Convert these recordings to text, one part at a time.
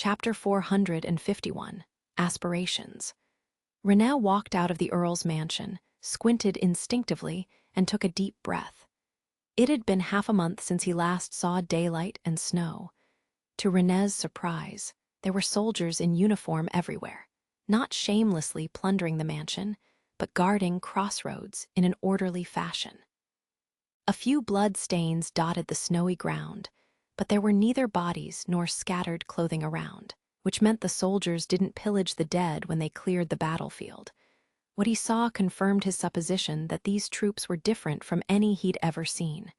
Chapter 451, Aspirations. Renee walked out of the Earl's mansion, squinted instinctively, and took a deep breath. It had been half a month since he last saw daylight and snow. To Renee's surprise, there were soldiers in uniform everywhere, not shamelessly plundering the mansion, but guarding crossroads in an orderly fashion. A few blood stains dotted the snowy ground, but there were neither bodies nor scattered clothing around, which meant the soldiers didn't pillage the dead when they cleared the battlefield. What he saw confirmed his supposition that these troops were different from any he'd ever seen.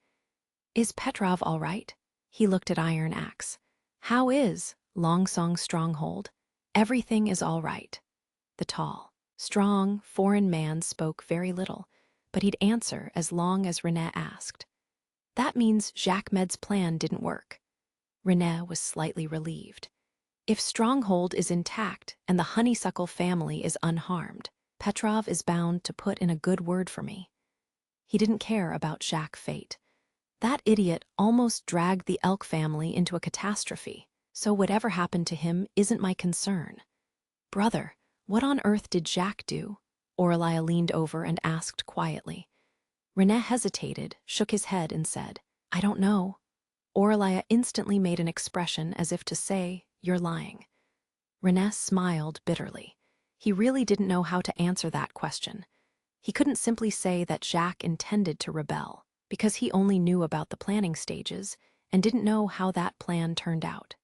"Is Petrov all right?" He looked at Iron Axe. "How is Longsong's stronghold?" "Everything is all right." The tall, strong, foreign man spoke very little, but he'd answer as long as Renee asked. That means Jacques Med's plan didn't work. Renee was slightly relieved. If Stronghold is intact and the Honeysuckle family is unharmed, Petrov is bound to put in a good word for me. He didn't care about Jacques' fate. That idiot almost dragged the Elk family into a catastrophe, so whatever happened to him isn't my concern. "Brother, what on earth did Jacques do?" Aurelia leaned over and asked quietly. Renee hesitated, shook his head, and said, "I don't know." Aurelia instantly made an expression as if to say, "You're lying." Renee smiled bitterly. He really didn't know how to answer that question. He couldn't simply say that Jacques intended to rebel, because he only knew about the planning stages and didn't know how that plan turned out.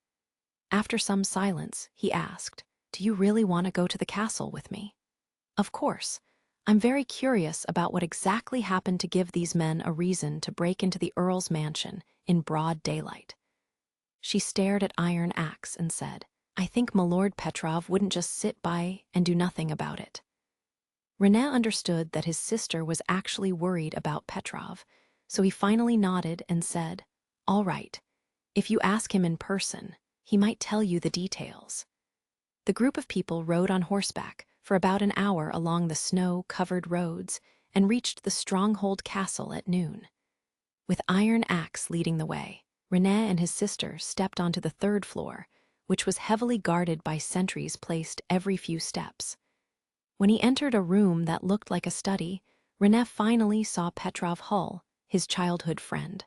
After some silence, he asked, "Do you really want to go to the castle with me?" "Of course. I'm very curious about what exactly happened to give these men a reason to break into the Earl's mansion in broad daylight." She stared at Iron Axe and said, "I think Milord Petrov wouldn't just sit by and do nothing about it." Renee understood that his sister was actually worried about Petrov, so he finally nodded and said, "All right. If you ask him in person, he might tell you the details." The group of people rode on horseback for about an hour along the snow-covered roads and reached the Stronghold Castle at noon. With Iron Axe leading the way, Renee and his sister stepped onto the third floor, which was heavily guarded by sentries placed every few steps. When he entered a room that looked like a study, Renee finally saw Petrov Hull, his childhood friend.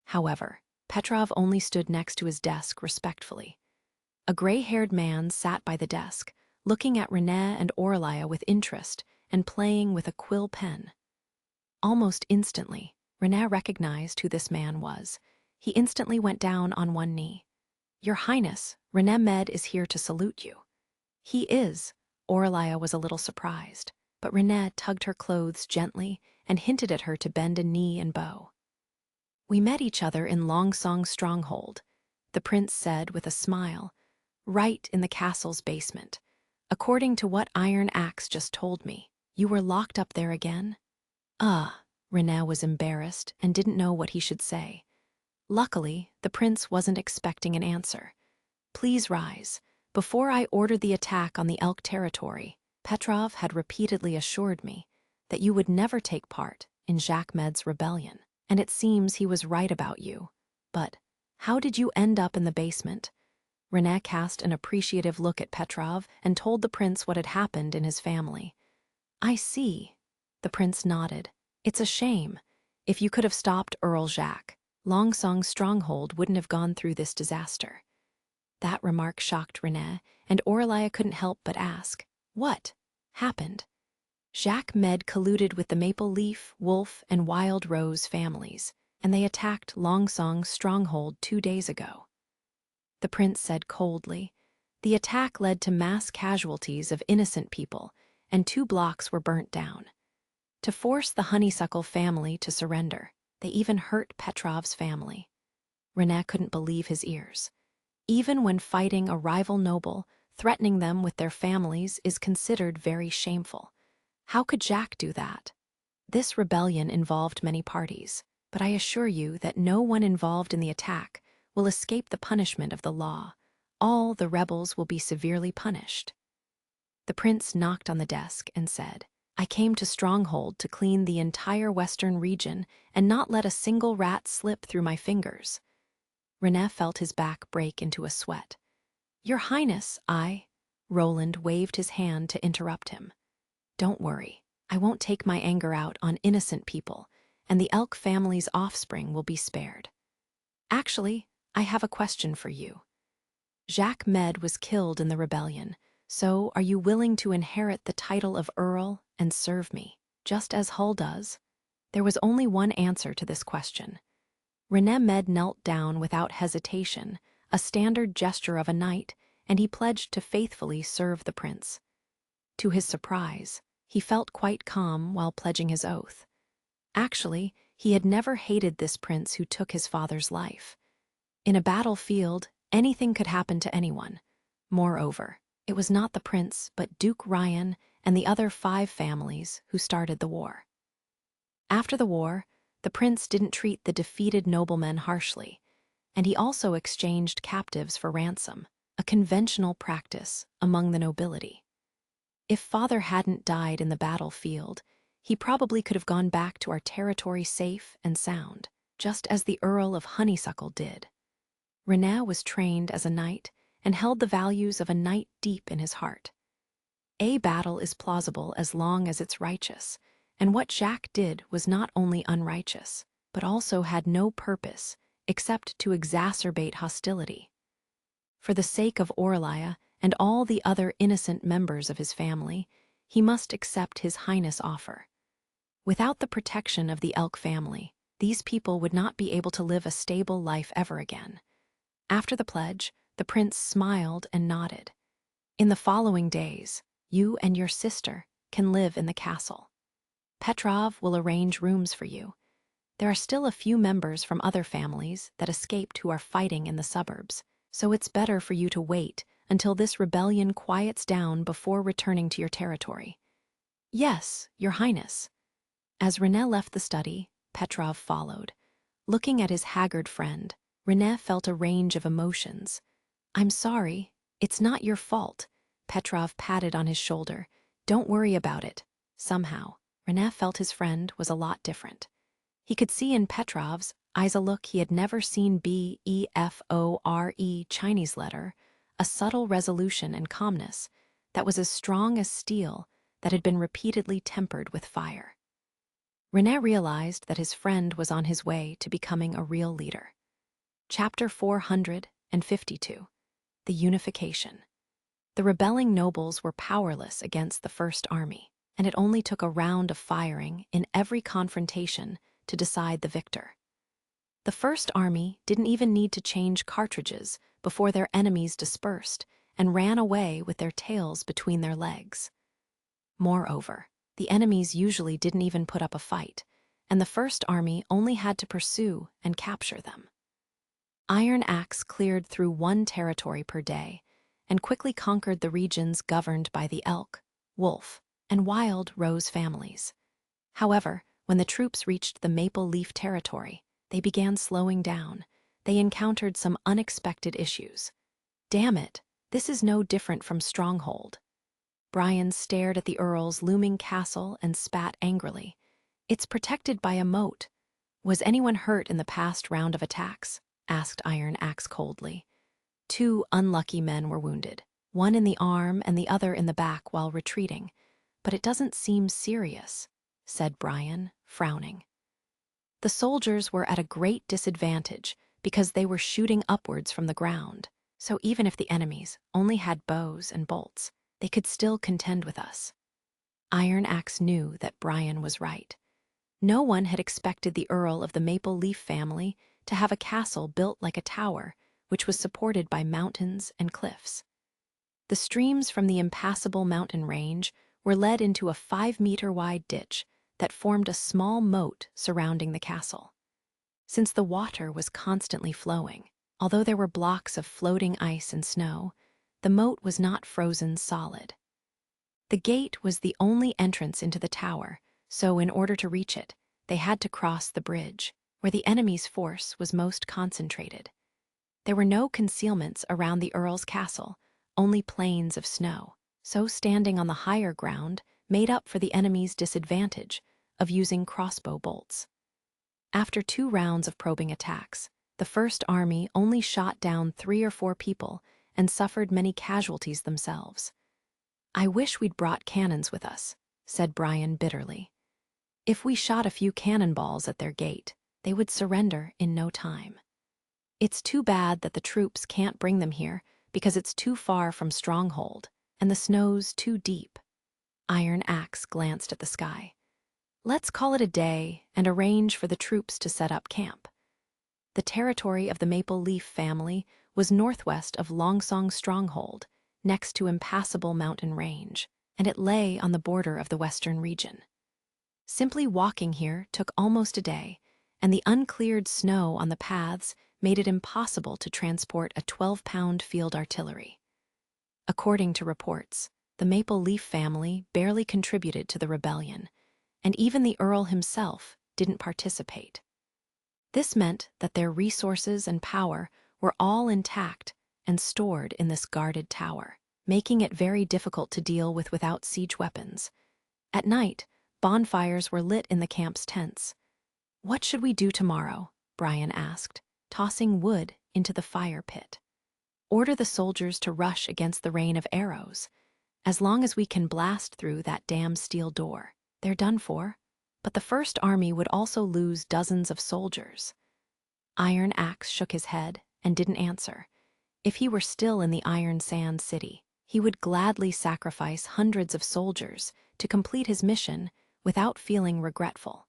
However, Petrov only stood next to his desk respectfully. A gray-haired man sat by the desk, looking at Renee and Aurelia with interest and playing with a quill pen. Almost instantly, Renee recognized who this man was. He instantly went down on one knee. "Your Highness, Renee Med is here to salute you." "He is." Aurelia was a little surprised, but Renee tugged her clothes gently and hinted at her to bend a knee and bow. "We met each other in Longsong's stronghold," the prince said with a smile, "right in the castle's basement. According to what Iron Axe just told me, you were locked up there again?" Renee was embarrassed and didn't know what he should say. Luckily, the prince wasn't expecting an answer. "Please rise. Before I ordered the attack on the Elk territory, Petrov had repeatedly assured me that you would never take part in Jacques Med's rebellion, and it seems he was right about you. But how did you end up in the basement?" Renee cast an appreciative look at Petrov and told the prince what had happened in his family. "I see." The prince nodded. "It's a shame. If you could have stopped Earl Jacques, Longsong's stronghold wouldn't have gone through this disaster." That remark shocked Renee, and Aurelia couldn't help but ask, "What happened?" "Jacques Med colluded with the Maple Leaf, Wolf, and Wild Rose families, and they attacked Longsong's stronghold 2 days ago." The prince said coldly, "The attack led to mass casualties of innocent people, and 2 blocks were burnt down. To force the Honeysuckle family to surrender, they even hurt Petrov's family." Renee couldn't believe his ears. Even when fighting a rival noble, threatening them with their families is considered very shameful. How could Jacques do that? This rebellion involved many parties, but I assure you that no one involved in the attack will escape the punishment of the law. All the rebels will be severely punished." The prince knocked on the desk and said, "I came to Stronghold to clean the entire western region and not let a single rat slip through my fingers." Renee felt his back break into a sweat. Your Highness, Roland waved his hand to interrupt him. Don't worry, I won't take my anger out on innocent people, and the elk family's offspring will be spared. Actually, I have a question for you. Jacques Med was killed in the rebellion, so are you willing to inherit the title of Earl and serve me, just as Hull does? There was only one answer to this question. René Med knelt down without hesitation, a standard gesture of a knight, and he pledged to faithfully serve the prince. To his surprise, he felt quite calm while pledging his oath. Actually, he had never hated this prince who took his father's life. In a battlefield, anything could happen to anyone. Moreover, it was not the prince, but Duke Ryan and the other 5 families who started the war. After the war, the prince didn't treat the defeated noblemen harshly, and he also exchanged captives for ransom, a conventional practice among the nobility. If father hadn't died in the battlefield, he probably could have gone back to our territory safe and sound, just as the Earl of Honeysuckle did. René was trained as a knight and held the values of a knight deep in his heart. A battle is plausible as long as it's righteous, and what Jacques did was not only unrighteous, but also had no purpose except to exacerbate hostility. For the sake of Orlia and all the other innocent members of his family, he must accept his highness' offer. Without the protection of the elk family, these people would not be able to live a stable life ever again. After the pledge, the prince smiled and nodded. In the following days, you and your sister can live in the castle. Petrov will arrange rooms for you. There are still a few members from other families that escaped who are fighting in the suburbs, so it's better for you to wait until this rebellion quiets down before returning to your territory. Yes, Your Highness. As René left the study, Petrov followed. Looking at his haggard friend, René felt a range of emotions. I'm sorry, it's not your fault. Petrov patted on his shoulder. Don't worry about it. Somehow, René felt his friend was a lot different. He could see in Petrov's eyes a look he had never seen BEFORE Chinese letter, a subtle resolution and calmness that was as strong as steel that had been repeatedly tempered with fire. René realized that his friend was on his way to becoming a real leader. Chapter 452. The Unification. The rebelling nobles were powerless against the First Army, and it only took a round of firing in every confrontation to decide the victor. The First Army didn't even need to change cartridges before their enemies dispersed and ran away with their tails between their legs. Moreover, the enemies usually didn't even put up a fight, and the First Army only had to pursue and capture them. Iron Axe cleared through 1 territory per day and quickly conquered the regions governed by the elk, wolf, and wild rose families. However, when the troops reached the maple leaf territory, they began slowing down. They encountered some unexpected issues. Damn it, this is no different from Stronghold. Brian stared at the Earl's looming castle and spat angrily. It's protected by a moat. Was anyone hurt in the past round of attacks? Asked Iron Axe coldly. 2 unlucky men were wounded, one in the arm and the other in the back while retreating. But it doesn't seem serious, said Brian, frowning. The soldiers were at a great disadvantage because they were shooting upwards from the ground, so even if the enemies only had bows and bolts, they could still contend with us. Iron Axe knew that Brian was right. No one had expected the Earl of the Maple Leaf family to have a castle built like a tower, which was supported by mountains and cliffs. The streams from the impassable mountain range were led into a 5-meter-wide ditch that formed a small moat surrounding the castle. Since the water was constantly flowing, although there were blocks of floating ice and snow, the moat was not frozen solid. The gate was the only entrance into the tower, so in order to reach it, they had to cross the bridge, where the enemy's force was most concentrated. There were no concealments around the Earl's castle, only plains of snow, so standing on the higher ground made up for the enemy's disadvantage of using crossbow bolts. After 2 rounds of probing attacks, the First Army only shot down 3 or 4 people and suffered many casualties themselves. "I wish we'd brought cannons with us," said Brian bitterly. "If we shot a few cannonballs at their gate, they would surrender in no time. It's too bad that the troops can't bring them here because it's too far from Stronghold and the snow's too deep." Iron Axe glanced at the sky. "Let's call it a day and arrange for the troops to set up camp." The territory of the Maple Leaf family was northwest of Longsong Stronghold, next to impassable mountain range, and it lay on the border of the western region. Simply walking here took almost a day, and the uncleared snow on the paths made it impossible to transport a 12-pound field artillery. According to reports, the Maple Leaf family barely contributed to the rebellion, and even the Earl himself didn't participate. This meant that their resources and power were all intact and stored in this guarded tower, making it very difficult to deal with without siege weapons. At night, bonfires were lit in the camp's tents. "What should we do tomorrow?" Brian asked, tossing wood into the fire pit. "Order the soldiers to rush against the rain of arrows. As long as we can blast through that damn steel door, they're done for. But the First Army would also lose dozens of soldiers." Iron Axe shook his head and didn't answer. If he were still in the Iron Sand City, he would gladly sacrifice hundreds of soldiers to complete his mission without feeling regretful.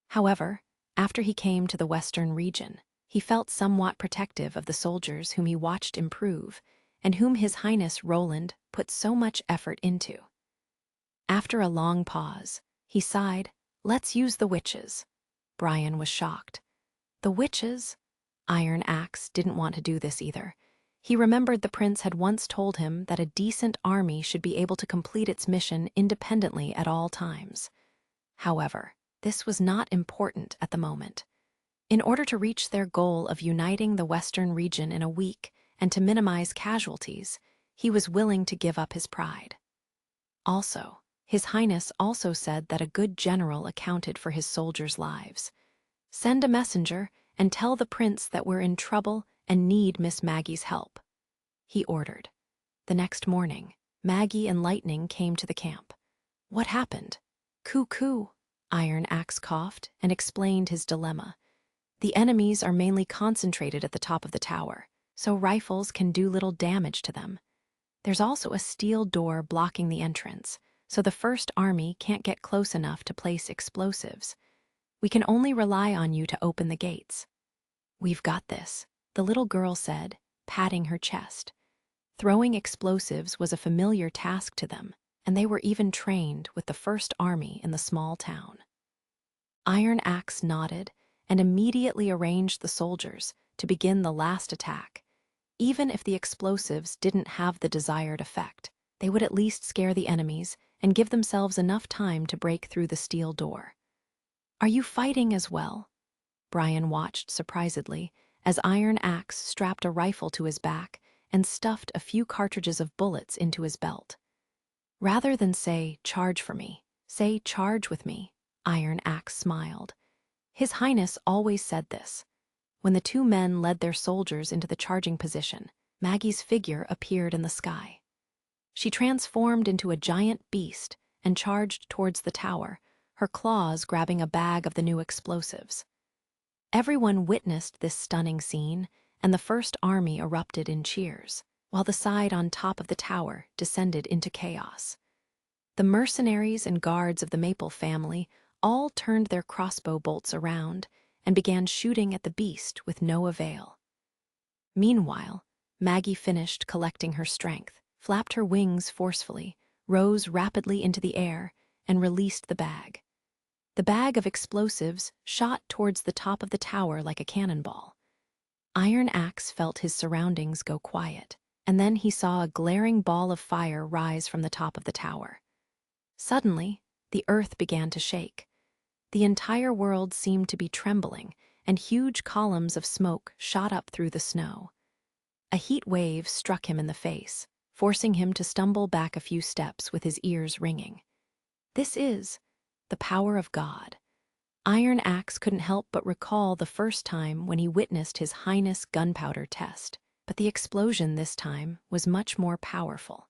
However, after he came to the western region, he felt somewhat protective of the soldiers whom he watched improve and whom His Highness Roland put so much effort into. After a long pause, he sighed, "Let's use the witches." Brian was shocked. The witches? Iron Axe didn't want to do this either. He remembered the prince had once told him that a decent army should be able to complete its mission independently at all times. However, this was not important at the moment. In order to reach their goal of uniting the western region in a week and to minimize casualties, he was willing to give up his pride. Also, His Highness also said that a good general accounted for his soldiers' lives. "Send a messenger and tell the prince that we're in trouble and need Miss Maggie's help," he ordered. The next morning, Maggie and Lightning came to the camp. "What happened?" "Coo-coo," Iron Axe coughed and explained his dilemma. "The enemies are mainly concentrated at the top of the tower, so rifles can do little damage to them. There's also a steel door blocking the entrance, so the First Army can't get close enough to place explosives. We can only rely on you to open the gates." "We've got this," the little girl said, patting her chest. Throwing explosives was a familiar task to them, and they were even trained with the First Army in the small town. Iron Axe nodded and immediately arranged the soldiers to begin the last attack. Even if the explosives didn't have the desired effect, they would at least scare the enemies and give themselves enough time to break through the steel door. "Are you fighting as well?" Brian watched surprisedly as Iron Axe strapped a rifle to his back and stuffed a few cartridges of bullets into his belt. "Rather than say, 'Charge for me,' say, 'Charge with me,'" Iron Axe smiled. His Highness always said this. When the two men led their soldiers into the charging position, Maggie's figure appeared in the sky. She transformed into a giant beast and charged towards the tower, her claws grabbing a bag of the new explosives. Everyone witnessed this stunning scene, and the First Army erupted in cheers, while the side on top of the tower descended into chaos. The mercenaries and guards of the Maple family all turned their crossbow bolts around and began shooting at the beast with no avail. Meanwhile, Maggie finished collecting her strength, flapped her wings forcefully, rose rapidly into the air, and released the bag. The bag of explosives shot towards the top of the tower like a cannonball. Iron Axe felt his surroundings go quiet, and then he saw a glaring ball of fire rise from the top of the tower. Suddenly, the earth began to shake. The entire world seemed to be trembling, and huge columns of smoke shot up through the snow. A heat wave struck him in the face, forcing him to stumble back a few steps with his ears ringing. This is the power of God. Iron Axe couldn't help but recall the first time when he witnessed His Highness gunpowder test. but the explosion this time was much more powerful.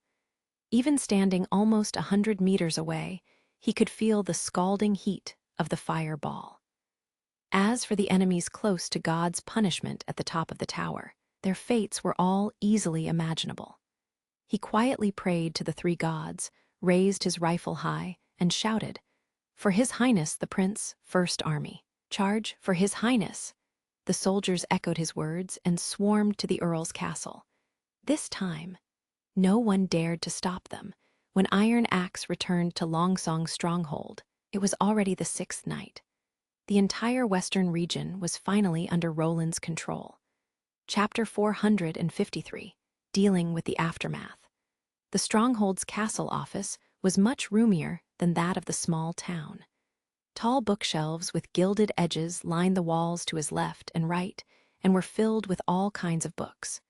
Even standing almost 100 meters away, he could feel the scalding heat of the fireball. As for the enemies close to God's punishment at the top of the tower, their fates were all easily imaginable. He quietly prayed to the three gods, raised his rifle high, and shouted, "For His Highness the Prince, First Army. Charge for His Highness!" The soldiers echoed his words and swarmed to the Earl's castle. This time, no one dared to stop them. When Iron Axe returned to Longsong's stronghold, it was already the 6th night. The entire western region was finally under Roland's control. Chapter 453, Dealing with the Aftermath. The stronghold's castle office was much roomier than that of the small town. Tall bookshelves with gilded edges lined the walls to his left and right and were filled with all kinds of books.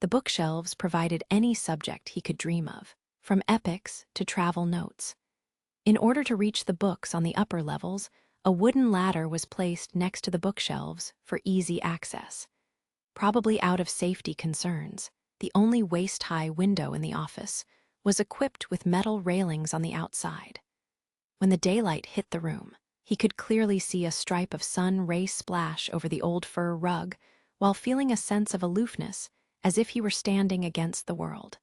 The bookshelves provided any subject he could dream of, from epics to travel notes. In order to reach the books on the upper levels, a wooden ladder was placed next to the bookshelves for easy access. Probably out of safety concerns, the only waist-high window in the office was equipped with metal railings on the outside. When the daylight hit the room, he could clearly see a stripe of sun ray splash over the old fur rug, while feeling a sense of aloofness, as if he were standing against the world.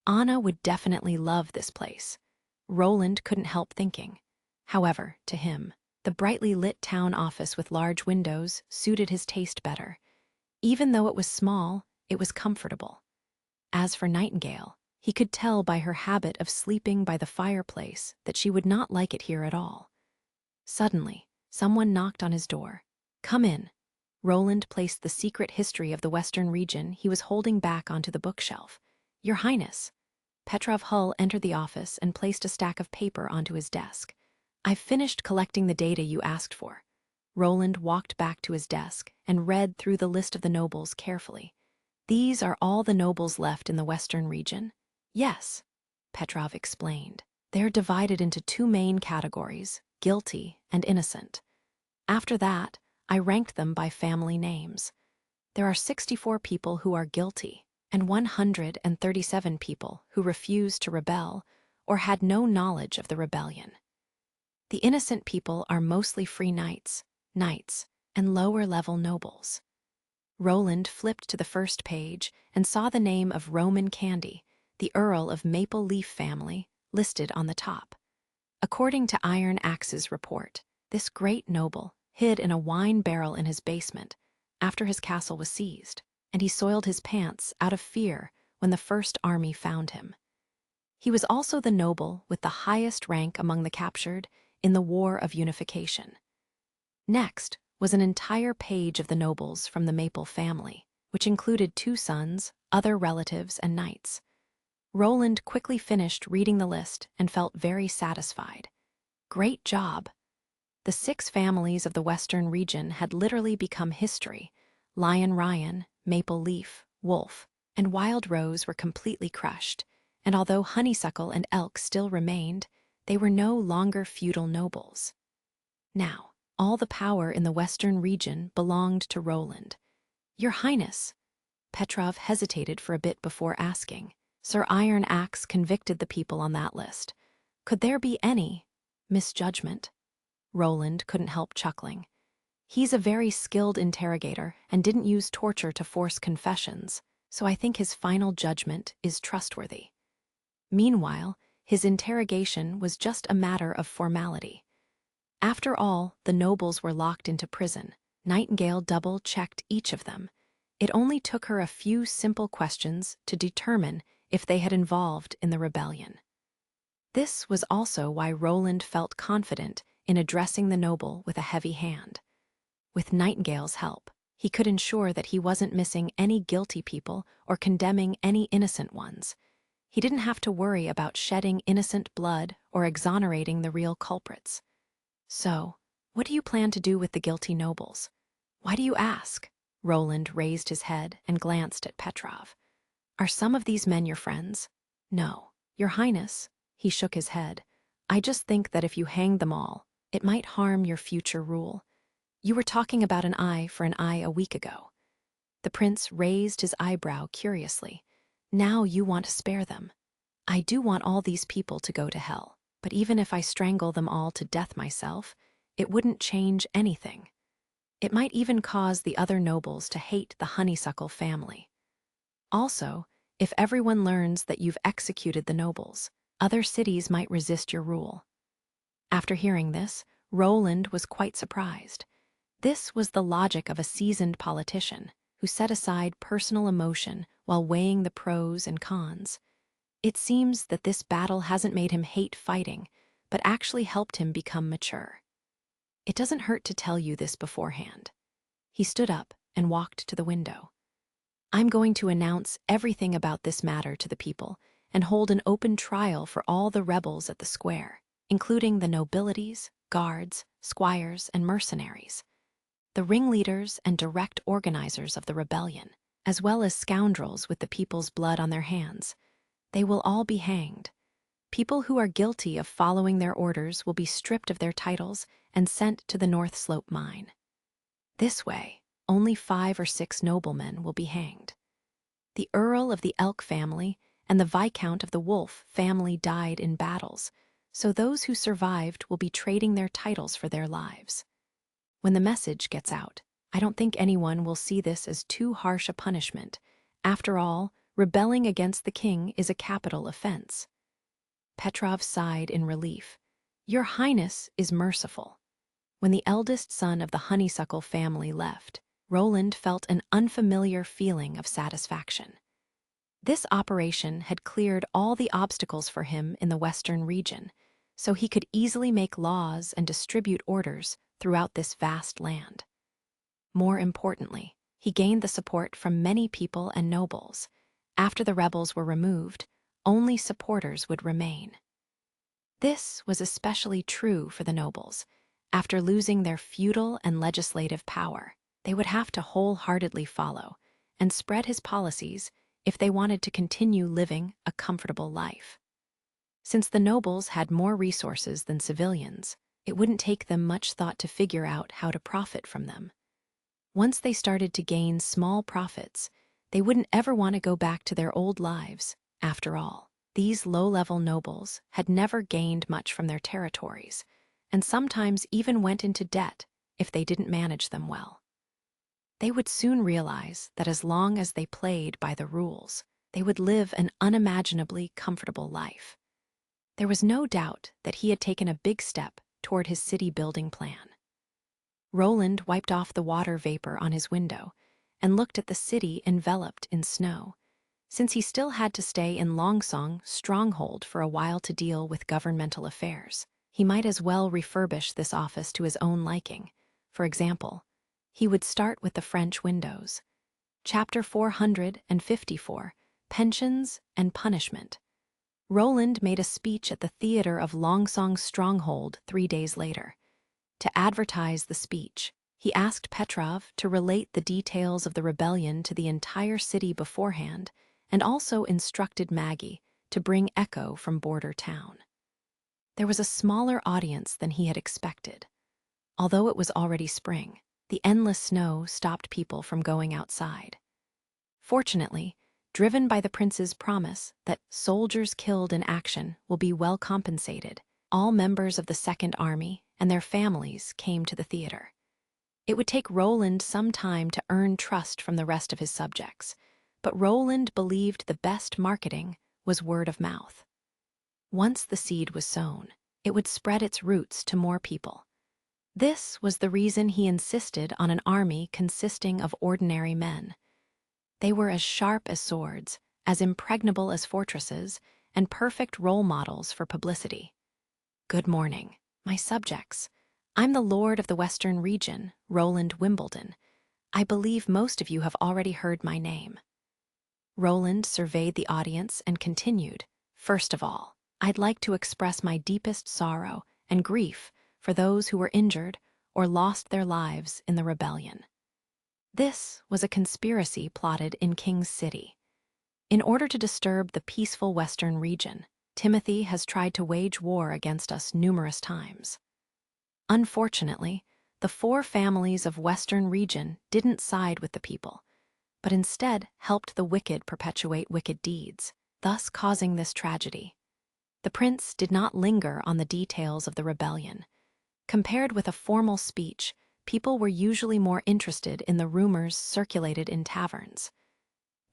Anna would definitely love this place. Roland couldn't help thinking. However, to him, the brightly lit town office with large windows suited his taste better. Even though it was small, it was comfortable. As for Nightingale, he could tell by her habit of sleeping by the fireplace that she would not like it here at all. Suddenly, someone knocked on his door. "Come in." Roland placed the secret history of the Western region he was holding back onto the bookshelf. "Your Highness." Petrov Hull entered the office and placed a stack of paper onto his desk. "I've finished collecting the data you asked for." Roland walked back to his desk and read through the list of the nobles carefully. "These are all the nobles left in the Western region?" "Yes," Petrov explained. "They're divided into two main categories, guilty and innocent. After that, I ranked them by family names. There are 64 people who are guilty, and 137 people who refused to rebel or had no knowledge of the rebellion. The innocent people are mostly free knights, and lower-level nobles." Roland flipped to the first page and saw the name of Roman Candy, the Earl of Maple Leaf family, listed on the top. According to Iron Axe's report, this great noble hid in a wine barrel in his basement after his castle was seized, and he soiled his pants out of fear when the First Army found him. He was also the noble with the highest rank among the captured in the War of Unification. Next was an entire page of the nobles from the Maple family, which included 2 sons, other relatives, and knights. Roland quickly finished reading the list and felt very satisfied. Great job! The 6 families of the Western region had literally become history. Lion Ryan, Maple Leaf, Wolf, and Wild Rose were completely crushed, and although Honeysuckle and Elk still remained, they were no longer feudal nobles. Now, all the power in the Western region belonged to Roland. "Your Highness," Petrov hesitated for a bit before asking. "Sir Iron Axe convicted the people on that list. Could there be any misjudgment?" Roland couldn't help chuckling. "He's a very skilled interrogator and didn't use torture to force confessions, so I think his final judgment is trustworthy." Meanwhile, his interrogation was just a matter of formality. After all, the nobles were locked into prison. Nightingale double-checked each of them. It only took her a few simple questions to determine if they had involved in the rebellion. This was also why Roland felt confident in addressing the noble with a heavy hand. With Nightingale's help, he could ensure that he wasn't missing any guilty people or condemning any innocent ones. He didn't have to worry about shedding innocent blood or exonerating the real culprits. "So, what do you plan to do with the guilty nobles?" "Why do you ask?" Roland raised his head and glanced at Petrov. "Are some of these men your friends?" "No, Your Highness," he shook his head. "I just think that if you hanged them all, it might harm your future rule. You were talking about an eye for an eye a week ago." The prince raised his eyebrow curiously. Now you want to spare them. I do want all these people to go to hell, but even if I strangle them all to death myself, it wouldn't change anything. It might even cause the other nobles to hate the honeysuckle family. Also, if everyone learns that you've executed the nobles, other cities might resist your rule. After hearing this, Roland was quite surprised. This was the logic of a seasoned politician who set aside personal emotion while weighing the pros and cons. It seems that this battle hasn't made him hate fighting, but actually helped him become mature. It doesn't hurt to tell you this beforehand. He stood up and walked to the window. I'm going to announce everything about this matter to the people and hold an open trial for all the rebels at the square, including the nobilities, guards, squires, and mercenaries, the ringleaders and direct organizers of the rebellion, as well as scoundrels with the people's blood on their hands. They will all be hanged. People who are guilty of following their orders will be stripped of their titles and sent to the North Slope mine. This way, only 5 or 6 noblemen will be hanged. The Earl of the Elk family and the Viscount of the Wolf family died in battles, so those who survived will be trading their titles for their lives. When the message gets out, I don't think anyone will see this as too harsh a punishment. After all, rebelling against the king is a capital offense. Petrov sighed in relief. Your Highness is merciful. When the eldest son of the honeysuckle family left, Roland felt an unfamiliar feeling of satisfaction. This operation had cleared all the obstacles for him in the western region, so he could easily make laws and distribute orders throughout this vast land. More importantly, he gained the support from many people and nobles. After the rebels were removed, only supporters would remain. This was especially true for the nobles. After losing their feudal and legislative power, they would have to wholeheartedly follow and spread his policies if they wanted to continue living a comfortable life. Since the nobles had more resources than civilians, it wouldn't take them much thought to figure out how to profit from them. Once they started to gain small profits, they wouldn't ever want to go back to their old lives. After all, these low-level nobles had never gained much from their territories, and sometimes even went into debt if they didn't manage them well. They would soon realize that as long as they played by the rules, they would live an unimaginably comfortable life. There was no doubt that he had taken a big step toward his city-building plan. Roland wiped off the water vapor on his window and looked at the city enveloped in snow. Since he still had to stay in Longsong Stronghold for a while to deal with governmental affairs, he might as well refurbish this office to his own liking. For example, he would start with the French windows. Chapter 454, Pensions and Punishment. Roland made a speech at the theater of Longsong Stronghold 3 days later. To advertise the speech, he asked Petrov to relate the details of the rebellion to the entire city beforehand, and also instructed Maggie to bring Echo from Border Town. There was a smaller audience than he had expected. Although it was already spring, the endless snow stopped people from going outside. Fortunately, driven by the prince's promise that soldiers killed in action will be well compensated, all members of the Second Army and their families came to the theater. It would take Roland some time to earn trust from the rest of his subjects, but Roland believed the best marketing was word of mouth. Once the seed was sown, it would spread its roots to more people. This was the reason he insisted on an army consisting of ordinary men. They were as sharp as swords, as impregnable as fortresses, and perfect role models for publicity. Good morning, my subjects. I'm the Lord of the Western Region, Roland Wimbledon. I believe most of you have already heard my name. Roland surveyed the audience and continued, First of all, I'd like to express my deepest sorrow and grief for those who were injured or lost their lives in the rebellion. This was a conspiracy plotted in King's City. In order to disturb the peaceful Western region, Timothy has tried to wage war against us numerous times. Unfortunately, the 4 families of Western region didn't side with the people. but instead helped the wicked perpetuate wicked deeds, thus causing this tragedy. The prince did not linger on the details of the rebellion. Compared with a formal speech, people were usually more interested in the rumors circulated in taverns.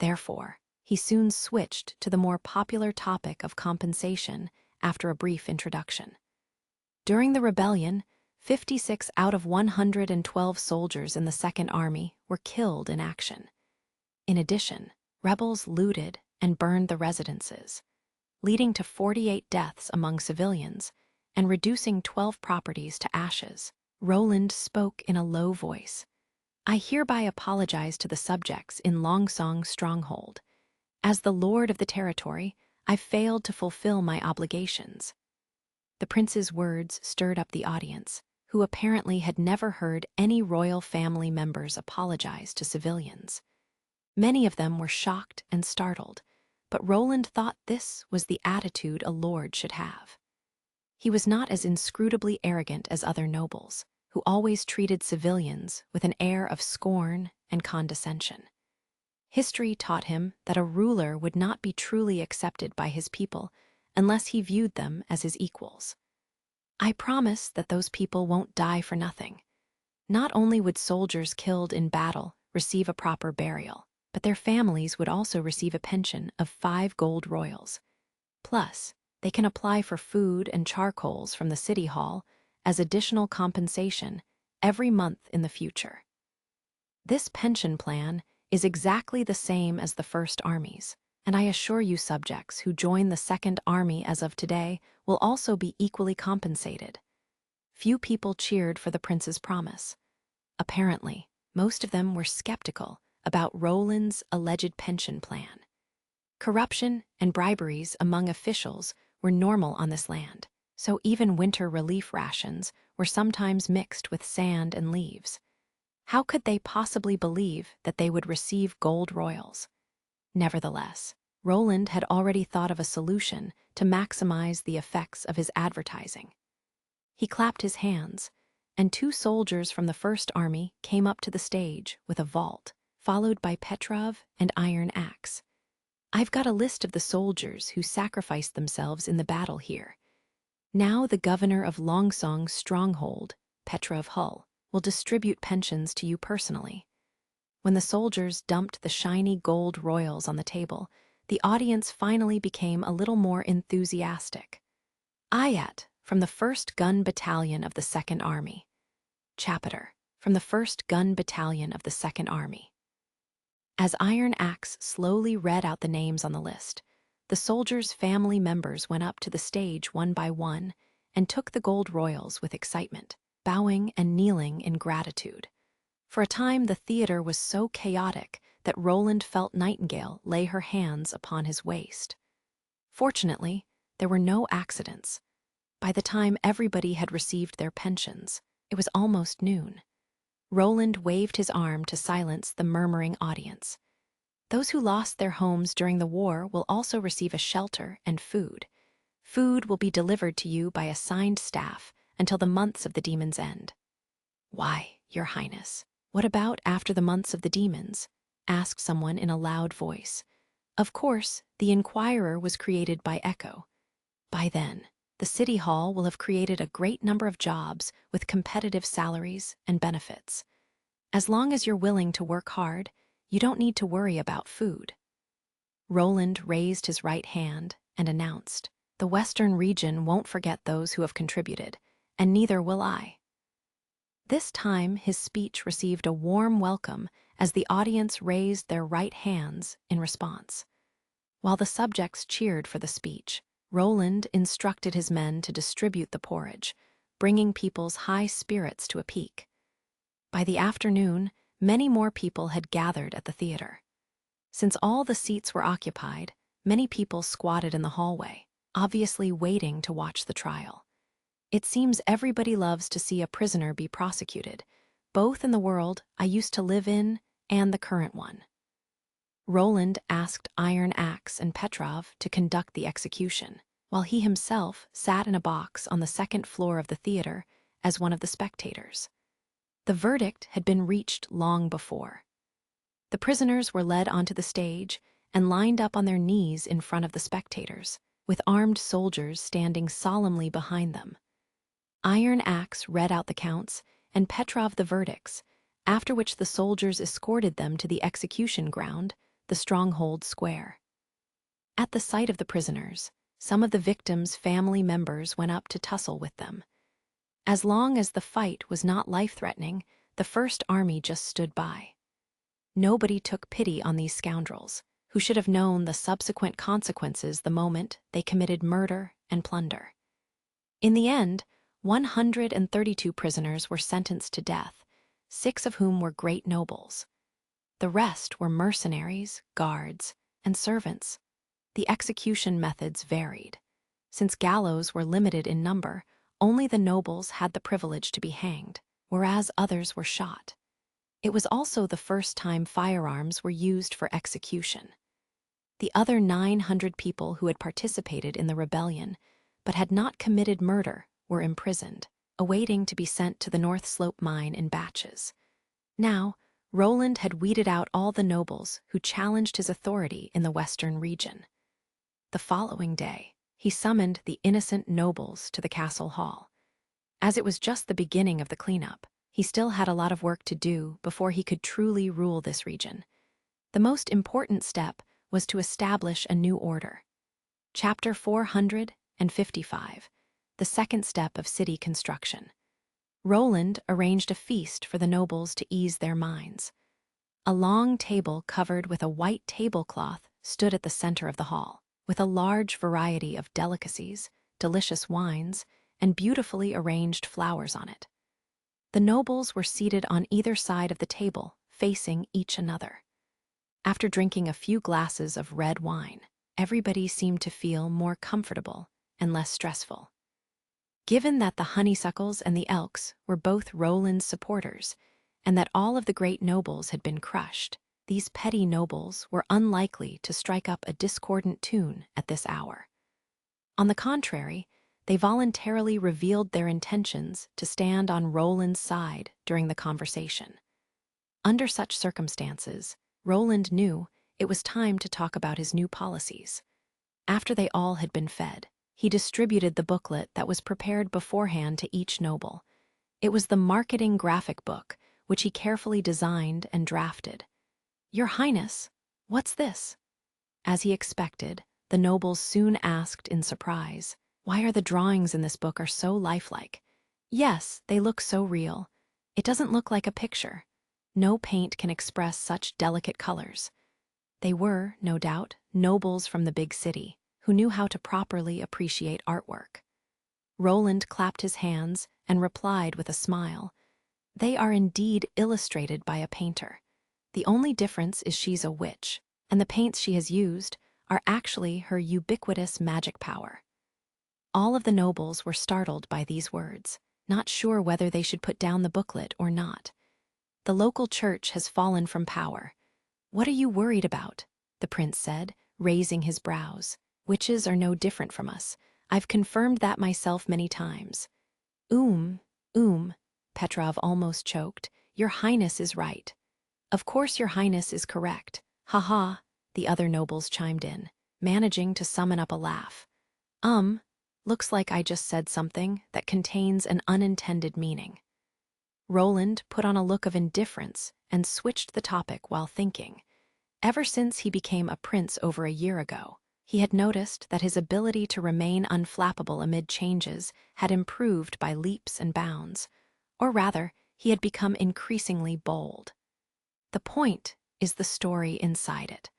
Therefore, he soon switched to the more popular topic of compensation after a brief introduction. During the rebellion, 56 out of 112 soldiers in the Second Army were killed in action. In addition, rebels looted and burned the residences, leading to 48 deaths among civilians and reducing 12 properties to ashes. Roland spoke in a low voice. "I hereby apologize to the subjects in Longsong's stronghold. As the lord of the territory, I failed to fulfill my obligations." The prince's words stirred up the audience, who apparently had never heard any royal family members apologize to civilians. Many of them were shocked and startled, but Roland thought this was the attitude a lord should have. He was not as inscrutably arrogant as other nobles, who always treated civilians with an air of scorn and condescension. History taught him that a ruler would not be truly accepted by his people unless he viewed them as his equals. "I promise that those people won't die for nothing. Not only would soldiers killed in battle receive a proper burial, but their families would also receive a pension of 5 gold royals. Plus, they can apply for food and charcoals from the city hall as additional compensation every month in the future. This pension plan is exactly the same as the First Army's, and I assure you subjects who join the Second Army as of today will also be equally compensated." Few people cheered for the prince's promise. Apparently, most of them were skeptical about Roland's alleged pension plan. Corruption and briberies among officials were normal on this land, so even winter relief rations were sometimes mixed with sand and leaves. How could they possibly believe that they would receive gold royals? Nevertheless, Roland had already thought of a solution to maximize the effects of his advertising. He clapped his hands, and 2 soldiers from the First Army came up to the stage with a vault, followed by Petrov and Iron Axe. "I've got a list of the soldiers who sacrificed themselves in the battle here. Now the governor of Longsong's stronghold, Petrov Hull, will distribute pensions to you personally." When the soldiers dumped the shiny gold royals on the table, the audience finally became a little more enthusiastic. "Ayat, from the 1st Gun Battalion of the 2nd Army. Chapter, from the 1st Gun Battalion of the 2nd Army." As Iron Axe slowly read out the names on the list, the soldiers' family members went up to the stage one by one and took the gold royals with excitement, bowing and kneeling in gratitude. For a time, the theater was so chaotic that Roland felt Nightingale lay her hands upon his waist. Fortunately, there were no accidents. By the time everybody had received their pensions, it was almost noon. Roland waved his arm to silence the murmuring audience. "Those who lost their homes during the war will also receive a shelter and food. Food will be delivered to you by assigned staff until the months of the demon's end." "Why, Your Highness, what about after the months of the demons?" asked someone in a loud voice. Of course, the inquirer was created by echo. "By then, the City Hall will have created a great number of jobs with competitive salaries and benefits. As long as you're willing to work hard, you don't need to worry about food." Roland raised his right hand and announced, "The Western region won't forget those who have contributed, and neither will I." This time, his speech received a warm welcome as the audience raised their right hands in response. While the subjects cheered for the speech, Roland instructed his men to distribute the porridge, bringing people's high spirits to a peak. By the afternoon, many more people had gathered at the theater. Since all the seats were occupied, many people squatted in the hallway, obviously waiting to watch the trial. It seems everybody loves to see a prisoner be prosecuted, both in the world I used to live in and the current one. Roland asked Iron Axe and Petrov to conduct the execution, while he himself sat in a box on the 2nd floor of the theater as one of the spectators. The verdict had been reached long before. The prisoners were led onto the stage and lined up on their knees in front of the spectators, with armed soldiers standing solemnly behind them. Iron Axe read out the counts and Petrov the verdicts, after which the soldiers escorted them to the execution ground, the Stronghold Square. At the sight of the prisoners, some of the victims' family members went up to tussle with them. As long as the fight was not life-threatening, the First Army just stood by. Nobody took pity on these scoundrels, who should have known the subsequent consequences the moment they committed murder and plunder. In the end, 132 prisoners were sentenced to death, 6 of whom were great nobles. The rest were mercenaries, guards, and servants. The execution methods varied. Since gallows were limited in number, only the nobles had the privilege to be hanged, whereas others were shot. It was also the first time firearms were used for execution. The other 900 people who had participated in the rebellion but had not committed murder were imprisoned, awaiting to be sent to the North Slope mine in batches. Now, Roland had weeded out all the nobles who challenged his authority in the western region. The following day, he summoned the innocent nobles to the castle hall. As it was just the beginning of the cleanup, he still had a lot of work to do before he could truly rule this region. The most important step was to establish a new order. Chapter 455, the second step of city construction. Roland arranged a feast for the nobles to ease their minds. A long table covered with a white tablecloth stood at the center of the hall, with a large variety of delicacies, delicious wines, and beautifully arranged flowers on it. The nobles were seated on either side of the table, facing each another. After drinking a few glasses of red wine, everybody seemed to feel more comfortable and less stressful. Given that the honeysuckles and the elks were both Roland's supporters, and that all of the great nobles had been crushed, these petty nobles were unlikely to strike up a discordant tune at this hour. On the contrary, they voluntarily revealed their intentions to stand on Roland's side during the conversation. Under such circumstances, Roland knew it was time to talk about his new policies. After they all had been fed, he distributed the booklet that was prepared beforehand to each noble. It was the marketing graphic book, which he carefully designed and drafted. "Your Highness, what's this?" As he expected, the nobles soon asked in surprise, "Why are the drawings in this book are so lifelike?" "Yes, they look so real. It doesn't look like a picture. No paint can express such delicate colors." They were, no doubt, nobles from the big city, who knew how to properly appreciate artwork. Roland clapped his hands and replied with a smile, "They are indeed illustrated by a painter. The only difference is she's a witch, and the paints she has used are actually her ubiquitous magic power." All of the nobles were startled by these words, not sure whether they should put down the booklet or not. "The local church has fallen from power. What are you worried about?" the prince said, raising his brows. "Witches are no different from us. I've confirmed that myself many times." Petrov almost choked. "Your Highness is right." "Of course your Highness is correct. Ha," the other nobles chimed in, managing to summon up a laugh. Looks like I just said something that contains an unintended meaning." Roland put on a look of indifference and switched the topic while thinking. Ever since he became a prince over a year ago, he had noticed that his ability to remain unflappable amid changes had improved by leaps and bounds. Or rather, he had become increasingly bold. The point is the story inside it.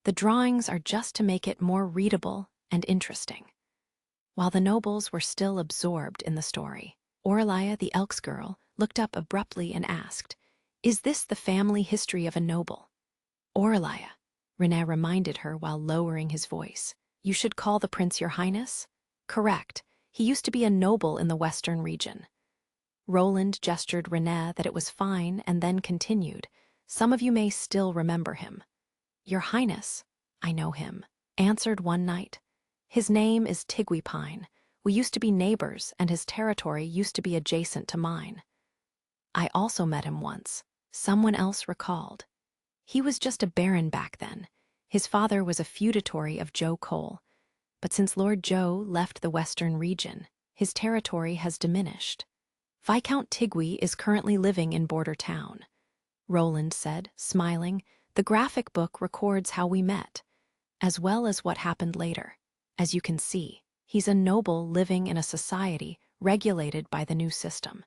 The drawings are just to make it more readable and interesting. While the nobles were still absorbed in the story, Aurelia, the Elks girl, looked up abruptly and asked, "Is this the family history of a noble?" "Aurelia," René reminded her while lowering his voice, "you should call the prince your Highness?" "Correct. He used to be a noble in the western region." Roland gestured René that it was fine and then continued, "Some of you may still remember him." "Your Highness, I know him," answered one knight. "His name is Tigwipine. We used to be neighbors, and his territory used to be adjacent to mine." "I also met him once," someone else recalled. He was just a baron back then. His father was a feudatory of Joe Cole, but since Lord Joe left the western region, his territory has diminished. Viscount Tigui is currently living in Border Town, Roland said, smiling. The graphic book records how we met, as well as what happened later. As you can see, he's a noble living in a society regulated by the new system.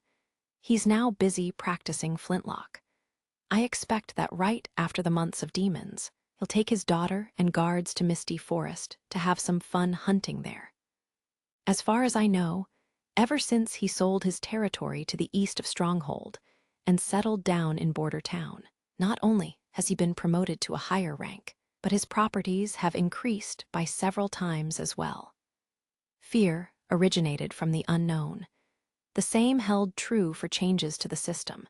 He's now busy practicing flintlock. I expect that right after the months of demons, he'll take his daughter and guards to Misty Forest to have some fun hunting there. As far as I know, ever since he sold his territory to the east of Stronghold and settled down in Border Town, not only has he been promoted to a higher rank, but his properties have increased by several times as well. Fear originated from the unknown. The same held true for changes to the system.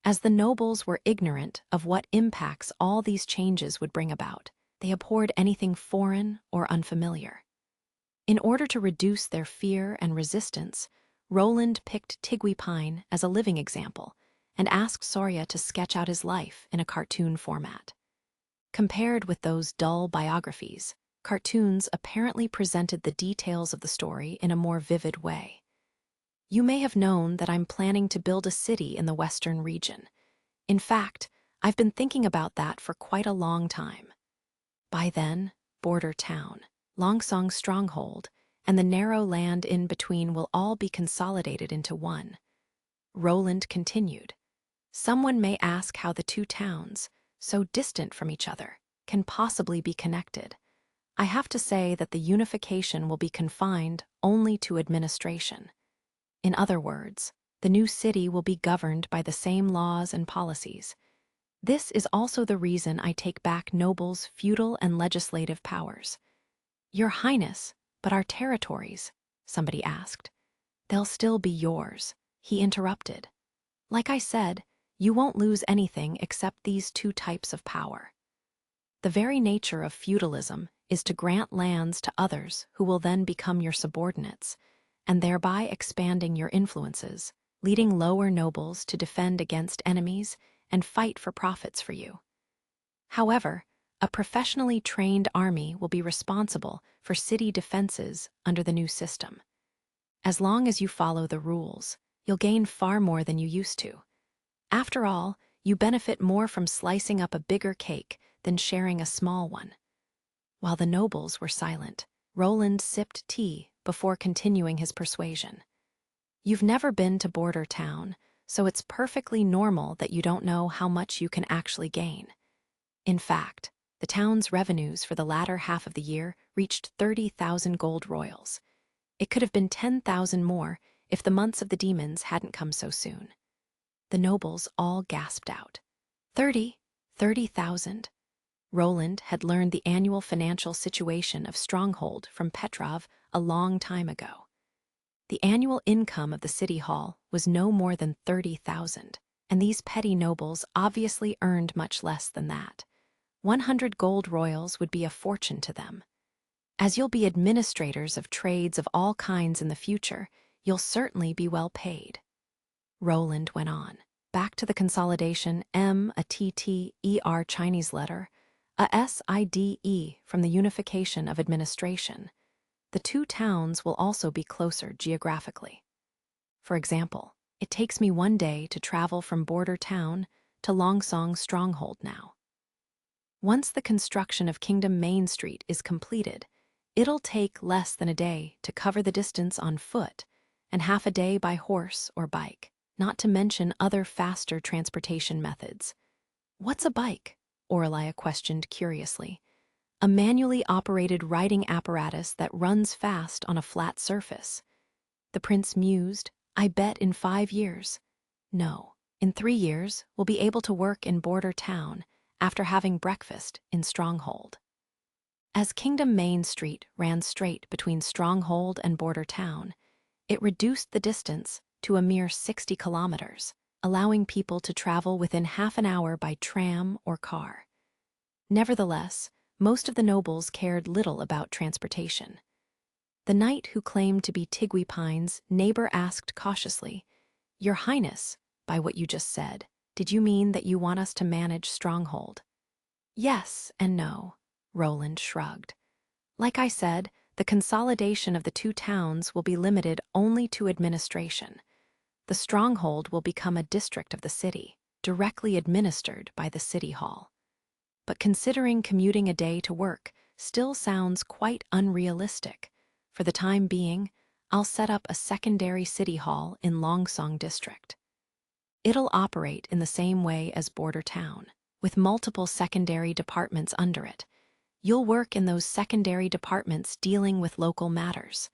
As the nobles were ignorant of what impacts all these changes would bring about, they abhorred anything foreign or unfamiliar. In order to reduce their fear and resistance, Roland picked Tigui Pine as a living example and asked Soria to sketch out his life in a cartoon format. Compared with those dull biographies, cartoons apparently presented the details of the story in a more vivid way. You may have known that I'm planning to build a city in the western region. In fact, I've been thinking about that for quite a long time. By then, Border Town, Longsong Stronghold, and the narrow land in between will all be consolidated into one. Roland continued. Someone may ask how the two towns, so distant from each other, can possibly be connected. I have to say that the unification will be confined only to administration. In other words, the new city will be governed by the same laws and policies. This is also the reason I take back nobles' feudal and legislative powers. Your Highness, but our territories, somebody asked. They'll still be yours, he interrupted. Like I said, you won't lose anything except these two types of power. The very nature of feudalism is to grant lands to others who will then become your subordinates, and thereby expanding your influences, leading lower nobles to defend against enemies and fight for profits for you. However, a professionally trained army will be responsible for city defenses under the new system. As long as you follow the rules, you'll gain far more than you used to. After all, you benefit more from slicing up a bigger cake than sharing a small one. While the nobles were silent, Roland sipped tea before continuing his persuasion. You've never been to Border Town, so it's perfectly normal that you don't know how much you can actually gain. In fact, the town's revenues for the latter half of the year reached 30,000 gold royals. It could have been 10,000 more if the months of the demons hadn't come so soon. The nobles all gasped out. 30,000. Roland had learned the annual financial situation of Stronghold from Petrov a long time ago. The annual income of the city hall was no more than 30,000, and these petty nobles obviously earned much less than that. 100 gold royals would be a fortune to them. As you'll be administrators of trades of all kinds in the future, you'll certainly be well paid. Roland went on. Back to the consolidation, M, a TTER Chinese letter, a SIDE from the unification of administration. The two towns will also be closer geographically. For example, it takes me 1 day to travel from Border Town to Longsong Stronghold now. Once the construction of Kingdom Main Street is completed, it'll take less than a day to cover the distance on foot and half a day by horse or bike, not to mention other faster transportation methods. What's a bike? Aurelia questioned curiously. A manually operated riding apparatus that runs fast on a flat surface. The prince mused. I bet in 5 years. No, in 3 years we'll be able to work in Border Town after having breakfast in Stronghold. As Kingdom Main Street ran straight between Stronghold and Border Town, it reduced the distance to a mere 60 kilometers, allowing people to travel within half an hour by tram or car. Nevertheless, most of the nobles cared little about transportation. The knight who claimed to be Tigui Pine's neighbor asked cautiously, "Your Highness, by what you just said, did you mean that you want us to manage Stronghold?" Yes and no, Roland shrugged. Like I said, the consolidation of the two towns will be limited only to administration. The stronghold will become a district of the city, directly administered by the city hall. But considering commuting a day to work still sounds quite unrealistic. For the time being, I'll set up a secondary city hall in Longsong District. It'll operate in the same way as Border Town, with multiple secondary departments under it. You'll work in those secondary departments dealing with local matters.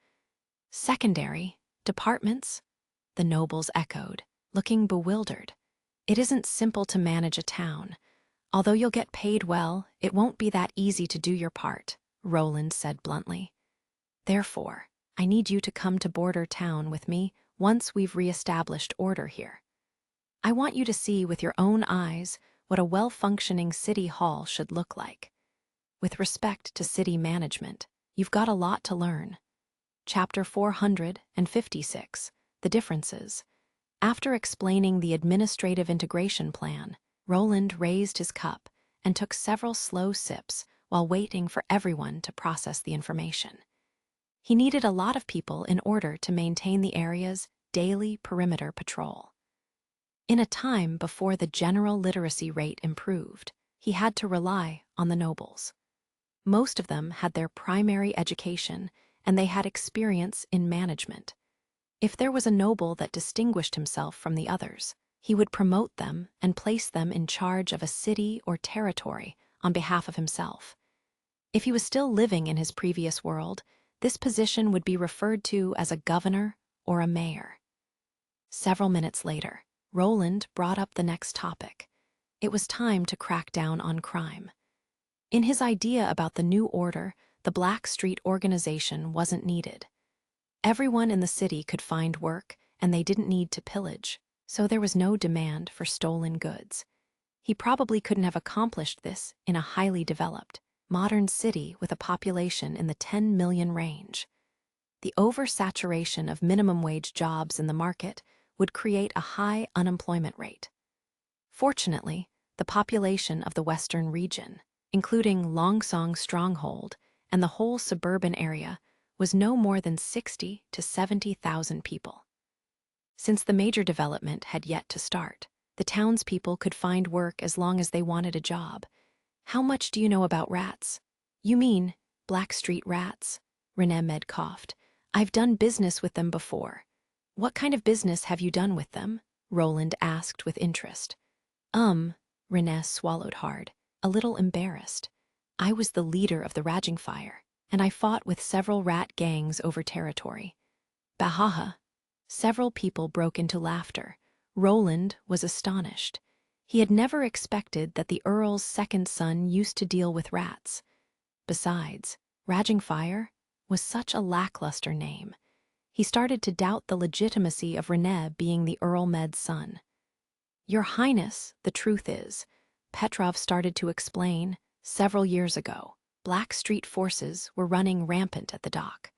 Secondary departments? The nobles echoed, looking bewildered. It isn't simple to manage a town. Although you'll get paid well, it won't be that easy to do your part, Roland said bluntly. Therefore, I need you to come to Border Town with me once we've re-established order here. I want you to see with your own eyes what a well-functioning city hall should look like. With respect to city management, you've got a lot to learn. Chapter 456, The Differences. After explaining the administrative integration plan, Roland raised his cup and took several slow sips while waiting for everyone to process the information. He needed a lot of people in order to maintain the area's daily perimeter patrol. In a time before the general literacy rate improved, he had to rely on the nobles. Most of them had their primary education, and they had experience in management. If there was a noble that distinguished himself from the others, he would promote them and place them in charge of a city or territory on behalf of himself. If he was still living in his previous world, this position would be referred to as a governor or a mayor. Several minutes later, Roland brought up the next topic. It was time to crack down on crime. In his idea about the new order, the Black Street organization wasn't needed. Everyone in the city could find work, and they didn't need to pillage, so there was no demand for stolen goods. He probably couldn't have accomplished this in a highly developed, modern city with a population in the 10 million range. The oversaturation of minimum wage jobs in the market would create a high unemployment rate. Fortunately, the population of the western region, including Longsong Stronghold and the whole suburban area, was no more than 60 to 70,000 people. Since the major development had yet to start, the townspeople could find work as long as they wanted a job. How much do you know about rats? You mean Black Street rats? René coughed. I've done business with them before. What kind of business have you done with them? Roland asked with interest. René swallowed hard, a little embarrassed. I was the leader of the Raging Fire, and I fought with several rat gangs over territory. Bahaha. Several people broke into laughter. Roland was astonished. He had never expected that the Earl's second son used to deal with rats. Besides, Raging Fire was such a lackluster name. He started to doubt the legitimacy of René being the Earl Med's son. Your Highness, the truth is, Petrov started to explain, several years ago, Black Street forces were running rampant at the dock.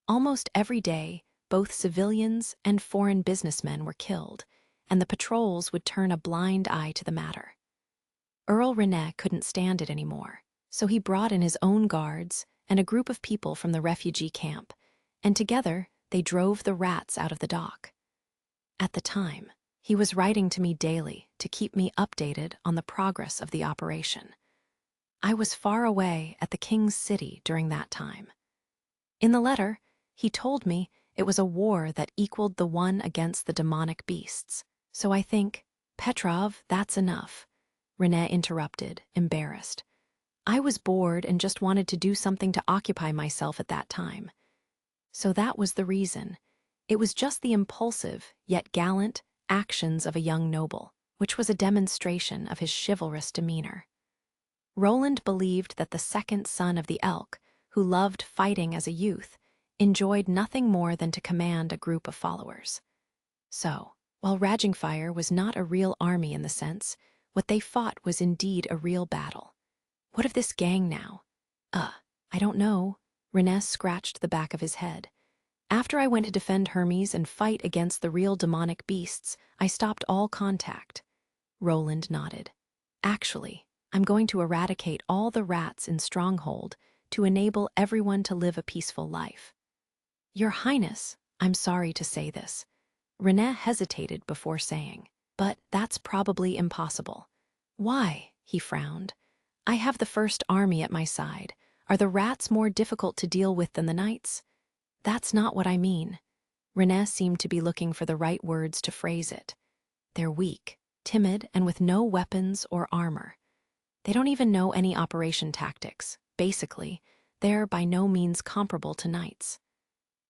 Almost every day, both civilians and foreign businessmen were killed, and the patrols would turn a blind eye to the matter. Earl René couldn't stand it anymore, so he brought in his own guards and a group of people from the refugee camp, and together they drove the rats out of the dock. At the time, he was writing to me daily to keep me updated on the progress of the operation. I was far away at the King's City during that time. In the letter, he told me it was a war that equaled the one against the demonic beasts. So I think, Petrov, that's enough. René interrupted, embarrassed. I was bored and just wanted to do something to occupy myself at that time. So that was the reason. It was just the impulsive, yet gallant, actions of a young noble, which was a demonstration of his chivalrous demeanor. Roland believed that the second son of the Elk, who loved fighting as a youth, enjoyed nothing more than to command a group of followers. So, while Raging Fire was not a real army in the sense, what they fought was indeed a real battle. What of this gang now? I don't know. René scratched the back of his head. After I went to defend Hermes and fight against the real demonic beasts, I stopped all contact. Roland nodded. Actually, I'm going to eradicate all the rats in Stronghold to enable everyone to live a peaceful life. Your Highness, I'm sorry to say this. René hesitated before saying, but that's probably impossible. Why? He frowned. I have the first army at my side. Are the rats more difficult to deal with than the knights? That's not what I mean. René seemed to be looking for the right words to phrase it. They're weak, timid, and with no weapons or armor. They don't even know any operation tactics. Basically, they're by no means comparable to knights.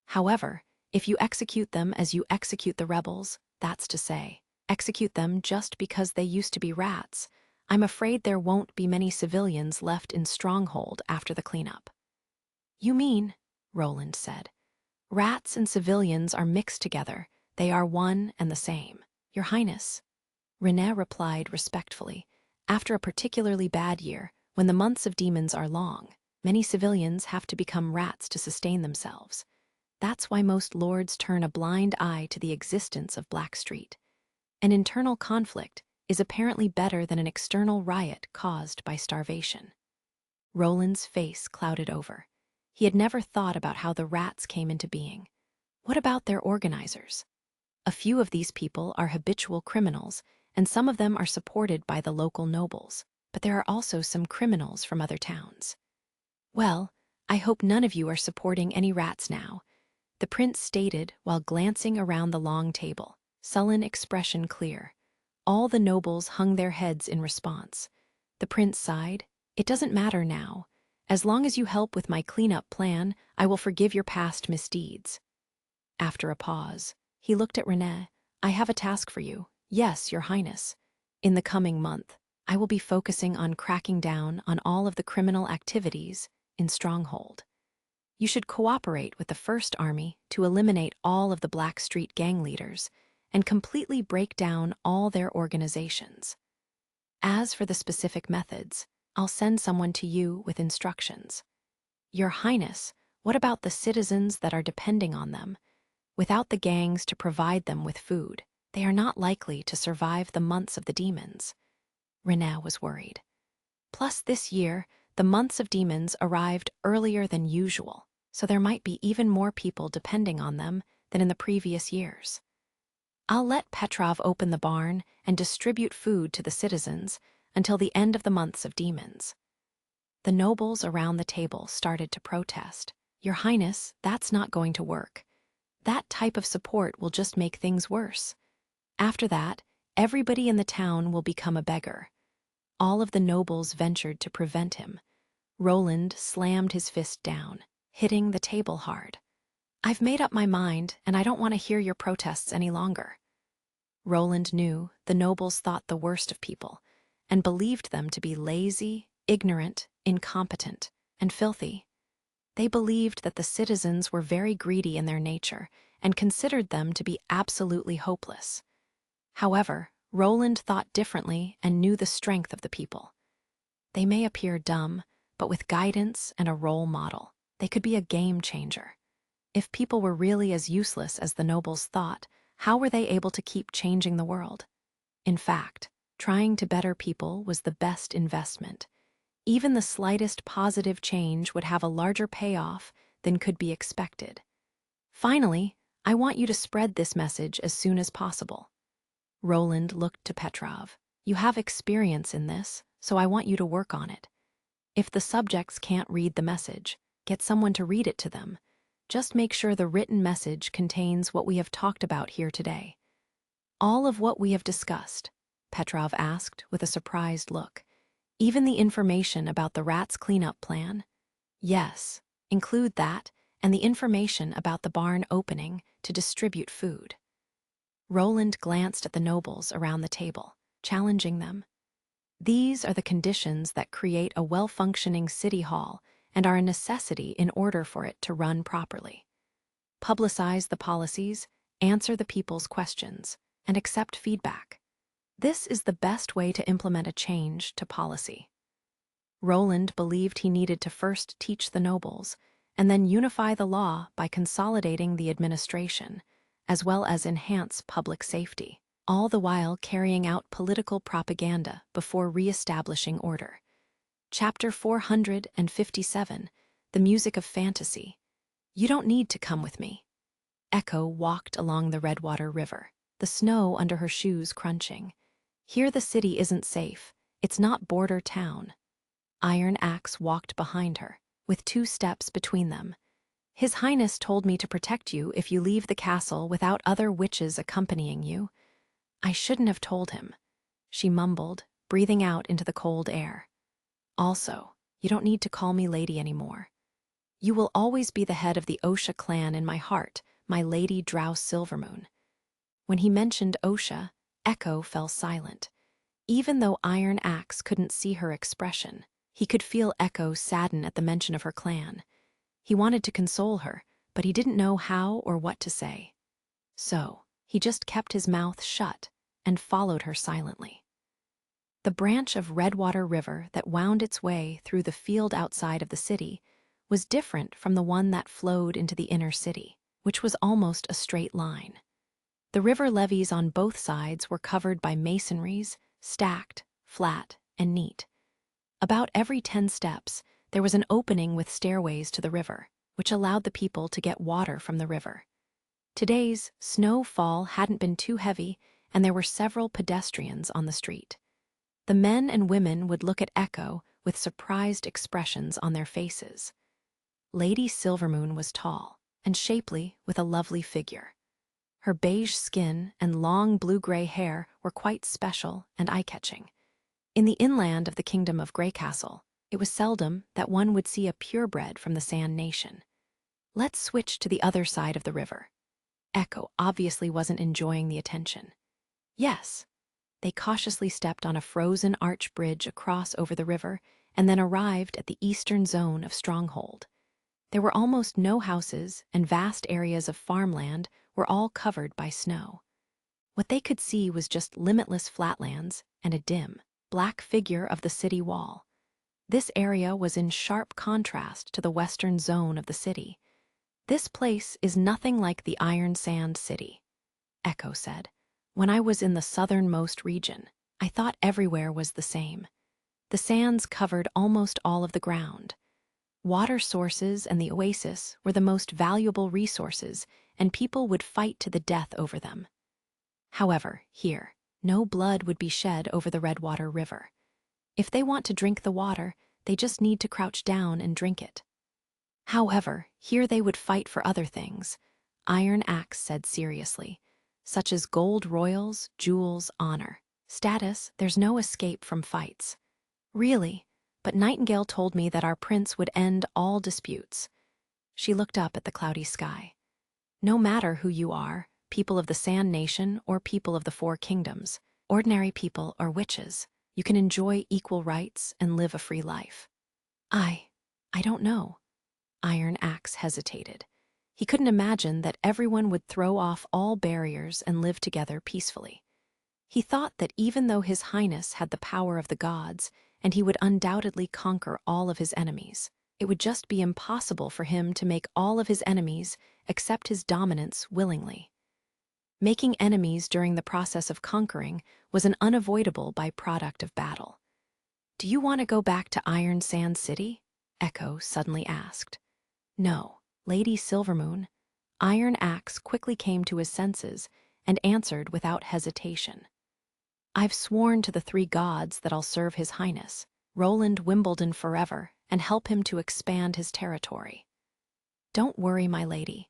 However, if you execute them as you execute the rebels, that's to say, execute them just because they used to be rats, I'm afraid there won't be many civilians left in Stronghold after the cleanup. You mean, Roland said, rats and civilians are mixed together. They are one and the same. Your Highness. René replied respectfully. After a particularly bad year, when the months of demons are long, many civilians have to become rats to sustain themselves. That's why most lords turn a blind eye to the existence of Blackstreet. An internal conflict is apparently better than an external riot caused by starvation. Roland's face clouded over. He had never thought about how the rats came into being. What about their organizers? A few of these people are habitual criminals, and some of them are supported by the local nobles, but there are also some criminals from other towns. Well, I hope none of you are supporting any rats now, the prince stated while glancing around the long table, sullen expression clear. All the nobles hung their heads in response. The prince sighed. It doesn't matter now. As long as you help with my cleanup plan, I will forgive your past misdeeds. After a pause, he looked at René. I have a task for you. Yes, Your Highness. In the coming month, I will be focusing on cracking down on all of the criminal activities in Stronghold. You should cooperate with the First Army to eliminate all of the Blackstreet gang leaders and completely break down all their organizations. As for the specific methods, I'll send someone to you with instructions. Your Highness, what about the citizens that are depending on them? Without the gangs to provide them with food, they are not likely to survive the months of the demons. René was worried. Plus, this year, the months of demons arrived earlier than usual, so there might be even more people depending on them than in the previous years. I'll let Petrov open the barn and distribute food to the citizens until the end of the months of demons. The nobles around the table started to protest. Your Highness, that's not going to work. That type of support will just make things worse. After that, everybody in the town will become a beggar. All of the nobles ventured to prevent him. Roland slammed his fist down, hitting the table hard. I've made up my mind, and I don't want to hear your protests any longer. Roland knew the nobles thought the worst of people, and believed them to be lazy, ignorant, incompetent, and filthy. They believed that the citizens were very greedy in their nature, and considered them to be absolutely hopeless. However, Roland thought differently and knew the strength of the people. They may appear dumb, but with guidance and a role model, they could be a game changer. If people were really as useless as the nobles thought, how were they able to keep changing the world? In fact, trying to better people was the best investment. Even the slightest positive change would have a larger payoff than could be expected. Finally, I want you to spread this message as soon as possible. Roland looked to Petrov. You have experience in this, so I want you to work on it. If the subjects can't read the message, get someone to read it to them. Just make sure the written message contains what we have talked about here today. All of what we have discussed, Petrov asked with a surprised look. Even the information about the rats' cleanup plan? Yes, include that and the information about the barn opening to distribute food. Roland glanced at the nobles around the table, challenging them. These are the conditions that create a well-functioning city hall and are a necessity in order for it to run properly. Publicize the policies, answer the people's questions, and accept feedback. This is the best way to implement a change to policy. Roland believed he needed to first teach the nobles, and then unify the law by consolidating the administration, as well as enhance public safety. all the while carrying out political propaganda before re-establishing order. Chapter 457, The Music of Fantasy. You don't need to come with me. Echo walked along the Redwater River, the snow under her shoes crunching. Here the city isn't safe. It's not border town. Iron Axe walked behind her, with 2 steps between them. His Highness told me to protect you if you leave the castle without other witches accompanying you. I shouldn't have told him, she mumbled, breathing out into the cold air. Also, you don't need to call me lady anymore. You will always be the head of the Osha clan in my heart, my Lady Drow Silvermoon. When he mentioned Osha, Echo fell silent. Even though Iron Axe couldn't see her expression, he could feel Echo sadden at the mention of her clan. He wanted to console her, but he didn't know how or what to say. So, he just kept his mouth shut and followed her silently. The branch of Redwater River that wound its way through the field outside of the city was different from the one that flowed into the inner city, which was almost a straight line. The river levees on both sides were covered by masonries, stacked, flat, and neat. About every 10 steps, there was an opening with stairways to the river, which allowed the people to get water from the river. Today's snowfall hadn't been too heavy, and there were several pedestrians on the street. The men and women would look at Echo with surprised expressions on their faces. Lady Silvermoon was tall and shapely with a lovely figure. Her beige skin and long blue-gray hair were quite special and eye-catching. In the inland of the Kingdom of Greycastle, it was seldom that one would see a purebred from the Sand Nation. Let's switch to the other side of the river. Echo obviously wasn't enjoying the attention. Yes. They cautiously stepped on a frozen arch bridge across over the river and then arrived at the eastern zone of Stronghold. There were almost no houses, and vast areas of farmland were all covered by snow. What they could see was just limitless flatlands and a dim, black figure of the city wall. This area was in sharp contrast to the western zone of the city. This place is nothing like the Iron Sand City, Echo said. When I was in the southernmost region, I thought everywhere was the same. The sands covered almost all of the ground. Water sources and the oasis were the most valuable resources, and people would fight to the death over them. However, here, no blood would be shed over the Redwater River. If they want to drink the water, they just need to crouch down and drink it. However, here they would fight for other things, Iron Axe said seriously, such as gold royals, jewels, honor. Status, there's no escape from fights. Really, but Nightingale told me that our prince would end all disputes. She looked up at the cloudy sky. No matter who you are, people of the Sand Nation or people of the Four Kingdoms, ordinary people or witches, you can enjoy equal rights and live a free life. I don't know. Iron Axe hesitated. He couldn't imagine that everyone would throw off all barriers and live together peacefully. He thought that even though His Highness had the power of the gods, and he would undoubtedly conquer all of his enemies, it would just be impossible for him to make all of his enemies accept his dominance willingly. Making enemies during the process of conquering was an unavoidable byproduct of battle. Do you want to go back to Iron Sand City? Echo suddenly asked. No, Lady Silvermoon. Iron Axe quickly came to his senses and answered without hesitation. I've sworn to the 3 gods that I'll serve His Highness, Roland Wimbledon forever, and help him to expand his territory. Don't worry, my lady.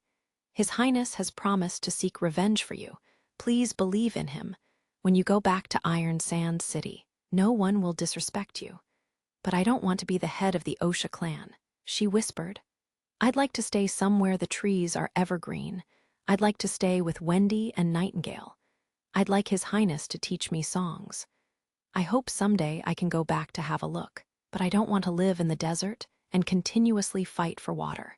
His Highness has promised to seek revenge for you. Please believe in him. When you go back to Iron Sand City, no one will disrespect you. But I don't want to be the head of the Osha clan, she whispered. I'd like to stay somewhere the trees are evergreen. I'd like to stay with Wendy and Nightingale. I'd like His Highness to teach me songs. I hope someday I can go back to have a look, but I don't want to live in the desert and continuously fight for water.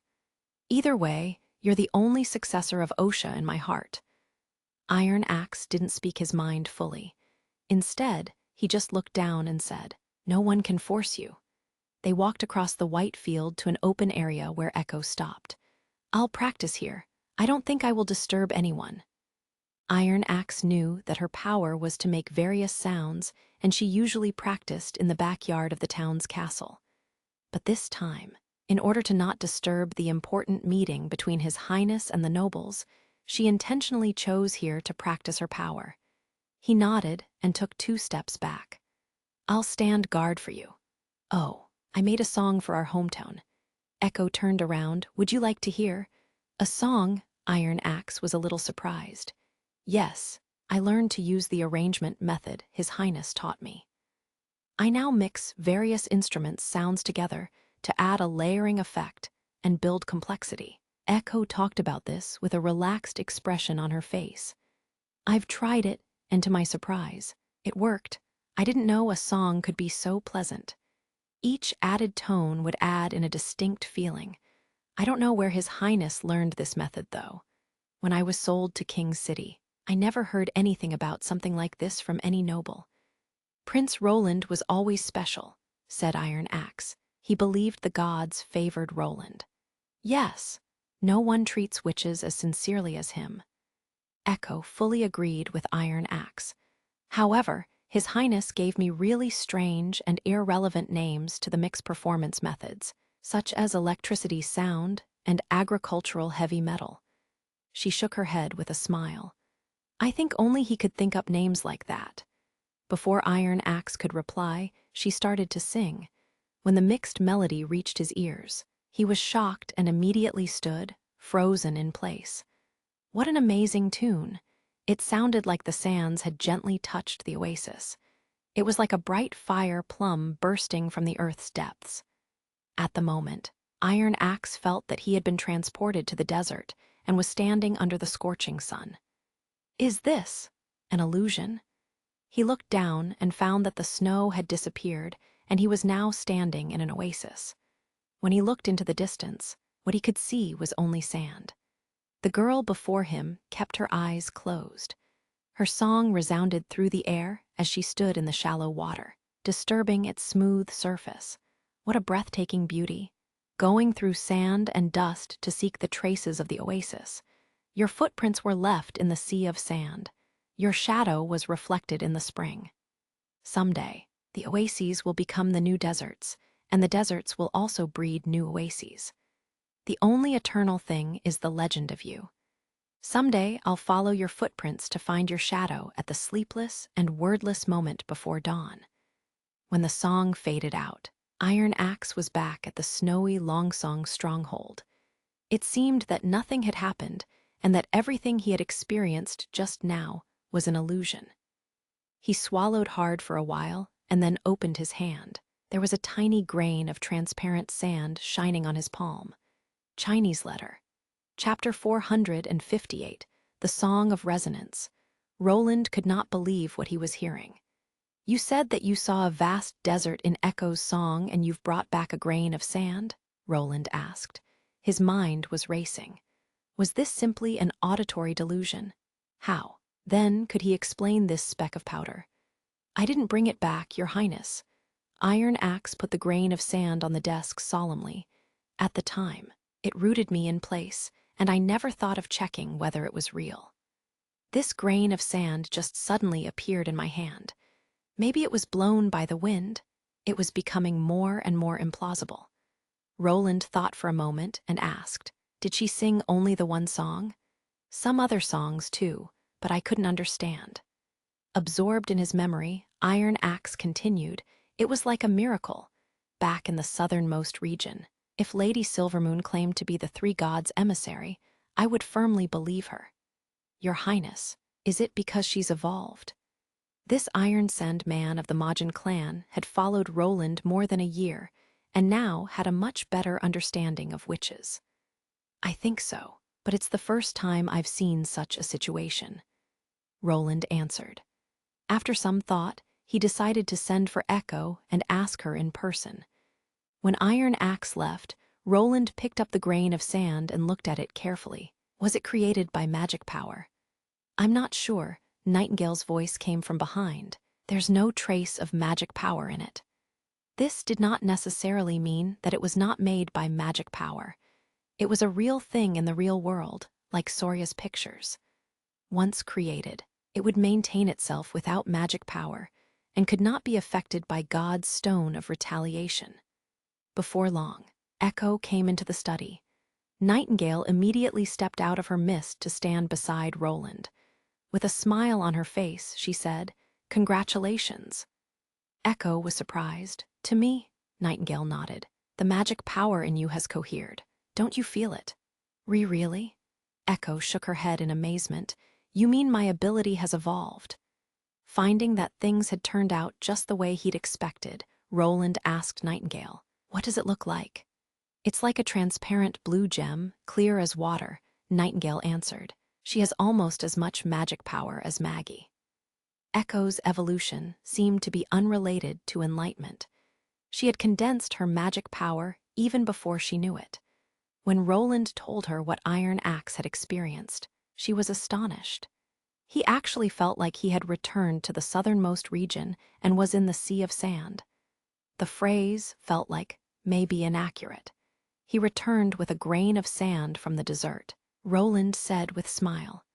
Either way, you're the only successor of Osha in my heart. Iron Axe didn't speak his mind fully. Instead, he just looked down and said, No one can force you. They walked across the white field to an open area where Echo stopped. I'll practice here. I don't think I will disturb anyone. Iron Axe knew that her power was to make various sounds, and she usually practiced in the backyard of the town's castle. But this time, in order to not disturb the important meeting between His Highness and the nobles, she intentionally chose here to practice her power. He nodded and took 2 steps back. "I'll stand guard for you." "Oh, I made a song for our hometown." Echo turned around. "Would you like to hear?" "A song?" Iron Axe was a little surprised. "Yes, I learned to use the arrangement method His Highness taught me. I now mix various instruments' sounds together to add a layering effect and build complexity." Echo talked about this with a relaxed expression on her face. "I've tried it, and to my surprise, it worked. I didn't know a song could be so pleasant. Each added tone would add in a distinct feeling. I don't know where His Highness learned this method, though. When I was sold to King's City, I never heard anything about something like this from any noble." "Prince Roland was always special," said Iron Axe. "He believed the gods favored Roland." "Yes, no one treats witches as sincerely as him." Echo fully agreed with Iron Axe. "However, His Highness gave me really strange and irrelevant names to the mixed performance methods, such as electricity sound and agricultural heavy metal." She shook her head with a smile. "I think only he could think up names like that." Before Iron Axe could reply, she started to sing. When the mixed melody reached his ears, he was shocked and immediately stood, frozen in place. What an amazing tune! It sounded like the sands had gently touched the oasis. It was like a bright fire plum bursting from the earth's depths. At the moment, Iron Axe felt that he had been transported to the desert and was standing under the scorching sun. "Is this an illusion?" He looked down and found that the snow had disappeared, and he was now standing in an oasis. When he looked into the distance, what he could see was only sand. The girl before him kept her eyes closed. Her song resounded through the air as she stood in the shallow water, disturbing its smooth surface. What a breathtaking beauty! Going through sand and dust to seek the traces of the oasis. Your footprints were left in the sea of sand. Your shadow was reflected in the spring. Someday, the oases will become the new deserts, and the deserts will also breed new oases. The only eternal thing is the legend of you. Someday, I'll follow your footprints to find your shadow at the sleepless and wordless moment before dawn." When the song faded out, Iron Axe was back at the snowy Longsong stronghold. It seemed that nothing had happened, and that everything he had experienced just now was an illusion. He swallowed hard for a while and then opened his hand. There was a tiny grain of transparent sand shining on his palm. Chinese letter. Chapter 458, The Song of Resonance. Roland could not believe what he was hearing. "You said that you saw a vast desert in Echo's song and you've brought back a grain of sand?" Roland asked. His mind was racing. Was this simply an auditory delusion? How, then, could he explain this speck of powder? "I didn't bring it back, Your Highness." Iron Axe put the grain of sand on the desk solemnly. "At the time, it rooted me in place, and I never thought of checking whether it was real. This grain of sand just suddenly appeared in my hand. Maybe it was blown by the wind." It was becoming more and more implausible. Roland thought for a moment and asked, "Did she sing only the one song?" "Some other songs, too, but I couldn't understand." Absorbed in his memory, Iron Axe continued, "It was like a miracle. Back in the southernmost region, if Lady Silvermoon claimed to be the 3 gods' emissary, I would firmly believe her." "Your Highness, is it because she's evolved?" This Iron Sand man of the Majin clan had followed Roland more than a year, and now had a much better understanding of witches. "I think so, but it's the first time I've seen such a situation," Roland answered. After some thought, he decided to send for Echo and ask her in person. When Iron Axe left, Roland picked up the grain of sand and looked at it carefully. Was it created by magic power? "I'm not sure," Nightingale's voice came from behind. "There's no trace of magic power in it." This did not necessarily mean that it was not made by magic power. It was a real thing in the real world, like Soria's pictures. once created, it would maintain itself without magic power and could not be affected by God's stone of retaliation. Before long, Echo came into the study. Nightingale immediately stepped out of her mist to stand beside Roland. With a smile on her face, she said, "Congratulations." Echo was surprised. "To me?" Nightingale nodded. "The magic power in you has cohered. Don't you feel it?" Really?" Echo shook her head in amazement. "You mean my ability has evolved?" Finding that things had turned out just the way he'd expected, Roland asked Nightingale, "What does it look like?" "It's like a transparent blue gem, clear as water," Nightingale answered. "She has almost as much magic power as Maggie." Echo's evolution seemed to be unrelated to enlightenment. She had condensed her magic power even before she knew it. When Roland told her what Iron Axe had experienced, she was astonished. He actually felt like he had returned to the southernmost region and was in the Sea of Sand. The phrase felt like maybe inaccurate. He returned with a grain of sand from the desert. Roland said with smile,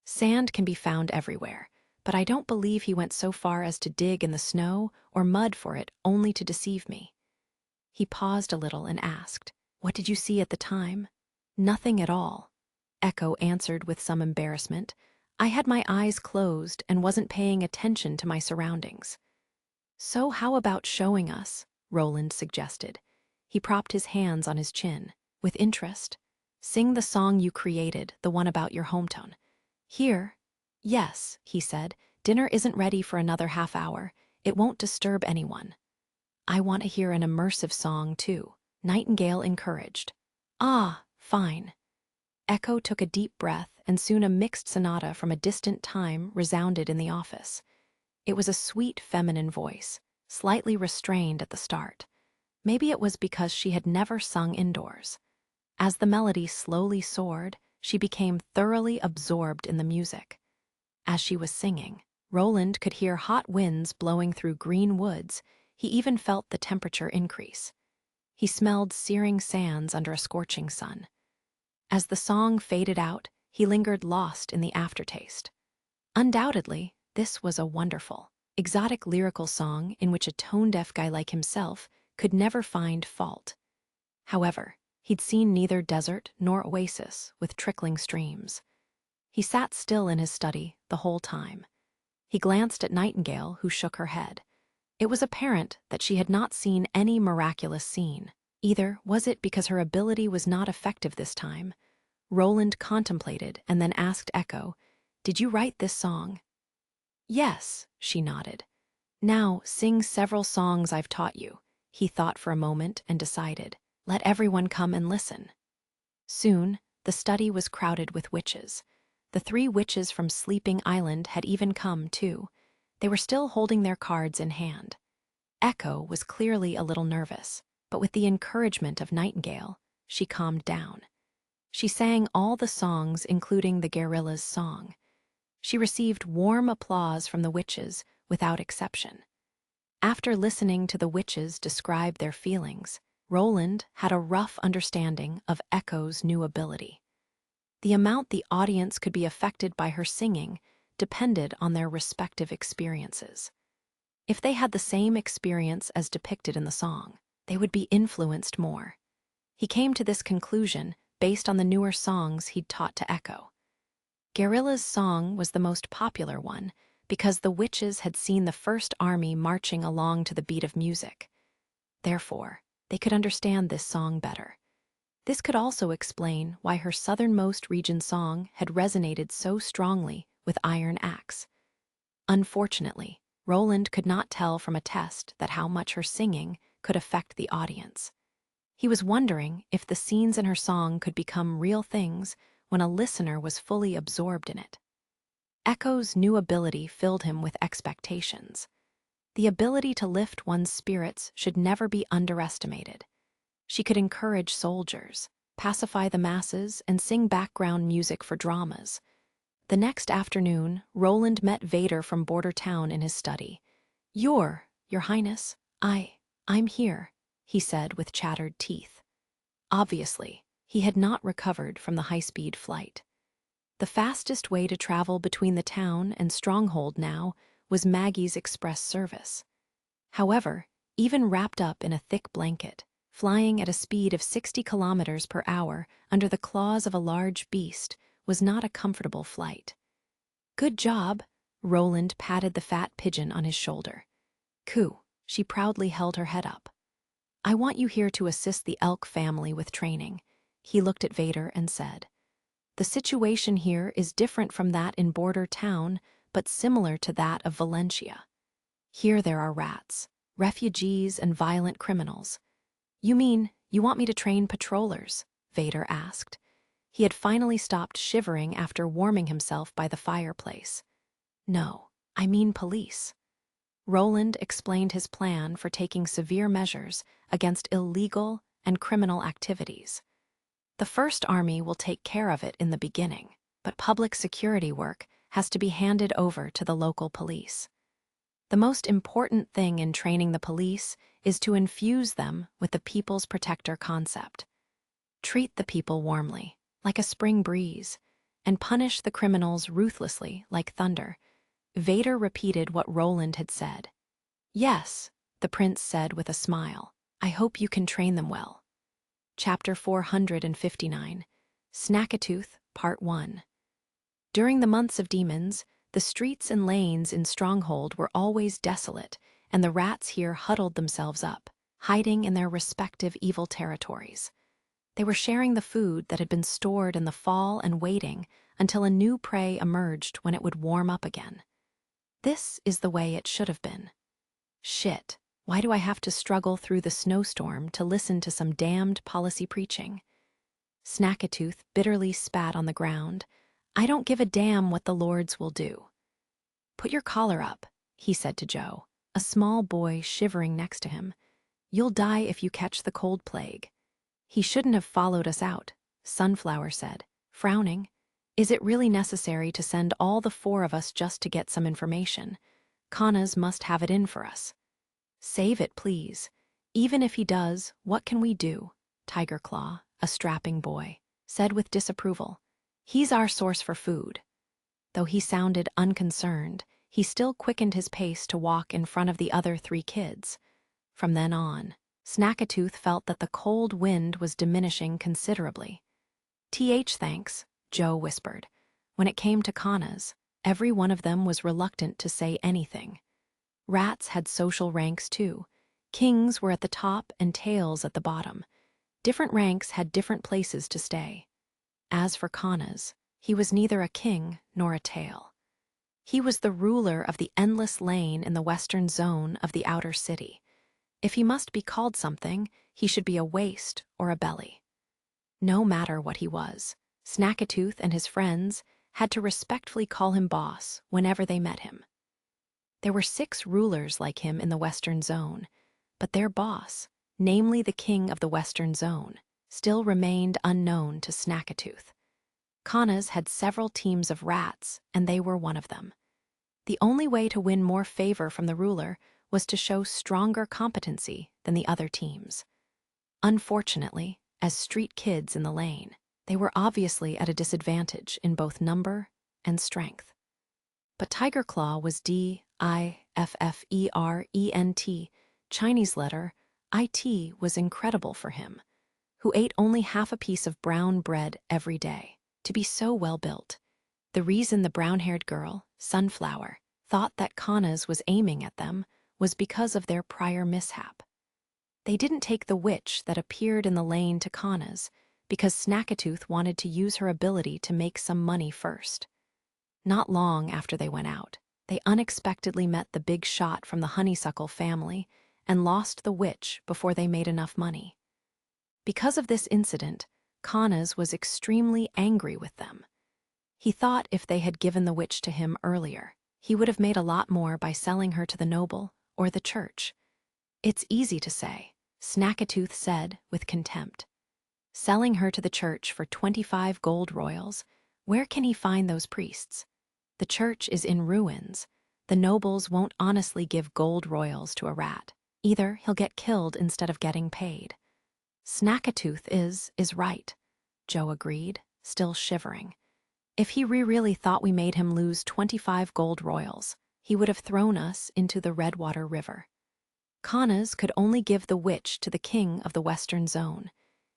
"Sand can be found everywhere, but I don't believe he went so far as to dig in the snow or mud for it only to deceive me." He paused a little and asked, "What did you see at the time?" "Nothing at all," Echo answered with some embarrassment. "I had my eyes closed and wasn't paying attention to my surroundings." "So how about showing us?" Roland suggested. He propped his hands on his chin. With interest. "Sing the song you created, the one about your hometown." "Here?" "Yes," he said. "Dinner isn't ready for another half hour. It won't disturb anyone." "I want to hear an immersive song, too," Nightingale encouraged. "Ah, fine." Echo took a deep breath, and soon a mixed sonata from a distant time resounded in the office. It was a sweet feminine voice, slightly restrained at the start. Maybe it was because she had never sung indoors. As the melody slowly soared, she became thoroughly absorbed in the music. As she was singing, Roland could hear hot winds blowing through green woods. He even felt the temperature increase. He smelled searing sands under a scorching sun. As the song faded out, he lingered lost in the aftertaste. Undoubtedly, this was a wonderful, exotic lyrical song in which a tone-deaf guy like himself could never find fault. However, he'd seen neither desert nor oasis with trickling streams. He sat still in his study the whole time. He glanced at Nightingale, who shook her head. It was apparent that she had not seen any miraculous scene. Either was it because her ability was not effective this time. Roland contemplated and then asked Echo, "Did you write this song?" "Yes," she nodded. "Now sing several songs I've taught you." He thought for a moment and decided, "Let everyone come and listen." Soon, the study was crowded with witches. The 3 witches from Sleeping Island had even come, too. They were still holding their cards in hand. Echo was clearly a little nervous, but with the encouragement of Nightingale, she calmed down. She sang all the songs, including the Guerrilla's song. She received warm applause from the witches without exception. After listening to the witches describe their feelings, Roland had a rough understanding of Echo's new ability. The amount the audience could be affected by her singing depended on their respective experiences. If they had the same experience as depicted in the song, they would be influenced more. He came to this conclusion based on the newer songs he'd taught to Echo. Guerrilla's song was the most popular one because the witches had seen the first army marching along to the beat of music. Therefore, they could understand this song better. This could also explain why her southernmost region song had resonated so strongly with Iron Axe. Unfortunately, Roland could not tell from a test that how much her singing could affect the audience. He was wondering if the scenes in her song could become real things when a listener was fully absorbed in it. Echo's new ability filled him with expectations. The ability to lift one's spirits should never be underestimated. She could encourage soldiers, pacify the masses, and sing background music for dramas. The next afternoon, Roland met Vader from Border Town in his study. Your Highness, I'm here," he said with chattered teeth. Obviously, he had not recovered from the high-speed flight. The fastest way to travel between the town and Stronghold now was Maggie's express service. However, even wrapped up in a thick blanket, flying at a speed of 60 kilometers per hour under the claws of a large beast was not a comfortable flight. "Good job," Roland patted the fat pigeon on his shoulder. "Coo," she proudly held her head up. "I want you here to assist the elk family with training." He looked at Vader and said, "The situation here is different from that in Border Town, but similar to that of Valencia. Here there are rats, refugees, and violent criminals." "You mean you want me to train patrollers?" Vader asked. He had finally stopped shivering after warming himself by the fireplace. "No, I mean police." Roland explained his plan for taking severe measures against illegal and criminal activities. "The First Army will take care of it in the beginning, but public security work has to be handed over to the local police. The most important thing in training the police is to infuse them with the people's protector concept. Treat the people warmly, like a spring breeze, and punish the criminals ruthlessly, like thunder." Vader repeated what Roland had said. "Yes," the prince said with a smile. "I hope you can train them well." Chapter 459, Snackatooth, Part 1. During the months of demons, the streets and lanes in Stronghold were always desolate, and the rats here huddled themselves up, hiding in their respective evil territories. They were sharing the food that had been stored in the fall and waiting until a new prey emerged when it would warm up again. This is the way it should have been. Shit, why do I have to struggle through the snowstorm to listen to some damned policy preaching? Snackatooth bitterly spat on the ground. "I don't give a damn what the lords will do." "Put your collar up," he said to Joe, a small boy shivering next to him. "You'll die if you catch the cold plague." "He shouldn't have followed us out," Sunflower said, frowning. "Is it really necessary to send all the four of us just to get some information? Kanas must have it in for us." "Save it, please. Even if he does, what can we do?" Tiger Claw, a strapping boy, said with disapproval. "He's our source for food." Though he sounded unconcerned, he still quickened his pace to walk in front of the other three kids. From then on, Snackatooth felt that the cold wind was diminishing considerably. Thanks," Joe whispered. When it came to Kanas, every one of them was reluctant to say anything. Rats had social ranks too. Kings were at the top and tails at the bottom. Different ranks had different places to stay. As for Kanas, he was neither a king nor a tail. He was the ruler of the endless lane in the western zone of the outer city. If he must be called something, he should be a waist or a belly. No matter what he was, Snackatooth and his friends had to respectfully call him boss whenever they met him. There were 6 rulers like him in the western zone, but their boss, namely the king of the western zone, still remained unknown to Snackatooth. Kanas had several teams of rats, and they were one of them. The only way to win more favor from the ruler was to show stronger competency than the other teams. Unfortunately, as street kids in the lane, they were obviously at a disadvantage in both number and strength. But Tiger Claw was Different. Chinese letter IT was incredible for him, who ate only half a piece of brown bread every day, to be so well built. The reason the brown-haired girl, Sunflower, thought that Kanas was aiming at them was because of their prior mishap. They didn't take the witch that appeared in the lane to Kanas because Snackatooth wanted to use her ability to make some money first. Not long after they went out, they unexpectedly met the big shot from the Honeysuckle family and lost the witch before they made enough money. Because of this incident, Kanas was extremely angry with them. He thought if they had given the witch to him earlier, he would have made a lot more by selling her to the noble or the church. "It's easy to say," Snackatooth said with contempt. "Selling her to the church for 25 gold royals, where can he find those priests? The church is in ruins. The nobles won't honestly give gold royals to a rat. Either he'll get killed instead of getting paid." "Snackatooth is right," Joe agreed, still shivering. If he really thought we made him lose 25 gold royals, he would have thrown us into the Redwater River. Kanas could only give the witch to the king of the Western Zone.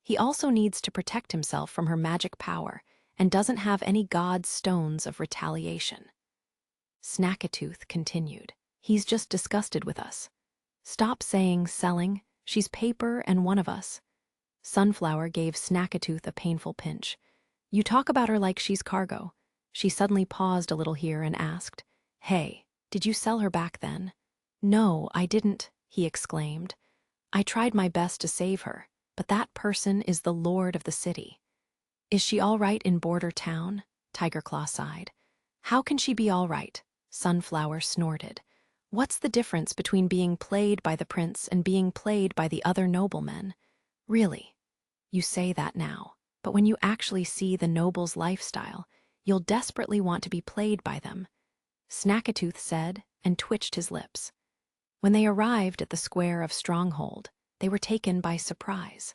He also needs to protect himself from her magic power and doesn't have any god's stones of retaliation. Snackatooth continued. He's just disgusted with us. Stop saying selling, she's paper and one of us. Sunflower gave Snackatooth a painful pinch. You talk about her like she's cargo. She suddenly paused a little here and asked, Hey, did you sell her back then? No, I didn't, he exclaimed. I tried my best to save her, but that person is the lord of the city. Is she all right in Border Town? Tigerclaw sighed. How can she be all right? Sunflower snorted. What's the difference between being played by the prince and being played by the other noblemen? Really? You say that now, but when you actually see the noble's lifestyle, you'll desperately want to be played by them, Snackatooth said and twitched his lips. When they arrived at the square of Stronghold, they were taken by surprise.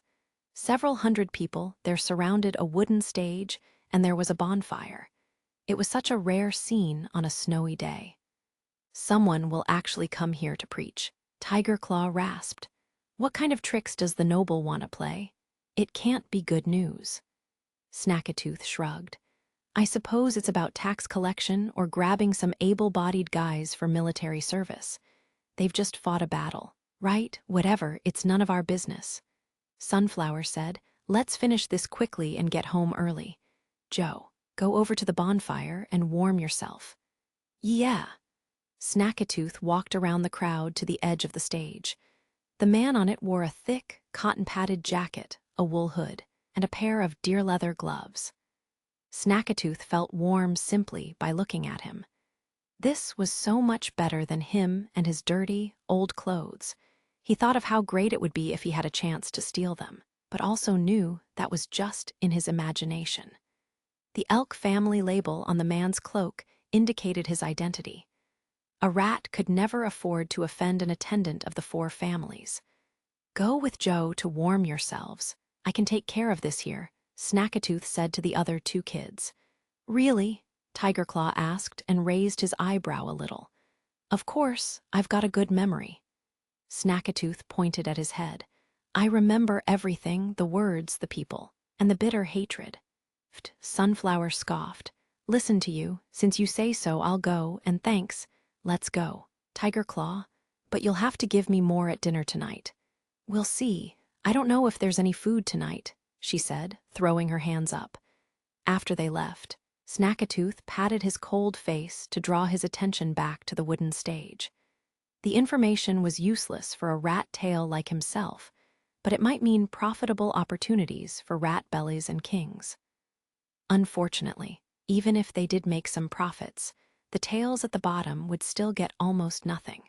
Several hundred people there surrounded a wooden stage, and there was a bonfire. It was such a rare scene on a snowy day. Someone will actually come here to preach, Tigerclaw rasped. What kind of tricks does the noble want to play? It can't be good news. Snackatooth shrugged. I suppose it's about tax collection or grabbing some able-bodied guys for military service. They've just fought a battle, right? Whatever, it's none of our business. Sunflower said, Let's finish this quickly and get home early. Joe, go over to the bonfire and warm yourself. Yeah. Snackatooth walked around the crowd to the edge of the stage. The man on it wore a thick, cotton-padded jacket, a wool hood, and a pair of deer-leather gloves. Snackatooth felt warm simply by looking at him. This was so much better than him and his dirty, old clothes. He thought of how great it would be if he had a chance to steal them, but also knew that was just in his imagination. The Elk family label on the man's cloak indicated his identity. A rat could never afford to offend an attendant of the 4 families. Go with Joe to warm yourselves. I can take care of this here, Snackatooth said to the other 2 kids. Really? Tigerclaw asked and raised his eyebrow a little. Of course, I've got a good memory. Snackatooth pointed at his head. I remember everything, the words, the people, and the bitter hatred. Sunflower scoffed. Listen to you. Since you say so, I'll go, and thanks. Let's go. Tigerclaw, but you'll have to give me more at dinner tonight. We'll see. I don't know if there's any food tonight, she said, throwing her hands up. After they left, Snackatooth patted his cold face to draw his attention back to the wooden stage. The information was useless for a rat tail like himself, but it might mean profitable opportunities for rat bellies and kings. Unfortunately, even if they did make some profits, the tails at the bottom would still get almost nothing.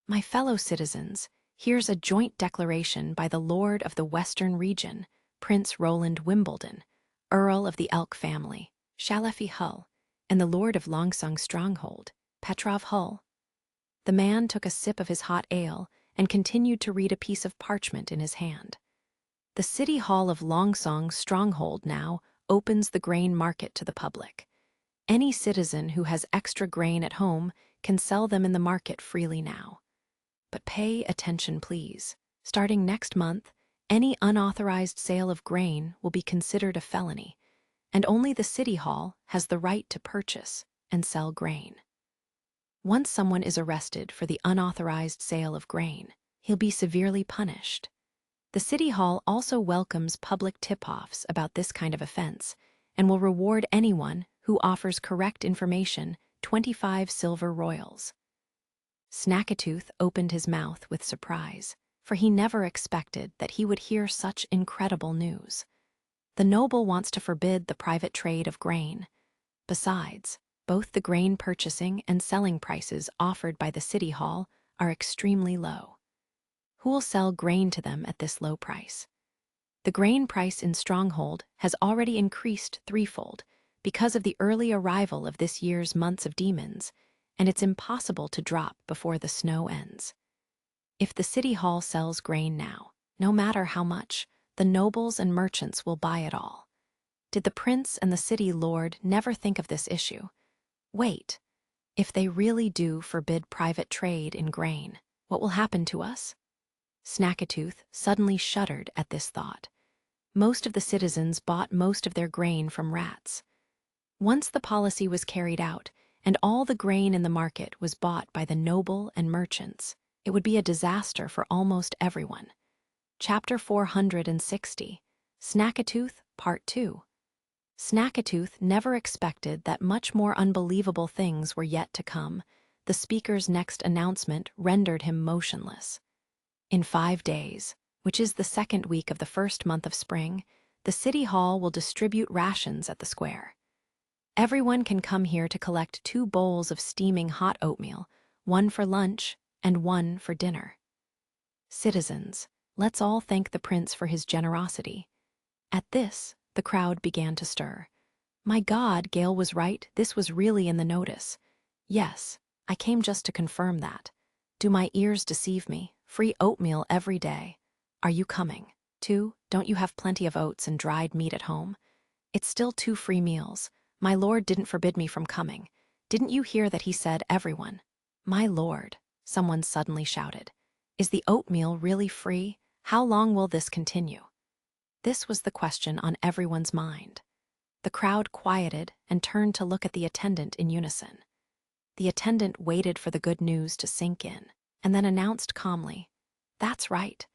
My fellow citizens, here's a joint declaration by the Lord of the Western Region, Prince Roland Wimbledon, Earl of the Elk family, Shalefi Hull, and the Lord of Longsong Stronghold, Petrov Hull. The man took a sip of his hot ale and continued to read a piece of parchment in his hand. The City Hall of Longsong Stronghold now opens the grain market to the public. Any citizen who has extra grain at home can sell them in the market freely now. But pay attention, please. Starting next month, any unauthorized sale of grain will be considered a felony, and only the City Hall has the right to purchase and sell grain. Once someone is arrested for the unauthorized sale of grain, he'll be severely punished. The City Hall also welcomes public tip-offs about this kind of offense and will reward anyone who offers correct information 25 silver royals. Snackatooth opened his mouth with surprise, for he never expected that he would hear such incredible news. The noble wants to forbid the private trade of grain. Besides, both the grain purchasing and selling prices offered by the City Hall are extremely low. Who will sell grain to them at this low price? The grain price in Stronghold has already increased threefold because of the early arrival of this year's months of demons, and it's impossible to drop before the snow ends. If the City Hall sells grain now, no matter how much, the nobles and merchants will buy it all. Did the prince and the city lord never think of this issue? Wait, if they really do forbid private trade in grain, what will happen to us? Snackatooth suddenly shuddered at this thought. Most of the citizens bought most of their grain from rats. Once the policy was carried out, and all the grain in the market was bought by the noble and merchants, it would be a disaster for almost everyone. Chapter 460, Snackatooth, Part 2. Snackatooth never expected that much more unbelievable things were yet to come. The speaker's next announcement rendered him motionless. In 5 days, which is the second week of the first month of spring, the city hall will distribute rations at the square. Everyone can come here to collect 2 bowls of steaming hot oatmeal, one for lunch and one for dinner. Citizens, let's all thank the prince for his generosity. At this, the crowd began to stir. My God, Gale was right, this was really in the notice. Yes, I came just to confirm that. Do my ears deceive me? Free oatmeal every day. Are you coming? 2, don't you have plenty of oats and dried meat at home? It's still 2 free meals. My lord didn't forbid me from coming. Didn't you hear that he said everyone? My lord, someone suddenly shouted. Is the oatmeal really free? How long will this continue? This was the question on everyone's mind. The crowd quieted and turned to look at the attendant in unison. The attendant waited for the good news to sink in, and then announced calmly, "That's right.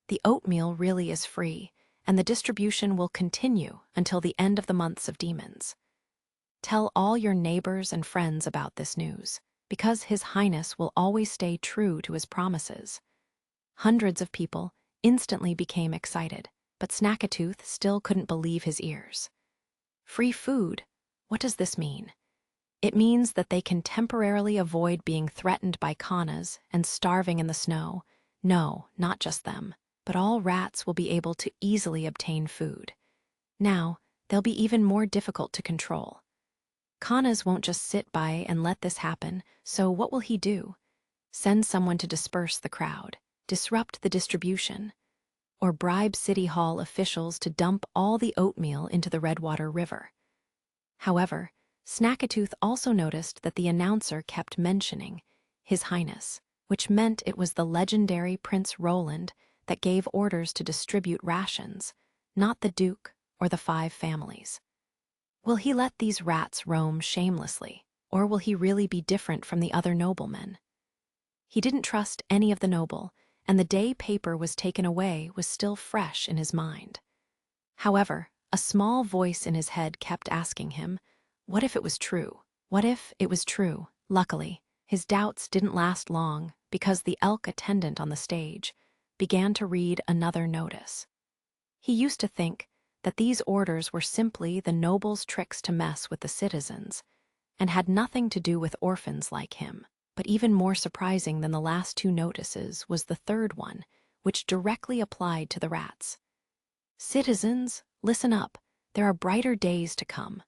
The oatmeal really is free, and the distribution will continue until the end of the months of demons. Tell all your neighbors and friends about this news, because His Highness will always stay true to his promises." Hundreds of people instantly became excited, but Snackatooth still couldn't believe his ears. Free food? What does this mean? It means that they can temporarily avoid being threatened by Kanas and starving in the snow. No, not just them, but all rats will be able to easily obtain food. Now, they'll be even more difficult to control. Kanas won't just sit by and let this happen, so what will he do? Send someone to disperse the crowd, disrupt the distribution, or bribe City Hall officials to dump all the oatmeal into the Redwater River. However, Snackatooth also noticed that the announcer kept mentioning His Highness, which meant it was the legendary Prince Roland that gave orders to distribute rations, not the Duke or the 5 families. Will he let these rats roam shamelessly, or will he really be different from the other noblemen? He didn't trust any of the noble, and the day paper was taken away was still fresh in his mind. However, a small voice in his head kept asking him, what if it was true? What if it was true? Luckily, his doubts didn't last long because the elk attendant on the stage began to read another notice. He used to think that these orders were simply the nobles' tricks to mess with the citizens and had nothing to do with orphans like him. But even more surprising than the last 2 notices was the third one, which directly applied to the rats. Citizens, listen up. There are brighter days to come.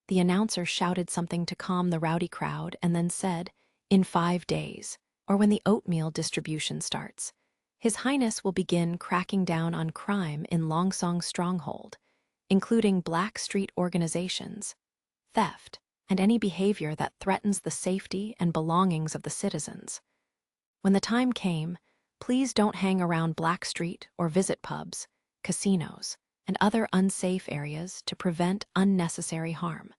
The announcer shouted something to calm the rowdy crowd and then said, in 5 days, or when the oatmeal distribution starts, His Highness will begin cracking down on crime in Longsong Stronghold, including black street organizations, theft, and any behavior that threatens the safety and belongings of the citizens. When the time came, please don't hang around Black Street or visit pubs, casinos, and other unsafe areas to prevent unnecessary harm.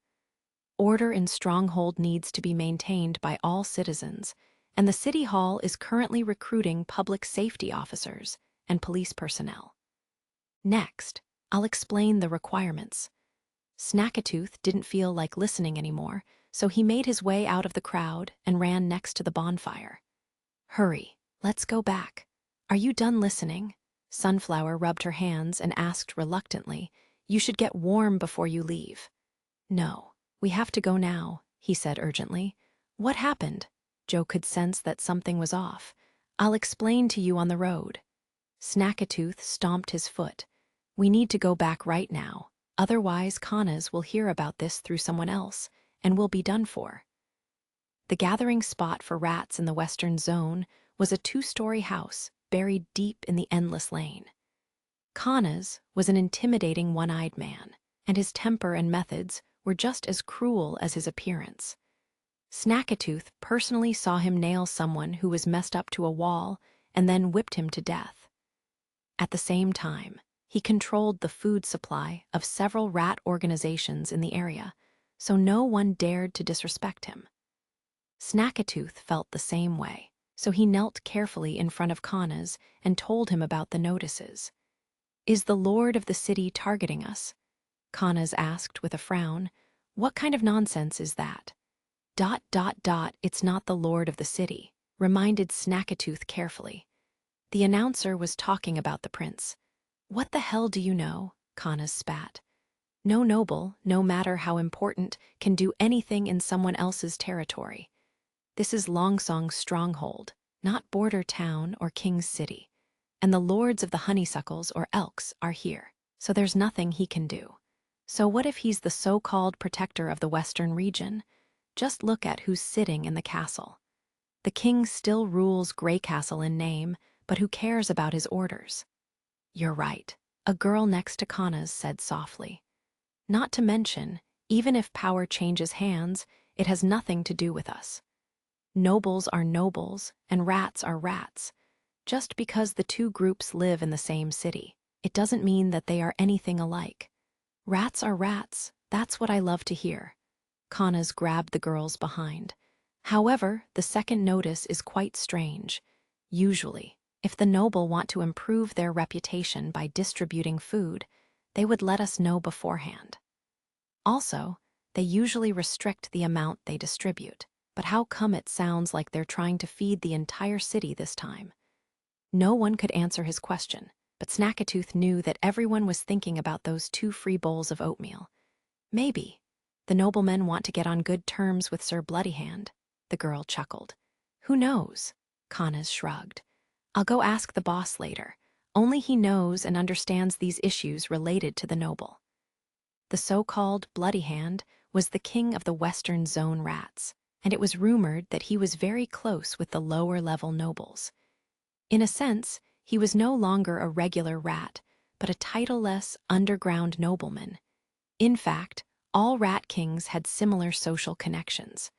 Order in Stronghold needs to be maintained by all citizens, and the City Hall is currently recruiting public safety officers and police personnel. Next, I'll explain the requirements. Snackatooth didn't feel like listening anymore, so he made his way out of the crowd and ran next to the bonfire. Hurry, let's go back. Are you done listening? Sunflower rubbed her hands and asked reluctantly, you should get warm before you leave. No, we have to go now, he said urgently. What happened? Joe could sense that something was off. I'll explain to you on the road. Snackatooth stomped his foot. We need to go back right now. Otherwise, Kanas will hear about this through someone else, and we'll be done for. The gathering spot for rats in the western zone was a 2-story house buried deep in the endless lane. Kanas was an intimidating one-eyed man, and his temper and methods were just as cruel as his appearance. Snackatooth personally saw him nail someone who was messed up to a wall and then whipped him to death. At the same time, he controlled the food supply of several rat organizations in the area, so no one dared to disrespect him. Snackatooth felt the same way, so he knelt carefully in front of Kanaz and told him about the notices. "Is the lord of the city targeting us?" Kanaz asked with a frown. "What kind of nonsense is that?" ... It's not the lord of the city," reminded Snackatooth carefully. The announcer was talking about the prince. "What the hell do you know?" Kanaz spat. "No noble, no matter how important, can do anything in someone else's territory. This is Longsong's stronghold, not border town or king's city. And the lords of the honeysuckles or elks are here, so there's nothing he can do. So what if he's the so-called protector of the western region? Just look at who's sitting in the castle. The king still rules Grey Castle in name, but who cares about his orders?" "You're right," a girl next to Kanaz said softly. "Not to mention, even if power changes hands, it has nothing to do with us. Nobles are nobles, and rats are rats. Just because the two groups live in the same city, it doesn't mean that they are anything alike. Rats are rats, that's what I love to hear." Kanaz grabbed the girls behind. "However, the second notice is quite strange. Usually, if the noble want to improve their reputation by distributing food, they would let us know beforehand. Also, they usually restrict the amount they distribute. But how come it sounds like they're trying to feed the entire city this time?" No one could answer his question, but Snackatooth knew that everyone was thinking about those 2 free bowls of oatmeal. "Maybe the noblemen want to get on good terms with Sir Bloodyhand," the girl chuckled. "Who knows?" Kanaz shrugged. "I'll go ask the boss later. Only he knows and understands these issues related to the noble." The so-called Bloodyhand was the king of the Western Zone rats, and it was rumored that he was very close with the lower-level nobles. In a sense, he was no longer a regular rat, but a titleless underground nobleman. In fact, all rat kings had similar social connections.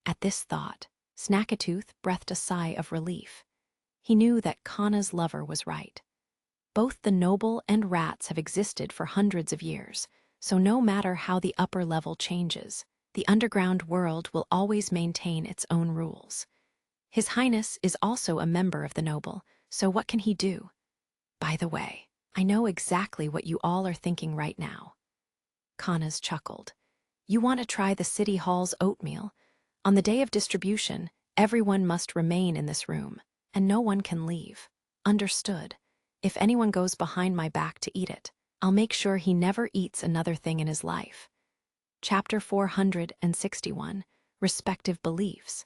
At this thought, Snackatooth breathed a sigh of relief. He knew that Kanaz's lover was right. Both the noble and rats have existed for hundreds of years, so no matter how the upper level changes, the underground world will always maintain its own rules. His Highness is also a member of the noble, so what can he do? By the way, I know exactly what you all are thinking right now. Kanaz chuckled. "You want to try the city hall's oatmeal? On the day of distribution, everyone must remain in this room, and no one can leave. Understood? If anyone goes behind my back to eat it, I'll make sure he never eats another thing in his life." Chapter 461, Respective Beliefs.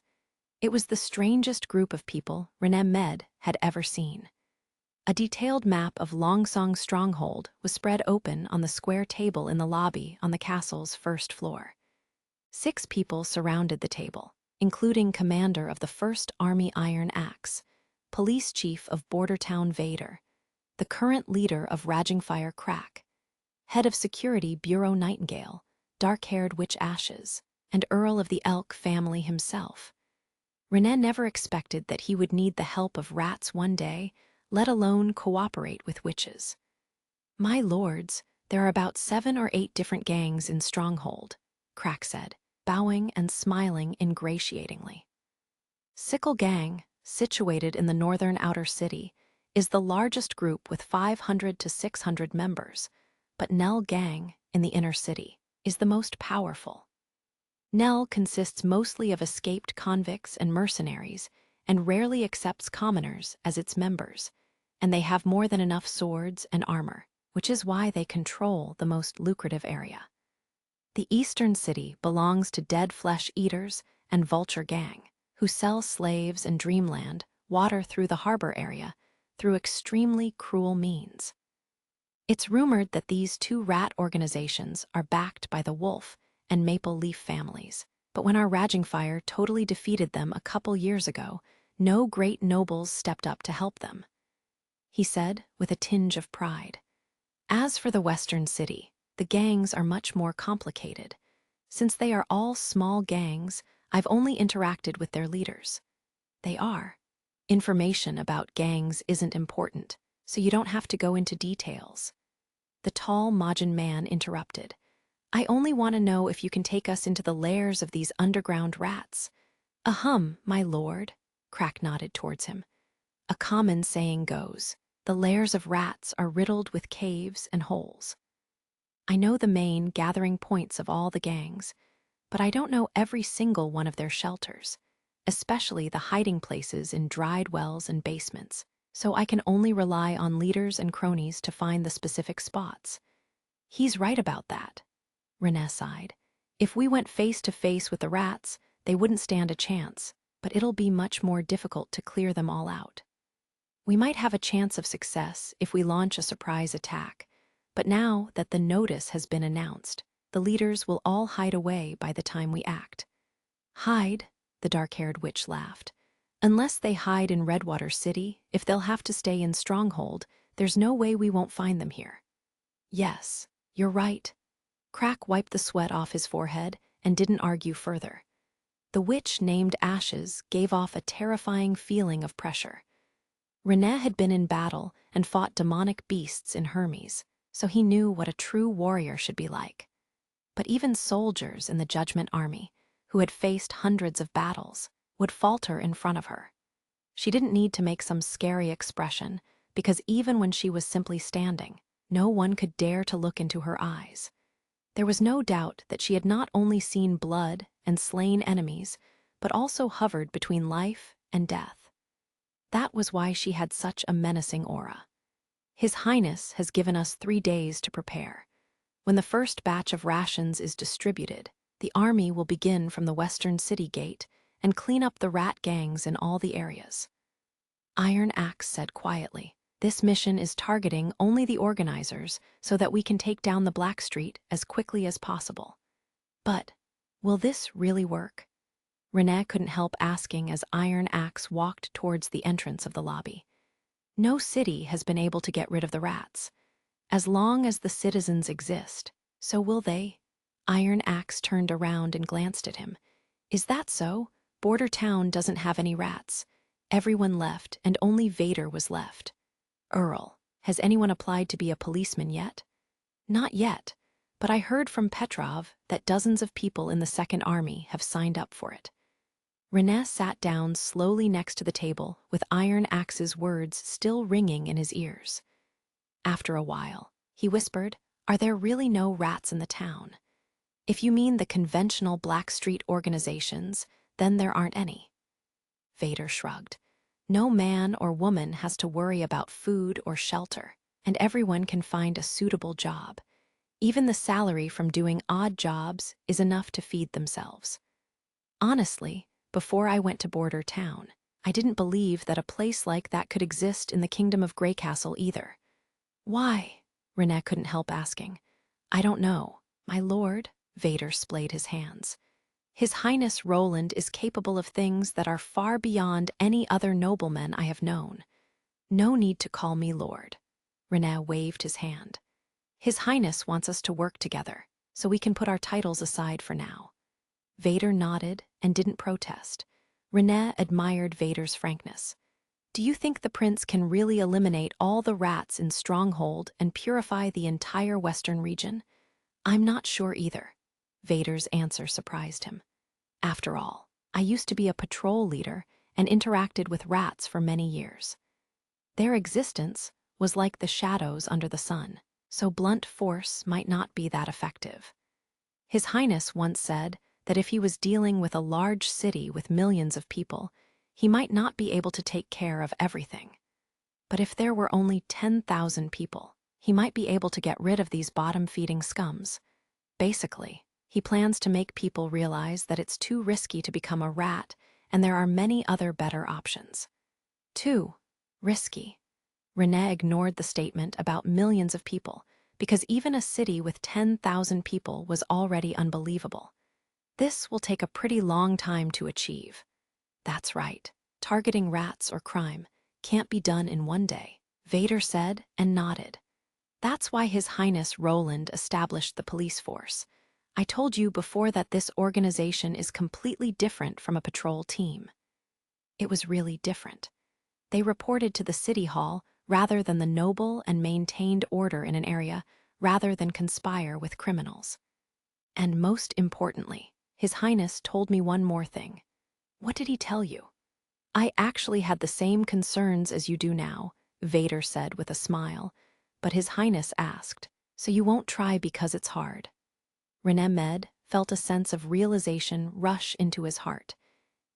It was the strangest group of people René had ever seen. A detailed map of Longsong's stronghold was spread open on the square table in the lobby on the castle's first floor. 6 people surrounded the table, including commander of the 1st Army Iron Axe, police chief of Border Town Vader, the current leader of Ragingfire Crack, head of security Bureau Nightingale, dark-haired Witch Ashes, and Earl of the Elk family himself. René never expected that he would need the help of rats one day, let alone cooperate with witches. "My lords, there are about 7 or 8 different gangs in Stronghold," Crack said, bowing and smiling ingratiatingly. Sickle Gang, situated in the northern outer city, is the largest group with 500 to 600 members, but Nell Gang, in the inner city, is the most powerful. Nell consists mostly of escaped convicts and mercenaries, and rarely accepts commoners as its members, and they have more than enough swords and armor, which is why they control the most lucrative area. The eastern city belongs to Dead Flesh Eaters and Vulture Gang, who sell slaves and Dreamland water through the harbor area through extremely cruel means. It's rumored that these 2 rat organizations are backed by the Wolf and Maple Leaf families, but when our Ragingfire totally defeated them a couple years ago, no great nobles stepped up to help them," he said with a tinge of pride. "As for the Western City, the gangs are much more complicated. Since they are all small gangs, I've only interacted with their leaders. They are. Information about gangs isn't important, so you don't have to go into details. The tall Majin man interrupted. I only want to know if you can take us into the lairs of these underground rats. Ahem, my lord, Crack nodded towards him. A common saying goes, the lairs of rats are riddled with caves and holes. I know the main gathering points of all the gangs, but I don't know every single one of their shelters, especially the hiding places in dried wells and basements, so I can only rely on leaders and cronies to find the specific spots. He's right about that, Renee sighed. If we went face to face with the rats, they wouldn't stand a chance, but it'll be much more difficult to clear them all out. We might have a chance of success if we launch a surprise attack, but now that the notice has been announced, the leaders will all hide away by the time we act. Hide? The dark-haired witch laughed. Unless they hide in Redwater City, if they'll have to stay in Stronghold, there's no way we won't find them here. Yes, you're right. Crack wiped the sweat off his forehead and didn't argue further. The witch named Ashes gave off a terrifying feeling of pressure. Renee had been in battle and fought demonic beasts in Hermes, so he knew what a true warrior should be like. But even soldiers in the Judgment Army, who had faced hundreds of battles, would falter in front of her. She didn't need to make some scary expression, because even when she was simply standing, no one could dare to look into her eyes. There was no doubt that she had not only seen blood and slain enemies, but also hovered between life and death. That was why she had such a menacing aura. His Highness has given us 3 days to prepare. When the first batch of rations is distributed, the army will begin from the western city gate and clean up the rat gangs in all the areas. Iron Axe said quietly, "This mission is targeting only the organizers so that we can take down the Blackstreet as quickly as possible." But will this really work? Renee couldn't help asking as Iron Axe walked towards the entrance of the lobby. No city has been able to get rid of the rats. As long as the citizens exist, so will they. Iron Axe turned around and glanced at him. Is that so? Border Town doesn't have any rats. Everyone left, and only Vader was left. Earl, has anyone applied to be a policeman yet? Not yet, but I heard from Petrov that dozens of people in the Second Army have signed up for it. Renee sat down slowly next to the table with Iron Axe's words still ringing in his ears. After a while, he whispered, "Are there really no rats in the town? If you mean the conventional Blackstreet organizations, then there aren't any." Vader shrugged. No man or woman has to worry about food or shelter, and everyone can find a suitable job. Even the salary from doing odd jobs is enough to feed themselves. Honestly, before I went to Border Town, I didn't believe that a place like that could exist in the Kingdom of Greycastle either. Why? Renee couldn't help asking. I don't know, my lord, Vader splayed his hands. His Highness Roland is capable of things that are far beyond any other nobleman I have known. No need to call me lord. Renee waved his hand. His Highness wants us to work together, so we can put our titles aside for now. Vader nodded and didn't protest. Renee admired Vader's frankness. Do you think the prince can really eliminate all the rats in Stronghold and purify the entire western region? I'm not sure either. Vader's answer surprised him. After all, I used to be a patrol leader and interacted with rats for many years. Their existence was like the shadows under the sun, so blunt force might not be that effective. His Highness once said that if he was dealing with a large city with millions of people, he might not be able to take care of everything. But if there were only 10,000 people, he might be able to get rid of these bottom-feeding scums. Basically, he plans to make people realize that it's too risky to become a rat and there are many other better options. Too risky. Renee ignored the statement about millions of people because even a city with 10,000 people was already unbelievable. This will take a pretty long time to achieve. That's right, targeting rats or crime can't be done in one day, Vader said and nodded. That's why His Highness Roland established the police force. I told you before that this organization is completely different from a patrol team. It was really different. They reported to the city hall rather than the noble and maintained order in an area rather than conspire with criminals. And most importantly, His Highness told me one more thing. What did he tell you? I actually had the same concerns as you do now, Vader said with a smile, but His Highness asked, so you won't try because it's hard. René Med felt a sense of realization rush into his heart.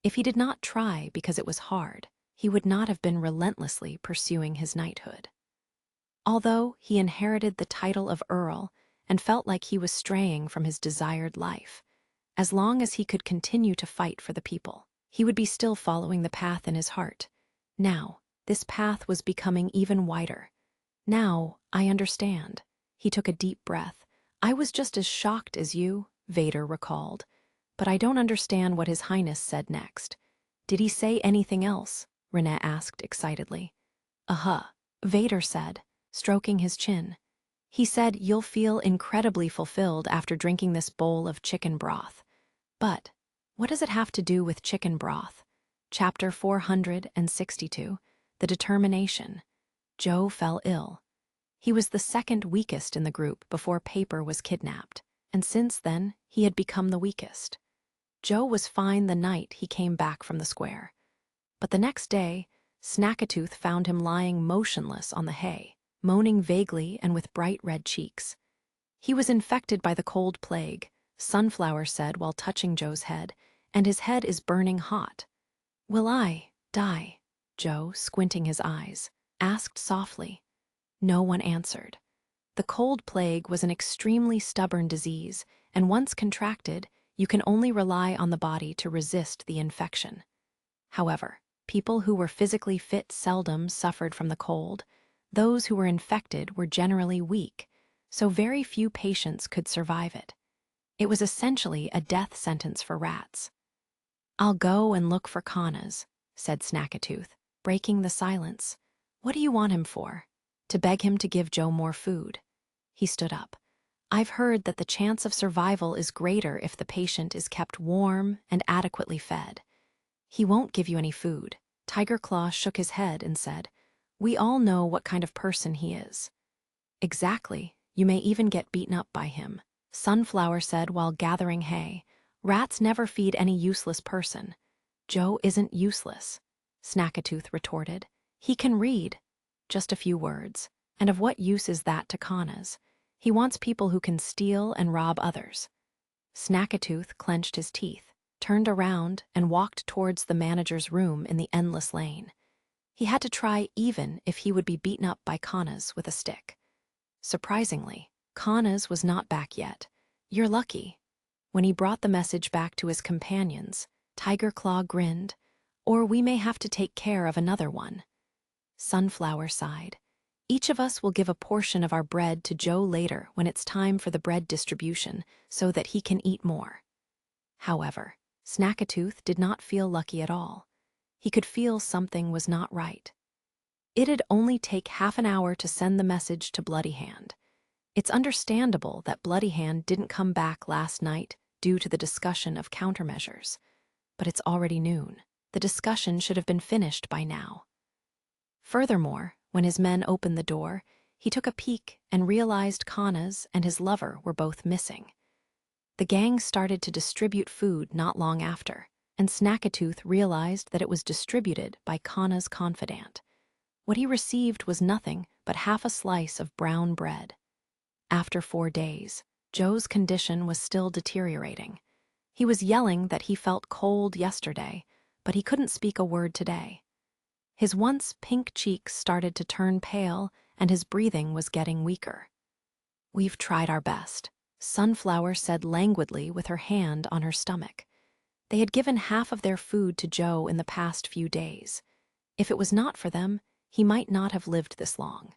If he did not try because it was hard, he would not have been relentlessly pursuing his knighthood. Although he inherited the title of Earl and felt like he was straying from his desired life, as long as he could continue to fight for the people, he would be still following the path in his heart. Now, this path was becoming even wider. Now, I understand. He took a deep breath. I was just as shocked as you, Vader recalled. But I don't understand what His Highness said next. Did he say anything else? René asked excitedly. Vader said, stroking his chin. He said you'll feel incredibly fulfilled after drinking this bowl of chicken broth. But what does it have to do with chicken broth? Chapter 462, The Determination. Joe fell ill. He was the second weakest in the group before Paper was kidnapped, and since then he had become the weakest. Joe was fine the night he came back from the square. But the next day, Snackatooth found him lying motionless on the hay, moaning vaguely and with bright red cheeks. He was infected by the cold plague, Sunflower said while touching Joe's head, and his head is burning hot. Will I die? Joe, squinting his eyes, asked softly. No one answered. The cold plague was an extremely stubborn disease, and once contracted, you can only rely on the body to resist the infection. However, people who were physically fit seldom suffered from the cold. Those who were infected were generally weak, so very few patients could survive it. It was essentially a death sentence for rats. I'll go and look for Kana's, said Snackatooth, breaking the silence. What do you want him for? To beg him to give Joe more food. He stood up. I've heard that the chance of survival is greater if the patient is kept warm and adequately fed. He won't give you any food. Tiger Claw shook his head and said, we all know what kind of person he is. Exactly. You may even get beaten up by him, Sunflower said while gathering hay. Rats never feed any useless person. Joe isn't useless, Snackatooth retorted. He can read. Just a few words. And of what use is that to Kana's? He wants people who can steal and rob others. Snackatooth clenched his teeth, turned around, and walked towards the manager's room in the endless lane. He had to try even if he would be beaten up by Kana's with a stick. Surprisingly, Kana's was not back yet. You're lucky. When he brought the message back to his companions, Tiger Claw grinned, or we may have to take care of another one. Sunflower sighed. Each of us will give a portion of our bread to Joe later when it's time for the bread distribution so that he can eat more. However, Snackatooth did not feel lucky at all. He could feel something was not right. It'd only take half an hour to send the message to Bloody Hand. It's understandable that Bloody Hand didn't come back last night due to the discussion of countermeasures. But it's already noon. The discussion should have been finished by now. Furthermore, when his men opened the door, he took a peek and realized Kana's and his lover were both missing. The gang started to distribute food not long after, and Snackatooth realized that it was distributed by Kana's confidant. What he received was nothing but half a slice of brown bread. After 4 days, Joe's condition was still deteriorating. He was yelling that he felt cold yesterday, but he couldn't speak a word today. His once pink cheeks started to turn pale, and his breathing was getting weaker. We've tried our best, Sunflower said languidly with her hand on her stomach. They had given half of their food to Joe in the past few days. If it was not for them, he might not have lived this long.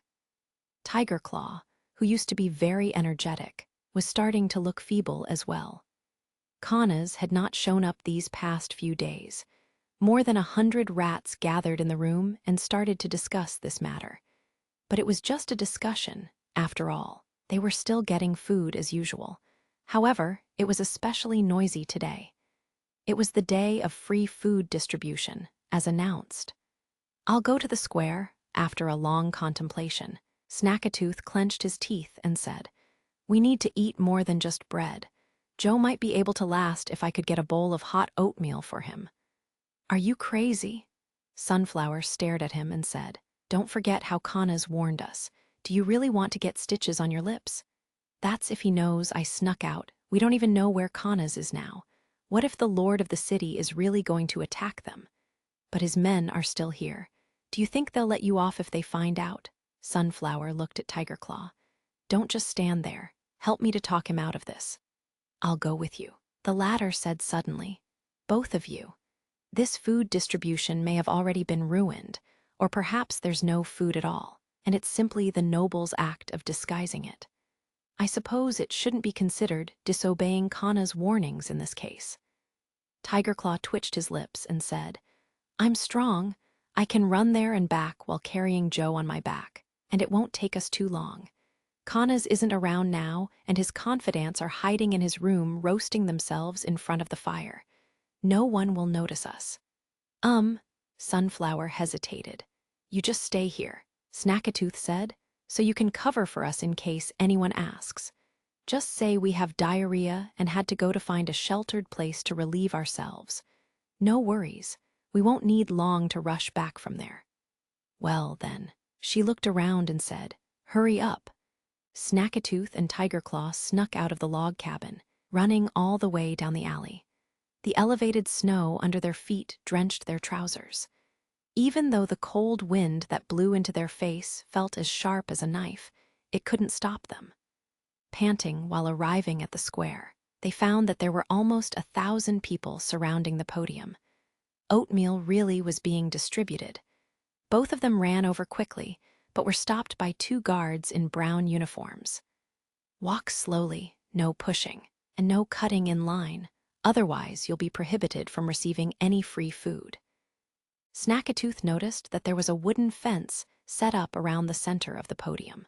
Tiger Claw, who used to be very energetic, was starting to look feeble as well. Kana's had not shown up these past few days. More than 100 rats gathered in the room and started to discuss this matter. But it was just a discussion, After all, they were still getting food as usual. However, it was especially noisy today. It was the day of free food distribution, as announced. "I'll go to the square." After a long contemplation, Snackatooth clenched his teeth and said, "We need to eat more than just bread. Joe might be able to last if I could get a bowl of hot oatmeal for him." "Are you crazy?" Sunflower stared at him and said, "Don't forget how Kana's warned us. Do you really want to get stitches on your lips? That's if he knows I snuck out. We don't even know where Kana's is now. What if the lord of the city is really going to attack them? But his men are still here. Do you think they'll let you off if they find out?" Sunflower looked at Tigerclaw. "Don't just stand there. Help me to talk him out of this." "I'll go with you," the latter said suddenly. "Both of you. This food distribution may have already been ruined, or perhaps there's no food at all, and it's simply the noble's act of disguising it. I suppose it shouldn't be considered disobeying Kana's warnings in this case." Tigerclaw twitched his lips and said, "I'm strong. I can run there and back while carrying Joe on my back, and it won't take us too long. Kana's isn't around now, and his confidants are hiding in his room roasting themselves in front of the fire. No one will notice us." Sunflower hesitated. "You just stay here," Snackatooth said, "so you can cover for us in case anyone asks. Just say we have diarrhea and had to go to find a sheltered place to relieve ourselves. No worries. We won't need long to rush back from there." "Well, then," she looked around and said, "Hurry up." Snackatooth and Tigerclaw snuck out of the log cabin, running all the way down the alley. The elevated snow under their feet drenched their trousers. Even though the cold wind that blew into their face felt as sharp as a knife, it couldn't stop them. Panting while arriving at the square, they found that there were almost 1,000 people surrounding the podium. Oatmeal really was being distributed. Both of them ran over quickly, but were stopped by 2 guards in brown uniforms. "Walk slowly, no pushing, and no cutting in line. Otherwise, you'll be prohibited from receiving any free food." Snackatooth noticed that there was a wooden fence set up around the center of the podium.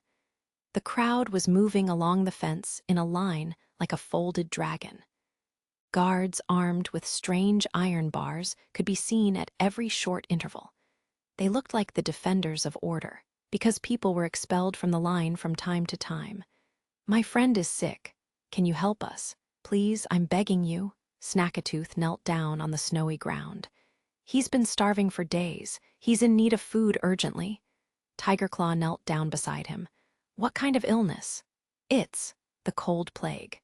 The crowd was moving along the fence in a line like a folded dragon. Guards armed with strange iron bars could be seen at every short interval. They looked like the defenders of order, because people were expelled from the line from time to time. "My friend is sick. Can you help us? Please, I'm begging you." Snackatooth knelt down on the snowy ground. "He's been starving for days. He's in need of food urgently." Tigerclaw knelt down beside him. "What kind of illness?" "It's the cold plague."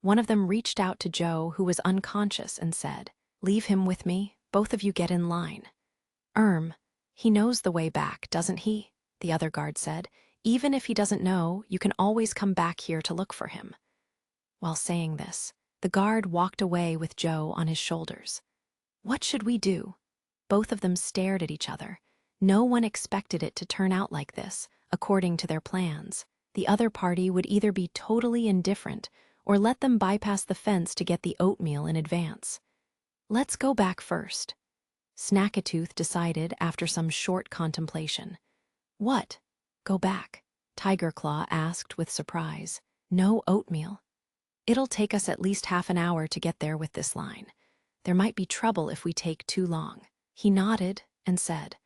One of them reached out to Joe, who was unconscious, and said, "Leave him with me. Both of you get in line." He knows the way back, doesn't he?" the other guard said. "Even if he doesn't know, you can always come back here to look for him." While saying this, the guard walked away with Joe on his shoulders. "What should we do?" Both of them stared at each other. No one expected it to turn out like this, according to their plans. The other party would either be totally indifferent or let them bypass the fence to get the oatmeal in advance. "Let's go back first," Snackatooth decided after some short contemplation. "What? Go back?" Tigerclaw asked with surprise. "No oatmeal? It'll take us at least half an hour to get there with this line. There might be trouble if we take too long." He nodded and said,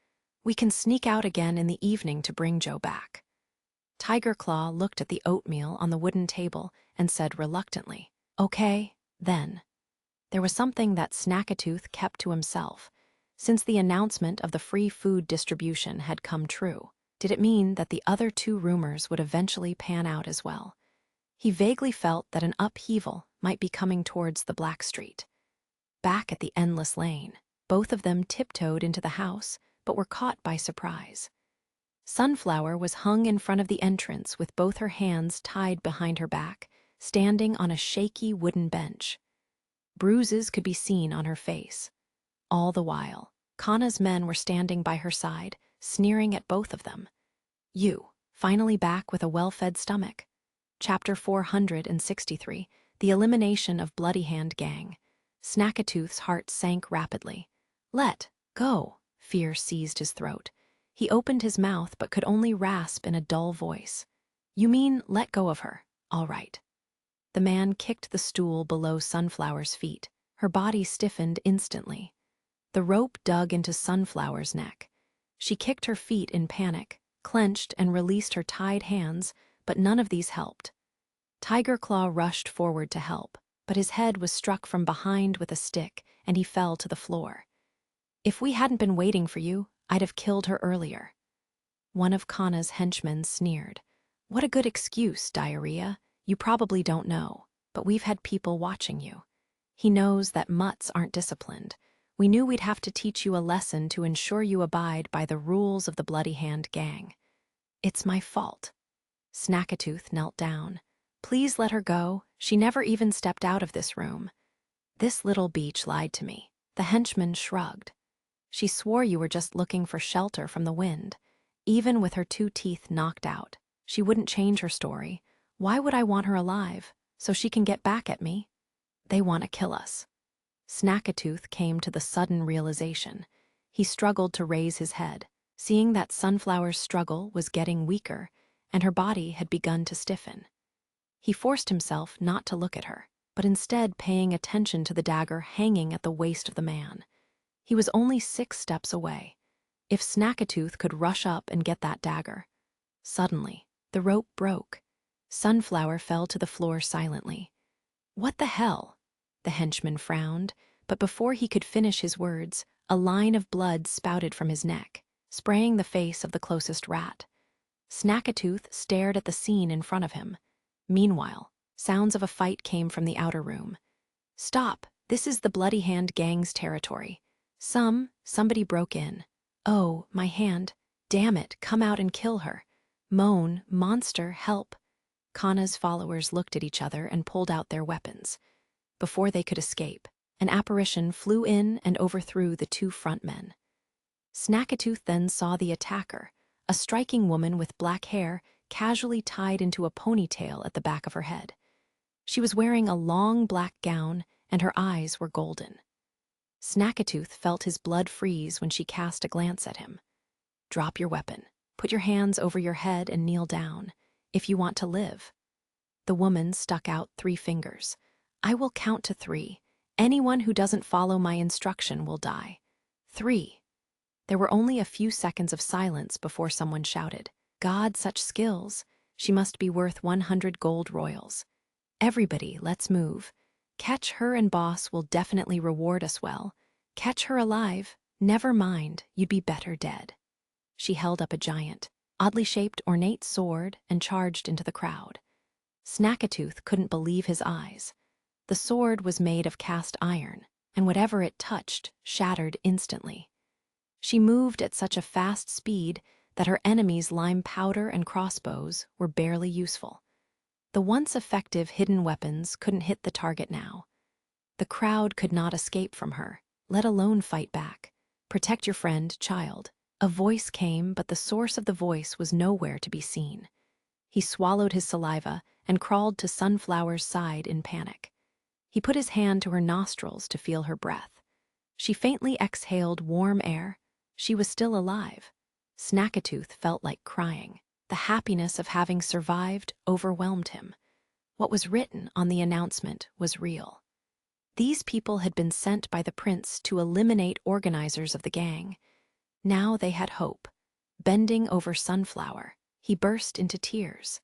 "We can sneak out again in the evening to bring Joe back." Tigerclaw looked at the oatmeal on the wooden table and said reluctantly, "Okay, then." There was something that Snackatooth kept to himself. Since the announcement of the free food distribution had come true, did it mean that the other 2 rumors would eventually pan out as well? He vaguely felt that an upheaval might be coming towards the Black Street. Back at the endless lane, both of them tiptoed into the house, but were caught by surprise. Sunflower was hung in front of the entrance with both her hands tied behind her back, standing on a shaky wooden bench. Bruises could be seen on her face. All the while, Kana's men were standing by her side, sneering at both of them. "You, finally back with a well-fed stomach." Chapter 463, The Elimination of Bloody Hand Gang. Snackatooth's heart sank rapidly. "Let go." Fear seized his throat. He opened his mouth but could only rasp in a dull voice. You mean let go of her? All right. The man kicked the stool below Sunflower's feet. Her body stiffened instantly. The rope dug into Sunflower's neck. She kicked her feet in panic, clenched and released her tied hands, but none of these helped. Tiger Claw rushed forward to help, but his head was struck from behind with a stick, and he fell to the floor. If we hadn't been waiting for you, I'd have killed her earlier. One of Kana's henchmen sneered. What a good excuse, Diarrhea. You probably don't know, but we've had people watching you. He knows that mutts aren't disciplined. We knew we'd have to teach you a lesson to ensure you abide by the rules of the Bloody Hand gang. It's my fault. Snackatooth knelt down. Please let her go. She never even stepped out of this room. This little beach lied to me. The henchman shrugged. She swore you were just looking for shelter from the wind. Even with her 2 teeth knocked out, she wouldn't change her story. Why would I want her alive? So she can get back at me? They want to kill us. Snackatooth came to the sudden realization. He struggled to raise his head, seeing that Sunflower's struggle was getting weaker and her body had begun to stiffen. He forced himself not to look at her, but instead paying attention to the dagger hanging at the waist of the man. He was only 6 steps away. If Snackatooth could rush up and get that dagger. Suddenly, the rope broke. Sunflower fell to the floor silently. What the hell? The henchman frowned, but before he could finish his words, a line of blood spouted from his neck, spraying the face of the closest rat. Snackatooth stared at the scene in front of him. Meanwhile, sounds of a fight came from the outer room. Stop! This is the Bloody Hand gang's territory. Somebody broke in. Oh, my hand. Damn it, come out and kill her. Moan, monster, help. Kana's followers looked at each other and pulled out their weapons. Before they could escape, an apparition flew in and overthrew the 2 front men. Snackatooth then saw the attacker, a striking woman with black hair casually tied into a ponytail at the back of her head. She was wearing a long black gown and her eyes were golden. Snackatooth felt his blood freeze when she cast a glance at him. Drop your weapon. Put your hands over your head and kneel down, if you want to live. The woman stuck out 3 fingers. I will count to 3. Anyone who doesn't follow my instruction will die. 3. There were only a few seconds of silence before someone shouted, God, such skills. She must be worth 100 gold royals. Everybody, let's move. Catch her and boss will definitely reward us well. Catch her alive. Never mind, you'd be better dead. She held up a giant, oddly shaped ornate sword and charged into the crowd. Snackatooth couldn't believe his eyes. The sword was made of cast iron, and whatever it touched shattered instantly. She moved at such a fast speed that her enemies' lime powder and crossbows were barely useful. The once effective hidden weapons couldn't hit the target now. The crowd could not escape from her, let alone fight back. Protect your friend, child. A voice came, but the source of the voice was nowhere to be seen. He swallowed his saliva and crawled to Sunflower's side in panic. He put his hand to her nostrils to feel her breath. She faintly exhaled warm air. She was still alive. Snackatooth felt like crying. The happiness of having survived overwhelmed him. What was written on the announcement was real. These people had been sent by the prince to eliminate organizers of the gang. Now they had hope. Bending over Sunflower, he burst into tears.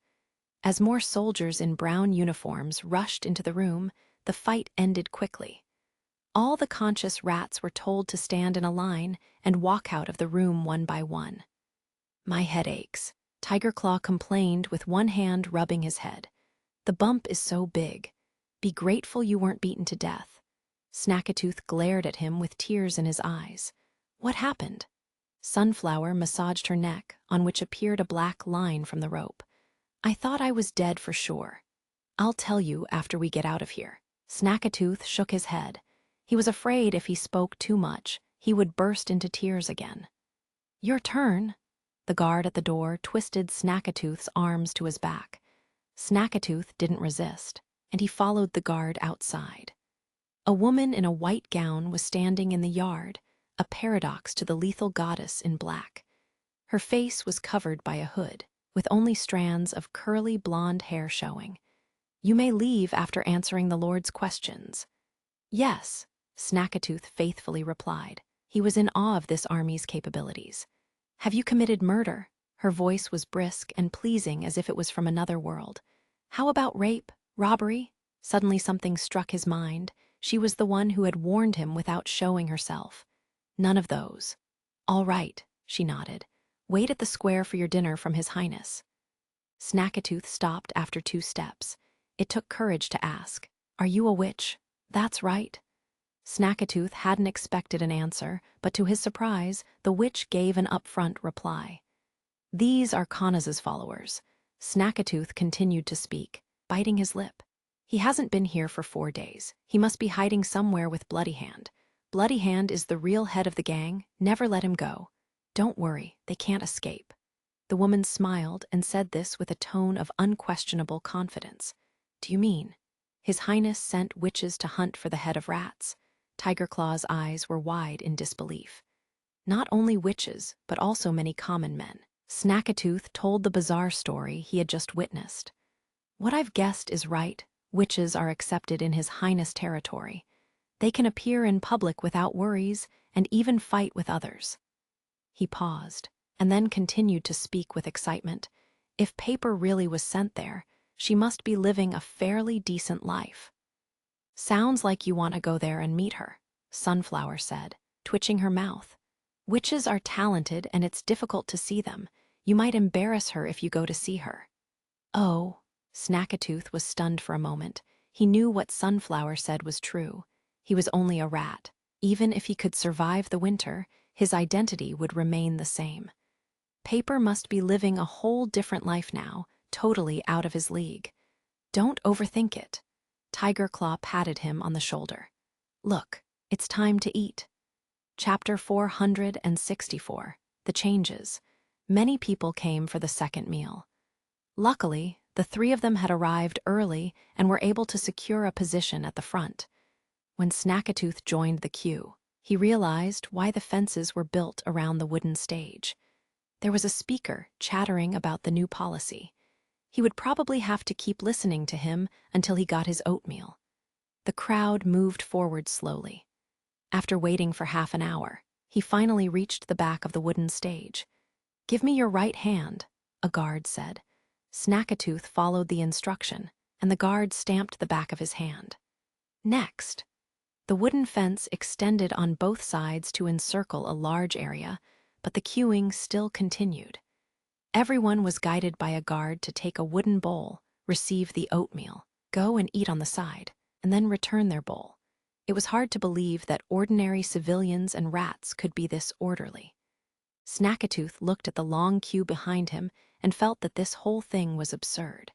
As more soldiers in brown uniforms rushed into the room, the fight ended quickly. All the conscious rats were told to stand in a line and walk out of the room one by one. My head aches. Tiger Claw complained with one hand rubbing his head. The bump is so big. Be grateful you weren't beaten to death. Snackatooth glared at him with tears in his eyes. What happened? Sunflower massaged her neck, on which appeared a black line from the rope. I thought I was dead for sure. I'll tell you after we get out of here. Snackatooth shook his head. He was afraid if he spoke too much, he would burst into tears again. Your turn. The guard at the door twisted Snackatooth's arms to his back. Snackatooth didn't resist, and he followed the guard outside. A woman in a white gown was standing in the yard, a paradox to the lethal goddess in black. Her face was covered by a hood, with only strands of curly blonde hair showing. "You may leave after answering the Lord's questions." "Yes," Snackatooth faithfully replied. He was in awe of this army's capabilities. "Have you committed murder?" Her voice was brisk and pleasing as if it was from another world. "How about rape? Robbery?" Suddenly something struck his mind. She was the one who had warned him without showing herself. "None of those." "All right," she nodded. "Wait at the square for your dinner from His Highness." Snackatooth stopped after 2 steps. It took courage to ask, "Are you a witch?" "That's right." Snackatooth hadn't expected an answer, but to his surprise, the witch gave an upfront reply. "These are Kanaz's followers." Snackatooth continued to speak, biting his lip. "He hasn't been here for 4 days. He must be hiding somewhere with Bloody Hand. Bloody Hand is the real head of the gang. Never let him go. Don't worry, they can't escape." The woman smiled and said this with a tone of unquestionable confidence. "Do you mean His Highness sent witches to hunt for the head of rats?" Tigerclaw's eyes were wide in disbelief. "Not only witches, but also many common men." Snackatooth told the bizarre story he had just witnessed. "What I've guessed is right. Witches are accepted in His Highness territory. They can appear in public without worries and even fight with others." He paused, and then continued to speak with excitement. "If paper really was sent there, she must be living a fairly decent life." "Sounds like you want to go there and meet her," Sunflower said, twitching her mouth. "Witches are talented and it's difficult to see them. You might embarrass her if you go to see her." "Oh." Snackatooth was stunned for a moment. He knew what Sunflower said was true. He was only a rat. Even if he could survive the winter, his identity would remain the same. Paper must be living a whole different life now, totally out of his league. "Don't overthink it." Tigerclaw patted him on the shoulder. "Look, it's time to eat." Chapter 464, The Changes. Many people came for the second meal. Luckily, the 3 of them had arrived early and were able to secure a position at the front. When Snackatooth joined the queue, he realized why the fences were built around the wooden stage. There was a speaker chattering about the new policy. He would probably have to keep listening to him until he got his oatmeal. The crowd moved forward slowly. After waiting for half an hour, he finally reached the back of the wooden stage. "Give me your right hand," a guard said. Snackatooth followed the instruction, and the guard stamped the back of his hand. Next, the wooden fence extended on both sides to encircle a large area, but the queuing still continued. Everyone was guided by a guard to take a wooden bowl, receive the oatmeal, go and eat on the side, and then return their bowl. It was hard to believe that ordinary civilians and rats could be this orderly. Snackatooth looked at the long queue behind him and felt that this whole thing was absurd.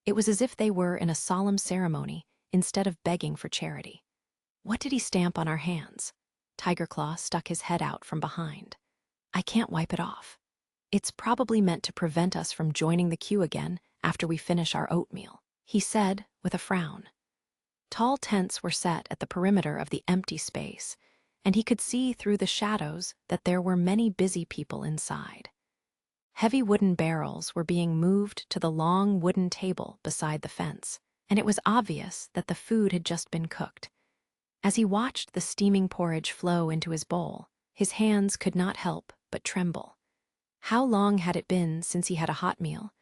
It was as if they were in a solemn ceremony instead of begging for charity. "What did he stamp on our hands?" Tigerclaw stuck his head out from behind. "I can't wipe it off. It's probably meant to prevent us from joining the queue again after we finish our oatmeal," he said with a frown. Tall tents were set at the perimeter of the empty space, and he could see through the shadows that there were many busy people inside. Heavy wooden barrels were being moved to the long wooden table beside the fence, and it was obvious that the food had just been cooked. As he watched the steaming porridge flow into his bowl, his hands could not help but tremble. How long had it been since he had a hot meal?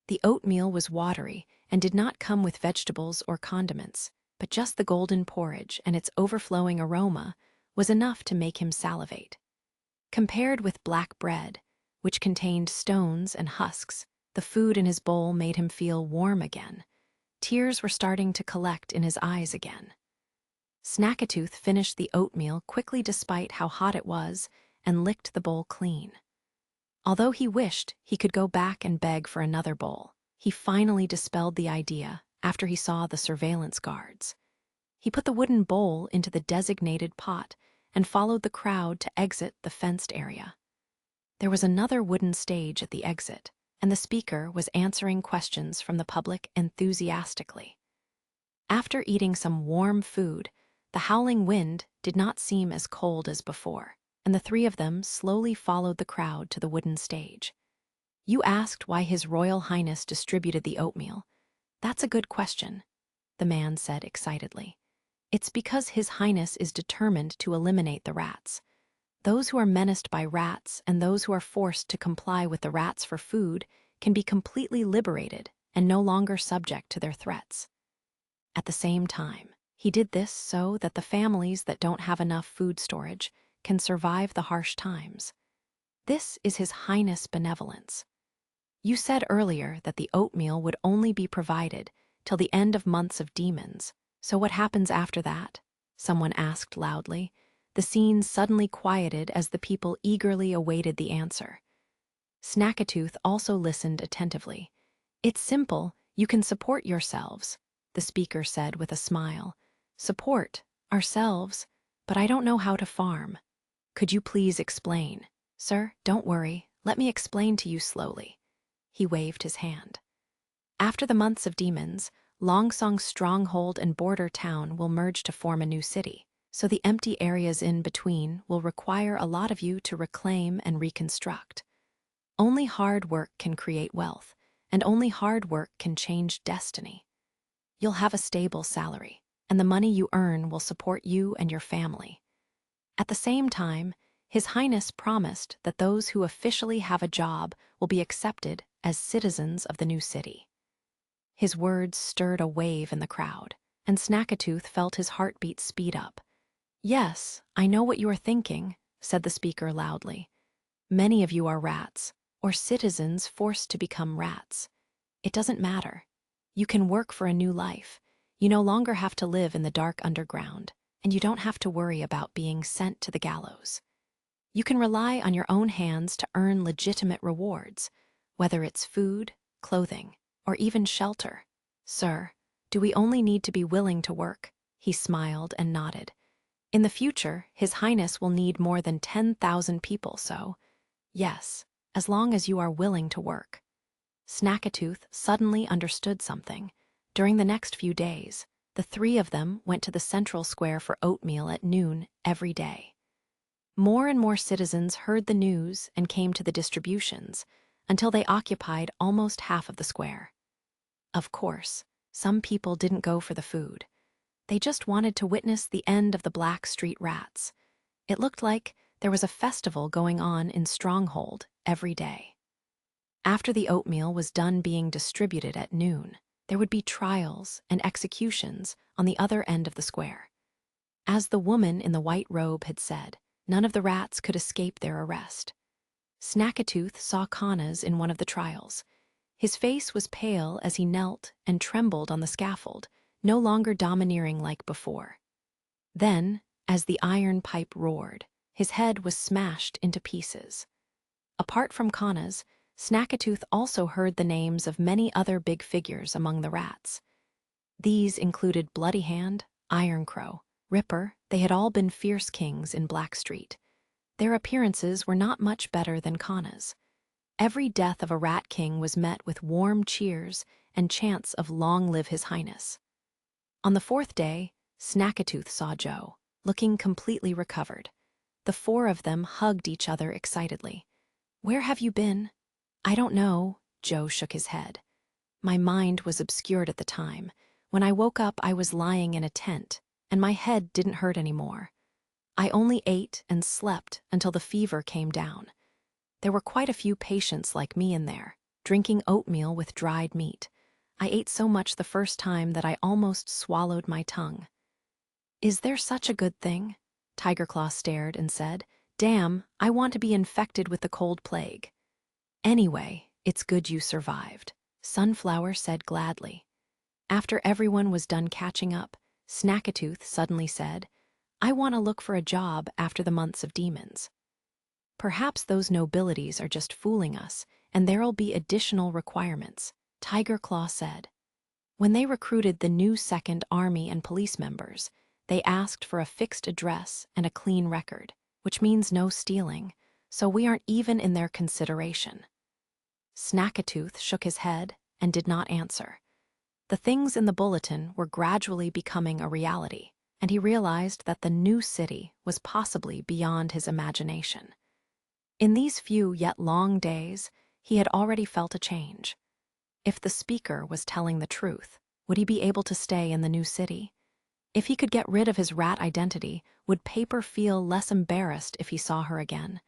The oatmeal was watery and did not come with vegetables or condiments, but just the golden porridge and its overflowing aroma was enough to make him salivate. Compared with black bread, which contained stones and husks, the food in his bowl made him feel warm again. Tears were starting to collect in his eyes again. Snackatooth finished the oatmeal quickly despite how hot it was and licked the bowl clean. Although he wished he could go back and beg for another bowl, he finally dispelled the idea after he saw the surveillance guards. He put the wooden bowl into the designated pot and followed the crowd to exit the fenced area. There was another wooden stage at the exit, and the speaker was answering questions from the public enthusiastically. After eating some warm food, the howling wind did not seem as cold as before, and the 3 of them slowly followed the crowd to the wooden stage. You asked why His Royal Highness distributed the oatmeal. That's a good question, the man said excitedly. It's because His Highness is determined to eliminate the rats. Those who are menaced by rats and those who are forced to comply with the rats for food can be completely liberated and no longer subject to their threats. At the same time, He did this so that the families that don't have enough food storage can survive the harsh times. This is His Highness' benevolence. You said earlier that the oatmeal would only be provided till the end of months of demons. So what happens after that? Someone asked loudly. The scene suddenly quieted as the people eagerly awaited the answer. Snackatooth also listened attentively. It's simple, you can support yourselves, the speaker said with a smile. Support ourselves, but I don't know how to farm. Could you please explain? Sir, don't worry, let me explain to you slowly. He waved his hand. After the months of demons, Longsong's stronghold and border town will merge to form a new city, so the empty areas in between will require a lot of you to reclaim and reconstruct. Only hard work can create wealth, and only hard work can change destiny. You'll have a stable salary, and the money you earn will support you and your family. At the same time, His Highness promised that those who officially have a job will be accepted as citizens of the new city. His words stirred a wave in the crowd, and Snackatooth felt his heartbeat speed up. Yes, I know what you are thinking, said the speaker loudly. Many of you are rats, or citizens forced to become rats. It doesn't matter. You can work for a new life. You no longer have to live in the dark underground, and you don't have to worry about being sent to the gallows. You can rely on your own hands to earn legitimate rewards, whether it's food, clothing, or even shelter. Sir, do we only need to be willing to work? He smiled and nodded. In the future, His Highness will need more than 10,000 people, so yes, as long as you are willing to work. Snackatooth suddenly understood something. During the next few days, the three of them went to the central square for oatmeal at noon every day. More and more citizens heard the news and came to the distributions, until they occupied almost half of the square. Of course, some people didn't go for the food. They just wanted to witness the end of the Black Street Rats. It looked like there was a festival going on in Stronghold every day. After the oatmeal was done being distributed at noon, there would be trials and executions on the other end of the square. As the woman in the white robe had said, none of the rats could escape their arrest. Snackatooth saw Kanas in one of the trials. His face was pale as he knelt and trembled on the scaffold, no longer domineering like before. Then, as the iron pipe roared, his head was smashed into pieces. Apart from Kanas, Snackatooth also heard the names of many other big figures among the rats. These included Bloody Hand, Iron Crow, Ripper. They had all been fierce kings in Black Street. Their appearances were not much better than Kanas. Every death of a rat king was met with warm cheers and chants of "Long live His Highness." On the fourth day, Snackatooth saw Joe, looking completely recovered. The four of them hugged each other excitedly. "Where have you been?" "I don't know," Joe shook his head. "My mind was obscured at the time. When I woke up, I was lying in a tent, and my head didn't hurt anymore. I only ate and slept until the fever came down. There were quite a few patients like me in there, drinking oatmeal with dried meat. I ate so much the first time that I almost swallowed my tongue." "Is there such a good thing?" Tigerclaw stared and said, "Damn, I want to be infected with the cold plague." "Anyway, it's good you survived," Sunflower said gladly. After everyone was done catching up, Snackatooth suddenly said, "I want to look for a job after the months of demons." "Perhaps those nobilities are just fooling us, and there'll be additional requirements," Tigerclaw said. When they recruited the new Second Army and police members, they asked for a fixed address and a clean record, which means no stealing, so we aren't even in their consideration. Snackatooth shook his head and did not answer. The things in the bulletin were gradually becoming a reality, and he realized that the new city was possibly beyond his imagination. In these few yet long days, He had already felt a change. If the speaker was telling the truth, would he be able to stay in the new city? If he could get rid of his rat identity, would Paper feel less embarrassed if he saw her again?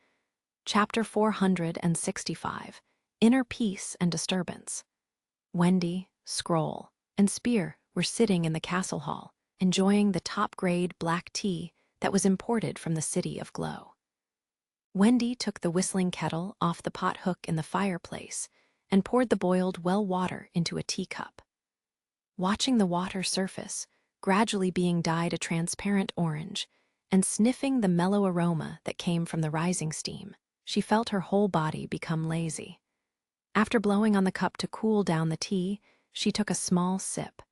Chapter 465, Inner Peace and Disturbance. Wendy, Scroll, and Spear were sitting in the castle hall, enjoying the top-grade black tea that was imported from the city of Glow. Wendy took the whistling kettle off the pot hook in the fireplace and poured the boiled well water into a teacup. Watching the water surface, gradually being dyed a transparent orange, and sniffing the mellow aroma that came from the rising steam, she felt her whole body become lazy. After blowing on the cup to cool down the tea, she took a small sip.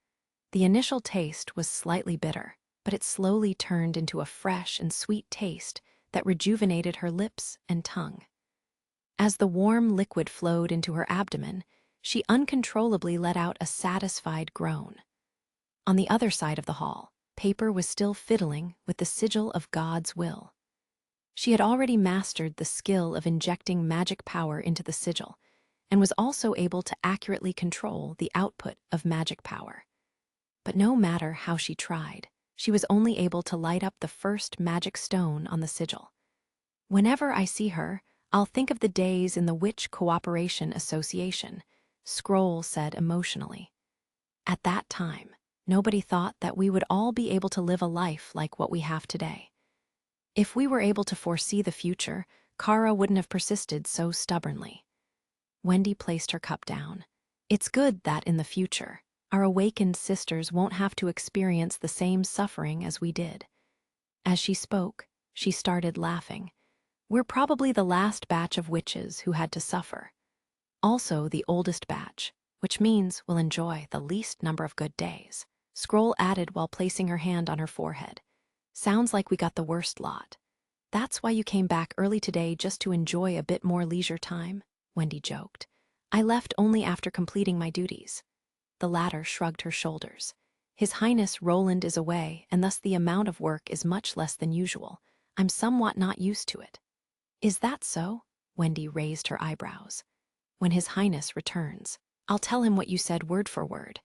The initial taste was slightly bitter, but it slowly turned into a fresh and sweet taste that rejuvenated her lips and tongue. As the warm liquid flowed into her abdomen, she uncontrollably let out a satisfied groan. On the other side of the hall, Paper was still fiddling with the sigil of God's will. She had already mastered the skill of injecting magic power into the sigil, and was also able to accurately control the output of magic power. But no matter how she tried, she was only able to light up the first magic stone on the sigil. Whenever I see her, I'll think of the days in the Witch Cooperation Association, Scroll said emotionally. At that time, nobody thought that we would all be able to live a life like what we have today. If we were able to foresee the future, Kara wouldn't have persisted so stubbornly. Wendy placed her cup down. It's good that in the future, our awakened sisters won't have to experience the same suffering as we did. As she spoke, she started laughing. We're probably the last batch of witches who had to suffer. Also the oldest batch, which means we'll enjoy the least number of good days. Scroll added while placing her hand on her forehead. Sounds like we got the worst lot. That's why you came back early today just to enjoy a bit more leisure time, Wendy joked. I left only after completing my duties. The latter shrugged her shoulders. His Highness Roland is away, and thus the amount of work is much less than usual. I'm somewhat not used to it. Is that so? Wendy raised her eyebrows. When His Highness returns, I'll tell him what you said word for word.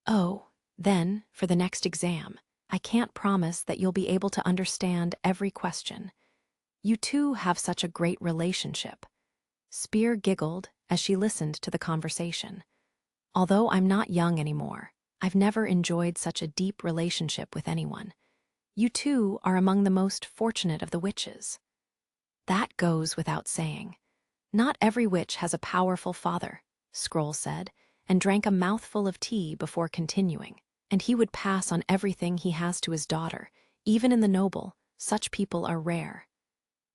Oh, then, for the next exam, I can't promise that you'll be able to understand every question. You two have such a great relationship. Spear giggled as she listened to the conversation. Although I'm not young anymore, I've never enjoyed such a deep relationship with anyone. You two are among the most fortunate of the witches. That goes without saying. Not every witch has a powerful father, Scroll said, and drank a mouthful of tea before continuing. And he would pass on everything he has to his daughter. Even in the noble, such people are rare.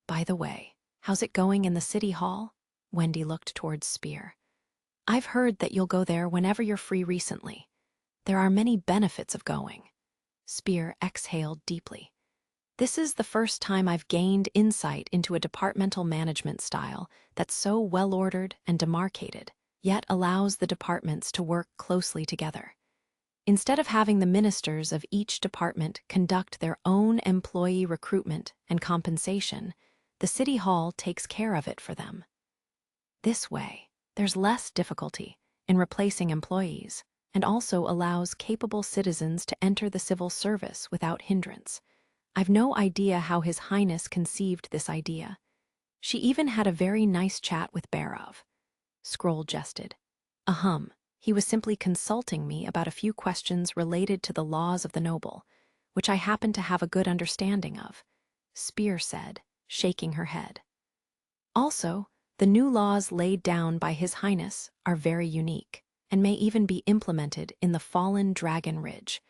By the way, how's it going in the city hall? Wendy looked towards Spear. I've heard that you'll go there whenever you're free recently. There are many benefits of going. Spear exhaled deeply. This is the first time I've gained insight into a departmental management style that's so well-ordered and demarcated, yet allows the departments to work closely together. Instead of having the ministers of each department conduct their own employee recruitment and compensation, the City Hall takes care of it for them. This way, there's less difficulty in replacing employees and also allows capable citizens to enter the civil service without hindrance. I've no idea how His Highness conceived this idea. She even had a very nice chat with Barov. Scroll jested. He was simply consulting me about a few questions related to the laws of the noble, which I happen to have a good understanding of, Spear said, shaking her head. Also, the new laws laid down by His Highness are very unique, and may even be implemented in the fallen Dragon Ridge.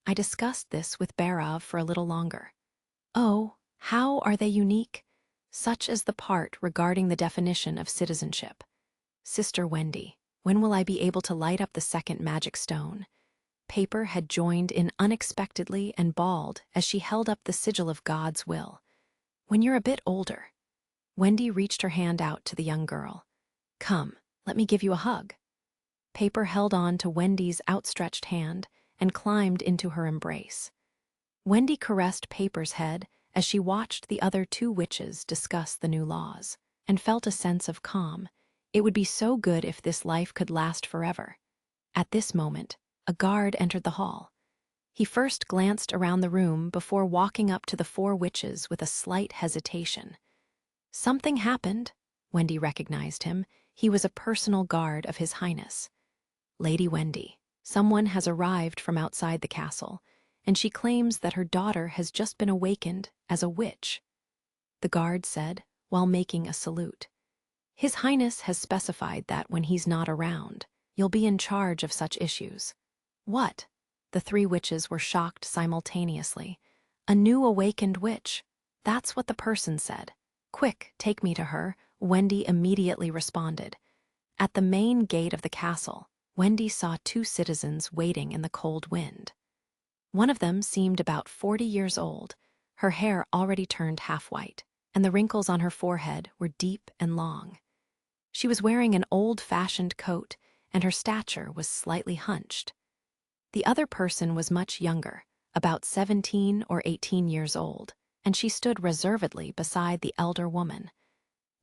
I discussed this with Barov for a little longer. Oh, how are they unique? Such as the part regarding the definition of citizenship. Sister Wendy, when will I be able to light up the second magic stone? Paper had joined in unexpectedly and bawled as she held up the sigil of God's will. When you're a bit older. Wendy reached her hand out to the young girl. Come, let me give you a hug. Paper held on to Wendy's outstretched hand and climbed into her embrace. Wendy caressed Paper's head as she watched the other two witches discuss the new laws, and felt a sense of calm, It would be so good if this life could last forever. At this moment, a guard entered the hall. He first glanced around the room before walking up to the four witches with a slight hesitation. Something happened. Wendy recognized him. He was a personal guard of His Highness. Lady Wendy, someone has arrived from outside the castle, and she claims that her daughter has just been awakened as a witch, the guard said, while making a salute. His Highness has specified that when he's not around, you'll be in charge of such issues. What? The three witches were shocked simultaneously. A new awakened witch. That's what the person said. Quick, take me to her, Wendy immediately responded. At the main gate of the castle, Wendy saw two citizens waiting in the cold wind. One of them seemed about 40 years old, her hair already turned half white, and the wrinkles on her forehead were deep and long. She was wearing an old-fashioned coat, and her stature was slightly hunched. The other person was much younger, about 17 or 18 years old, and she stood reservedly beside the elder woman.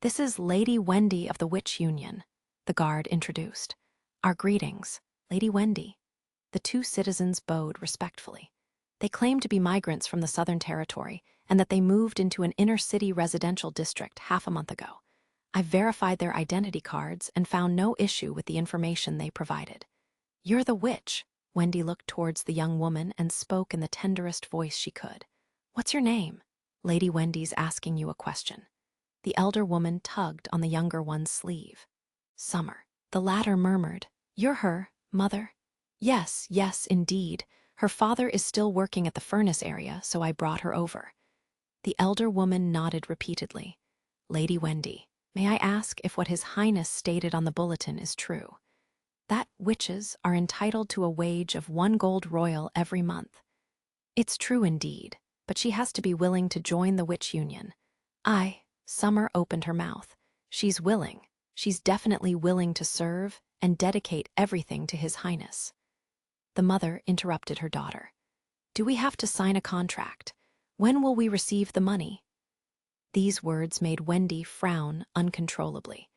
"This is Lady Wendy of the Witch Union," the guard introduced. "Our greetings, Lady Wendy." The two citizens bowed respectfully. They claimed to be migrants from the Southern Territory and that they moved into an inner-city residential district half a month ago. I verified their identity cards and found no issue with the information they provided. "You're the witch." Wendy looked towards the young woman and spoke in the tenderest voice she could. "What's your name?" "Lady Wendy's asking you a question." The elder woman tugged on the younger one's sleeve. "Summer." The latter murmured, "You're her, mother?" "Yes, yes, indeed. Her father is still working at the furnace area, so I brought her over." The elder woman nodded repeatedly. "Lady Wendy, may I ask if what His Highness stated on the bulletin is true? That witches are entitled to a wage of 1 gold royal every month." "It's true indeed, but she has to be willing to join the witch union." Summer opened her mouth. "She's willing. She's definitely willing to serve and dedicate everything to His Highness." The mother interrupted her daughter. "Do we have to sign a contract? When will we receive the money?" These words made Wendy frown uncontrollably.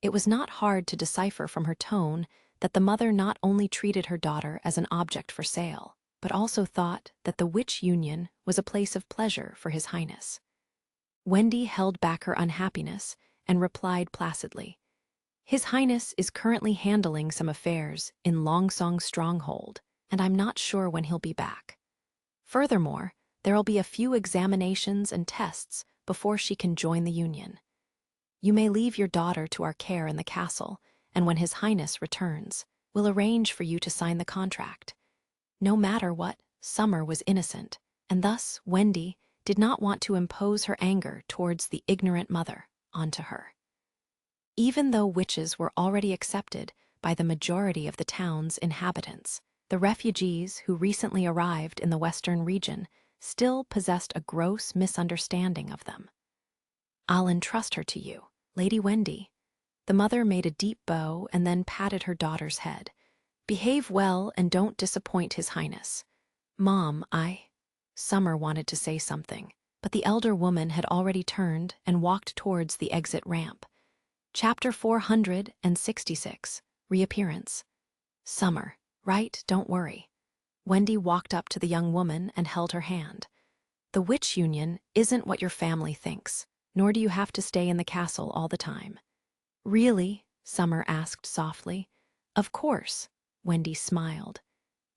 It was not hard to decipher from her tone that the mother not only treated her daughter as an object for sale, but also thought that the witch union was a place of pleasure for His Highness. Wendy held back her unhappiness and replied placidly, "His Highness is currently handling some affairs in Longsong Stronghold, and I'm not sure when he'll be back. Furthermore, there'll be a few examinations and tests before she can join the union. You may leave your daughter to our care in the castle, and when His Highness returns, we'll arrange for you to sign the contract." No matter what, Summer was innocent, and thus Wendy did not want to impose her anger towards the ignorant mother onto her. Even though witches were already accepted by the majority of the town's inhabitants, the refugees who recently arrived in the western region still possessed a gross misunderstanding of them. "I'll entrust her to you, Lady Wendy." The mother made a deep bow and then patted her daughter's head. "Behave well and don't disappoint His Highness." "Mom, Summer wanted to say something, but the elder woman had already turned and walked towards the exit ramp. Chapter 466, Reappearance. "Summer, right, don't worry." Wendy walked up to the young woman and held her hand. "The witch union isn't what your family thinks, nor do you have to stay in the castle all the time." "Really?" Summer asked softly. "Of course," Wendy smiled.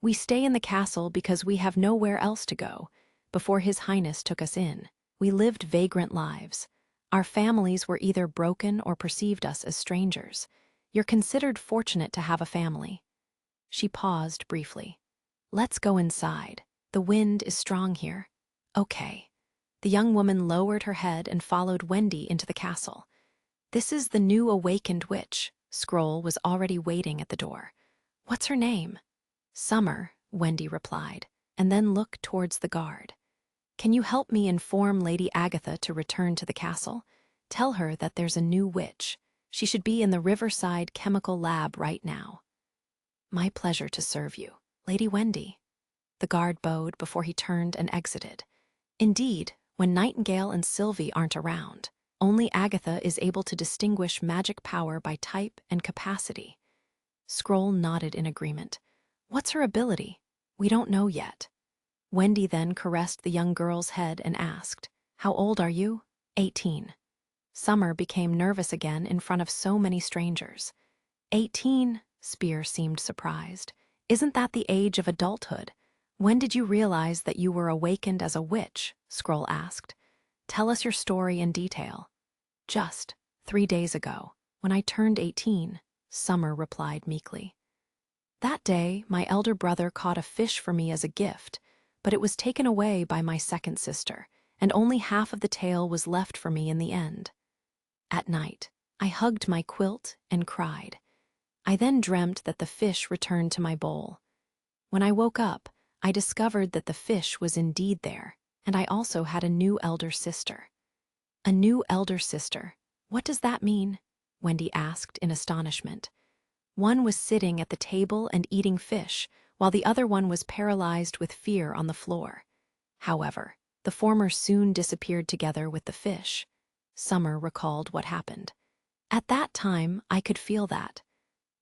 "We stay in the castle because we have nowhere else to go. Before His Highness took us in, we lived vagrant lives. Our families were either broken or perceived us as strangers. You're considered fortunate to have a family." She paused briefly. "Let's go inside. The wind is strong here." "Okay." The young woman lowered her head and followed Wendy into the castle. "This is the new awakened witch." Scroll was already waiting at the door. "What's her name?" "Summer," Wendy replied, and then looked towards the guard. "Can you help me inform Lady Agatha to return to the castle? Tell her that there's a new witch. She should be in the Riverside Chemical Lab right now." "My pleasure to serve you, Lady Wendy." The guard bowed before he turned and exited. Indeed, when Nightingale and Sylvie aren't around, Only Agatha is able to distinguish magic power by type and capacity. Scroll nodded in agreement. What's her ability? We don't know yet. Wendy then caressed the young girl's head and asked, How old are you? 18. Summer became nervous again in front of so many strangers. 18? Spear seemed surprised. Isn't that the age of adulthood? When did you realize that you were awakened as a witch? Scroll asked. Tell us your story in detail. Just 3 days ago, when I turned 18, Summer replied meekly. That day, my elder brother caught a fish for me as a gift, but it was taken away by my second sister, and only half of the tail was left for me in the end. At night, I hugged my quilt and cried. I then dreamt that the fish returned to my bowl. When I woke up, I discovered that the fish was indeed there, and I also had a new elder sister. A new elder sister? What does that mean? Wendy asked in astonishment. One was sitting at the table and eating fish, while the other one was paralyzed with fear on the floor. However, the former soon disappeared together with the fish. Summer recalled what happened. At that time, I could feel that.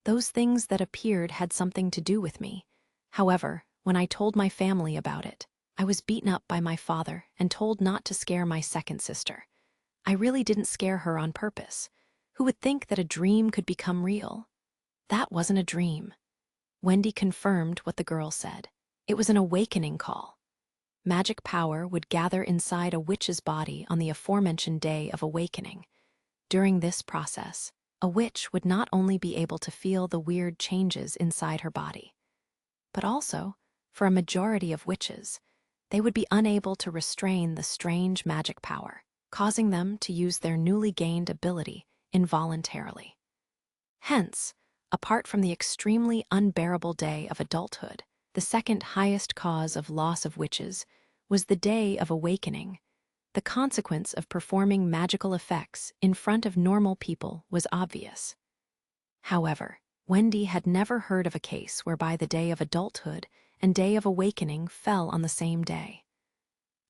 Those things that appeared had something to do with me. However, when I told my family about it, I was beaten up by my father and told not to scare my second sister. I really didn't scare her on purpose. Who would think that a dream could become real? That wasn't a dream. Wendy confirmed what the girl said. It was an awakening call. Magic power would gather inside a witch's body on the aforementioned day of awakening. During this process, a witch would not only be able to feel the weird changes inside her body, but also, for a majority of witches, they would be unable to restrain the strange magic power, causing them to use their newly gained ability involuntarily. Hence, apart from the extremely unbearable day of adulthood, the second highest cause of loss of witches was the day of awakening. The consequence of performing magical effects in front of normal people was obvious. However, Wendy had never heard of a case whereby the day of adulthood and day of awakening fell on the same day.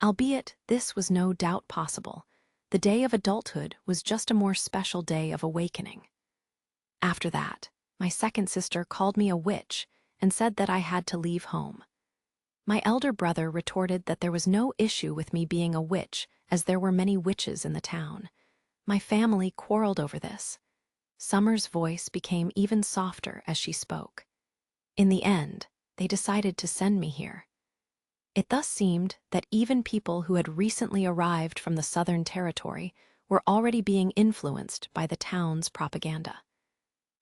Albeit this was no doubt possible, the day of adulthood was just a more special day of awakening. After that, my second sister called me a witch and said that I had to leave home. My elder brother retorted that there was no issue with me being a witch, as there were many witches in the town. My family quarreled over this. Summer's voice became even softer as she spoke. In the end, they decided to send me here. It thus seemed that even people who had recently arrived from the Southern Territory were already being influenced by the town's propaganda.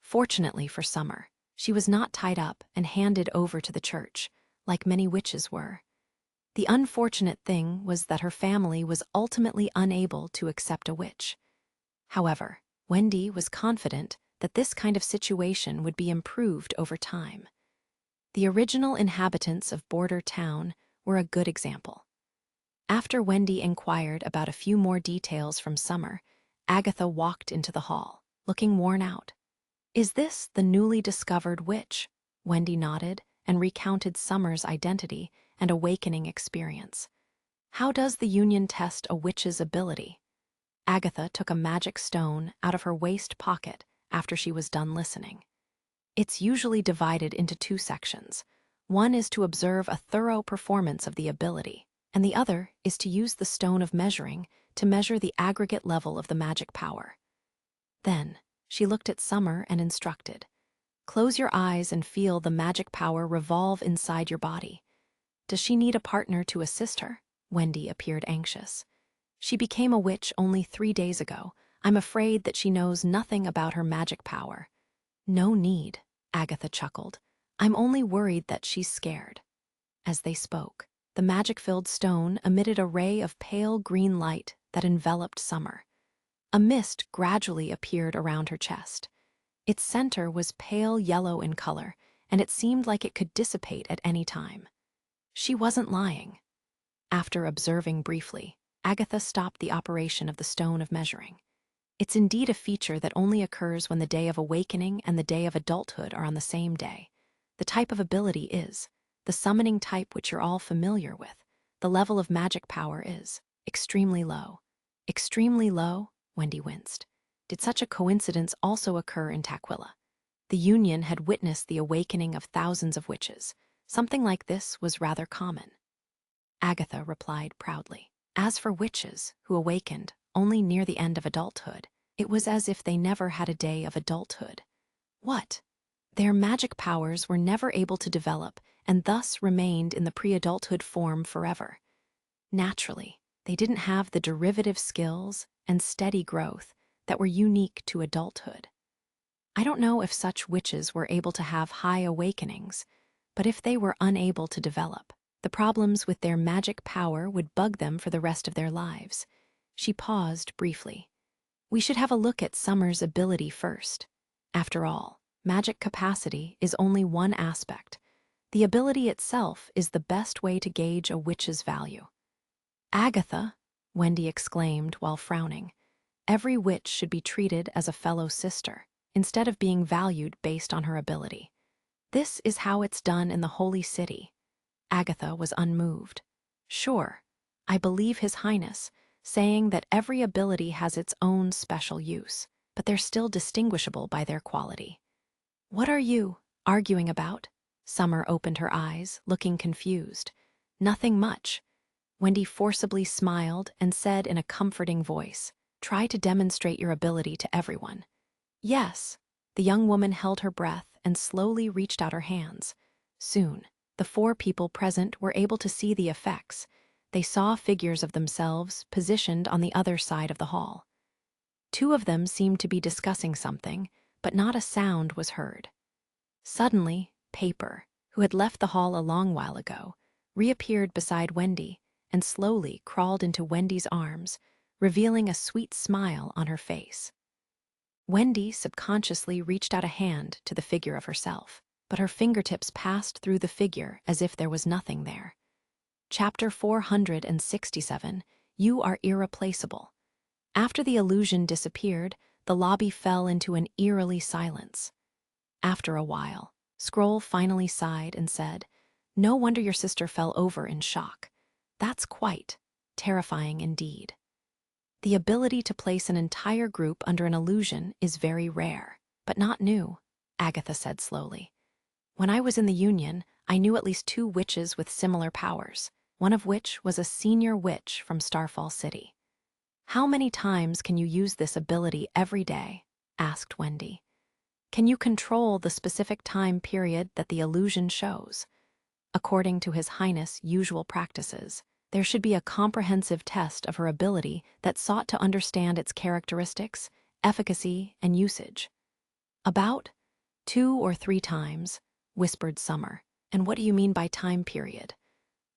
Fortunately for Summer, she was not tied up and handed over to the church, like many witches were. The unfortunate thing was that her family was ultimately unable to accept a witch. However, Wendy was confident that this kind of situation would be improved over time. The original inhabitants of Border Town were a good example. After Wendy inquired about a few more details from Summer, Agatha walked into the hall, looking worn out. Is this the newly discovered witch? Wendy nodded and recounted Summer's identity and awakening experience. How does the union test a witch's ability? Agatha took a magic stone out of her waist pocket after she was done listening. It's usually divided into 2 sections. One is to observe a thorough performance of the ability, and the other is to use the stone of measuring to measure the aggregate level of the magic power. Then, she looked at Summer and instructed, Close your eyes and feel the magic power revolve inside your body. Does she need a partner to assist her? Wendy appeared anxious. She became a witch only 3 days ago. I'm afraid that she knows nothing about her magic power. No need, Agatha chuckled. I'm only worried that she's scared. As they spoke, the magic-filled stone emitted a ray of pale green light that enveloped Summer. A mist gradually appeared around her chest. Its center was pale yellow in color, and it seemed like it could dissipate at any time. She wasn't lying. After observing briefly, Agatha stopped the operation of the stone of measuring. It's indeed a feature that only occurs when the day of awakening and the day of adulthood are on the same day. The type of ability is the summoning type, which you're all familiar with. The level of magic power is extremely low. Extremely low? Wendy winced. Did such a coincidence also occur in Taquilla? The Union had witnessed the awakening of thousands of witches. Something like this was rather common. Agatha replied proudly. As for witches who awakened only near the end of adulthood, it was as if they never had a day of adulthood. What? Their magic powers were never able to develop and thus remained in the pre-adulthood form forever. Naturally, they didn't have the derivative skills and steady growth that were unique to adulthood. I don't know if such witches were able to have high awakenings, but if they were unable to develop, the problems with their magic power would bug them for the rest of their lives. She paused briefly. We should have a look at Summer's ability first. After all, magic capacity is only one aspect. The ability itself is the best way to gauge a witch's value. Agatha, Wendy exclaimed while frowning. Every witch should be treated as a fellow sister, instead of being valued based on her ability. This is how it's done in the Holy City. Agatha was unmoved. Sure, I believe His Highness, saying that every ability has its own special use, but they're still distinguishable by their quality. What are you arguing about? Summer opened her eyes, looking confused. Nothing much. Wendy forcibly smiled and said in a comforting voice, Try to demonstrate your ability to everyone. Yes. The young woman held her breath and slowly reached out her hands. Soon, the 4 people present were able to see the effects. They saw figures of themselves positioned on the other side of the hall. 2 of them seemed to be discussing something, but not a sound was heard. Suddenly, Paper, who had left the hall a long while ago, reappeared beside Wendy and slowly crawled into Wendy's arms, revealing a sweet smile on her face. Wendy subconsciously reached out a hand to the figure of herself, but her fingertips passed through the figure as if there was nothing there. Chapter 467, You Are Irreplaceable. After the illusion disappeared, the lobby fell into an eerily silence. After a while, Scroll finally sighed and said, No wonder your sister fell over in shock. That's quite terrifying indeed. The ability to place an entire group under an illusion is very rare, but not new, Agatha said slowly. When I was in the Union, I knew at least 2 witches with similar powers, one of which was a senior witch from Starfall City. How many times can you use this ability every day? Asked Wendy. Can you control the specific time period that the illusion shows? According to His Highness' usual practices, there should be a comprehensive test of her ability that sought to understand its characteristics, efficacy, and usage. About 2 or 3 times, whispered Summer. And what do you mean by time period?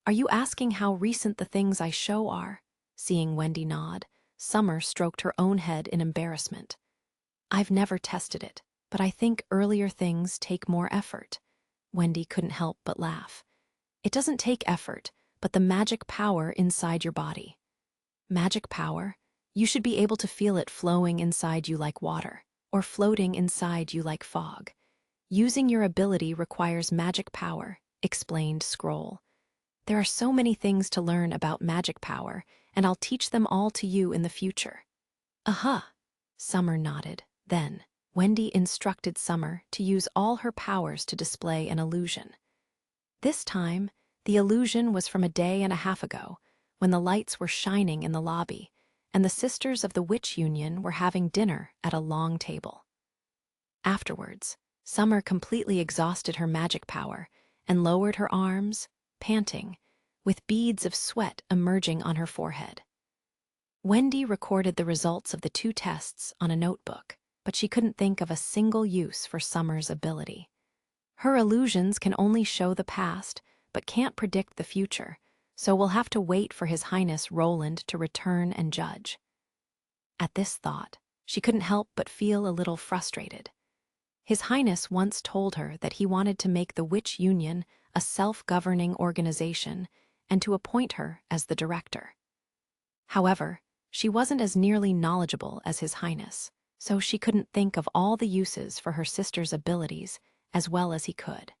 Are you asking how recent the things I show are? Seeing Wendy nod, Summer stroked her own head in embarrassment. I've never tested it, but I think earlier things take more effort. Wendy couldn't help but laugh. It doesn't take effort, but the magic power inside your body. Magic power? You should be able to feel it flowing inside you like water, or floating inside you like fog. Using your ability requires magic power, explained Scroll. There are so many things to learn about magic power, and I'll teach them all to you in the future. Aha! Summer nodded. Then, Wendy instructed Summer to use all her powers to display an illusion. This time, the illusion was from a day and a half ago, when the lights were shining in the lobby, and the Sisters of the Witch Union were having dinner at a long table. Afterwards, Summer completely exhausted her magic power and lowered her arms, panting, with beads of sweat emerging on her forehead. Wendy recorded the results of the 2 tests on a notebook, but she couldn't think of a single use for Summer's ability. Her illusions can only show the past, but can't predict the future, so we'll have to wait for His Highness Roland to return and judge. At this thought, she couldn't help but feel a little frustrated. His Highness once told her that he wanted to make the Witch Union a self-governing organization and to appoint her as the director. However, she wasn't as nearly knowledgeable as His Highness, so she couldn't think of all the uses for her sister's abilities as well as he could.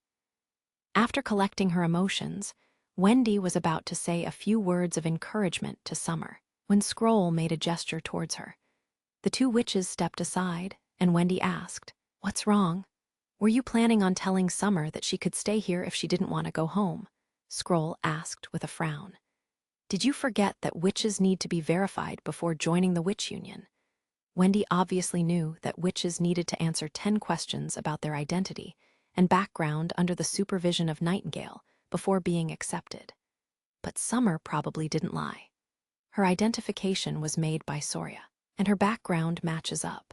After collecting her emotions, Wendy was about to say a few words of encouragement to Summer when Scroll made a gesture towards her. The two witches stepped aside, and Wendy asked, "What's wrong? Were you planning on telling Summer that she could stay here if she didn't want to go home?" Scroll asked with a frown. "Did you forget that witches need to be verified before joining the witch union?" Wendy obviously knew that witches needed to answer 10 questions about their identity and background under the supervision of Nightingale before being accepted. But Summer probably didn't lie. Her identification was made by Soria, and her background matches up.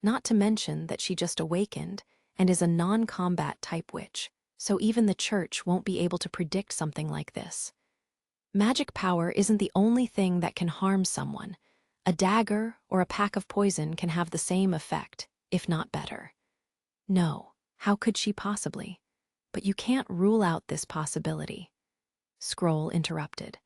Not to mention that she just awakened and is a non-combat type witch, so even the church won't be able to predict something like this. Magic power isn't the only thing that can harm someone. A dagger or a pack of poison can have the same effect, if not better. No, how could she possibly? But you can't rule out this possibility. Scroll interrupted.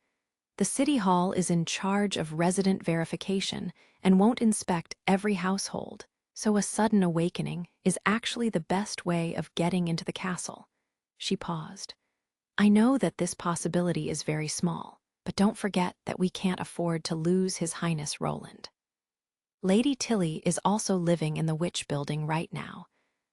The city hall is in charge of resident verification and won't inspect every household, so a sudden awakening is actually the best way of getting into the castle. She paused. I know that this possibility is very small, but don't forget that we can't afford to lose His Highness Roland. Lady Tilly is also living in the witch building right now,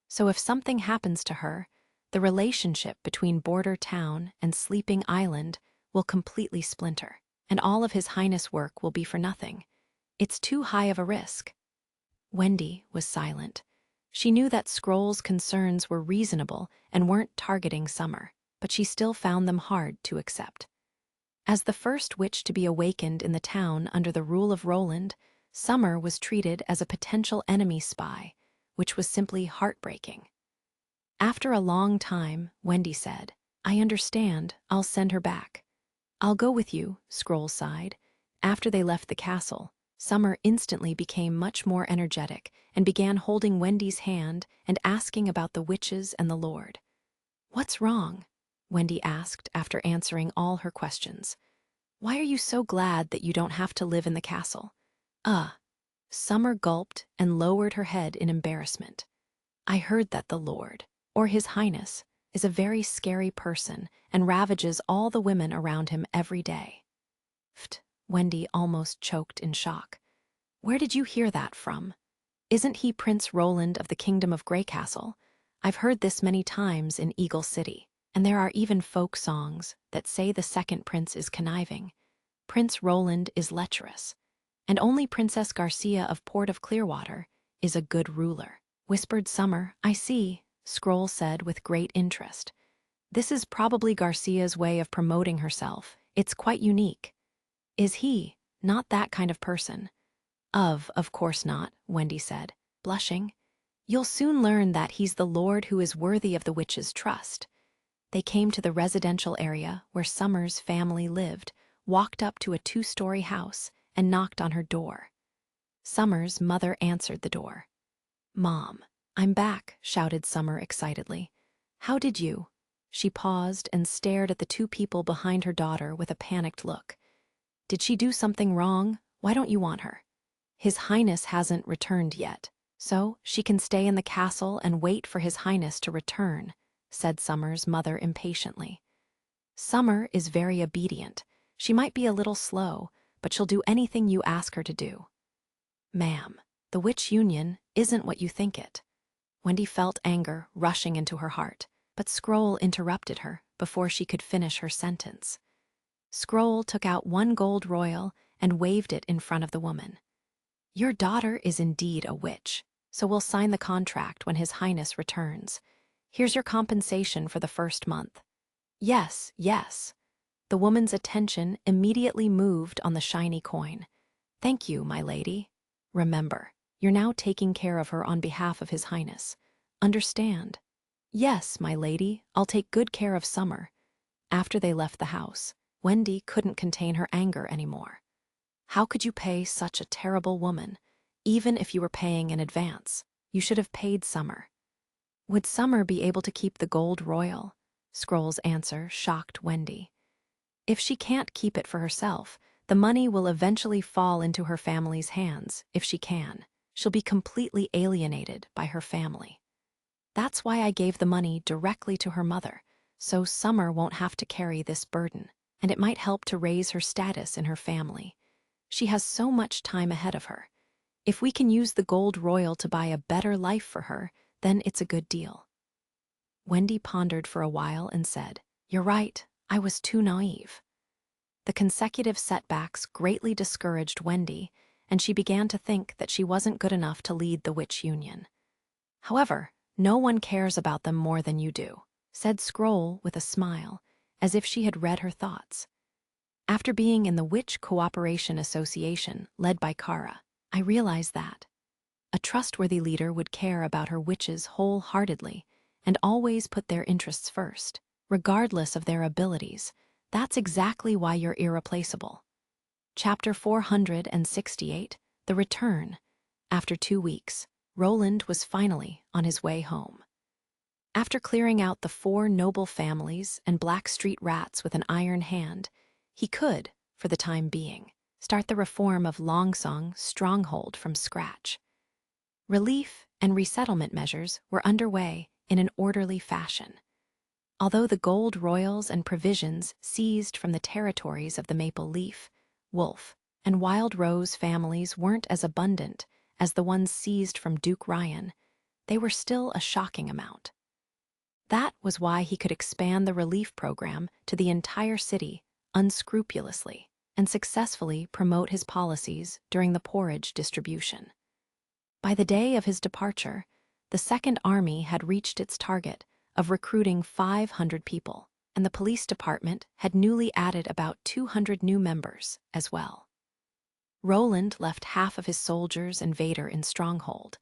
so if something happens to her, the relationship between Border Town and Sleeping Island will completely splinter, and all of His Highness work will be for nothing. It's too high of a risk. Wendy was silent. She knew that Scroll's concerns were reasonable and weren't targeting Summer, but she still found them hard to accept. As the first witch to be awakened in the town under the rule of Roland, Summer was treated as a potential enemy spy, which was simply heartbreaking. After a long time, Wendy said, "I understand, I'll send her back." "I'll go with you," Scroll sighed. After they left the castle, Summer instantly became much more energetic and began holding Wendy's hand and asking about the witches and the Lord. "What's wrong?" Wendy asked after answering all her questions. "Why are you so glad that you don't have to live in the castle?" Summer gulped and lowered her head in embarrassment. "I heard that the Lord, or His Highness, is a very scary person and ravages all the women around him every day." Wendy almost choked in shock. "Where did you hear that from? Isn't he Prince Roland of the Kingdom of Greycastle? I've heard this many times in Eagle City, and there are even folk songs that say the second prince is conniving. Prince Roland is lecherous, and only Princess Garcia of Port of Clearwater is a good ruler," whispered Summer. "I see," Scroll said with great interest. "This is probably Garcia's way of promoting herself. It's quite unique." "Is he not that kind of person?" Of course not," Wendy said, blushing. "You'll soon learn that he's the lord who is worthy of the witch's trust." They came to the residential area where Summer's family lived, walked up to a 2-story house, and knocked on her door. Summer's mother answered the door. "Mom, I'm back," shouted Summer excitedly. "How did you?" She paused and stared at the 2 people behind her daughter with a panicked look. "Did she do something wrong? Why don't you want her?" "His Highness hasn't returned yet, so she can stay in the castle and wait for His Highness to return," said Summer's mother impatiently. "Summer is very obedient. She might be a little slow, but she'll do anything you ask her to do." "Ma'am, the witch union isn't what you think it." Wendy felt anger rushing into her heart, but Scroll interrupted her before she could finish her sentence. Scroll took out 1 gold royal and waved it in front of the woman. "Your daughter is indeed a witch, so we'll sign the contract when His Highness returns. Here's your compensation for the first month." "Yes, yes." The woman's attention immediately moved on the shiny coin. "Thank you, my lady. Remember, you're now taking care of her on behalf of His Highness. Understand?" "Yes, my lady, I'll take good care of Summer." After they left the house, Wendy couldn't contain her anger anymore. How could you pay such a terrible woman? Even if you were paying in advance, you should have paid Summer. Would Summer be able to keep the gold royal? Scroll's answer shocked Wendy. If she can't keep it for herself, the money will eventually fall into her family's hands. If she can, she'll be completely alienated by her family. That's why I gave the money directly to her mother, so Summer won't have to carry this burden, and it might help to raise her status in her family. She has so much time ahead of her. If we can use the gold royal to buy a better life for her, then it's a good deal. Wendy pondered for a while and said, "You're right, I was too naive." The consecutive setbacks greatly discouraged Wendy, and she began to think that she wasn't good enough to lead the witch union. "However, no one cares about them more than you do," said Scroll with a smile, as if she had read her thoughts. "After being in the Witch Cooperation Association, led by Kara, I realized that a trustworthy leader would care about her witches wholeheartedly and always put their interests first, regardless of their abilities. That's exactly why you're irreplaceable." Chapter 468, The Return. After 2 weeks, Roland was finally on his way home. After clearing out the 4 noble families and Black Street rats with an iron hand, he could, for the time being, start the reform of Longsong Stronghold from scratch. Relief and resettlement measures were underway in an orderly fashion. Although the gold royals and provisions seized from the territories of the Maple Leaf, Wolf, and Wild Rose families weren't as abundant as the ones seized from Duke Ryan, they were still a shocking amount. That was why he could expand the relief program to the entire city unscrupulously and successfully promote his policies during the porridge distribution. By the day of his departure, the Second Army had reached its target of recruiting 500 people, and the police department had newly added about 200 new members as well. Roland left half of his soldiers and Vader in Stronghold,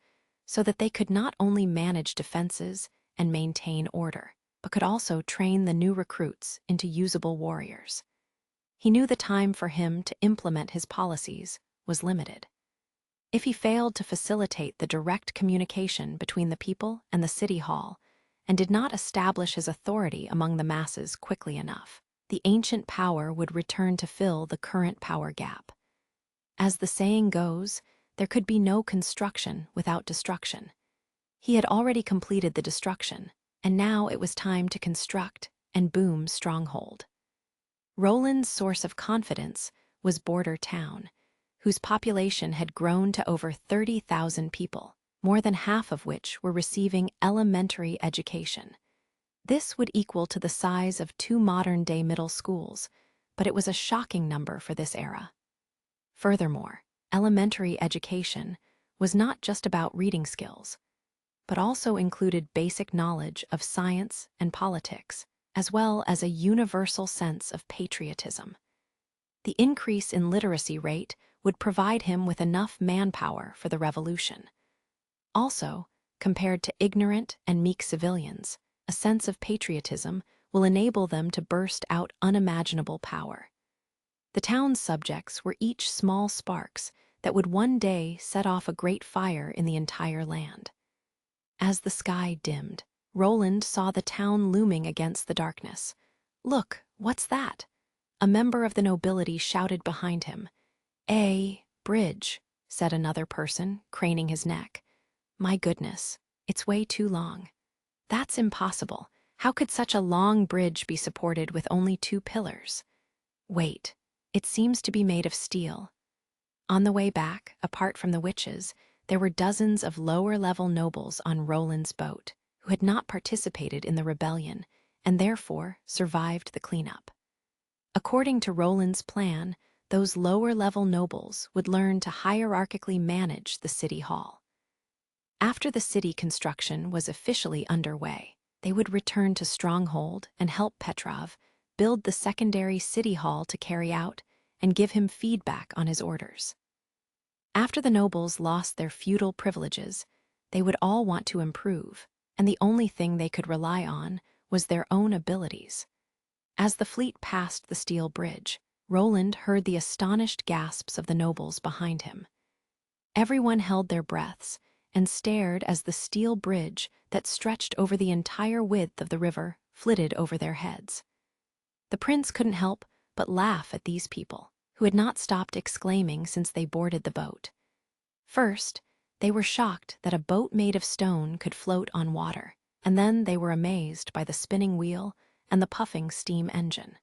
so that they could not only manage defenses and maintain order, but could also train the new recruits into usable warriors. He knew the time for him to implement his policies was limited. If he failed to facilitate the direct communication between the people and the city hall, and did not establish his authority among the masses quickly enough, the ancient power would return to fill the current power gap. As the saying goes, there could be no construction without destruction. He had already completed the destruction, and now it was time to construct and boom Stronghold. Roland's source of confidence was Border Town, whose population had grown to over 30,000 people, more than half of which were receiving elementary education. This would equal to the size of 2 modern-day middle schools, but it was a shocking number for this era. Furthermore, elementary education was not just about reading skills, but also included basic knowledge of science and politics, as well as a universal sense of patriotism. The increase in literacy rate would provide him with enough manpower for the revolution. Also, compared to ignorant and meek civilians, a sense of patriotism will enable them to burst out unimaginable power. The town's subjects were each small sparks that would one day set off a great fire in the entire land. As the sky dimmed, Roland saw the town looming against the darkness. "Look, what's that?" A member of the nobility shouted behind him. "A bridge," said another person, craning his neck. "My goodness, it's way too long." "That's impossible. How could such a long bridge be supported with only 2 pillars?" "Wait, it seems to be made of steel." On the way back, apart from the witches, there were dozens of lower-level nobles on Roland's boat who had not participated in the rebellion and therefore survived the cleanup. According to Roland's plan, those lower-level nobles would learn to hierarchically manage the city hall. After the city construction was officially underway, they would return to Stronghold and help Petrov build the secondary city hall to carry out and give him feedback on his orders. After the nobles lost their feudal privileges, they would all want to improve, and the only thing they could rely on was their own abilities. As the fleet passed the steel bridge, Roland heard the astonished gasps of the nobles behind him. Everyone held their breaths and stared as the steel bridge that stretched over the entire width of the river flitted over their heads. The prince couldn't help but laugh at these people, who had not stopped exclaiming since they boarded the boat. First, they were shocked that a boat made of stone could float on water, and then they were amazed by the spinning wheel and the puffing steam engine.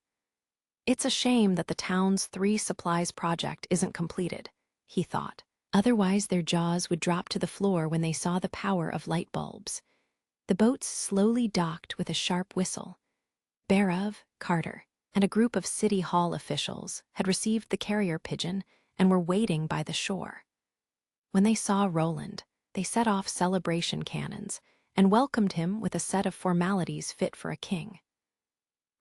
"It's a shame that the town's 3 supplies project isn't completed," he thought. Otherwise, their jaws would drop to the floor when they saw the power of light bulbs. The boats slowly docked with a sharp whistle. Barav, Carter, and a group of City Hall officials had received the carrier pigeon and were waiting by the shore. When they saw Roland, they set off celebration cannons and welcomed him with a set of formalities fit for a king.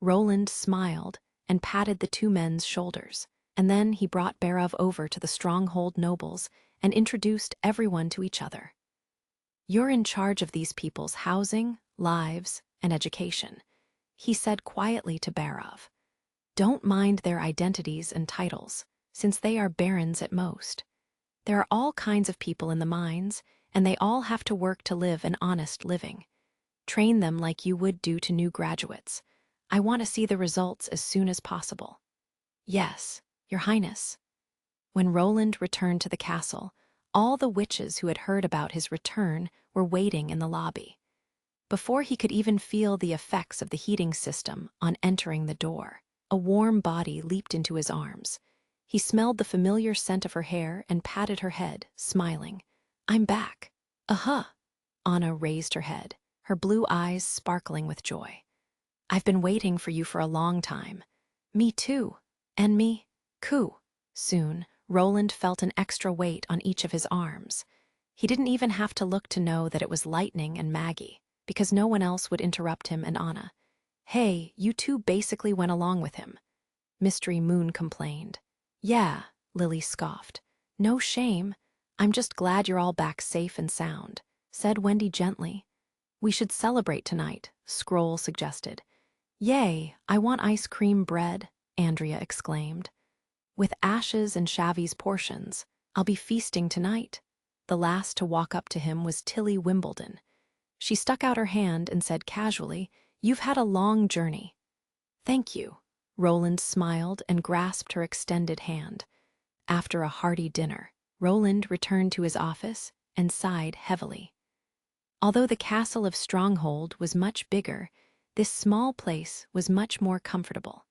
Roland smiled and patted the two men's shoulders, and then he brought Barav over to the stronghold nobles and introduced everyone to each other. "You're in charge of these people's housing, lives, and education," he said quietly to Barav. "Don't mind their identities and titles, since they are barons at most. There are all kinds of people in the mines, and they all have to work to live an honest living. Train them like you would do to new graduates. I want to see the results as soon as possible." "Yes, Your Highness." When Roland returned to the castle, all the witches who had heard about his return were waiting in the lobby. Before he could even feel the effects of the heating system on entering the door, a warm body leaped into his arms. He smelled the familiar scent of her hair and patted her head, smiling. "I'm back." Anna raised her head, her blue eyes sparkling with joy. "I've been waiting for you for a long time." "Me too." "And me, too." Soon, Roland felt an extra weight on each of his arms. He didn't even have to look to know that it was Lightning and Maggie, because no one else would interrupt him and Anna. "Hey, you two basically went along with him," Mystery Moon complained. "Yeah," Lily scoffed. "No shame. I'm just glad you're all back safe and sound," said Wendy gently. "We should celebrate tonight," Scroll suggested. "Yay, I want ice cream bread," Andrea exclaimed. "With Ash's and Shavi's portions, I'll be feasting tonight." The last to walk up to him was Tilly Wimbledon. She stuck out her hand and said casually, "You've had a long journey." "Thank you." Roland smiled and grasped her extended hand. After a hearty dinner, Roland returned to his office and sighed heavily. Although the castle of Stronghold was much bigger, this small place was much more comfortable.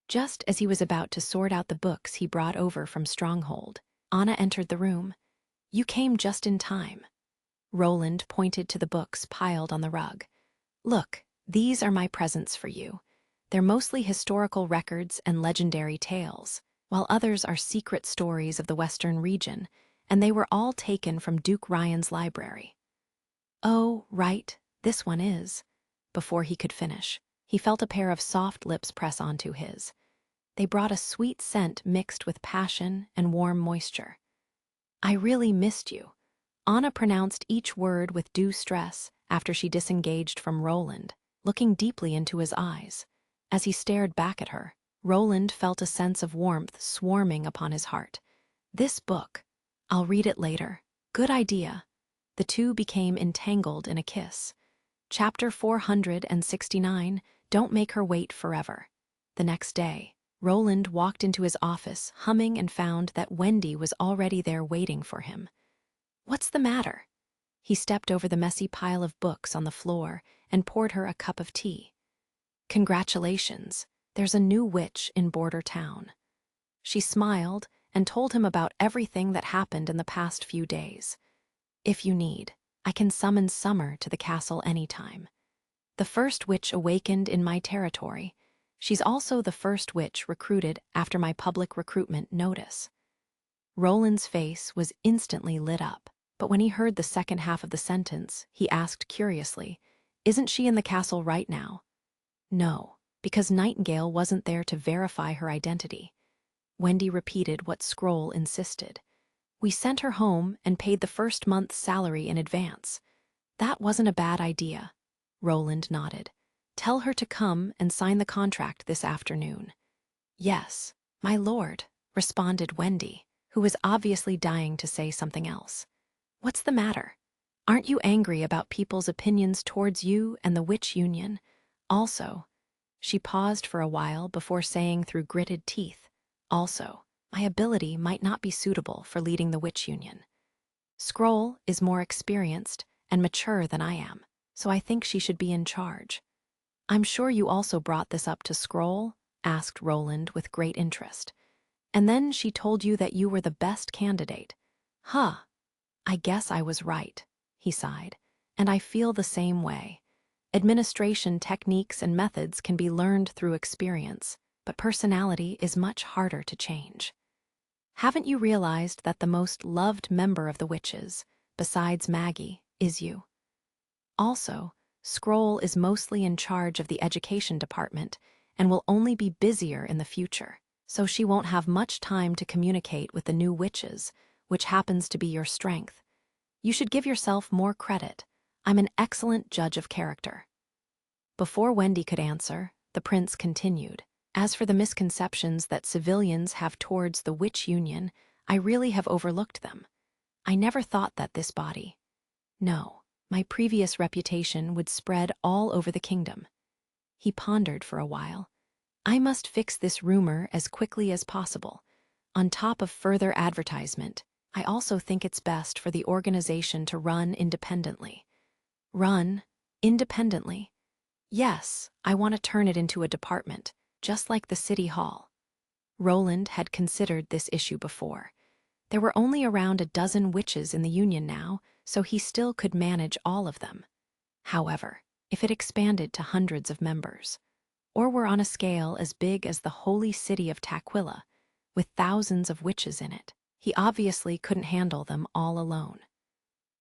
Just as he was about to sort out the books he brought over from Stronghold, Anna entered the room. "You came just in time." Roland pointed to the books piled on the rug. "Look, these are my presents for you. They're mostly historical records and legendary tales, while others are secret stories of the Western region, and they were all taken from Duke Ryan's library." "Oh, right, this one is." Before he could finish, he felt a pair of soft lips press onto his. They brought a sweet scent mixed with passion and warm moisture. "I really missed you." Anna pronounced each word with due stress after she disengaged from Roland, looking deeply into his eyes. As he stared back at her, Roland felt a sense of warmth swarming upon his heart. "This book. I'll read it later." "Good idea." The two became entangled in a kiss. Chapter 469, Don't Make Her Wait Forever. The next day, Roland walked into his office humming and found that Wendy was already there waiting for him. "What's the matter?" He stepped over the messy pile of books on the floor and poured her a cup of tea. "Congratulations, there's a new witch in Border Town." She smiled and told him about everything that happened in the past few days. "If you need, I can summon Summer to the castle anytime. The first witch awakened in my territory. She's also the first witch recruited after my public recruitment notice." Roland's face was instantly lit up, but when he heard the second half of the sentence, he asked curiously, "Isn't she in the castle right now?" "No, because Nightingale wasn't there to verify her identity." Wendy repeated what Scroll insisted. "We sent her home and paid the first month's salary in advance." "That wasn't a bad idea." Roland nodded. "Tell her to come and sign the contract this afternoon." "Yes, my lord," responded Wendy, who was obviously dying to say something else. "What's the matter? Aren't you angry about people's opinions towards you and the Witch Union? Also," she paused for a while before saying through gritted teeth, "also, my ability might not be suitable for leading the Witch Union. Scroll is more experienced and mature than I am, so I think she should be in charge." "I'm sure you also brought this up to Scroll?" asked Roland with great interest. "And then she told you that you were the best candidate." Huh, I guess I was right, he sighed, and I feel the same way. Administration techniques and methods can be learned through experience, but personality is much harder to change. Haven't you realized that the most loved member of the witches, besides Maggie, is you? Also, Scroll is mostly in charge of the education department and will only be busier in the future, so she won't have much time to communicate with the new witches, which happens to be your strength. You should give yourself more credit. I'm an excellent judge of character. Before Wendy could answer, the prince continued. As for the misconceptions that civilians have towards the witch union, I really have overlooked them. I never thought that this body. No, my previous reputation would spread all over the kingdom. He pondered for a while. I must fix this rumor as quickly as possible. On top of further advertisement, I also think it's best for the organization to run independently. Run independently? Yes, I want to turn it into a department, just like the city hall. Roland had considered this issue before. There were only around a dozen witches in the union now, so he still could manage all of them. However, if it expanded to hundreds of members, or were on a scale as big as the holy city of Taquilla, with thousands of witches in it, he obviously couldn't handle them all alone.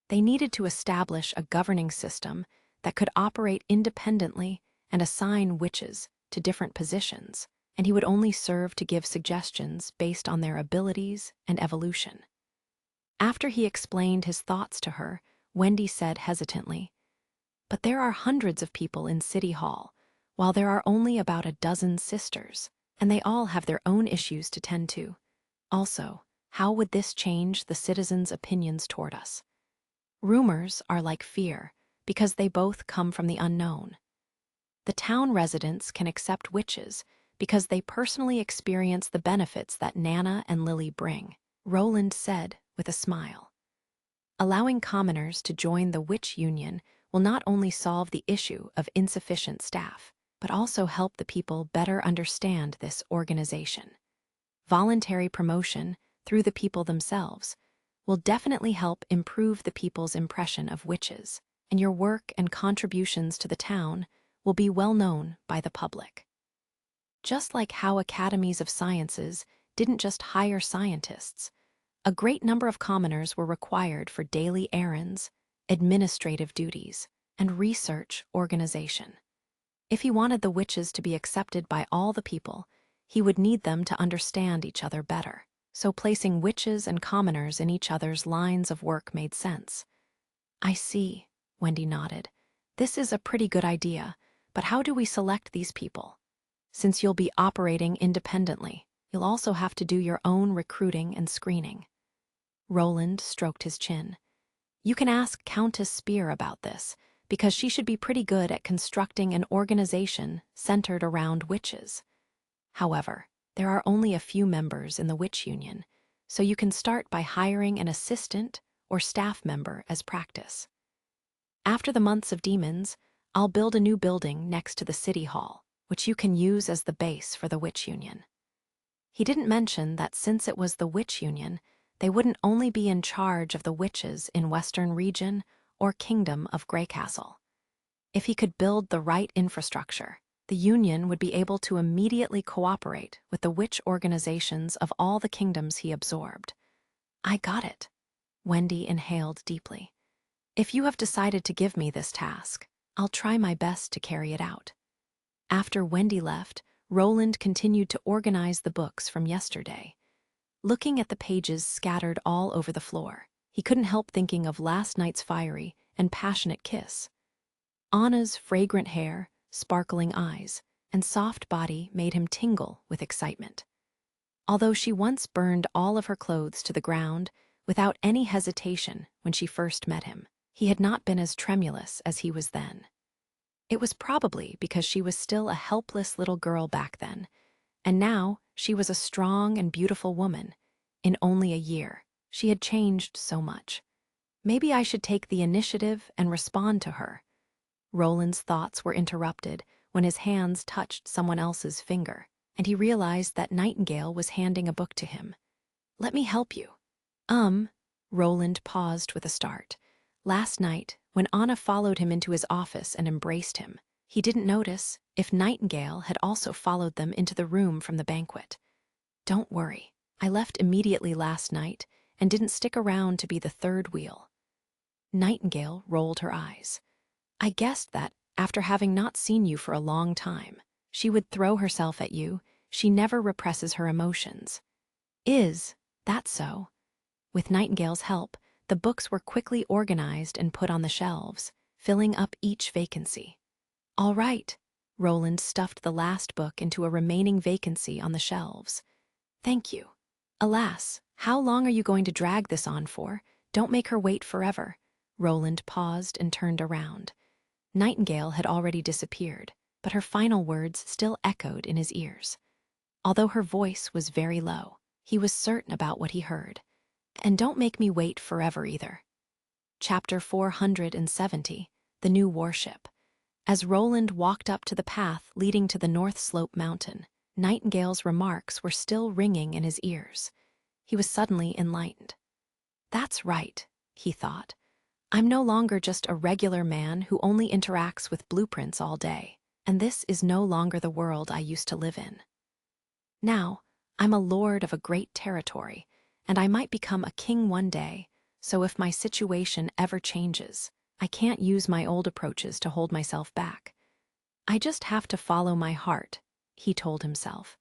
They needed to establish a governing system that could operate independently and assign witches to different positions, and he would only serve to give suggestions based on their abilities and evolution. After he explained his thoughts to her, Wendy said hesitantly, "But there are hundreds of people in City Hall, while there are only about a dozen sisters, and they all have their own issues to tend to. Also, how would this change the citizens' opinions toward us? Rumors are like fear, because they both come from the unknown. The town residents can accept witches because they personally experience the benefits that Nana and Lily bring," Roland said with a smile. Allowing commoners to join the witch union will not only solve the issue of insufficient staff, but also help the people better understand this organization. Voluntary promotion through the people themselves will definitely help improve the people's impression of witches, and your work and contributions to the town will be well known by the public. Just like how academies of sciences didn't just hire scientists, a great number of commoners were required for daily errands, administrative duties, and research organization. If he wanted the witches to be accepted by all the people, he would need them to understand each other better, so placing witches and commoners in each other's lines of work made sense. "I see," Wendy nodded. "This is a pretty good idea, but how do we select these people? Since you'll be operating independently, you'll also have to do your own recruiting and screening." Roland stroked his chin. "You can ask Countess Spear about this, because she should be pretty good at constructing an organization centered around witches. However, there are only a few members in the witch union, so you can start by hiring an assistant or staff member as practice. After the months of demons, I'll build a new building next to the city hall, which you can use as the base for the witch union." He didn't mention that since it was the witch union, they wouldn't only be in charge of the witches in Western Region or Kingdom of Greycastle. If he could build the right infrastructure, the union would be able to immediately cooperate with the witch organizations of all the kingdoms he absorbed. "I got it." Wendy inhaled deeply. "If you have decided to give me this task, I'll try my best to carry it out." After Wendy left, Roland continued to organize the books from yesterday. Looking at the pages scattered all over the floor, he couldn't help thinking of last night's fiery and passionate kiss. Anna's fragrant hair, sparkling eyes, and soft body made him tingle with excitement. Although she once burned all of her clothes to the ground without any hesitation when she first met him, he had not been as tremulous as he was then. It was probably because she was still a helpless little girl back then, and now she was a strong and beautiful woman. In only a year, she had changed so much. Maybe I should take the initiative and respond to her. Roland's thoughts were interrupted when his hands touched someone else's finger, and he realized that Nightingale was handing a book to him. "Let me help you." Roland paused with a start. Last night, when Anna followed him into his office and embraced him, he didn't notice if Nightingale had also followed them into the room from the banquet. Don't worry, I left immediately last night and didn't stick around to be the third wheel. Nightingale rolled her eyes. I guessed that, after having not seen you for a long time, she would throw herself at you. She never represses her emotions. Is that so? With Nightingale's help, the books were quickly organized and put on the shelves, filling up each vacancy. All right. Roland stuffed the last book into a remaining vacancy on the shelves. Thank you. Alas, how long are you going to drag this on for? Don't make her wait forever. Roland paused and turned around. Nightingale had already disappeared, but her final words still echoed in his ears. Although her voice was very low, he was certain about what he heard. And don't make me wait forever either. Chapter 470, The New Warship. As Roland walked up to the path leading to the North Slope Mountain, Nightingale's remarks were still ringing in his ears. He was suddenly enlightened. That's right, he thought. I'm no longer just a regular man who only interacts with blueprints all day, and this is no longer the world I used to live in. Now, I'm a lord of a great territory, and I might become a king one day, so if my situation ever changes, I can't use my old approaches to hold myself back. I just have to follow my heart, he told himself.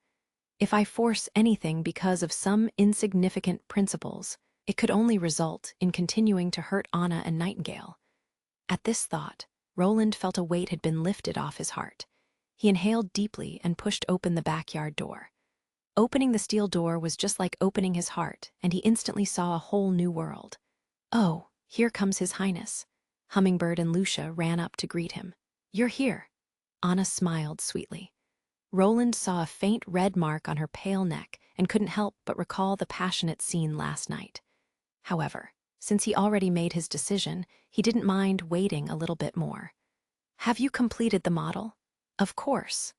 If I force anything because of some insignificant principles, it could only result in continuing to hurt Anna and Nightingale. At this thought, Roland felt a weight had been lifted off his heart. He inhaled deeply and pushed open the backyard door. Opening the steel door was just like opening his heart, and he instantly saw a whole new world. Oh, here comes His Highness. Hummingbird and Lucia ran up to greet him. You're here. Anna smiled sweetly. Roland saw a faint red mark on her pale neck and couldn't help but recall the passionate scene last night. However, since he already made his decision, he didn't mind waiting a little bit more. Have you completed the model? Of course.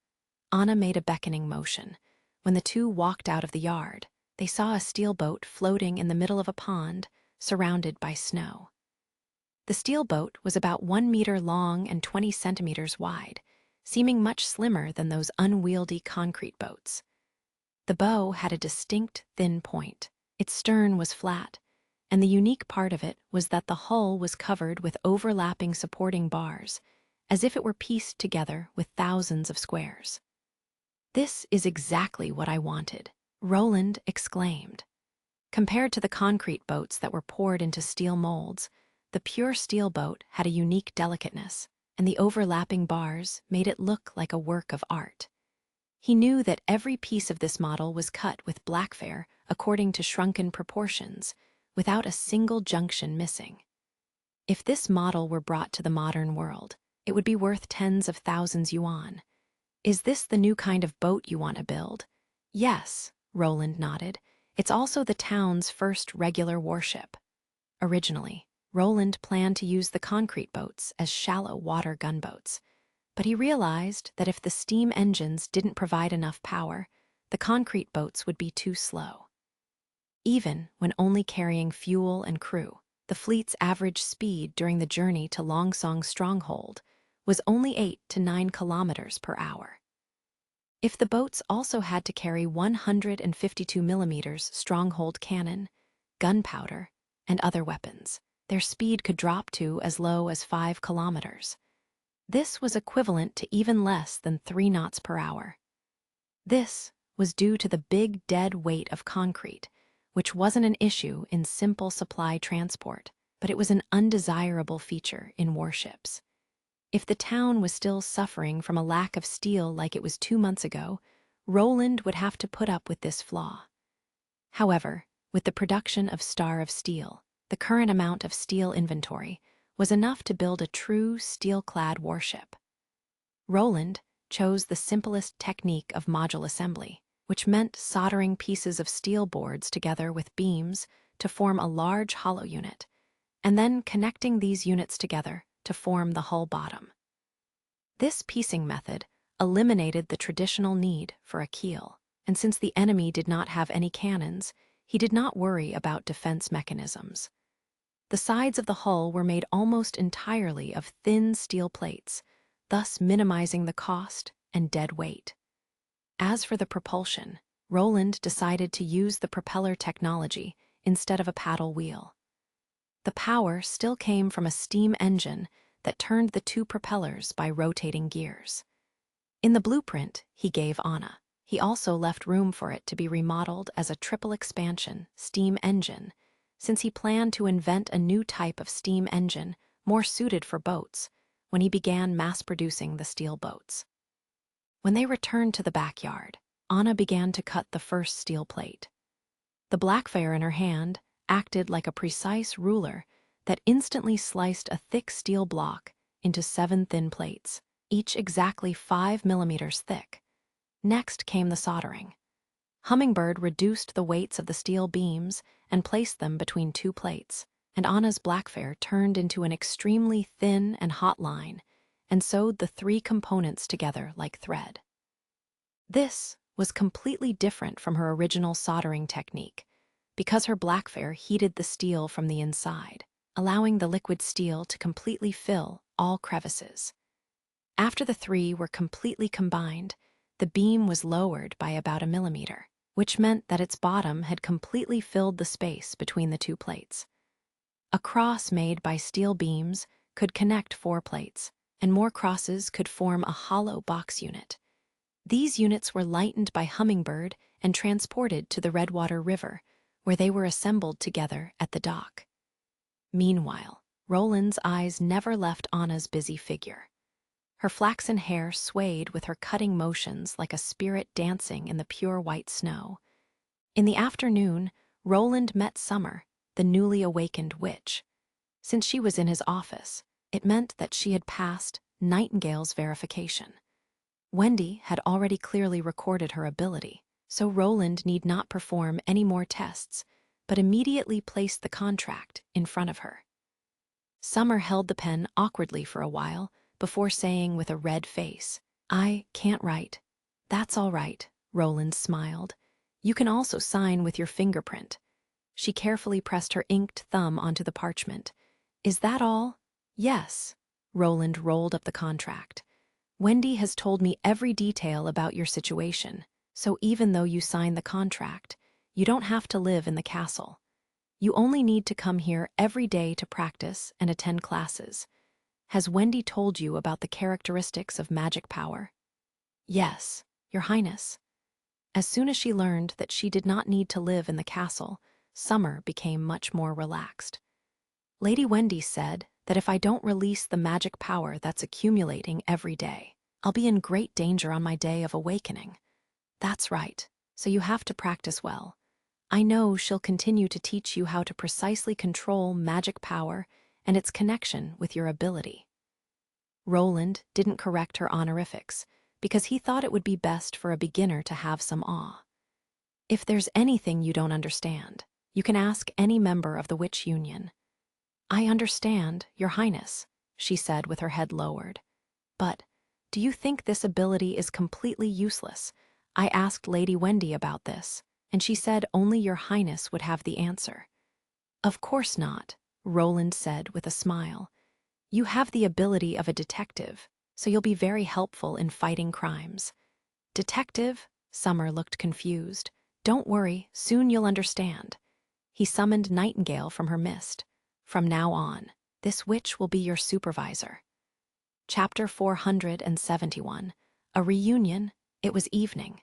Anna made a beckoning motion. When the two walked out of the yard, they saw a steel boat floating in the middle of a pond, surrounded by snow. The steel boat was about 1 meter long and 20 centimeters wide, seeming much slimmer than those unwieldy concrete boats. The bow had a distinct thin point. Its stern was flat, and the unique part of it was that the hull was covered with overlapping supporting bars, as if it were pieced together with thousands of squares. This is exactly what I wanted, Roland exclaimed. Compared to the concrete boats that were poured into steel molds, the pure steel boat had a unique delicateness, and the overlapping bars made it look like a work of art. He knew that every piece of this model was cut with blackfare according to shrunken proportions, without a single junction missing. If this model were brought to the modern world, it would be worth tens of thousands yuan. Is this the new kind of boat you want to build? Yes, Roland nodded. It's also the town's first regular warship. Originally, Roland planned to use the concrete boats as shallow water gunboats, but he realized that if the steam engines didn't provide enough power, the concrete boats would be too slow. Even when only carrying fuel and crew, the fleet's average speed during the journey to Longsong's stronghold was only 8 to 9 kilometers per hour. If the boats also had to carry 152 millimeters stronghold cannon, gunpowder, and other weapons, their speed could drop to as low as 5 kilometers. This was equivalent to even less than 3 knots per hour. This was due to the big dead weight of concrete, which wasn't an issue in simple supply transport, but it was an undesirable feature in warships. If the town was still suffering from a lack of steel like it was 2 months ago, Roland would have to put up with this flaw. However, with the production of Star of Steel, the current amount of steel inventory was enough to build a true steel-clad warship. Roland chose the simplest technique of module assembly, which meant soldering pieces of steel boards together with beams to form a large hollow unit, and then connecting these units together to form the hull bottom. This piecing method eliminated the traditional need for a keel, and since the enemy did not have any cannons, he did not worry about defense mechanisms. The sides of the hull were made almost entirely of thin steel plates, thus minimizing the cost and dead weight. As for the propulsion, Roland decided to use the propeller technology instead of a paddle wheel. The power still came from a steam engine that turned the two propellers by rotating gears. In the blueprint he gave Anna, he also left room for it to be remodeled as a triple expansion steam engine, since he planned to invent a new type of steam engine more suited for boats when he began mass-producing the steel boats. When they returned to the backyard, Anna began to cut the first steel plate. The Blackfire in her hand acted like a precise ruler that instantly sliced a thick steel block into 7 thin plates, each exactly 5 millimeters thick. Next came the soldering. Hummingbird reduced the weights of the steel beams and placed them between 2 plates, and Anna's Blackfire turned into an extremely thin and hot line and sewed the 3 components together like thread. This was completely different from her original soldering technique, because her Blackfire heated the steel from the inside, allowing the liquid steel to completely fill all crevices. After the 3 were completely combined, the beam was lowered by about 1 millimeter, which meant that its bottom had completely filled the space between the 2 plates. A cross made by steel beams could connect 4 plates, and more crosses could form a hollow box unit. These units were lightened by Hummingbird and transported to the Redwater River, where they were assembled together at the dock. Meanwhile, Roland's eyes never left Anna's busy figure. Her flaxen hair swayed with her cutting motions like a spirit dancing in the pure white snow. In the afternoon, Roland met Summer, the newly awakened witch. Since she was in his office, it meant that she had passed Nightingale's verification. Wendy had already clearly recorded her ability, so Roland need not perform any more tests, but immediately placed the contract in front of her. Summer held the pen awkwardly for a while before saying with a red face, "I can't write." "That's all right," Roland smiled. "You can also sign with your fingerprint." She carefully pressed her inked thumb onto the parchment. "Is that all?" "Yes." Roland rolled up the contract. "Wendy has told me every detail about your situation, so even though you sign the contract, you don't have to live in the castle. You only need to come here every day to practice and attend classes. Has Wendy told you about the characteristics of magic power?" "Yes, Your Highness." As soon as she learned that she did not need to live in the castle, Summer became much more relaxed. "Lady Wendy said that if I don't release the magic power that's accumulating every day, I'll be in great danger on my day of awakening." "That's right, so you have to practice well. I know she'll continue to teach you how to precisely control magic power and its connection with your ability." Roland didn't correct her honorifics because he thought it would be best for a beginner to have some awe. "If there's anything you don't understand, you can ask any member of the Witch Union." "I understand, Your Highness," she said with her head lowered. "But do you think this ability is completely useless? I asked Lady Wendy about this, and she said only Your Highness would have the answer." "Of course not," Roland said with a smile. "You have the ability of a detective, so you'll be very helpful in fighting crimes." "Detective?" Summer looked confused. "Don't worry, soon you'll understand." He summoned Nightingale from her mist. "From now on, this witch will be your supervisor." Chapter 471. A Reunion. It was evening.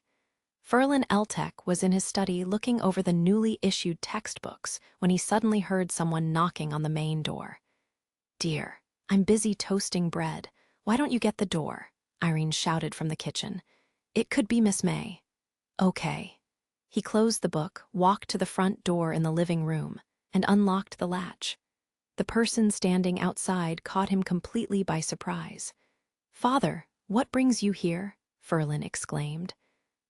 Ferlin Eltec was in his study looking over the newly issued textbooks when he suddenly heard someone knocking on the main door. "Dear, I'm busy toasting bread. Why don't you get the door?" Irene shouted from the kitchen. "It could be Miss May." "Okay." He closed the book, walked to the front door in the living room, and unlocked the latch. The person standing outside caught him completely by surprise. "Father, what brings you here?" Ferlin exclaimed.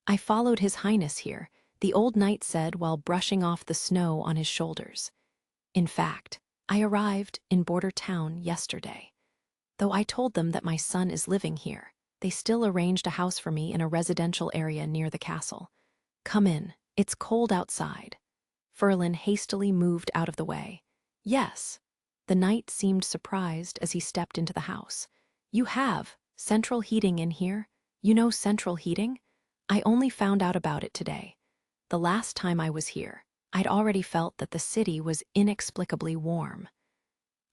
"I followed His Highness here," the old knight said while brushing off the snow on his shoulders. "In fact, I arrived in Border Town yesterday. Though I told them that my son is living here, they still arranged a house for me in a residential area near the castle. Come in, it's cold outside." Ferlin hastily moved out of the way. "Yes, The knight seemed surprised as he stepped into the house. "You have central heating in here? You know central heating? I only found out about it today. The last time I was here, I'd already felt that the city was inexplicably warm.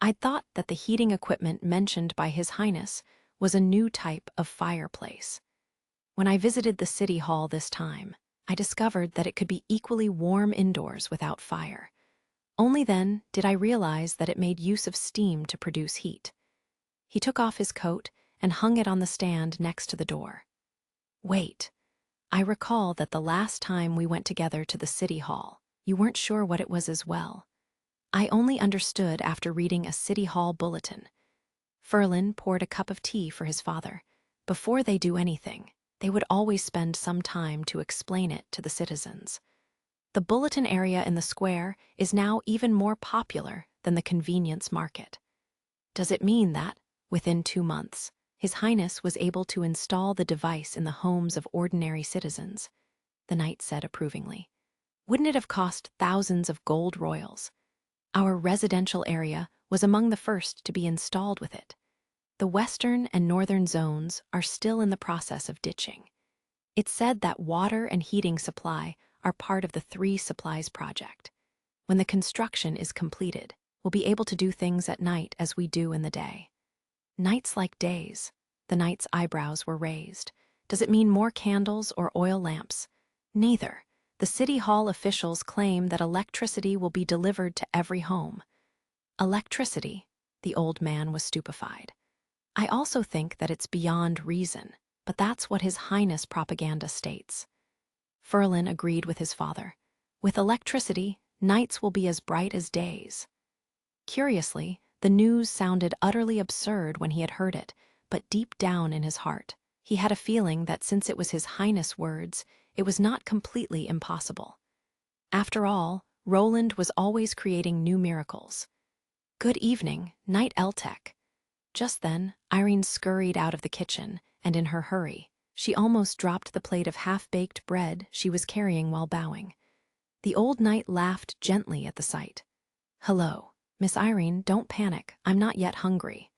I'd thought that the heating equipment mentioned by His Highness was a new type of fireplace. When I visited the city hall this time, I discovered that it could be equally warm indoors without fire. Only then did I realize that it made use of steam to produce heat." He took off his coat and hung it on the stand next to the door. "Wait, I recall that the last time we went together to the city hall, you weren't sure what it was as well. I only understood after reading a city hall bulletin." Ferlin poured a cup of tea for his father. Before they do anything, they would always spend some time to explain it to the citizens. The bulletin area in the square is now even more popular than the convenience market. Does it mean that, within 2 months, His Highness was able to install the device in the homes of ordinary citizens? The knight said approvingly. "Wouldn't it have cost thousands of gold royals? Our residential area was among the first to be installed with it. The western and northern zones are still in the process of ditching. It's said that water and heating supply are part of the 3 Supplies project. When the construction is completed, we'll be able to do things at night as we do in the day." "Nights like days." The knight's eyebrows were raised. "Does it mean more candles or oil lamps?" "Neither. The city hall officials claim that electricity will be delivered to every home." "Electricity?" The old man was stupefied. "I also think that it's beyond reason, but that's what His Highness propaganda states." Ferlin agreed with his father. "With electricity, nights will be as bright as days." Curiously, the news sounded utterly absurd when he had heard it, but deep down in his heart, he had a feeling that since it was His Highness' words, it was not completely impossible. After all, Roland was always creating new miracles. "Good evening, Knight Eltec." Just then, Irene scurried out of the kitchen, and in her hurry, she almost dropped the plate of half-baked bread she was carrying while bowing. The old knight laughed gently at the sight. "Hello, Miss Irene, don't panic, I'm not yet hungry."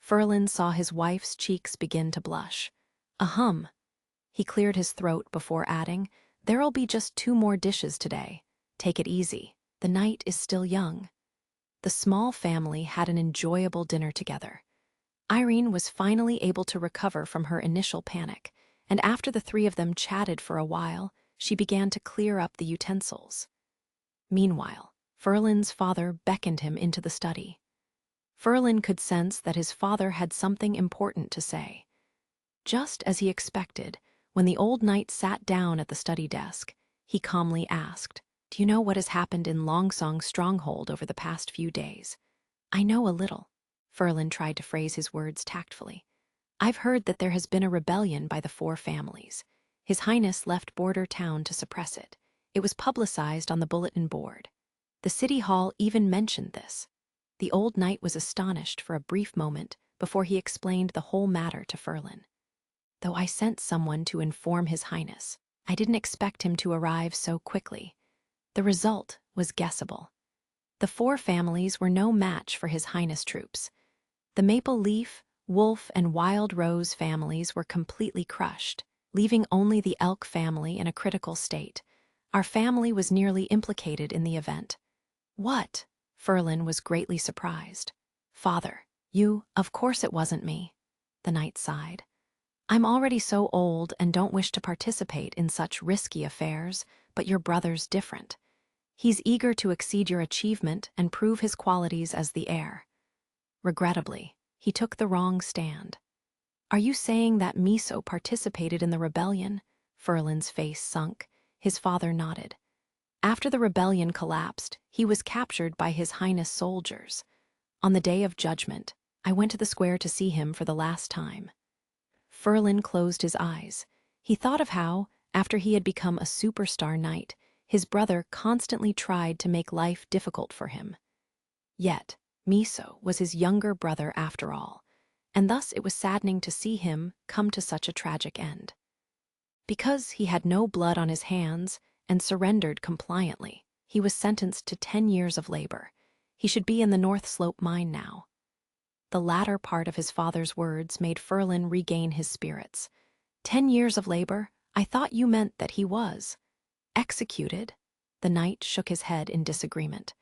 Ferlin saw his wife's cheeks begin to blush. "Ahem." He cleared his throat before adding, "There'll be just 2 more dishes today. Take it easy, the night is still young." The small family had an enjoyable dinner together. Irene was finally able to recover from her initial panic, and after the 3 of them chatted for a while, she began to clear up the utensils. Meanwhile, Ferlin's father beckoned him into the study. Ferlin could sense that his father had something important to say. Just as he expected, when the old knight sat down at the study desk, he calmly asked, "Do you know what has happened in Longsong's stronghold over the past few days?" "I know a little." Ferlin tried to phrase his words tactfully. "I've heard that there has been a rebellion by the 4 families. His Highness left Border Town to suppress it. It was publicized on the bulletin board. The city hall even mentioned this." The old knight was astonished for a brief moment before he explained the whole matter to Ferlin. "Though I sent someone to inform His Highness, I didn't expect him to arrive so quickly. The result was guessable. The 4 families were no match for His Highness troops. The Maple Leaf, Wolf, and Wild Rose families were completely crushed, leaving only the Elk family in a critical state. Our family was nearly implicated in the event." "What?" Ferlin was greatly surprised. "Father, of course it wasn't me." The knight sighed. "I'm already so old and don't wish to participate in such risky affairs, but your brother's different. He's eager to exceed your achievement and prove his qualities as the heir." Regrettably, he took the wrong stand. "Are you saying that Miso participated in the rebellion?" Ferlin's face sunk. His father nodded. "After the rebellion collapsed, he was captured by His Highness soldiers. On the Day of Judgment, I went to the square to see him for the last time." Ferlin closed his eyes. He thought of how, after he had become a superstar knight, his brother constantly tried to make life difficult for him. Yet, Miso was his younger brother after all, and thus it was saddening to see him come to such a tragic end. Because he had no blood on his hands and surrendered compliantly, he was sentenced to 10 years of labor. He should be in the North Slope mine now. The latter part of his father's words made Ferlin regain his spirits. 10 years of labor? I thought you meant that he was executed. The knight shook his head in disagreement.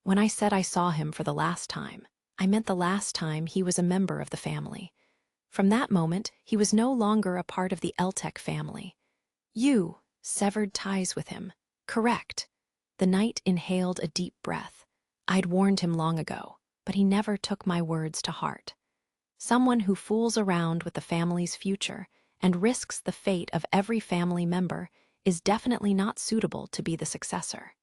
When I said I saw him for the last time, I meant the last time he was a member of the family. From that moment, he was no longer a part of the Eltec family. You severed ties with him. Correct. The knight inhaled a deep breath. I'd warned him long ago, but he never took my words to heart. Someone who fools around with the family's future and risks the fate of every family member is definitely not suitable to be the successor.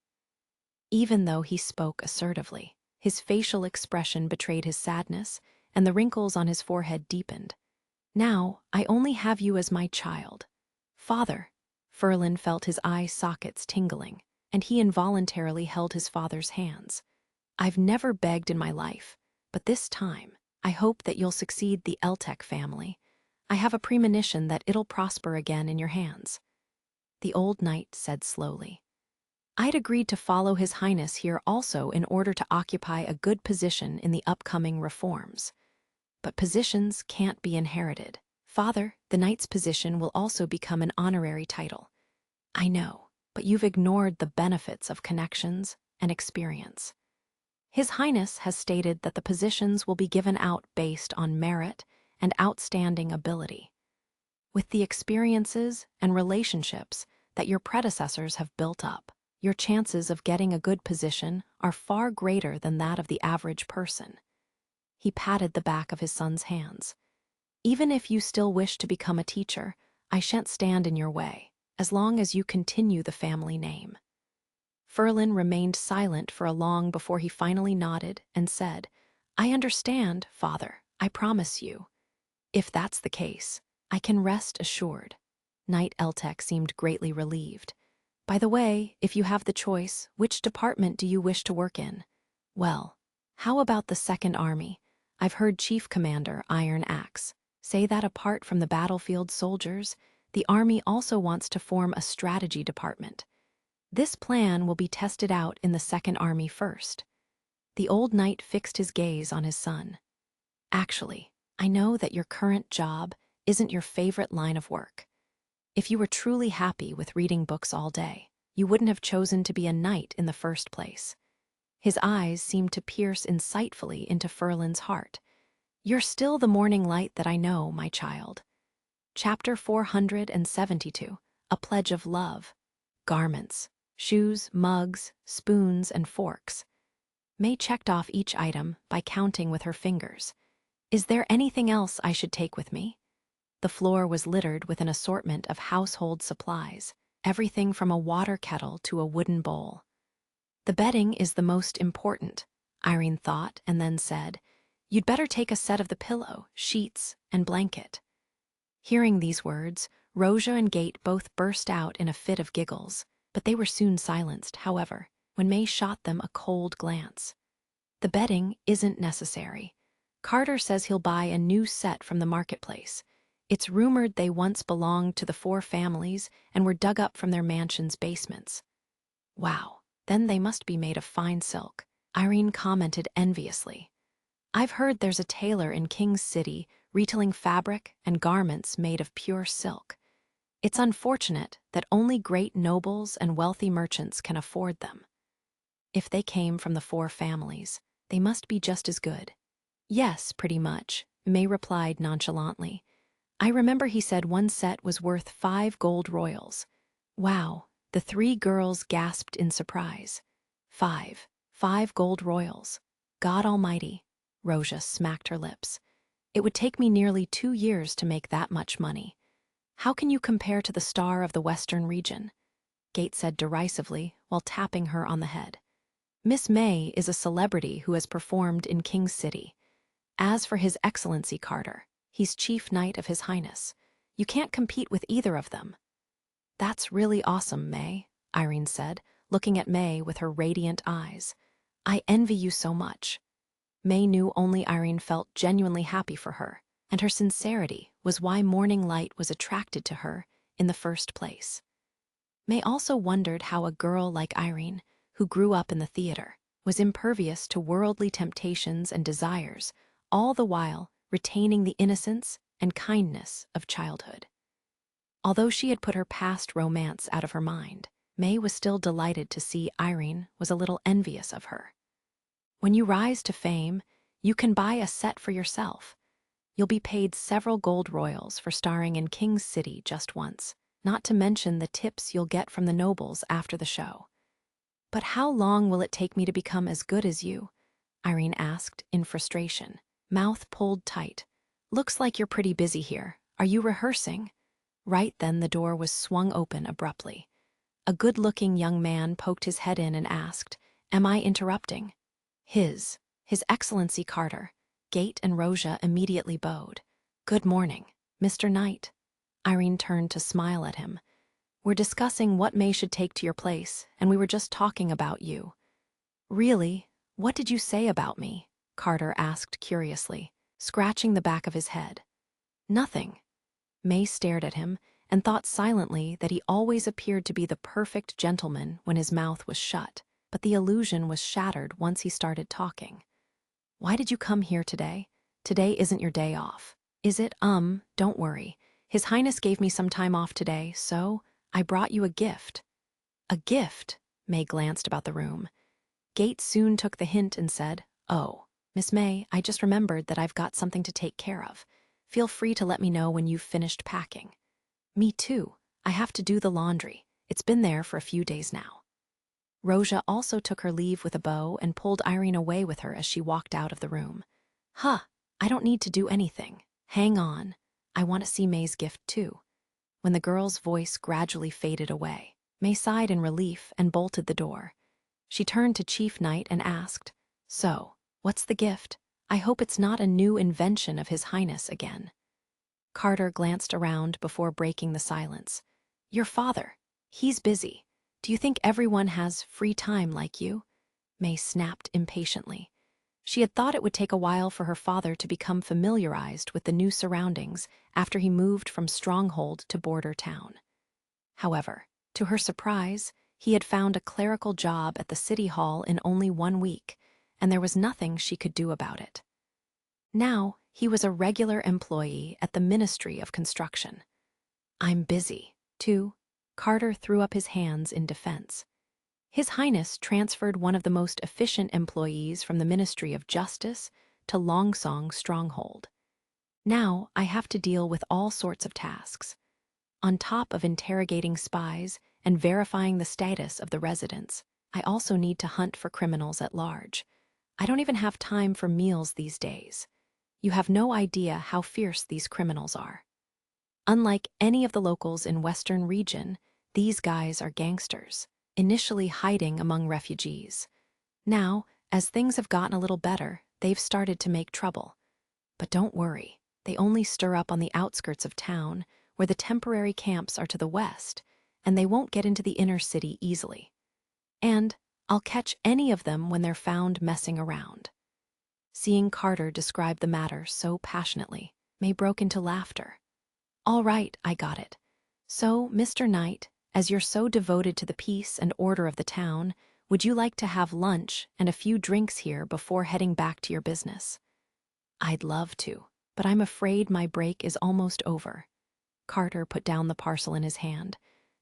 Even though he spoke assertively, his facial expression betrayed his sadness, and the wrinkles on his forehead deepened. Now, I only have you as my child. Father. Ferlin felt his eye sockets tingling, and he involuntarily held his father's hands. I've never begged in my life, but this time, I hope that you'll succeed the Eltec family. I have a premonition that it'll prosper again in your hands. The old knight said slowly. I'd agreed to follow His Highness here also in order to occupy a good position in the upcoming reforms. But positions can't be inherited. Father, the knight's position will also become an honorary title. I know, but you've ignored the benefits of connections and experience. His Highness has stated that the positions will be given out based on merit and outstanding ability. With the experiences and relationships that your predecessors have built up, your chances of getting a good position are far greater than that of the average person. He patted the back of his son's hands. Even if you still wish to become a teacher, I shan't stand in your way, as long as you continue the family name. Ferlin remained silent for a long before he finally nodded and said, I understand, Father, I promise you. If that's the case, I can rest assured. Knight Eltec seemed greatly relieved. By the way, if you have the choice, which department do you wish to work in? Well, how about the Second Army? I've heard Chief Commander Iron Axe say that apart from the battlefield soldiers, the Army also wants to form a strategy department. This plan will be tested out in the Second Army first. The old knight fixed his gaze on his son. Actually, I know that your current job isn't your favorite line of work. If you were truly happy with reading books all day, you wouldn't have chosen to be a knight in the first place. His eyes seemed to pierce insightfully into Ferlin's heart. You're still the morning light that I know, my child. Chapter 472, A Pledge of Love. Garments, shoes, mugs, spoons, and forks. May checked off each item by counting with her fingers. Is there anything else I should take with me? The floor was littered with an assortment of household supplies, everything from a water kettle to a wooden bowl. The bedding is the most important, Irene thought and then said, You'd better take a set of the pillow, sheets, and blanket. Hearing these words, Roja and Gate both burst out in a fit of giggles, but they were soon silenced, however, when May shot them a cold glance. The bedding isn't necessary. Carter says he'll buy a new set from the marketplace. It's rumored they once belonged to the four families and were dug up from their mansion's basements. Wow, then they must be made of fine silk, Irene commented enviously. I've heard there's a tailor in King's City retailing fabric and garments made of pure silk. It's unfortunate that only great nobles and wealthy merchants can afford them. If they came from the four families, they must be just as good. Yes, pretty much, May replied nonchalantly. I remember he said one set was worth 5 gold royals. Wow, the 3 girls gasped in surprise. 5 gold royals. God almighty. Roja smacked her lips. It would take me nearly 2 years to make that much money. How can you compare to the star of the Western region? Gate said derisively while tapping her on the head. Miss May is a celebrity who has performed in King's City. As for His Excellency Carter, he's Chief Knight of His Highness. You can't compete with either of them. That's really awesome, May, Irene said, looking at May with her radiant eyes. I envy you so much. May knew only Irene felt genuinely happy for her, and her sincerity was why Morning Light was attracted to her in the first place. May also wondered how a girl like Irene, who grew up in the theater, was impervious to worldly temptations and desires, all the while retaining the innocence and kindness of childhood. Although she had put her past romance out of her mind, May was still delighted to see Irene was a little envious of her. When you rise to fame, you can buy a set for yourself. You'll be paid several gold royals for starring in King's City just once, not to mention the tips you'll get from the nobles after the show. But how long will it take me to become as good as you? Irene asked in frustration, mouth pulled tight. Looks like you're pretty busy here. Are you rehearsing? Right then the door was swung open abruptly. A good-looking young man poked his head in and asked, "Am I interrupting?" His Excellency Carter. Gate and Roja immediately bowed. "Good morning, Mr. Knight." Irene turned to smile at him. "We're discussing what May should take to your place, and we were just talking about you." "Really? What did you say about me?" Carter asked curiously, scratching the back of his head. "Nothing." May stared at him and thought silently that he always appeared to be the perfect gentleman when his mouth was shut, but the illusion was shattered once he started talking. "Why did you come here today? Today isn't your day off. Is it? Don't worry. His Highness gave me some time off today, so I brought you a gift." "A gift?" May glanced about the room. Gate soon took the hint and said, "Oh, Miss May, I just remembered that I've got something to take care of. Feel free to let me know when you've finished packing." "Me too. I have to do the laundry. It's been there for a few days now." Roja also took her leave with a bow and pulled Irene away with her as she walked out of the room. "Huh, I don't need to do anything. Hang on. I want to see May's gift too." When the girl's voice gradually faded away, May sighed in relief and bolted the door. She turned to Chief Knight and asked, "So, what's the gift? I hope it's not a new invention of His Highness again." Carter glanced around before breaking the silence. "Your father. He's busy. Do you think everyone has free time like you?" May snapped impatiently. She had thought it would take a while for her father to become familiarized with the new surroundings after he moved from stronghold to border town. However, to her surprise, he had found a clerical job at the city hall in only 1 week, and there was nothing she could do about it. Now, he was a regular employee at the Ministry of Construction. "I'm busy, too." Carter threw up his hands in defense. His Highness transferred one of the most efficient employees from the Ministry of Justice to Longsong Stronghold. Now, I have to deal with all sorts of tasks. On top of interrogating spies and verifying the status of the residents, I also need to hunt for criminals at large. I don't even have time for meals these days. You have no idea how fierce these criminals are. Unlike any of the locals in Western Region, these guys are gangsters, initially hiding among refugees. Now, as things have gotten a little better, they've started to make trouble. But don't worry, they only stir up on the outskirts of town, where the temporary camps are to the west, and they won't get into the inner city easily. And I'll catch any of them when they're found messing around." Seeing Carter describe the matter so passionately, May broke into laughter. "All right, I got it. So, Mr. Knight, as you're so devoted to the peace and order of the town, would you like to have lunch and a few drinks here before heading back to your business?" "I'd love to, but I'm afraid my break is almost over." Carter put down the parcel in his hand.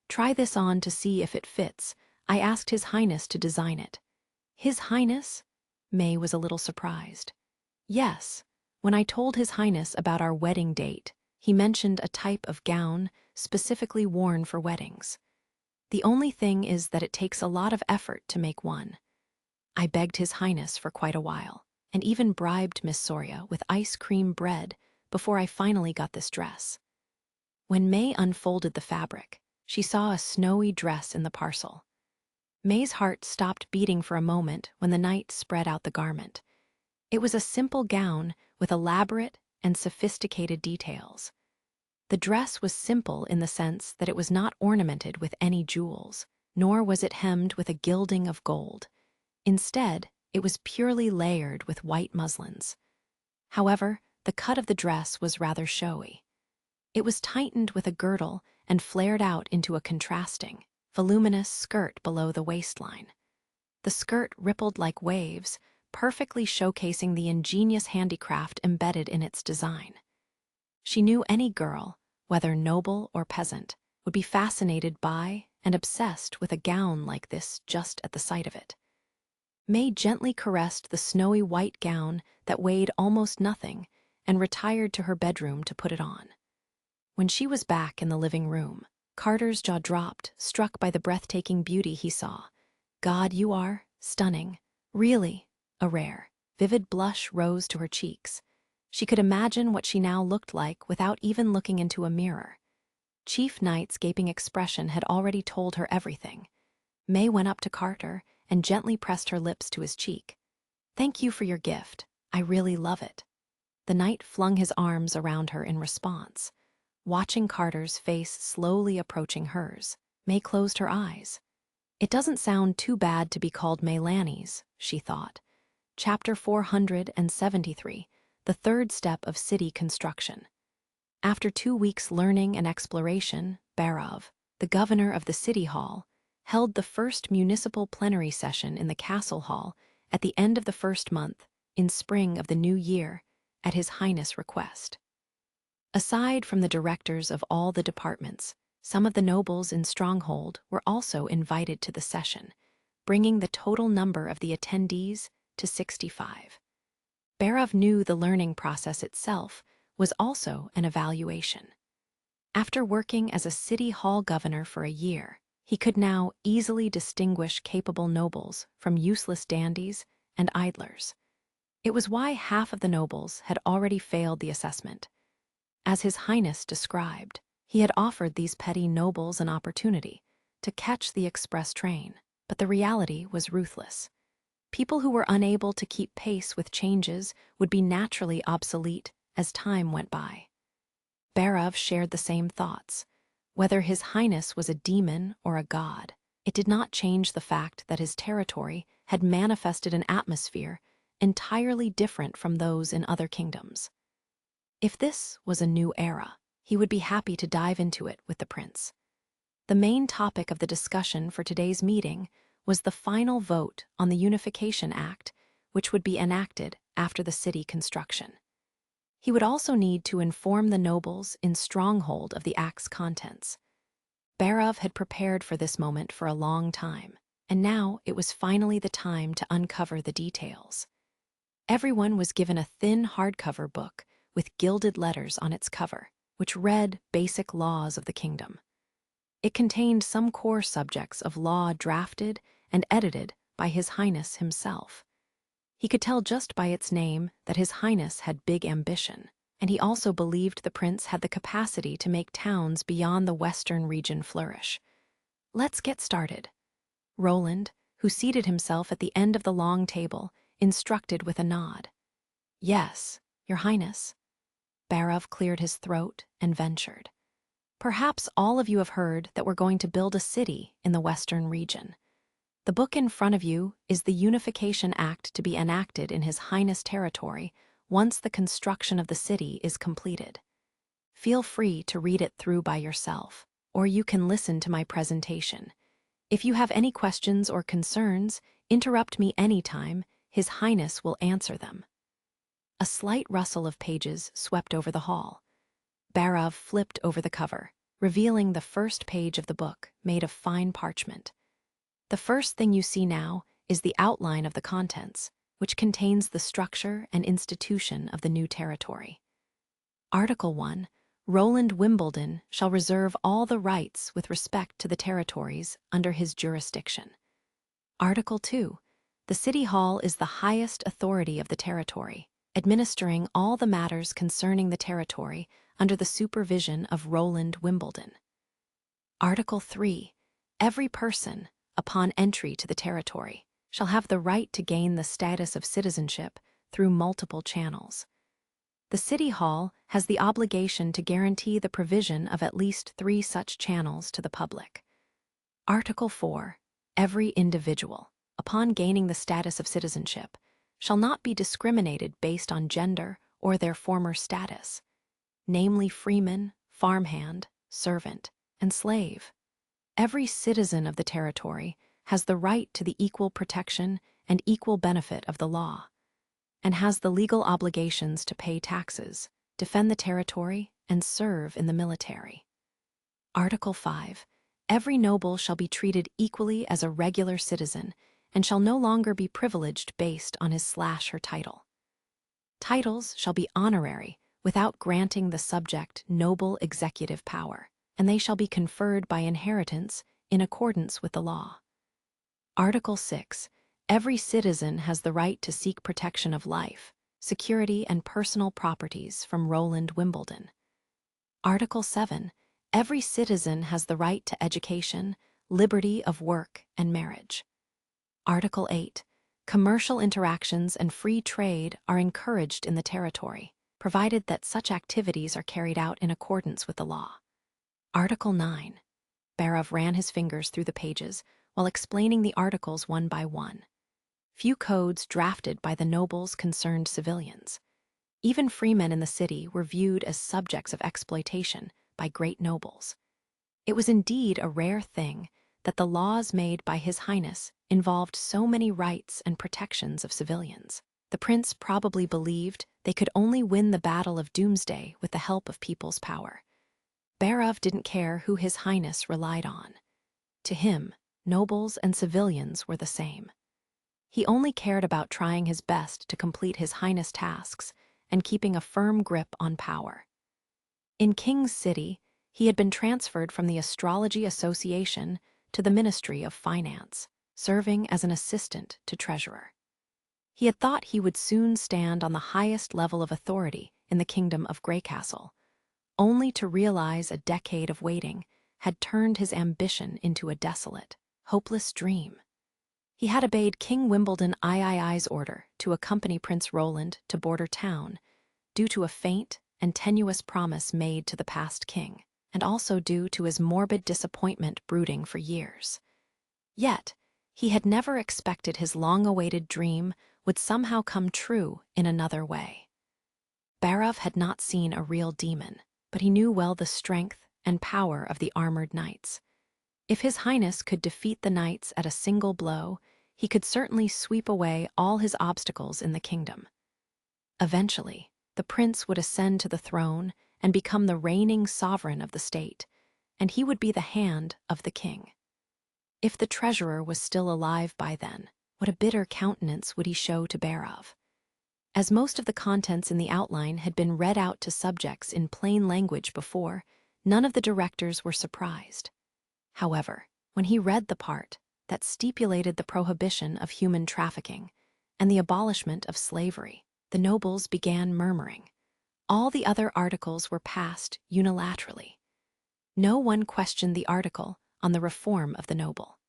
"Try this on to see if it fits. I asked His Highness to design it." "His Highness?" May was a little surprised. "Yes. When I told His Highness about our wedding date, he mentioned a type of gown specifically worn for weddings. The only thing is that it takes a lot of effort to make one. I begged His Highness for quite a while, and even bribed Miss Soria with ice cream bread before I finally got this dress." When May unfolded the fabric, she saw a snowy dress in the parcel. May's heart stopped beating for a moment when the knight spread out the garment. It was a simple gown with elaborate and sophisticated details. The dress was simple in the sense that it was not ornamented with any jewels, nor was it hemmed with a gilding of gold. Instead, it was purely layered with white muslins. However, the cut of the dress was rather showy. It was tightened with a girdle and flared out into a contrasting, voluminous skirt below the waistline. The skirt rippled like waves, perfectly showcasing the ingenious handicraft embedded in its design. She knew any girl, whether noble or peasant, would be fascinated by and obsessed with a gown like this just at the sight of it. May gently caressed the snowy white gown that weighed almost nothing and retired to her bedroom to put it on. When she was back in the living room, Carter's jaw dropped, struck by the breathtaking beauty he saw. God, you are stunning. Really, a rare, vivid blush rose to her cheeks. She could imagine what she now looked like without even looking into a mirror. Chief Knight's gaping expression had already told her everything. May went up to Carter and gently pressed her lips to his cheek. Thank you for your gift. I really love it. The knight flung his arms around her in response. Watching Carter's face slowly approaching hers, May closed her eyes. It doesn't sound too bad to be called Maylanis, she thought. Chapter 473, the third step of city construction. After 2 weeks learning and exploration, Barov, the governor of the city hall, held the first municipal plenary session in the castle hall at the end of the first month, in spring of the new year, at His Highness' request. Aside from the directors of all the departments, some of the nobles in Stronghold were also invited to the session, bringing the total number of the attendees to 65. Barov knew the learning process itself was also an evaluation. After working as a city hall governor for a year, he could now easily distinguish capable nobles from useless dandies and idlers. It was why half of the nobles had already failed the assessment. As His Highness described, he had offered these petty nobles an opportunity to catch the express train, but the reality was ruthless. People who were unable to keep pace with changes would be naturally obsolete as time went by. Barov shared the same thoughts. Whether His Highness was a demon or a god, it did not change the fact that his territory had manifested an atmosphere entirely different from those in other kingdoms. If this was a new era, he would be happy to dive into it with the prince. The main topic of the discussion for today's meeting was the final vote on the Unification Act, which would be enacted after the city construction. He would also need to inform the nobles in Stronghold of the Act's contents. Barov had prepared for this moment for a long time, and now it was finally the time to uncover the details. Everyone was given a thin hardcover book with gilded letters on its cover, which read basic laws of the kingdom. It contained some core subjects of law drafted and edited by His Highness himself. He could tell just by its name that His Highness had big ambition, and he also believed the prince had the capacity to make towns beyond the western region flourish. Let's get started. Roland, who seated himself at the end of the long table, instructed with a nod. Yes, Your Highness. Barov cleared his throat and ventured. Perhaps all of you have heard that we're going to build a city in the western region. The book in front of you is the Unification Act to be enacted in His Highness' territory once the construction of the city is completed. Feel free to read it through by yourself, or you can listen to my presentation. If you have any questions or concerns, interrupt me anytime. His Highness will answer them. A slight rustle of pages swept over the hall. Barov flipped over the cover, revealing the first page of the book, made of fine parchment. The first thing you see now is the outline of the contents, which contains the structure and institution of the new territory. Article 1. Roland Wimbledon shall reserve all the rights with respect to the territories under his jurisdiction. Article 2. The City Hall is the highest authority of the territory, administering all the matters concerning the territory under the supervision of Roland Wimbledon. Article 3. Every person, upon entry to the territory, shall have the right to gain the status of citizenship through multiple channels. The City Hall has the obligation to guarantee the provision of at least 3 such channels to the public. Article 4. Every individual, upon gaining the status of citizenship, shall not be discriminated based on gender or their former status, namely freeman, farmhand, servant, and slave. Every citizen of the territory has the right to the equal protection and equal benefit of the law, and has the legal obligations to pay taxes, defend the territory, and serve in the military. Article 5. Every noble shall be treated equally as a regular citizen and shall no longer be privileged based on his/her title. Titles shall be honorary without granting the subject noble executive power, and they shall be conferred by inheritance in accordance with the law. Article 6. Every citizen has the right to seek protection of life, security, and personal properties from Roland, Wimbledon. Article 7. Every citizen has the right to education, liberty of work, and marriage. Article 8. Commercial interactions and free trade are encouraged in the territory, provided that such activities are carried out in accordance with the law. Article 9. Barov ran his fingers through the pages while explaining the articles one by one. Few codes drafted by the nobles concerned civilians. Even freemen in the city were viewed as subjects of exploitation by great nobles. It was indeed a rare thing that the laws made by His Highness involved so many rights and protections of civilians. The prince probably believed they could only win the battle of doomsday with the help of people's power. Barov didn't care who His Highness relied on. To him, nobles and civilians were the same. He only cared about trying his best to complete His Highness' tasks and keeping a firm grip on power. In King's City, he had been transferred from the Astrology Association to the Ministry of Finance, serving as an assistant to treasurer. He had thought he would soon stand on the highest level of authority in the kingdom of Greycastle, only to realize a decade of waiting had turned his ambition into a desolate, hopeless dream. He had obeyed King Wimbledon III's order to accompany Prince Roland to Border Town due to a faint and tenuous promise made to the past king, and also due to his morbid disappointment brooding for years. Yet, he had never expected his long-awaited dream would somehow come true in another way. Barov had not seen a real demon, but he knew well the strength and power of the armored knights. If His Highness could defeat the knights at a single blow, he could certainly sweep away all his obstacles in the kingdom. Eventually, the prince would ascend to the throne and become the reigning sovereign of the state, and he would be the hand of the king. If the treasurer was still alive by then, what a bitter countenance would he show to Barov? As most of the contents in the outline had been read out to subjects in plain language before, none of the directors were surprised. However, when he read the part that stipulated the prohibition of human trafficking and the abolishment of slavery, the nobles began murmuring. All the other articles were passed unilaterally. No one questioned the article on the reform of the noble.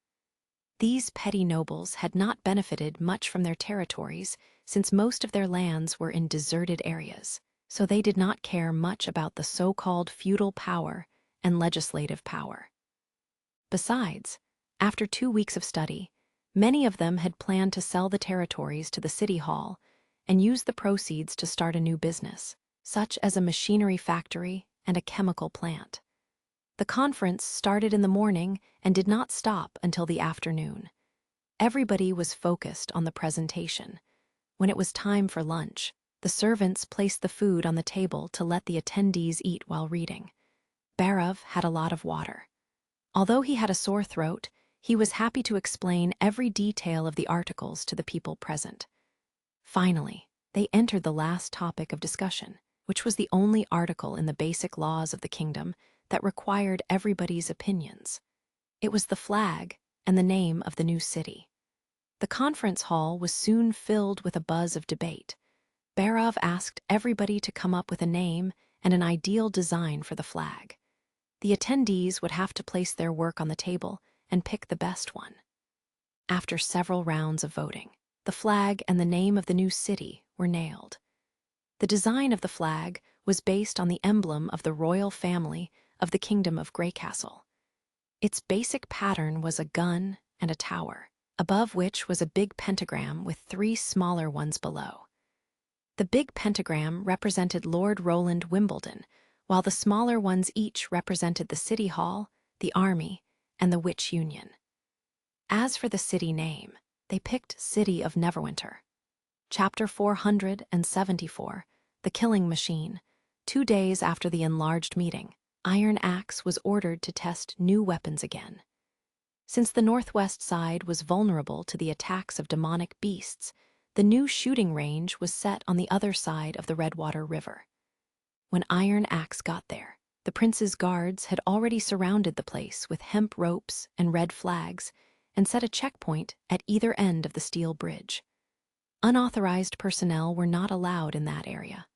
These petty nobles had not benefited much from their territories since most of their lands were in deserted areas, so they did not care much about the so-called feudal power and legislative power. Besides, after 2 weeks of study, many of them had planned to sell the territories to the city hall and use the proceeds to start a new business, such as a machinery factory and a chemical plant. The conference started in the morning and did not stop until the afternoon. Everybody was focused on the presentation. When it was time for lunch, the servants placed the food on the table to let the attendees eat while reading. Barov had a lot of water. Although he had a sore throat, he was happy to explain every detail of the articles to the people present. Finally, they entered the last topic of discussion, which was the only article in the basic laws of the kingdom that required everybody's opinions. It was the flag and the name of the new city. The conference hall was soon filled with a buzz of debate. Barov asked everybody to come up with a name and an ideal design for the flag. The attendees would have to place their work on the table and pick the best one. After several rounds of voting, the flag and the name of the new city were nailed. The design of the flag was based on the emblem of the royal family of the Kingdom of Greycastle. Its basic pattern was a gun and a tower, above which was a big pentagram with 3 smaller ones below. The big pentagram represented Lord Roland Wimbledon, while the smaller ones each represented the city hall, the army, and the witch union. As for the city name, they picked City of Neverwinter. Chapter 474, The Killing Machine. 2 days after the enlarged meeting, Iron Axe was ordered to test new weapons again. Since the northwest side was vulnerable to the attacks of demonic beasts, the new shooting range was set on the other side of the Redwater River. When Iron Axe got there, the prince's guards had already surrounded the place with hemp ropes and red flags and set a checkpoint at either end of the steel bridge. Unauthorized personnel were not allowed in that area.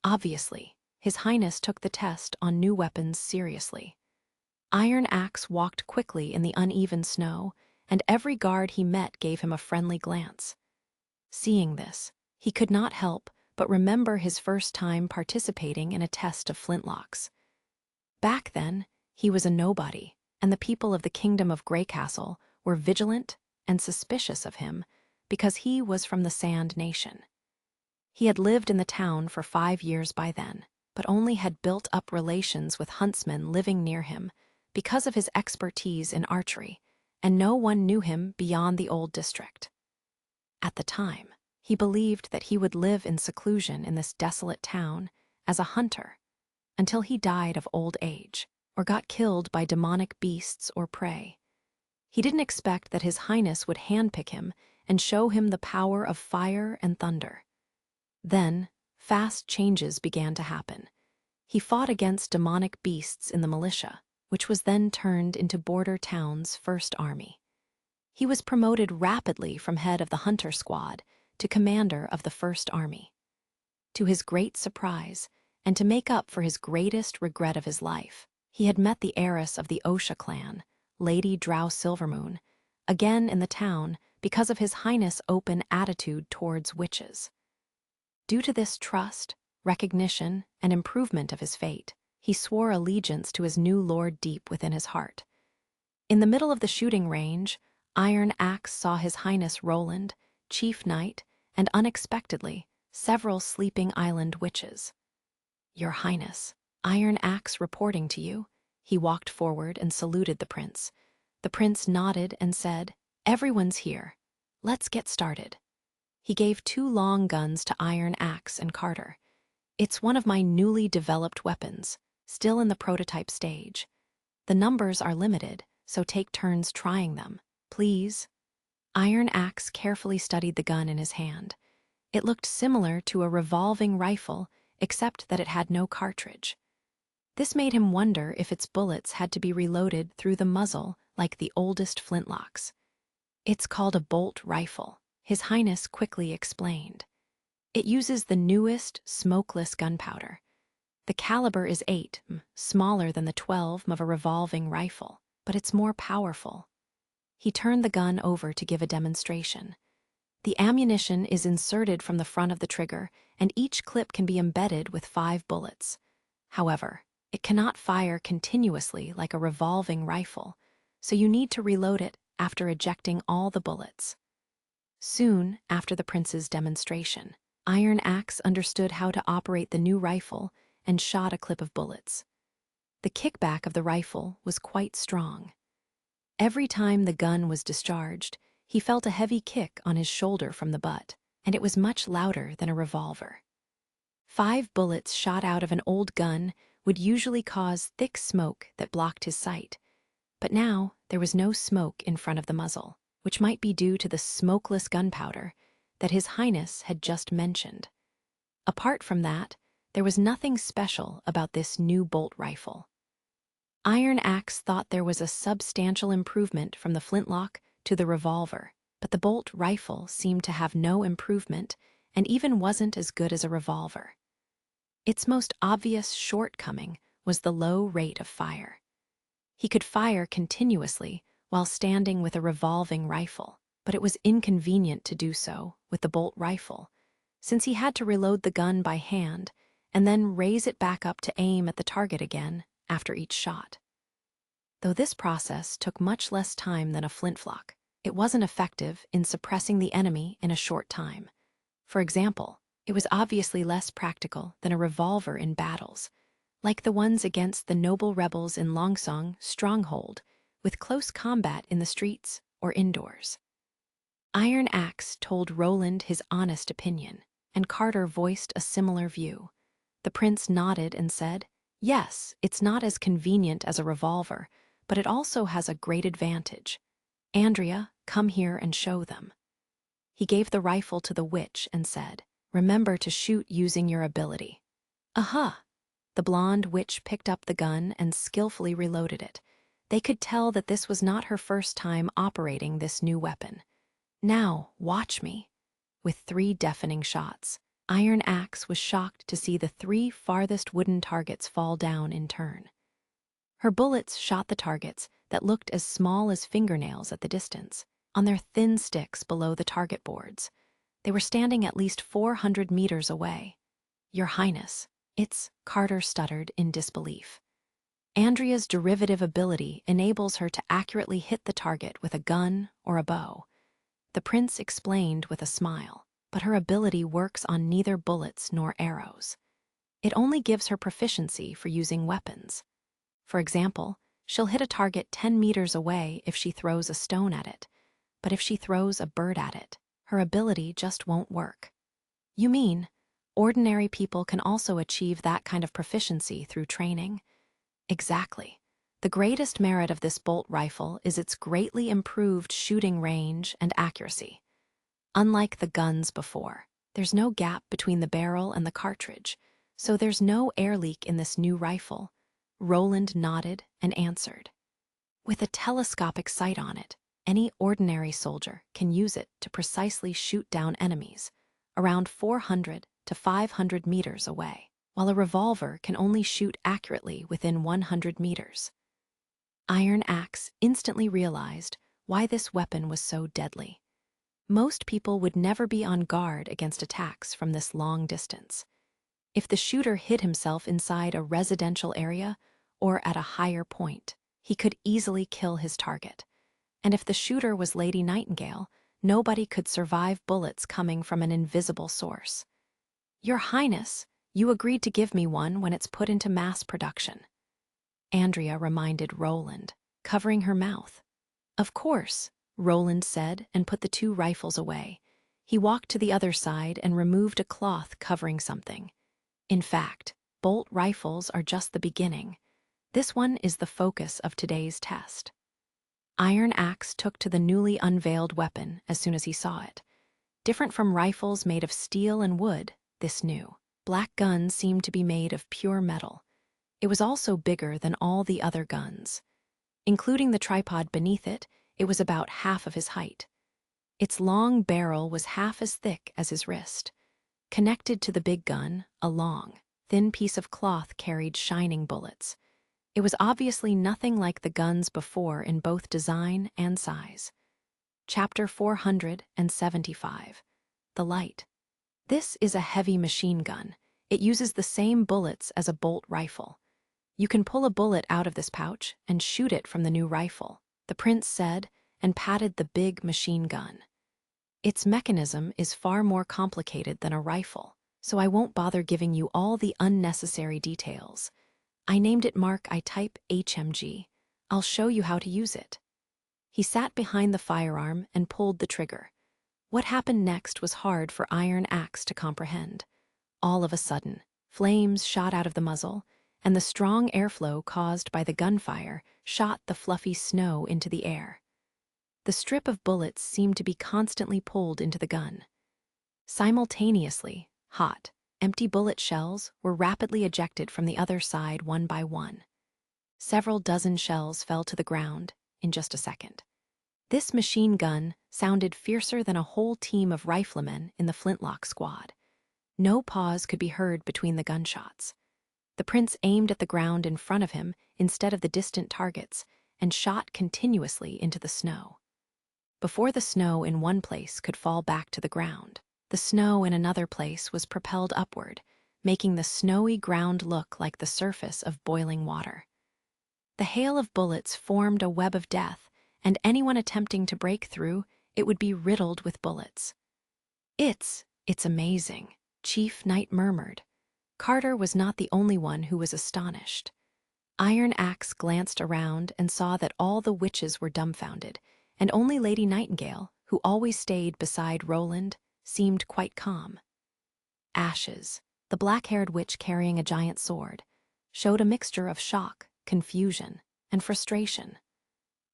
Obviously, His Highness took the test on new weapons seriously. Iron Axe walked quickly in the uneven snow, and every guard he met gave him a friendly glance. Seeing this, he could not help but remember his first time participating in a test of flintlocks. Back then, he was a nobody, and the people of the Kingdom of Greycastle were vigilant and suspicious of him because he was from the Sand Nation. He had lived in the town for 5 years by then, but only had built up relations with huntsmen living near him because of his expertise in archery, and no one knew him beyond the old district. At the time, he believed that he would live in seclusion in this desolate town as a hunter until he died of old age or got killed by demonic beasts or prey. He didn't expect that His Highness would handpick him and show him the power of fire and thunder. Then, fast changes began to happen. He fought against demonic beasts in the militia, which was then turned into Border Town's First Army. He was promoted rapidly from head of the Hunter Squad to commander of the First Army. To his great surprise, and to make up for his greatest regret of his life, he had met the heiress of the Osha clan, Lady Drow Silvermoon, again in the town because of His Highness' open attitude towards witches. Due to this trust, recognition, and improvement of his fate, he swore allegiance to his new lord deep within his heart. In the middle of the shooting range, Iron Axe saw His Highness Roland, Chief Knight, and unexpectedly, several Sleeping Island witches. "Your Highness, Iron Axe reporting to you." He walked forward and saluted the prince. The prince nodded and said, "Everyone's here. Let's get started." He gave 2 long guns to Iron Axe and Carter. "It's one of my newly developed weapons, still in the prototype stage. The numbers are limited, so take turns trying them, please." Iron Axe carefully studied the gun in his hand. It looked similar to a revolving rifle, except that it had no cartridge. This made him wonder if its bullets had to be reloaded through the muzzle like the oldest flintlocks. "It's called a bolt rifle," His Highness quickly explained. "It uses the newest, smokeless gunpowder. The caliber is 8, smaller than the 12 of a revolving rifle, but it's more powerful." He turned the gun over to give a demonstration. The ammunition is inserted from the front of the trigger, and each clip can be embedded with 5 bullets. However, it cannot fire continuously like a revolving rifle, so you need to reload it after ejecting all the bullets. Soon after the prince's demonstration, Iron Axe understood how to operate the new rifle and shot a clip of bullets. The kickback of the rifle was quite strong. Every time the gun was discharged, he felt a heavy kick on his shoulder from the butt, and it was much louder than a revolver. 5 bullets shot out of an old gun would usually cause thick smoke that blocked his sight, but now there was no smoke in front of the muzzle, which might be due to the smokeless gunpowder that His Highness had just mentioned. Apart from that, there was nothing special about this new bolt rifle. Iron Axe thought there was a substantial improvement from the flintlock to the revolver, but the bolt rifle seemed to have no improvement and even wasn't as good as a revolver. Its most obvious shortcoming was the low rate of fire. He could fire continuously while standing with a revolving rifle, but it was inconvenient to do so with the bolt rifle, since he had to reload the gun by hand and then raise it back up to aim at the target again after each shot. Though this process took much less time than a flintlock, it wasn't effective in suppressing the enemy in a short time. For example, it was obviously less practical than a revolver in battles, like the ones against the noble rebels in Longsong Stronghold, with close combat in the streets or indoors? Iron Axe told Roland his honest opinion, and Carter voiced a similar view. The prince nodded and said, "Yes, it's not as convenient as a revolver, but it also has a great advantage. Andrea, come here and show them." He gave the rifle to the witch and said, "Remember to shoot using your ability." "Aha!" The blonde witch picked up the gun and skillfully reloaded it. They could tell that this was not her first time operating this new weapon. "Now, watch me." With 3 deafening shots, Iron Axe was shocked to see the 3 farthest wooden targets fall down in turn. Her bullets shot the targets that looked as small as fingernails at the distance, on their thin sticks below the target boards. They were standing at least 400 meters away. "Your Highness," Carter stuttered in disbelief. Andrea's derivative ability enables her to accurately hit the target with a gun or a bow. The prince explained with a smile, but her ability works on neither bullets nor arrows. It only gives her proficiency for using weapons. For example, she'll hit a target 10 meters away if she throws a stone at it, but if she throws a bird at it, her ability just won't work. "You mean, ordinary people can also achieve that kind of proficiency through training?" Exactly. The greatest merit of this bolt rifle is its greatly improved shooting range and accuracy. Unlike the guns before, there's no gap between the barrel and the cartridge, so there's no air leak in this new rifle. Roland nodded and answered. With a telescopic sight on it, any ordinary soldier can use it to precisely shoot down enemies, around 400 to 500 meters away, while a revolver can only shoot accurately within 100 meters. Iron Axe instantly realized why this weapon was so deadly. Most people would never be on guard against attacks from this long distance. If the shooter hid himself inside a residential area or at a higher point, he could easily kill his target. And if the shooter was Lady Nightingale, nobody could survive bullets coming from an invisible source. "Your Highness, you agreed to give me one when it's put into mass production," Andrea reminded Roland, covering her mouth. "Of course," Roland said and put the 2 rifles away. He walked to the other side and removed a cloth covering something. In fact, bolt rifles are just the beginning. This one is the focus of today's test. Iron Axe took to the newly unveiled weapon as soon as he saw it. Different from rifles made of steel and wood, this new black gun seemed to be made of pure metal. It was also bigger than all the other guns. Including the tripod beneath it, it was about half of his height. Its long barrel was half as thick as his wrist. Connected to the big gun, a long, thin piece of cloth carried shining bullets. It was obviously nothing like the guns before in both design and size. Chapter 475. The Light. This is a heavy machine gun. It uses the same bullets as a bolt rifle. "You can pull a bullet out of this pouch and shoot it from the new rifle," the prince said and patted the big machine gun. "Its mechanism is far more complicated than a rifle, so I won't bother giving you all the unnecessary details. I named it Mark I Type HMG. I'll show you how to use it." He sat behind the firearm and pulled the trigger. What happened next was hard for Iron Axe to comprehend. All of a sudden, flames shot out of the muzzle, and the strong airflow caused by the gunfire shot the fluffy snow into the air. The strip of bullets seemed to be constantly pulled into the gun. Simultaneously, hot, empty bullet shells were rapidly ejected from the other side one by one. Several dozen shells fell to the ground in just a second. This machine gun sounded fiercer than a whole team of riflemen in the Flintlock squad. No pause could be heard between the gunshots. The prince aimed at the ground in front of him instead of the distant targets and shot continuously into the snow. Before the snow in one place could fall back to the ground, the snow in another place was propelled upward, making the snowy ground look like the surface of boiling water. The hail of bullets formed a web of death, and anyone attempting to break through, it would be riddled with bullets. It's amazing," Chief Knight murmured. Carter was not the only one who was astonished. Iron Axe glanced around and saw that all the witches were dumbfounded, and only Lady Nightingale, who always stayed beside Roland, seemed quite calm. Ashes, the black-haired witch carrying a giant sword, showed a mixture of shock, confusion, and frustration.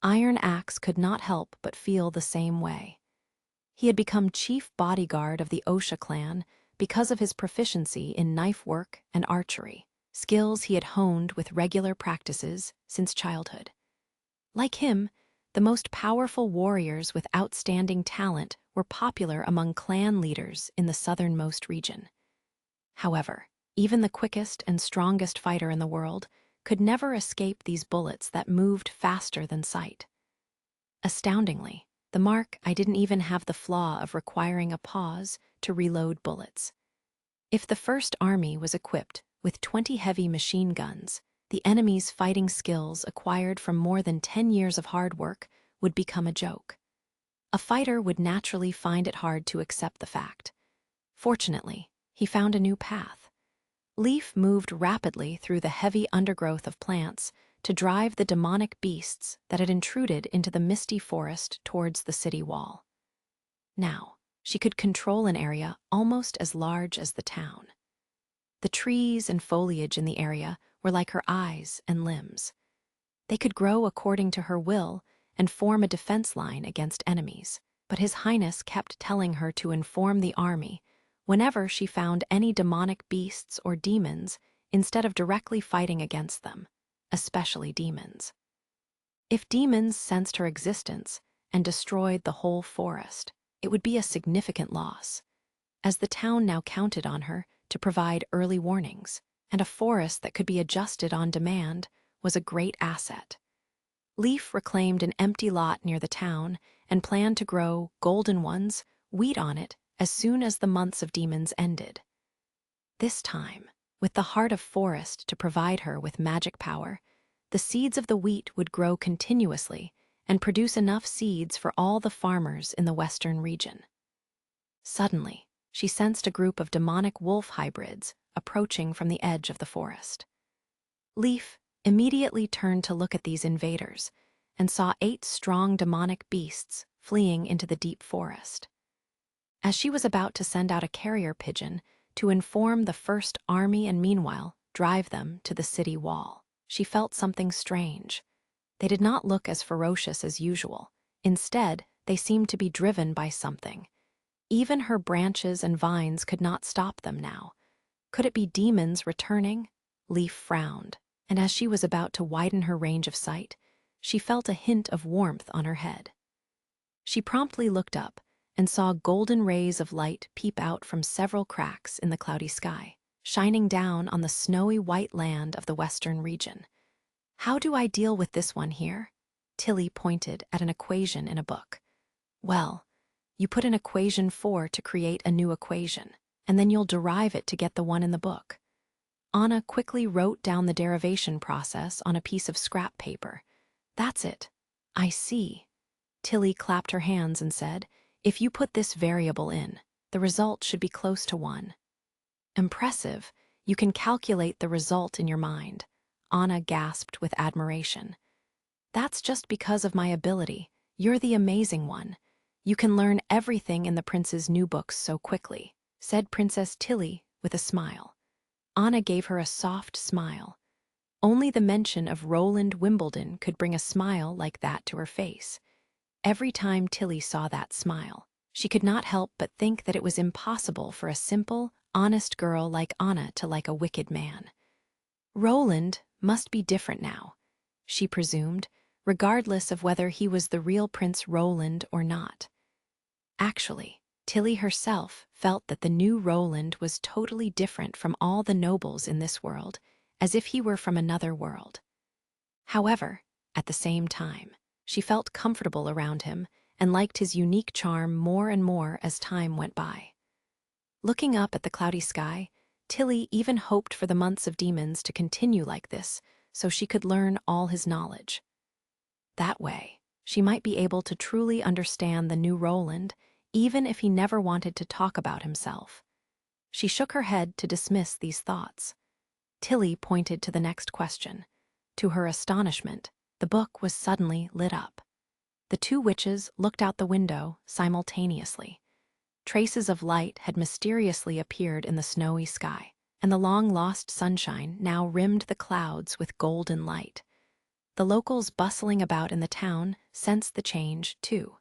Iron Axe could not help but feel the same way. He had become chief bodyguard of the Osha clan because of his proficiency in knife work and archery, skills he had honed with regular practices since childhood. Like him, the most powerful warriors with outstanding talent were popular among clan leaders in the southernmost region. However, even the quickest and strongest fighter in the world could never escape these bullets that moved faster than sight. Astoundingly, the mark I didn't even have the flaw of requiring a pause to reload bullets. If the First Army was equipped with 20 heavy machine guns, the enemy's fighting skills acquired from more than 10 years of hard work would become a joke. A fighter would naturally find it hard to accept the fact. Fortunately, he found a new path. Leaf moved rapidly through the heavy undergrowth of plants to drive the demonic beasts that had intruded into the misty forest towards the city wall. Now, she could control an area almost as large as the town. The trees and foliage in the area were like her eyes and limbs. They could grow according to her will and form a defense line against enemies, but His Highness kept telling her to inform the army whenever she found any demonic beasts or demons instead of directly fighting against them, especially demons. If demons sensed her existence and destroyed the whole forest, it would be a significant loss, as the town now counted on her to provide early warnings, and a forest that could be adjusted on demand was a great asset. Leaf reclaimed an empty lot near the town and planned to grow golden ones, wheat on it, as soon as the months of demons ended. This time, with the heart of forest to provide her with magic power, the seeds of the wheat would grow continuously and produce enough seeds for all the farmers in the western region. Suddenly, she sensed a group of demonic wolf hybrids approaching from the edge of the forest. Leaf immediately turned to look at these invaders and saw 8 strong demonic beasts fleeing into the deep forest. As she was about to send out a carrier pigeon to inform the First Army and meanwhile drive them to the city wall, she felt something strange. They did not look as ferocious as usual. Instead, they seemed to be driven by something. Even her branches and vines could not stop them now. Could it be demons returning? Leaf frowned, and as she was about to widen her range of sight, she felt a hint of warmth on her head. She promptly looked up and saw golden rays of light peep out from several cracks in the cloudy sky, shining down on the snowy white land of the western region. How do I deal with this one here? Tilly pointed at an equation in a book. Well, you put an equation 4 to create a new equation, and then you'll derive it to get the one in the book. Anna quickly wrote down the derivation process on a piece of scrap paper. That's it. I see. Tilly clapped her hands and said, if you put this variable in, the result should be close to 1. Impressive. You can calculate the result in your mind. Anna gasped with admiration. That's just because of my ability. You're the amazing one. You can learn everything in the prince's new books so quickly, said Princess Tilly with a smile. Anna gave her a soft smile. Only the mention of Roland Wimbledon could bring a smile like that to her face. Every time Tilly saw that smile, she could not help but think that it was impossible for a simple, honest girl like Anna to like a wicked man. Roland must be different now, she presumed, regardless of whether he was the real Prince Roland or not. Actually, Tilly herself felt that the new Roland was totally different from all the nobles in this world, as if he were from another world. However, at the same time, she felt comfortable around him and liked his unique charm more and more as time went by. Looking up at the cloudy sky, Tilly even hoped for the months of demons to continue like this so she could learn all his knowledge. That way, she might be able to truly understand the new Roland, even if he never wanted to talk about himself. She shook her head to dismiss these thoughts. Tilly pointed to the next question. To her astonishment, the book was suddenly lit up. The two witches looked out the window simultaneously. Traces of light had mysteriously appeared in the snowy sky, and the long-lost sunshine now rimmed the clouds with golden light. The locals bustling about in the town sensed the change, too.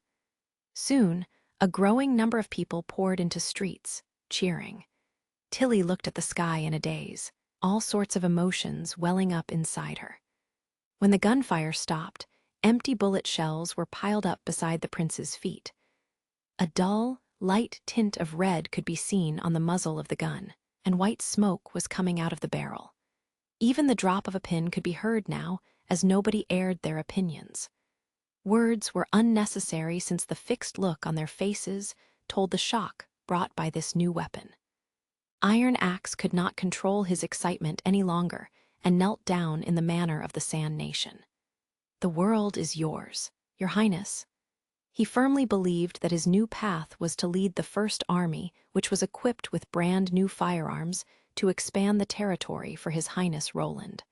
Soon, a growing number of people poured into streets, cheering. Tilly looked at the sky in a daze, all sorts of emotions welling up inside her. When the gunfire stopped, empty bullet shells were piled up beside the prince's feet. A dull, light tint of red could be seen on the muzzle of the gun, and white smoke was coming out of the barrel. Even the drop of a pin could be heard now, as nobody aired their opinions. Words were unnecessary since the fixed look on their faces told the shock brought by this new weapon. Iron Axe could not control his excitement any longer and knelt down in the manner of the Sand Nation. "The world is yours, Your Highness." He firmly believed that his new path was to lead the first army, which was equipped with brand new firearms, to expand the territory for His Highness Roland.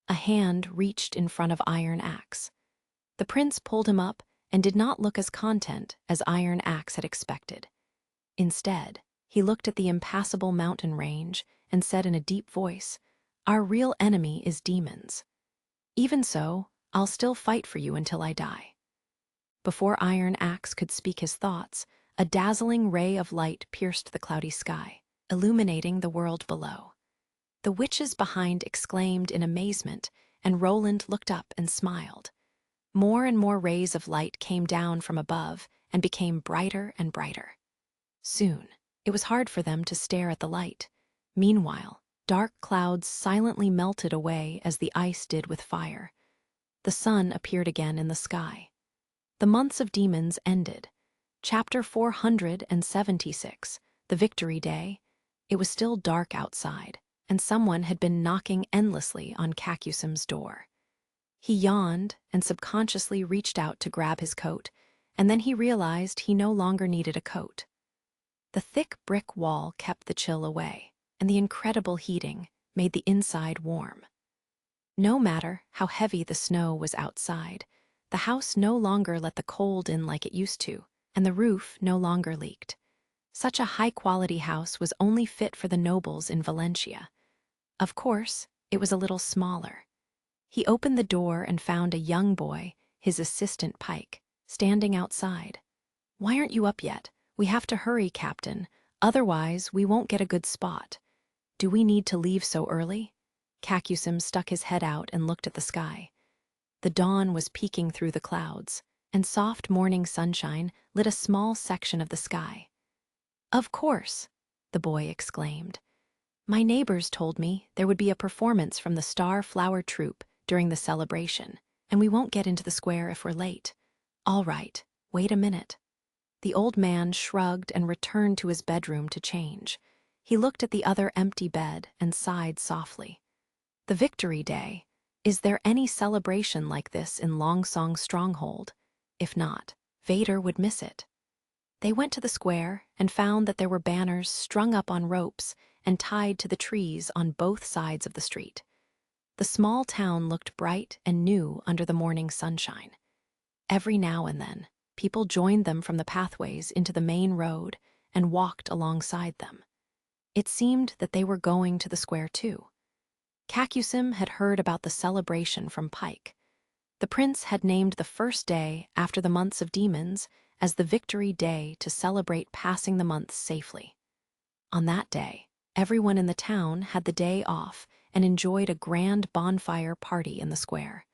A hand reached in front of Iron Axe. The prince pulled him up and did not look as content as Iron Axe had expected. Instead, he looked at the impassable mountain range and said in a deep voice, "Our real enemy is demons. Even so, I'll still fight for you until I die." Before Iron Axe could speak his thoughts, a dazzling ray of light pierced the cloudy sky, illuminating the world below. The witches behind exclaimed in amazement, and Roland looked up and smiled. More and more rays of light came down from above and became brighter and brighter. Soon, it was hard for them to stare at the light. Meanwhile, dark clouds silently melted away as the ice did with fire. The sun appeared again in the sky. The months of demons ended. Chapter 476, The Victory Day. It was still dark outside, and someone had been knocking endlessly on Kakusim's door. He yawned and subconsciously reached out to grab his coat, and then he realized he no longer needed a coat. The thick brick wall kept the chill away, and the incredible heating made the inside warm. No matter how heavy the snow was outside, the house no longer let the cold in like it used to, and the roof no longer leaked. Such a high-quality house was only fit for the nobles in Valencia. Of course, it was a little smaller. He opened the door and found a young boy, his assistant Pike, standing outside. "Why aren't you up yet? We have to hurry, Captain. Otherwise, we won't get a good spot." "Do we need to leave so early?" Kakusim stuck his head out and looked at the sky. The dawn was peeking through the clouds, and soft morning sunshine lit a small section of the sky. "Of course," the boy exclaimed. "My neighbors told me there would be a performance from the Star Flower Troupe during the celebration, and we won't get into the square if we're late." "All right, wait a minute." The old man shrugged and returned to his bedroom to change. He looked at the other empty bed and sighed softly. "The Victory Day. Is there any celebration like this in Longsong's stronghold? If not, Vader would miss it." They went to the square and found that there were banners strung up on ropes and tied to the trees on both sides of the street. The small town looked bright and new under the morning sunshine. Every now and then, people joined them from the pathways into the main road and walked alongside them. It seemed that they were going to the square too. Kakusim had heard about the celebration from Pike. The prince had named the first day after the months of demons as the Victory Day to celebrate passing the months safely. On that day, everyone in the town had the day off and enjoyed a grand bonfire party in the square.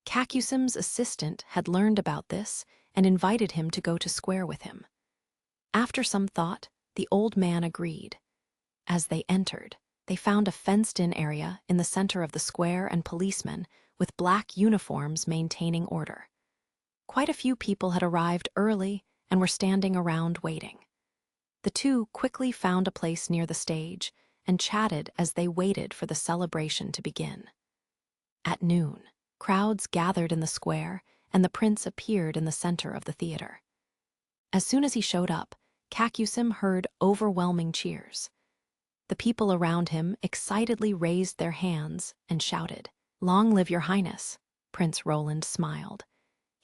Kakusim's assistant had learned about this and invited him to go to square with him. After some thought, the old man agreed. As they entered, they found a fenced-in area in the center of the square and policemen with black uniforms maintaining order. Quite a few people had arrived early and were standing around waiting. The two quickly found a place near the stage and chatted as they waited for the celebration to begin. At noon, crowds gathered in the square, and the prince appeared in the center of the theater. As soon as he showed up, Kakusim heard overwhelming cheers. The people around him excitedly raised their hands and shouted, "Long live your highness!" Prince Roland smiled.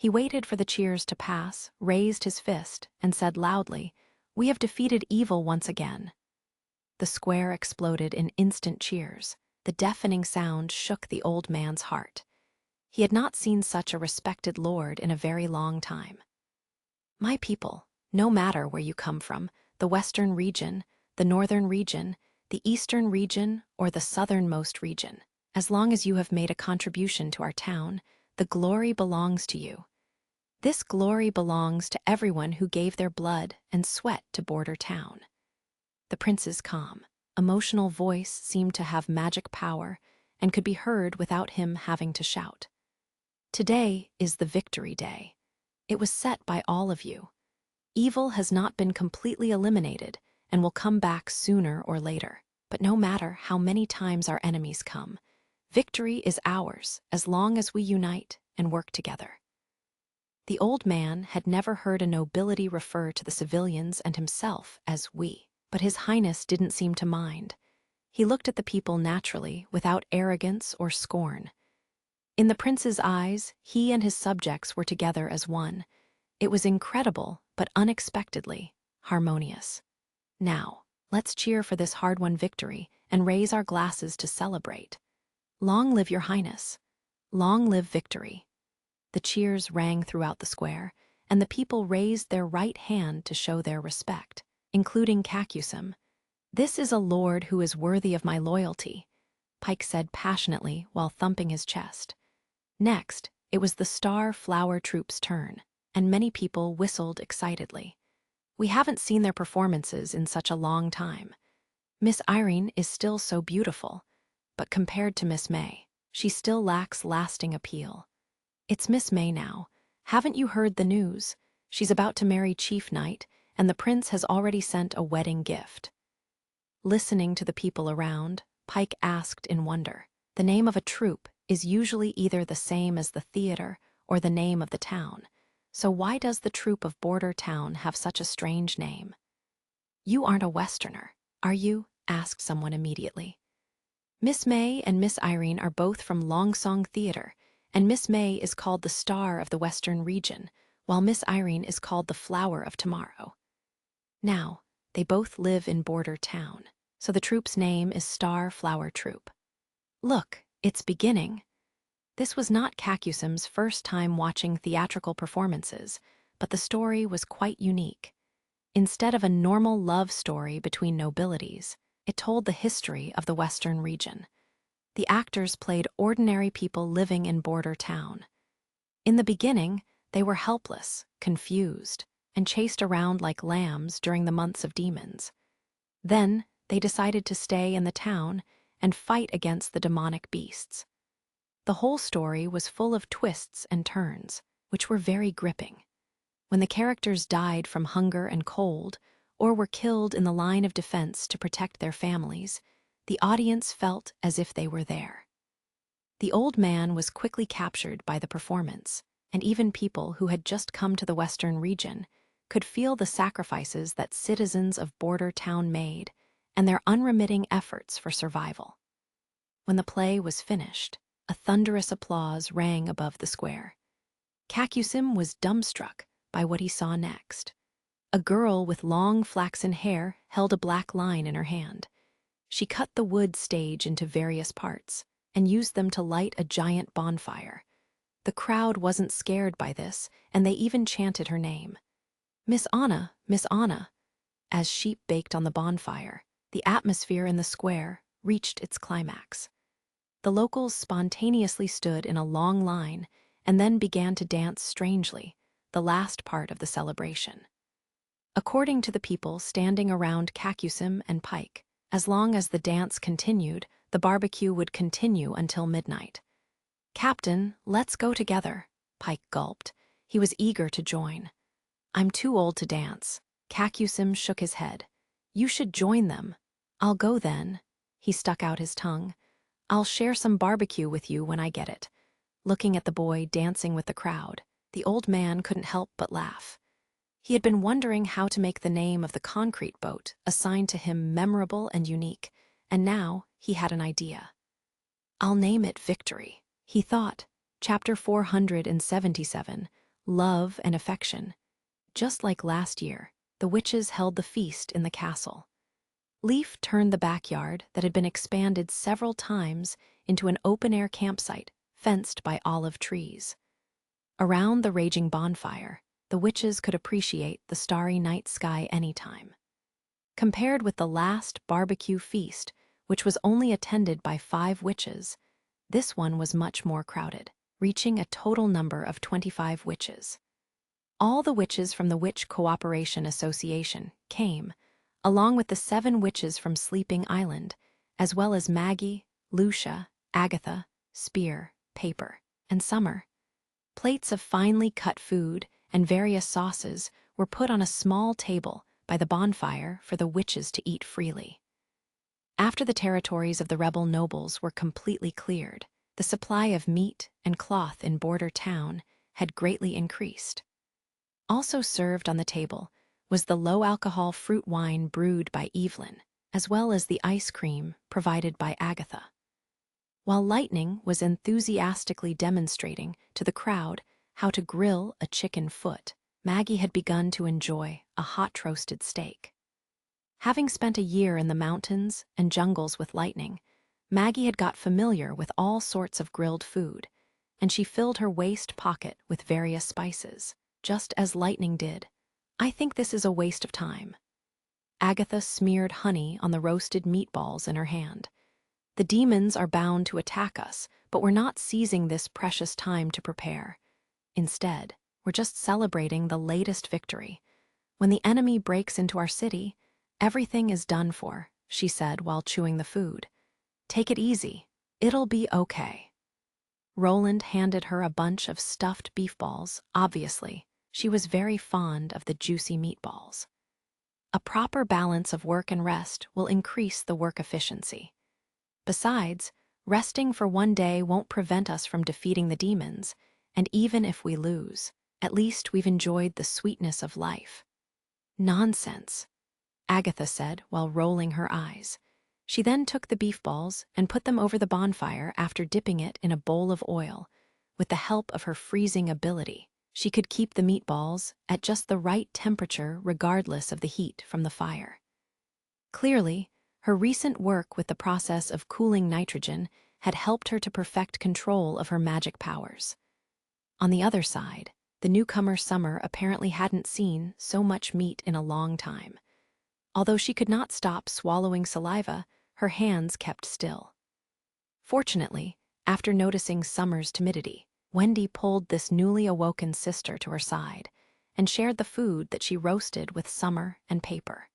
He waited for the cheers to pass, raised his fist, and said loudly, "We have defeated evil once again." The square exploded in instant cheers. The deafening sound shook the old man's heart. He had not seen such a respected lord in a very long time. "My people, no matter where you come from, the western region, the northern region, the eastern region, or the southernmost region, as long as you have made a contribution to our town, the glory belongs to you. This glory belongs to everyone who gave their blood and sweat to Border Town." The prince's calm, emotional voice seemed to have magic power and could be heard without him having to shout. "Today is the victory day. It was set by all of you. Evil has not been completely eliminated and will come back sooner or later. But no matter how many times our enemies come, victory is ours as long as we unite and work together." The old man had never heard a nobility refer to the civilians and himself as we, but His Highness didn't seem to mind. He looked at the people naturally, without arrogance or scorn. In the prince's eyes, he and his subjects were together as one. It was incredible, but unexpectedly harmonious. "Now, let's cheer for this hard-won victory and raise our glasses to celebrate. Long live your highness. Long live victory." The cheers rang throughout the square, and the people raised their right hand to show their respect, including Kakusim. "This is a lord who is worthy of my loyalty," Pike said passionately while thumping his chest. Next, it was the Star Flower Troop's turn, and many people whistled excitedly. We haven't seen their performances in such a long time. Miss Irene is still so beautiful, but compared to Miss May, she still lacks lasting appeal. It's Miss May now. Haven't you heard the news? She's about to marry Chief Knight, and the prince has already sent a wedding gift. Listening to the people around, Pike asked in wonder. The name of a troupe is usually either the same as the theater or the name of the town. So why does the troupe of Border Town have such a strange name? "You aren't a Westerner, are you?" asked someone immediately. "Miss May and Miss Irene are both from Longsong Theater, and Miss May is called the Star of the Western Region, while Miss Irene is called the Flower of Tomorrow. Now, they both live in Border Town, so the troupe's name is Star Flower Troupe. Look, it's beginning." This was not Kakusim's first time watching theatrical performances, but the story was quite unique. Instead of a normal love story between nobilities, it told the history of the Western region. The actors played ordinary people living in Border Town. In the beginning, they were helpless, confused, and chased around like lambs during the months of demons. Then, they decided to stay in the town and fight against the demonic beasts. The whole story was full of twists and turns, which were very gripping. When the characters died from hunger and cold, or were killed in the line of defense to protect their families, the audience felt as if they were there. The old man was quickly captured by the performance, and even people who had just come to the Western region could feel the sacrifices that citizens of Border Town made and their unremitting efforts for survival. When the play was finished, a thunderous applause rang above the square. Kakusim was dumbstruck by what he saw next. A girl with long flaxen hair held a black line in her hand. She cut the wood stage into various parts and used them to light a giant bonfire. The crowd wasn't scared by this, and they even chanted her name. "Miss Anna, Miss Anna." As sheep baked on the bonfire, the atmosphere in the square reached its climax. The locals spontaneously stood in a long line and then began to dance strangely, the last part of the celebration. According to the people standing around Kakusim and Pike, as long as the dance continued, the barbecue would continue until midnight. "Captain, let's go together," Pike gulped. He was eager to join. "I'm too old to dance." Kakusim shook his head. "You should join them." "I'll go then." He stuck out his tongue. "I'll share some barbecue with you when I get it." Looking at the boy dancing with the crowd, the old man couldn't help but laugh. He had been wondering how to make the name of the concrete boat assigned to him memorable and unique, and now he had an idea. "I'll name it Victory," he thought. Chapter 477, love, and affection. Just like last year, the witches held the feast in the castle. Leaf turned the backyard that had been expanded several times into an open-air campsite fenced by olive trees. Around the raging bonfire, the witches could appreciate the starry night sky anytime. Compared with the last barbecue feast, which was only attended by 5 witches, this one was much more crowded, reaching a total number of 25 witches. All the witches from the Witch Cooperation Association came, along with the 7 witches from Sleeping Island, as well as Maggie, Lucia, Agatha, Spear, Paper, and Summer. Plates of finely cut food and various sauces were put on a small table by the bonfire for the witches to eat freely. After the territories of the rebel nobles were completely cleared, the supply of meat and cloth in Border Town had greatly increased. Also served on the table was the low-alcohol fruit wine brewed by Evelyn, as well as the ice cream provided by Agatha. While Lightning was enthusiastically demonstrating to the crowd how to grill a chicken foot, Maggie had begun to enjoy a hot-roasted steak. Having spent a year in the mountains and jungles with Lightning, Maggie had got familiar with all sorts of grilled food, and she filled her waist pocket with various spices, just as Lightning did. "I think this is a waste of time." Agatha smeared honey on the roasted meatballs in her hand. "The demons are bound to attack us, but we're not seizing this precious time to prepare. Instead, we're just celebrating the latest victory. When the enemy breaks into our city, everything is done for," she said while chewing the food. "Take it easy. It'll be okay." Roland handed her a bunch of stuffed beef balls. Obviously, she was very fond of the juicy meatballs. A proper balance of work and rest will increase the work efficiency. Besides, resting for one day won't prevent us from defeating the demons, and even if we lose, at least we've enjoyed the sweetness of life. "Nonsense," Agatha said while rolling her eyes. She then took the beef balls and put them over the bonfire after dipping it in a bowl of oil. With the help of her freezing ability, she could keep the meatballs at just the right temperature regardless of the heat from the fire. Clearly, her recent work with the process of cooling nitrogen had helped her to perfect control of her magic powers. On the other side, the newcomer Summer apparently hadn't seen so much meat in a long time. Although she could not stop swallowing saliva, her hands kept still. Fortunately, after noticing Summer's timidity, Wendy pulled this newly awoken sister to her side and shared the food that she roasted with Summer and Paper.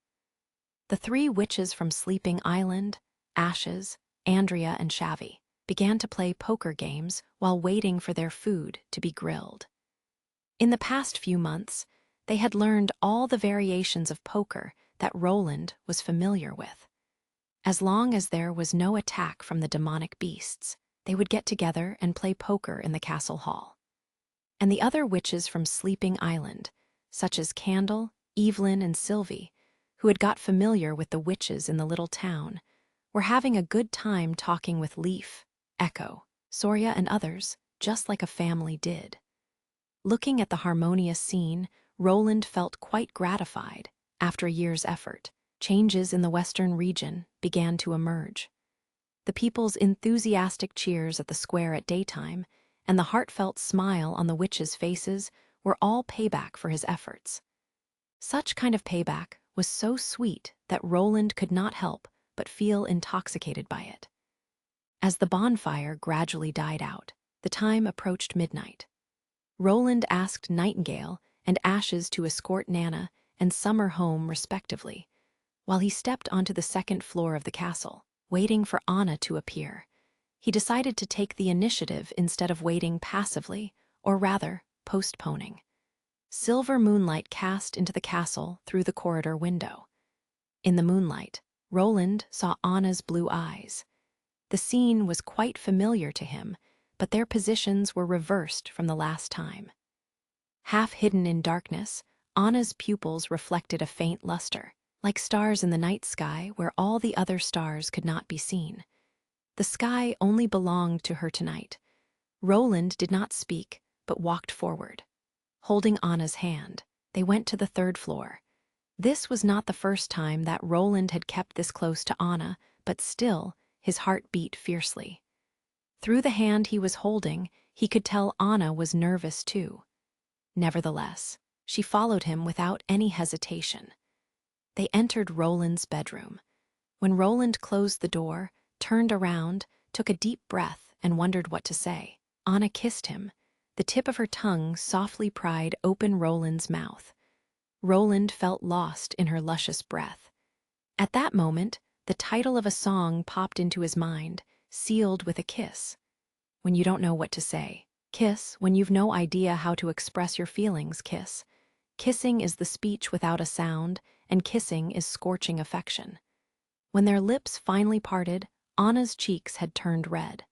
The 3 witches from Sleeping Island, Ashes, Andrea, and Shavy began to play poker games while waiting for their food to be grilled. In the past few months, they had learned all the variations of poker that Roland was familiar with. As long as there was no attack from the demonic beasts, they would get together and play poker in the castle hall. And the other witches from Sleeping Island, such as Candle, Evelyn, and Sylvie, who had got familiar with the witches in the little town, were having a good time talking with Leaf, Echo, Soria, and others, just like a family did. Looking at the harmonious scene, Roland felt quite gratified. After a year's effort, changes in the western region began to emerge. The people's enthusiastic cheers at the square at daytime and the heartfelt smile on the witches' faces were all payback for his efforts. Such kind of payback was so sweet that Roland could not help but feel intoxicated by it. As the bonfire gradually died out, the time approached midnight. Roland asked Nightingale and Ashes to escort Nana and Summer home respectively, while he stepped onto the second floor of the castle, waiting for Anna to appear. He decided to take the initiative instead of waiting passively, or rather, postponing. Silver moonlight cast into the castle through the corridor window. In the moonlight, Roland saw Anna's blue eyes. The scene was quite familiar to him, but their positions were reversed from the last time. Half hidden in darkness, Anna's pupils reflected a faint luster, like stars in the night sky where all the other stars could not be seen. The sky only belonged to her tonight. Roland did not speak, but walked forward. Holding Anna's hand, they went to the third floor. This was not the first time that Roland had kept this close to Anna, but still, his heart beat fiercely. Through the hand he was holding, he could tell Anna was nervous too. Nevertheless, she followed him without any hesitation. They entered Roland's bedroom. When Roland closed the door, turned around, took a deep breath, and wondered what to say, Anna kissed him. The tip of her tongue softly pried open Roland's mouth. Roland felt lost in her luscious breath. At that moment, the title of a song popped into his mind, sealed with a kiss. When you don't know what to say, kiss. When you've no idea how to express your feelings, kiss. Kissing is the speech without a sound, and kissing is scorching affection. When their lips finally parted, Anna's cheeks had turned red.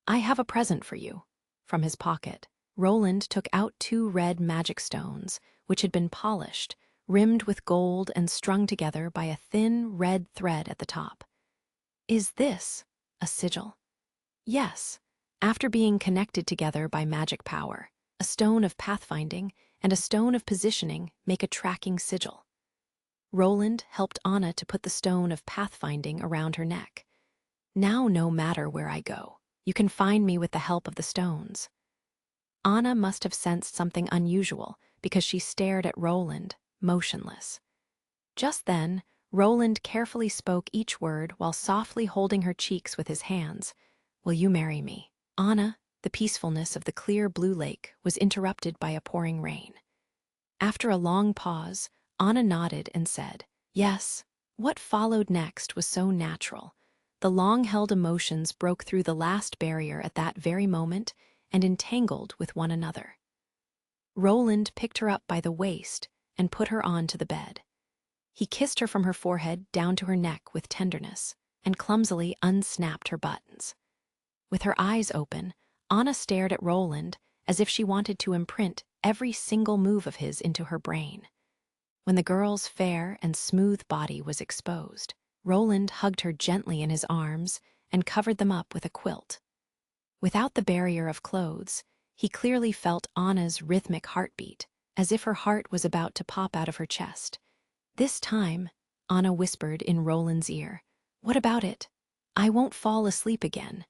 I have a present for you. From his pocket, Roland took out 2 red magic stones, which had been polished, rimmed with gold and strung together by a thin red thread at the top. Is this a sigil? Yes. After being connected together by magic power, a stone of pathfinding and a stone of positioning make a tracking sigil. Roland helped Anna to put the stone of pathfinding around her neck. Now, no matter where I go, you can find me with the help of the stones. Anna must have sensed something unusual because she stared at Roland, motionless. Just then, Roland carefully spoke each word while softly holding her cheeks with his hands. Will you marry me? Anna, the peacefulness of the clear blue lake, was interrupted by a pouring rain. After a long pause, Anna nodded and said, yes. What followed next was so natural. The long-held emotions broke through the last barrier at that very moment and entangled with one another. Roland picked her up by the waist and put her onto the bed. He kissed her from her forehead down to her neck with tenderness and clumsily unsnapped her buttons. With her eyes open, Anna stared at Roland as if she wanted to imprint every single move of his into her brain. When the girl's fair and smooth body was exposed, Roland hugged her gently in his arms and covered them up with a quilt. Without the barrier of clothes, he clearly felt Anna's rhythmic heartbeat, as if her heart was about to pop out of her chest. This time, Anna whispered in Roland's ear, what about it? I won't fall asleep again.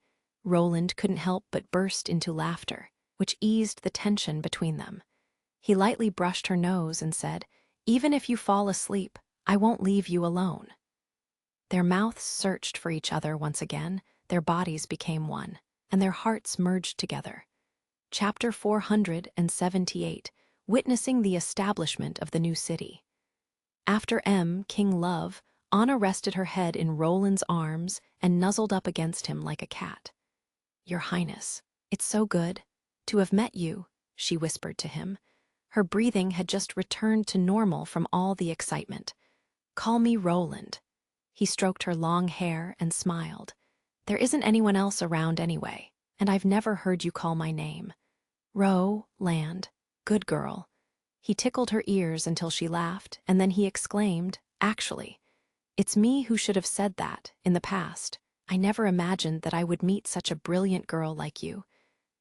Roland couldn't help but burst into laughter, which eased the tension between them. He lightly brushed her nose and said, even if you fall asleep, I won't leave you alone. Their mouths searched for each other once again, their bodies became one, and their hearts merged together. Chapter 478, Witnessing the Establishment of the New City. After King Love, Anna rested her head in Roland's arms and nuzzled up against him like a cat. Your Highness, it's so good to have met you, she whispered to him. Her breathing had just returned to normal from all the excitement. Call me Roland. He stroked her long hair and smiled. There isn't anyone else around anyway, and I've never heard you call my name. Roland, good girl. He tickled her ears until she laughed, and then he exclaimed, actually, it's me who should have said that in the past. I never imagined that I would meet such a brilliant girl like you.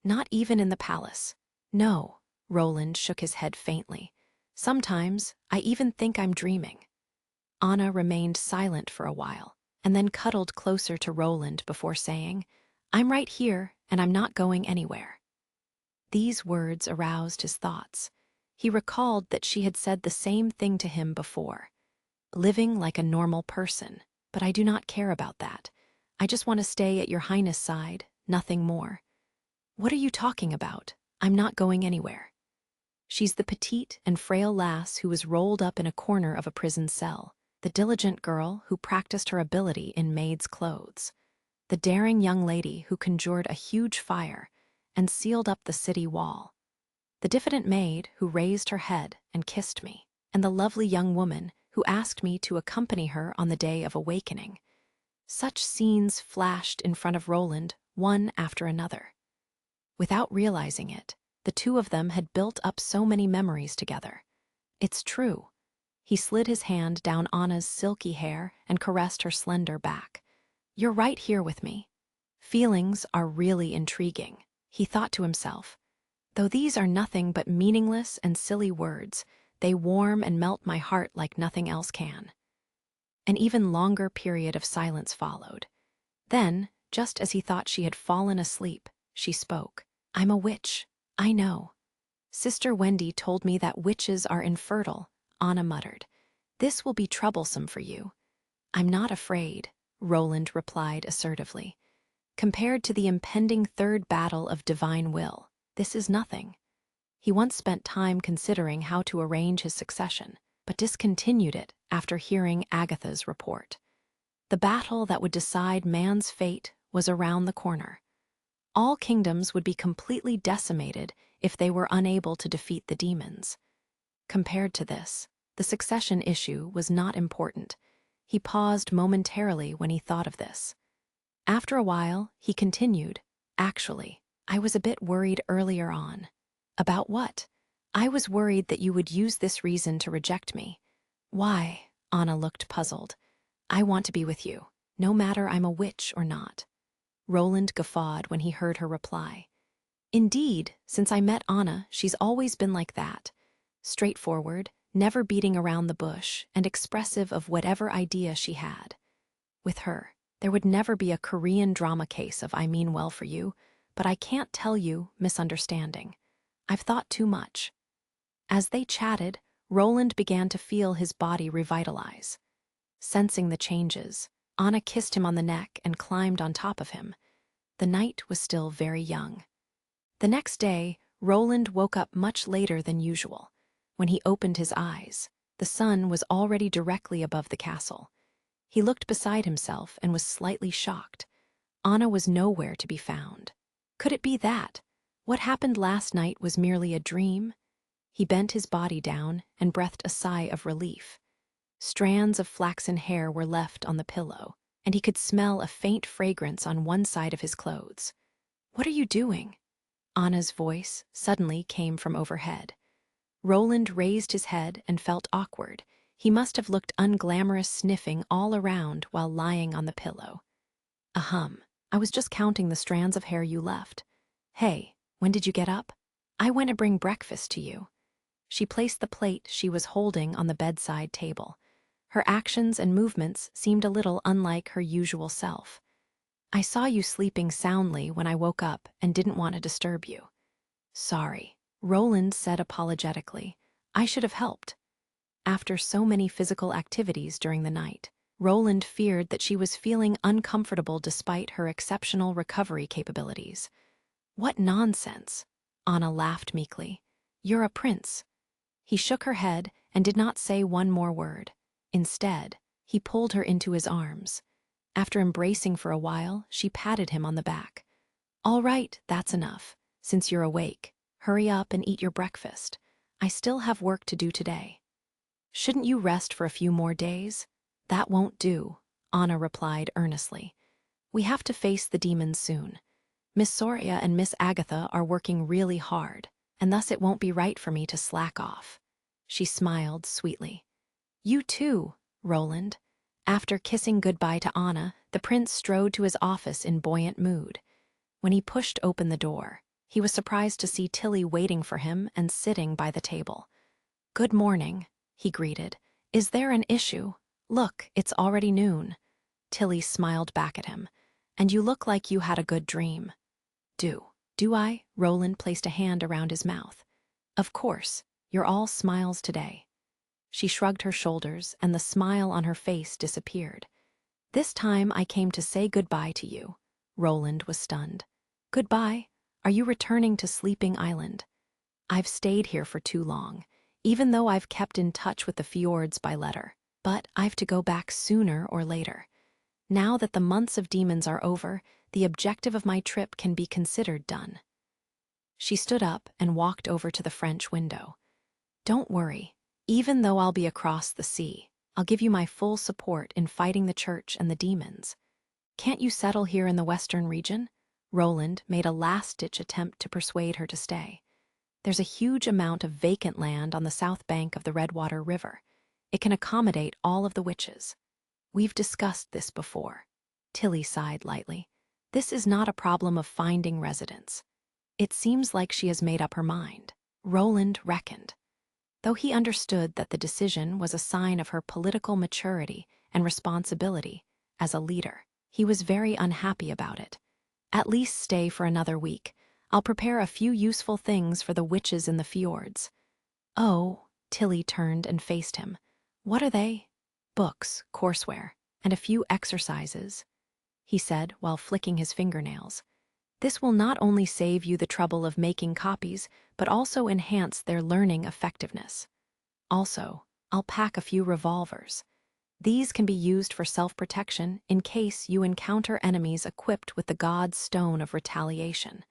Not even in the palace. No, Roland shook his head faintly. Sometimes I even think I'm dreaming. Anna remained silent for a while, and then cuddled closer to Roland before saying, I'm right here, and I'm not going anywhere. These words aroused his thoughts. He recalled that she had said the same thing to him before. Living like a normal person, but I do not care about that. I just want to stay at your Highness' side, nothing more. What are you talking about? I'm not going anywhere. She's the petite and frail lass who was rolled up in a corner of a prison cell, the diligent girl who practiced her ability in maid's clothes, the daring young lady who conjured a huge fire and sealed up the city wall, the diffident maid who raised her head and kissed me, and the lovely young woman who asked me to accompany her on the day of awakening. Such scenes flashed in front of Roland, one after another. Without realizing it, the two of them had built up so many memories together. It's true. He slid his hand down Anna's silky hair and caressed her slender back. You're right here with me. Feelings are really intriguing, he thought to himself. Though these are nothing but meaningless and silly words, they warm and melt my heart like nothing else can." An even longer period of silence followed. Then, just as he thought she had fallen asleep, she spoke. "I'm a witch, I know. Sister Wendy told me that witches are infertile," Anna muttered. "This will be troublesome for you." "I'm not afraid," Roland replied assertively. "Compared to the impending third battle of divine will, this is nothing." He once spent time considering how to arrange his succession, but discontinued it after hearing Agatha's report. The battle that would decide man's fate was around the corner. All kingdoms would be completely decimated if they were unable to defeat the demons. Compared to this, the succession issue was not important. He paused momentarily when he thought of this. After a while, he continued, "Actually, I was a bit worried earlier on." "About what?" "I was worried that you would use this reason to reject me." "Why?" Anna looked puzzled. "I want to be with you, no matter I'm a witch or not." Roland guffawed when he heard her reply. "Indeed, since I met Anna, she's always been like that. Straightforward, never beating around the bush, and expressive of whatever idea she had. With her, there would never be a Korean drama case of 'I mean well for you, but I can't tell you' misunderstanding. I've thought too much." As they chatted, Roland began to feel his body revitalize. Sensing the changes, Anna kissed him on the neck and climbed on top of him. The night was still very young. The next day, Roland woke up much later than usual. When he opened his eyes, the sun was already directly above the castle. He looked beside himself and was slightly shocked. Anna was nowhere to be found. Could it be that what happened last night was merely a dream? He bent his body down and breathed a sigh of relief. Strands of flaxen hair were left on the pillow, and he could smell a faint fragrance on one side of his clothes. "What are you doing?" Anna's voice suddenly came from overhead. Roland raised his head and felt awkward. He must have looked unglamorous sniffing all around while lying on the pillow. "Ahem, I was just counting the strands of hair you left. Hey, when did you get up?" "I went to bring breakfast to you." She placed the plate she was holding on the bedside table. Her actions and movements seemed a little unlike her usual self. "I saw you sleeping soundly when I woke up and didn't want to disturb you." "Sorry," Roland said apologetically. "I should have helped." After so many physical activities during the night, Roland feared that she was feeling uncomfortable despite her exceptional recovery capabilities. "What nonsense!" Anna laughed meekly. "You're a prince." He shook her head and did not say one more word. Instead, he pulled her into his arms. After embracing for a while, she patted him on the back. "All right, that's enough. Since you're awake, hurry up and eat your breakfast. I still have work to do today." "Shouldn't you rest for a few more days?" "That won't do," Anna replied earnestly. "We have to face the demons soon. Miss Soria and Miss Agatha are working really hard, and thus it won't be right for me to slack off." She smiled sweetly. "You too, Roland." After kissing goodbye to Anna, the prince strode to his office in buoyant mood. When he pushed open the door, he was surprised to see Tilly waiting for him and sitting by the table. "Good morning," he greeted. "Is there an issue? Look, it's already noon." Tilly smiled back at him. "And you look like you had a good dream." Do I?" Roland placed a hand around his mouth. "Of course, you're all smiles today." She shrugged her shoulders, and the smile on her face disappeared. "This time I came to say goodbye to you." Roland was stunned. "Goodbye? Are you returning to Sleeping Island?" "I've stayed here for too long, even though I've kept in touch with the fjords by letter. But I've to go back sooner or later. Now that the months of demons are over, the objective of my trip can be considered done." She stood up and walked over to the French window. "Don't worry. Even though I'll be across the sea, I'll give you my full support in fighting the church and the demons. Can't you settle here in the western region?" Roland made a last-ditch attempt to persuade her to stay. "There's a huge amount of vacant land on the south bank of the Redwater River. It can accommodate all of the witches." "We've discussed this before." Tilly sighed lightly. "This is not a problem of finding residents." It seems like she has made up her mind, Roland reckoned. Though he understood that the decision was a sign of her political maturity and responsibility as a leader, he was very unhappy about it. At least stay for another week. I'll prepare a few useful things for the witches in the fjords. Oh, Tilly turned and faced him. What are they? Books, courseware, and a few exercises, he said while flicking his fingernails. This will not only save you the trouble of making copies, but also enhance their learning effectiveness. Also, I'll pack a few revolvers. These can be used for self-protection in case you encounter enemies equipped with the god's stone of retaliation.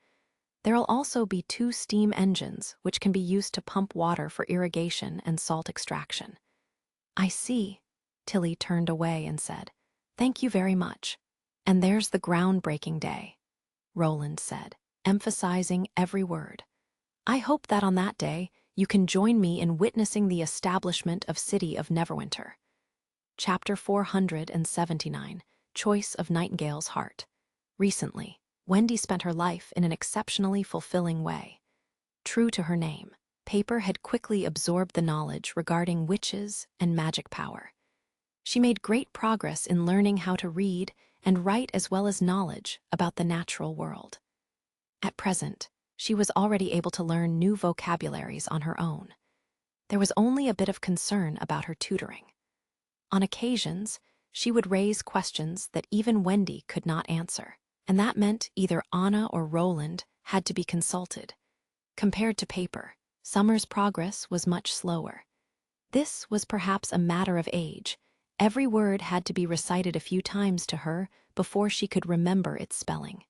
There'll also be 2 steam engines, which can be used to pump water for irrigation and salt extraction. I see. Tilly turned away and said, "Thank you very much." And there's the groundbreaking day, Roland said, emphasizing every word. I hope that on that day, you can join me in witnessing the establishment of City of Neverwinter. Chapter 479, Choice of Nightingale's Heart. Recently, Wendy spent her life in an exceptionally fulfilling way. True to her name, Paper had quickly absorbed the knowledge regarding witches and magic power. She made great progress in learning how to read and write as well as knowledge about the natural world. At present, she was already able to learn new vocabularies on her own. There was only a bit of concern about her tutoring. On occasions, she would raise questions that even Wendy could not answer, and that meant either Anna or Roland had to be consulted. Compared to Paper, Summer's progress was much slower. This was perhaps a matter of age. Every word had to be recited a few times to her before she could remember its spelling.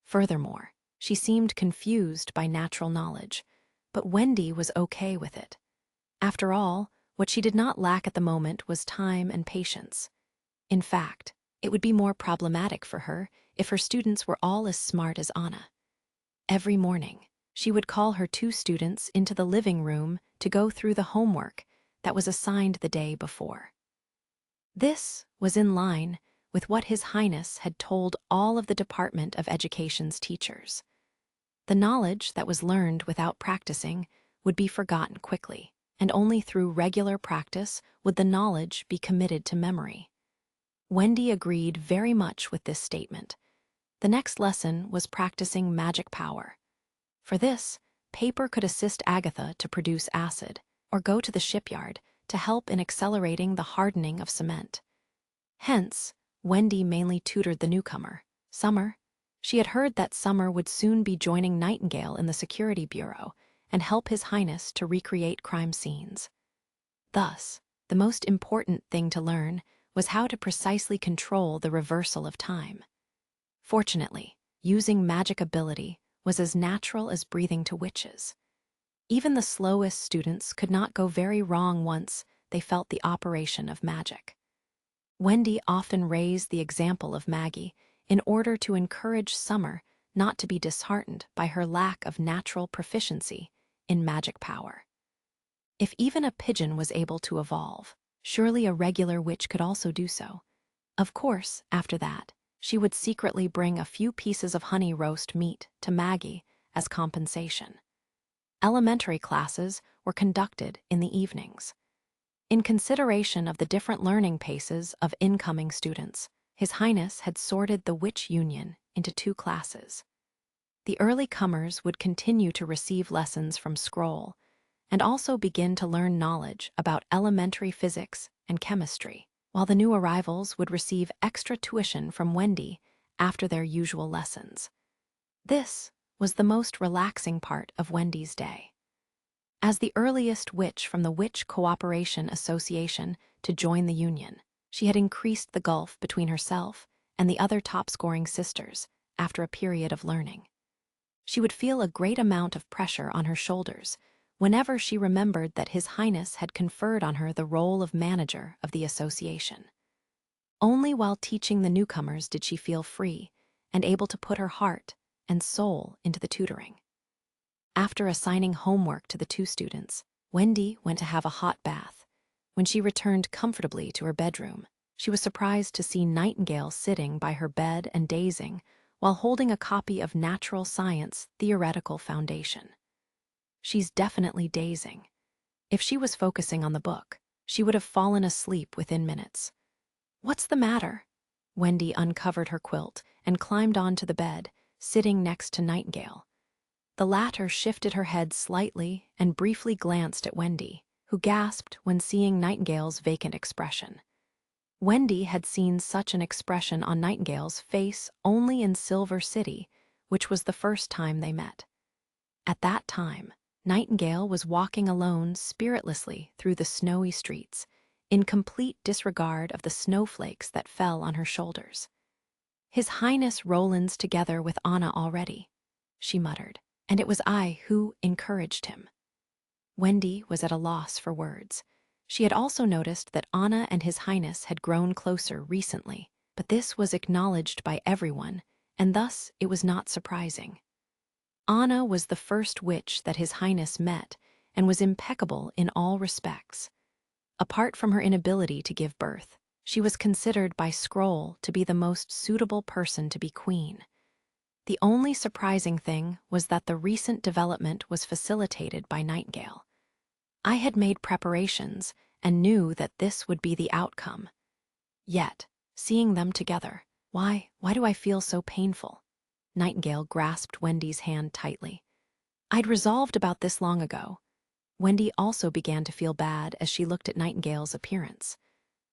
Furthermore, she seemed confused by natural knowledge, but Wendy was okay with it. After all, what she did not lack at the moment was time and patience. In fact, it would be more problematic for her if her students were all as smart as Anna. Every morning, she would call her 2 students into the living room to go through the homework that was assigned the day before. This was in line with what His Highness had told all of the Department of Education's teachers. The knowledge that was learned without practicing would be forgotten quickly, and only through regular practice would the knowledge be committed to memory. Wendy agreed very much with this statement. The next lesson was practicing magic power. For this, Paper could assist Agatha to produce acid, or go to the shipyard to help in accelerating the hardening of cement. Hence, Wendy mainly tutored the newcomer, Summer. She had heard that Summer would soon be joining Nightingale in the Security Bureau and help His Highness to recreate crime scenes. Thus, the most important thing to learn was how to precisely control the reversal of time. Fortunately, using magic ability was as natural as breathing to witches. Even the slowest students could not go very wrong once they felt the operation of magic. Wendy often raised the example of Maggie in order to encourage Summer not to be disheartened by her lack of natural proficiency in magic power. If even a pigeon was able to evolve, surely a regular witch could also do so. Of course, after that, she would secretly bring a few pieces of honey roast meat to Maggie as compensation. Elementary classes were conducted in the evenings. In consideration of the different learning paces of incoming students, His Highness had sorted the Witch Union into 2 classes. The early comers would continue to receive lessons from Scroll, and also begin to learn knowledge about elementary physics and chemistry, while the new arrivals would receive extra tuition from Wendy after their usual lessons. This was the most relaxing part of Wendy's day. As the earliest witch from the Witch Cooperation Association to join the union, she had increased the gulf between herself and the other top-scoring sisters after a period of learning. She would feel a great amount of pressure on her shoulders whenever she remembered that His Highness had conferred on her the role of manager of the association. Only while teaching the newcomers did she feel free and able to put her heart and soul into the tutoring. After assigning homework to the 2 students, Wendy went to have a hot bath. When she returned comfortably to her bedroom, she was surprised to see Nightingale sitting by her bed and dazing, while holding a copy of Natural Science Theoretical Foundation. She's definitely dazing. If she was focusing on the book, she would have fallen asleep within minutes. What's the matter? Wendy uncovered her quilt and climbed onto the bed, sitting next to Nightingale. The latter shifted her head slightly and briefly glanced at Wendy, who gasped when seeing Nightingale's vacant expression. Wendy had seen such an expression on Nightingale's face only in Silver City, which was the first time they met. At that time, Nightingale was walking alone spiritlessly through the snowy streets, in complete disregard of the snowflakes that fell on her shoulders. "His Highness Roland's together with Anna already," she muttered, "and it was I who encouraged him." Wendy was at a loss for words. She had also noticed that Anna and His Highness had grown closer recently, but this was acknowledged by everyone, and thus it was not surprising. Anna was the first witch that His Highness met and was impeccable in all respects. Apart from her inability to give birth, she was considered by Scroll to be the most suitable person to be queen. The only surprising thing was that the recent development was facilitated by Nightingale. I had made preparations and knew that this would be the outcome. Yet, seeing them together, why do I feel so painful? Nightingale grasped Wendy's hand tightly. I'd resolved about this long ago. Wendy also began to feel bad as she looked at Nightingale's appearance.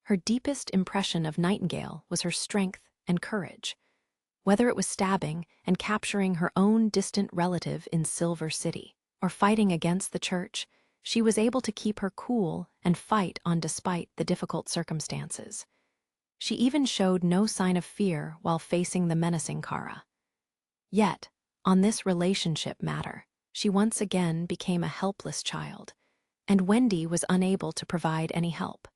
Her deepest impression of Nightingale was her strength and courage. Whether it was stabbing and capturing her own distant relative in Silver City, or fighting against the church, she was able to keep her cool and fight on despite the difficult circumstances. She even showed no sign of fear while facing the menacing Kara. Yet, on this relationship matter, she once again became a helpless child, and Wendy was unable to provide any help.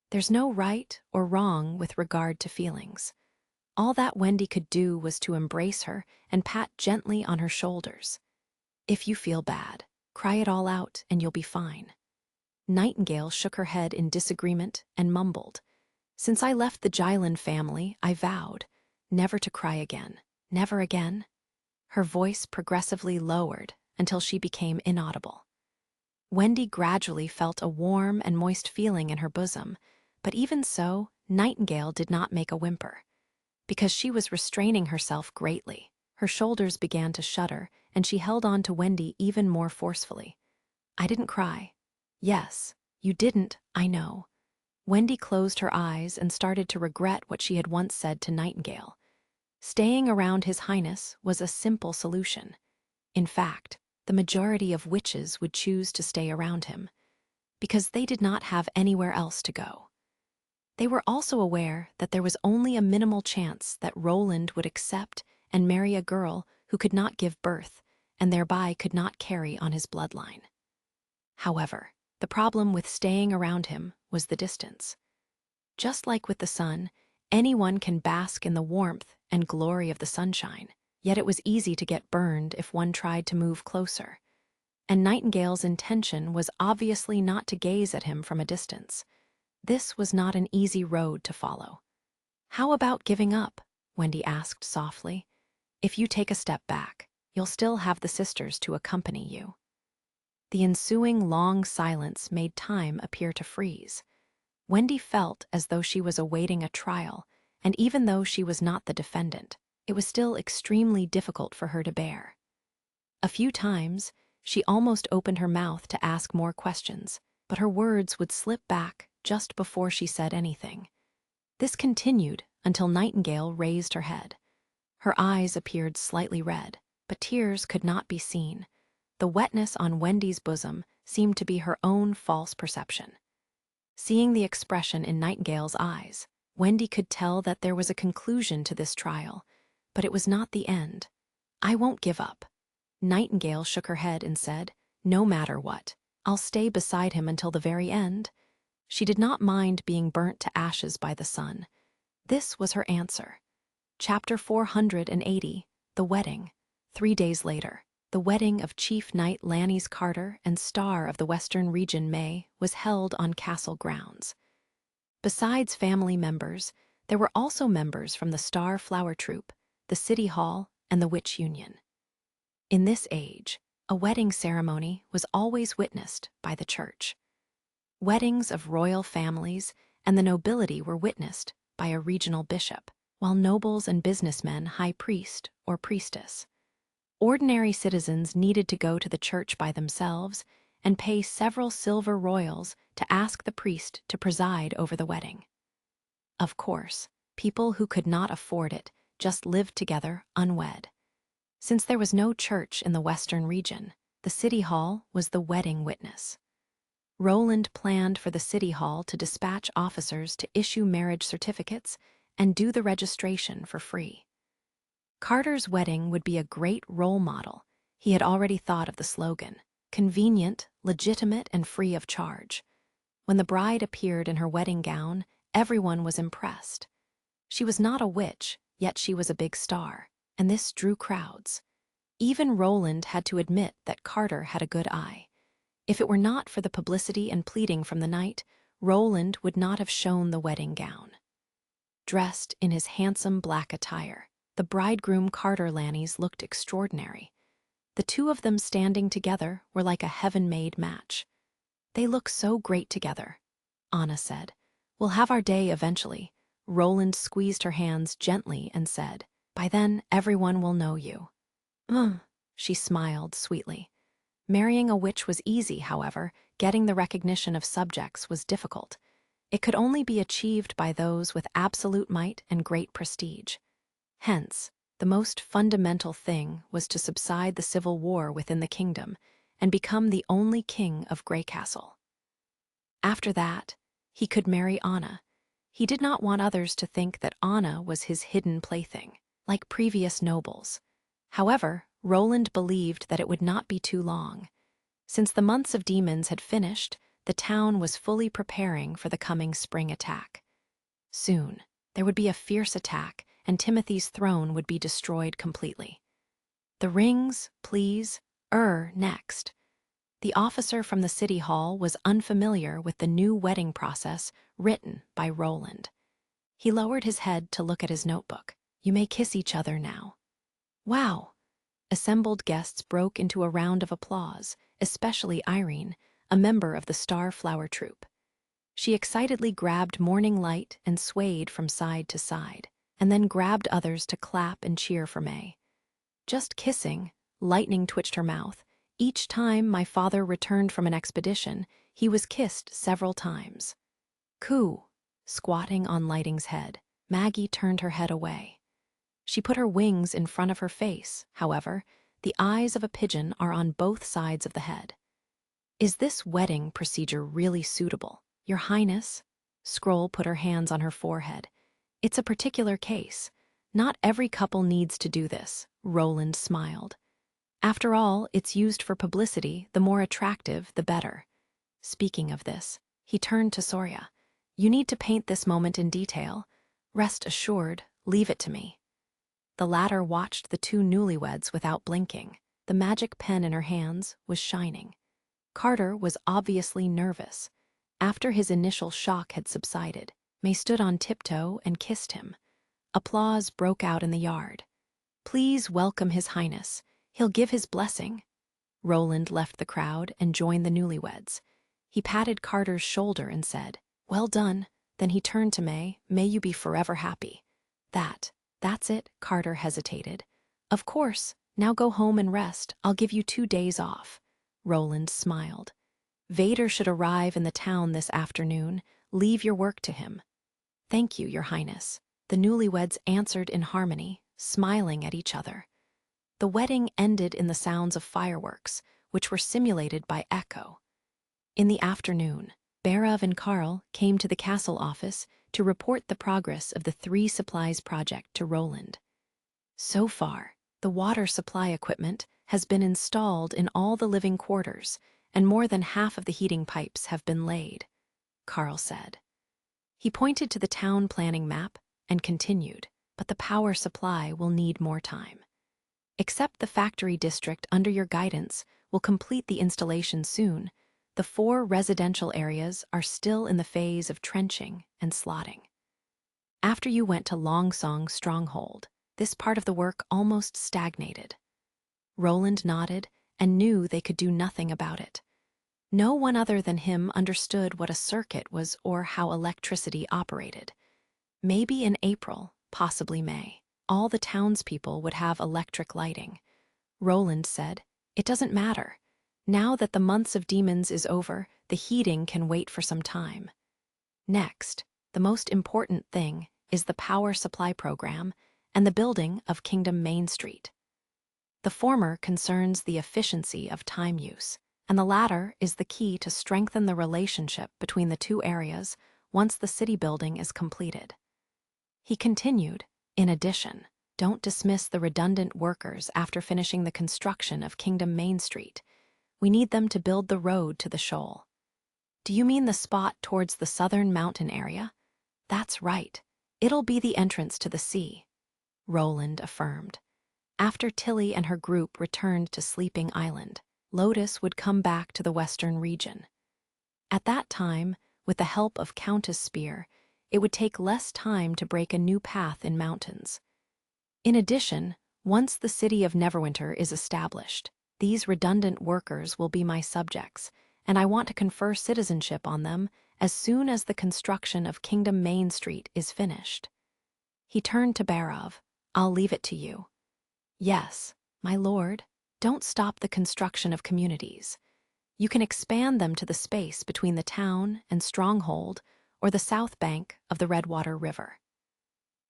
There's no right or wrong with regard to feelings. All that Wendy could do was to embrace her and pat gently on her shoulders. If you feel bad, cry it all out and you'll be fine. Nightingale shook her head in disagreement and mumbled, "Since I left the Gilland family, I vowed never to cry again. Never again." Her voice progressively lowered until she became inaudible. Wendy gradually felt a warm and moist feeling in her bosom, but even so, Nightingale did not make a whimper. Because she was restraining herself greatly, her shoulders began to shudder, and she held on to Wendy even more forcefully. "I didn't cry." "Yes, you didn't, I know." Wendy closed her eyes and started to regret what she had once said to Nightingale. Staying around His Highness was a simple solution. In fact, the majority of witches would choose to stay around him, because they did not have anywhere else to go. They were also aware that there was only a minimal chance that Roland would accept and marry a girl who could not give birth and thereby could not carry on his bloodline. However, the problem with staying around him was the distance. Just like with the sun, anyone can bask in the warmth and glory of the sunshine, yet it was easy to get burned if one tried to move closer. And Nightingale's intention was obviously not to gaze at him from a distance. This was not an easy road to follow. "How about giving up?" Wendy asked softly. "If you take a step back, you'll still have the sisters to accompany you." The ensuing long silence made time appear to freeze. Wendy felt as though she was awaiting a trial, and even though she was not the defendant, it was still extremely difficult for her to bear. A few times, she almost opened her mouth to ask more questions, but her words would slip back just before she said anything. This continued until Nightingale raised her head. Her eyes appeared slightly red, but tears could not be seen. The wetness on Wendy's bosom seemed to be her own false perception. Seeing the expression in Nightingale's eyes, Wendy could tell that there was a conclusion to this trial, but it was not the end. "I won't give up." Nightingale shook her head and said, "No matter what, I'll stay beside him until the very end." She did not mind being burnt to ashes by the sun. This was her answer. Chapter 480, The Wedding. 3 days later, the wedding of Chief Knight Lannis Carter and Star of the Western Region May was held on castle grounds. Besides family members, there were also members from the Star Flower Troupe, the city hall, and the witch union. In this age, a wedding ceremony was always witnessed by the church. Weddings of royal families and the nobility were witnessed by a regional bishop, while nobles and businessmen high priest or priestess. Ordinary citizens needed to go to the church by themselves and pay several silver royals to ask the priest to preside over the wedding. Of course, people who could not afford it just lived together unwed. Since there was no church in the western region, the city hall was the wedding witness. Roland planned for the city hall to dispatch officers to issue marriage certificates and do the registration for free. Carter's wedding would be a great role model. He had already thought of the slogan, convenient, legitimate, and free of charge. When the bride appeared in her wedding gown, everyone was impressed. She was not a witch, yet she was a big star, and this drew crowds. Even Roland had to admit that Carter had a good eye. If it were not for the publicity and pleading from the knight, Roland would not have shown the wedding gown. Dressed in his handsome black attire, the bridegroom Carter Lannies looked extraordinary. The two of them standing together were like a heaven-made match. "They look so great together," Anna said. "We'll have our day eventually." Roland squeezed her hands gently and said, "By then, everyone will know you." She smiled sweetly. Marrying a witch was easy, however, getting the recognition of subjects was difficult. It could only be achieved by those with absolute might and great prestige. Hence, the most fundamental thing was to subside the civil war within the kingdom and become the only king of Greycastle. After that, he could marry Anna. He did not want others to think that Anna was his hidden plaything, like previous nobles. However, Roland believed that it would not be too long. Since the months of demons had finished, the town was fully preparing for the coming spring attack. Soon, there would be a fierce attack, and Timothy's throne would be destroyed completely. The rings, please, next. The officer from the city hall was unfamiliar with the new wedding process written by Roland. He lowered his head to look at his notebook. "You may kiss each other now." "Wow!" Assembled guests broke into a round of applause, especially Irene, a member of the Star Flower Troupe. She excitedly grabbed Morning Light and swayed from side to side, and then grabbed others to clap and cheer for May. "Just kissing," Lightning twitched her mouth. "Each time my father returned from an expedition, he was kissed several times." "Coo!" Squatting on Lightning's head, Maggie turned her head away. She put her wings in front of her face, however, the eyes of a pigeon are on both sides of the head. "Is this wedding procedure really suitable, Your Highness?" Scroll put her hands on her forehead. "It's a particular case. Not every couple needs to do this," Roland smiled. "After all, it's used for publicity, the more attractive, the better." Speaking of this, he turned to Soria. "You need to paint this moment in detail. Rest assured, leave it to me." The latter watched the two newlyweds without blinking. The magic pen in her hands was shining. Carter was obviously nervous. After his initial shock had subsided, May stood on tiptoe and kissed him. Applause broke out in the yard. "Please welcome His Highness. He'll give his blessing." Roland left the crowd and joined the newlyweds. He patted Carter's shoulder and said, "Well done." Then he turned to May. "May you be forever happy." That's it," Carter hesitated. "Of course, now go home and rest. I'll give you 2 days off." Roland smiled. "Vader should arrive in the town this afternoon. Leave your work to him." "Thank you, Your Highness." The newlyweds answered in harmony, smiling at each other. The wedding ended in the sounds of fireworks, which were simulated by echo. In the afternoon, Barav and Carl came to the castle office to report the progress of the 3 supplies project to Roland. "So far, the water supply equipment has been installed in all the living quarters, and more than half of the heating pipes have been laid," Carl said. He pointed to the town planning map and continued, "But the power supply will need more time. Except the factory district under your guidance will complete the installation soon. The 4 residential areas are still in the phase of trenching and slotting. After you went to Longsong Stronghold, This part of the work almost stagnated. Roland nodded and knew they could do nothing about it. No one other than him understood what a circuit was or how electricity operated. Maybe in April, possibly May, all the townspeople would have electric lighting. Roland said, "It doesn't matter. Now that the months of demons is over, the heating can wait for some time." Next, the most important thing is the power supply program and the building of Kingdom Main Street. The former concerns the efficiency of time use, and the latter is the key to strengthen the relationship between the two areas once the city building is completed. He continued, "In addition, don't dismiss the redundant workers after finishing the construction of Kingdom Main Street. We need them to build the road to the shoal." "Do you mean the spot towards the southern mountain area?" "That's right. It'll be the entrance to the sea," Roland affirmed. After Tilly and her group returned to Sleeping Island, Lotus would come back to the western region. At that time, with the help of Countess Spear, it would take less time to break a new path in mountains. In addition, once the city of Neverwinter is established, these redundant workers will be my subjects, and I want to confer citizenship on them as soon as the construction of Kingdom Main Street is finished. He turned to Barov. "I'll leave it to you." "Yes, my lord, don't stop the construction of communities. You can expand them to the space between the town and Stronghold or the south bank of the Redwater River.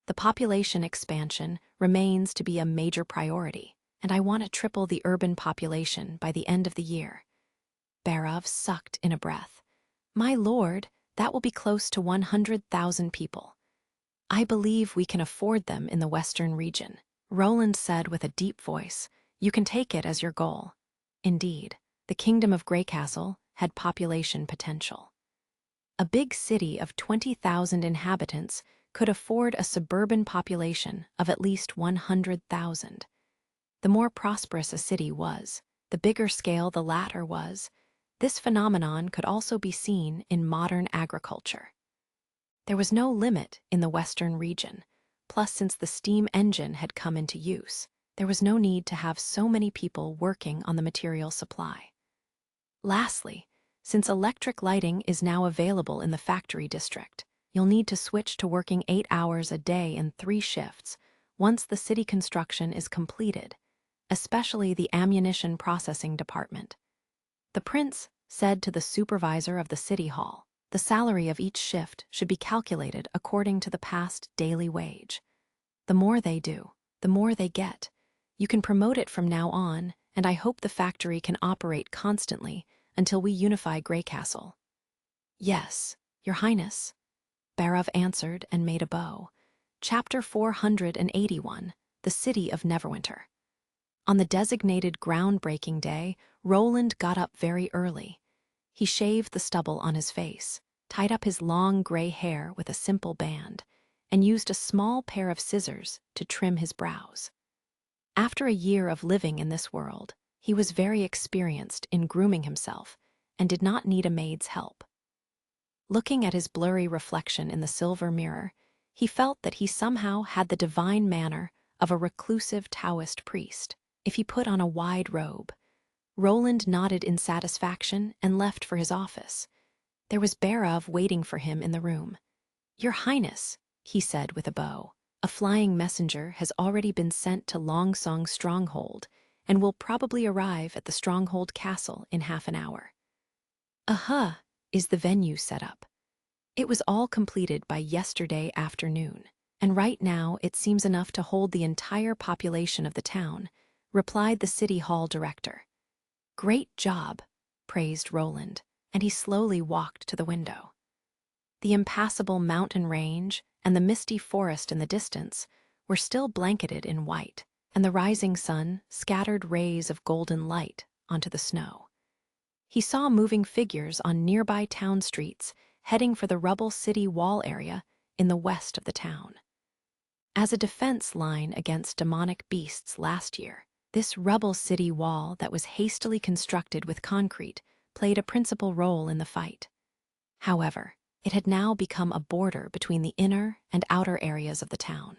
The population expansion remains to be a major priority, and I want to triple the urban population by the end of the year." Barov sucked in a breath. "My lord, that will be close to 100,000 people. I believe we can afford them in the western region," Roland said with a deep voice. "You can take it as your goal." Indeed, the Kingdom of Greycastle had population potential. A big city of 20,000 inhabitants could afford a suburban population of at least 100,000. The more prosperous a city was, the bigger scale the latter was. This phenomenon could also be seen in modern agriculture. There was no limit in the western region, plus since the steam engine had come into use, there was no need to have so many people working on the material supply. Lastly, since electric lighting is now available in the factory district, you'll need to switch to working 8 hours a day in 3 shifts once the city construction is completed, especially the ammunition processing department. The prince said to the supervisor of the city hall, the salary of each shift should be calculated according to the past daily wage. The more they do, the more they get. You can promote it from now on, and I hope the factory can operate constantly until we unify Greycastle." "Yes, Your Highness," Barov answered and made a bow. Chapter 481, The City of Neverwinter. On the designated groundbreaking day, Roland got up very early. He shaved the stubble on his face, tied up his long gray hair with a simple band, and used a small pair of scissors to trim his brows. After a year of living in this world, he was very experienced in grooming himself and did not need a maid's help. Looking at his blurry reflection in the silver mirror, he felt that he somehow had the divine manner of a reclusive Taoist priest if he put on a wide robe. Roland nodded in satisfaction and left for his office. There was Barov waiting for him in the room. "Your Highness," he said with a bow, "a flying messenger has already been sent to Longsong's stronghold and will probably arrive at the stronghold castle in half an hour." Is the venue set up? It was all completed by yesterday afternoon, and right now it seems enough to hold the entire population of the town, replied the city hall director. "Great job," praised Roland, and he slowly walked to the window. The impassable mountain range and the misty forest in the distance were still blanketed in white, and the rising sun scattered rays of golden light onto the snow. He saw moving figures on nearby town streets heading for the rubble city wall area in the west of the town. As a defense line against demonic beasts last year, this rubble city wall that was hastily constructed with concrete played a principal role in the fight. However, it had now become a border between the inner and outer areas of the town.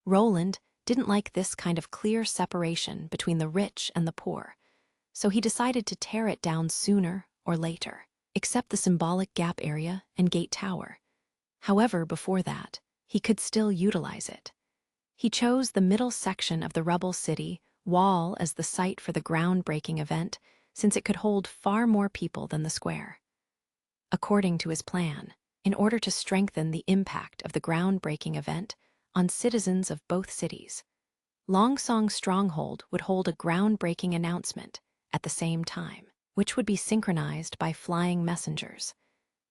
Roland didn't like this kind of clear separation between the rich and the poor, so he decided to tear it down sooner or later, except the symbolic gap area and gate tower. However, before that, he could still utilize it. He chose the middle section of the rubble city wall as the site for the groundbreaking event, since it could hold far more people than the square. According to his plan, in order to strengthen the impact of the groundbreaking event on citizens of both cities, Longsong Stronghold would hold a groundbreaking announcement at the same time, which would be synchronized by flying messengers.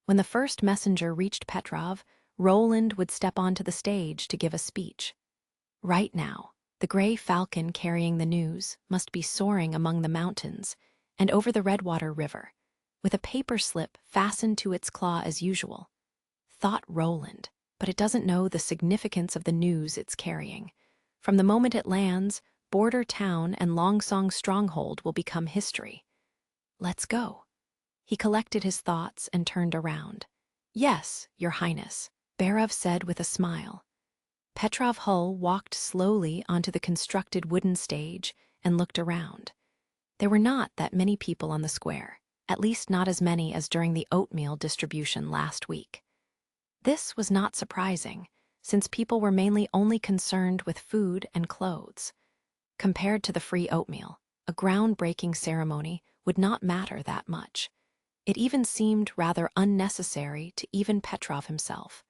When the first messenger reached Petrov, Roland would step onto the stage to give a speech. Right now, the gray falcon carrying the news must be soaring among the mountains and over the Redwater River, with a paper slip fastened to its claw as usual. Thought Roland, but it doesn't know the significance of the news it's carrying. From the moment it lands, Border Town and Longsong Stronghold will become history. Let's go. He collected his thoughts and turned around. Yes, Your Highness, Barov said with a smile. Petrov Hull walked slowly onto the constructed wooden stage and looked around. There were not that many people on the square, at least not as many as during the oatmeal distribution last week. This was not surprising, since people were mainly only concerned with food and clothes. Compared to the free oatmeal, a groundbreaking ceremony would not matter that much. It even seemed rather unnecessary to even Petrov himself.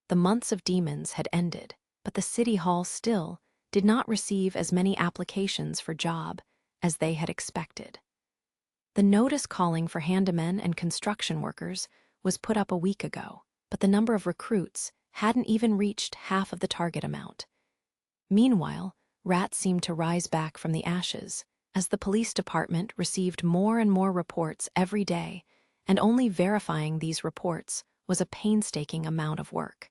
The months of demons had ended, but the city hall still did not receive as many applications for job as they had expected. The notice calling for handymen and construction workers was put up a week ago, but the number of recruits hadn't even reached half of the target amount. Meanwhile, rats seemed to rise back from the ashes, as the police department received more and more reports every day, and only verifying these reports was a painstaking amount of work.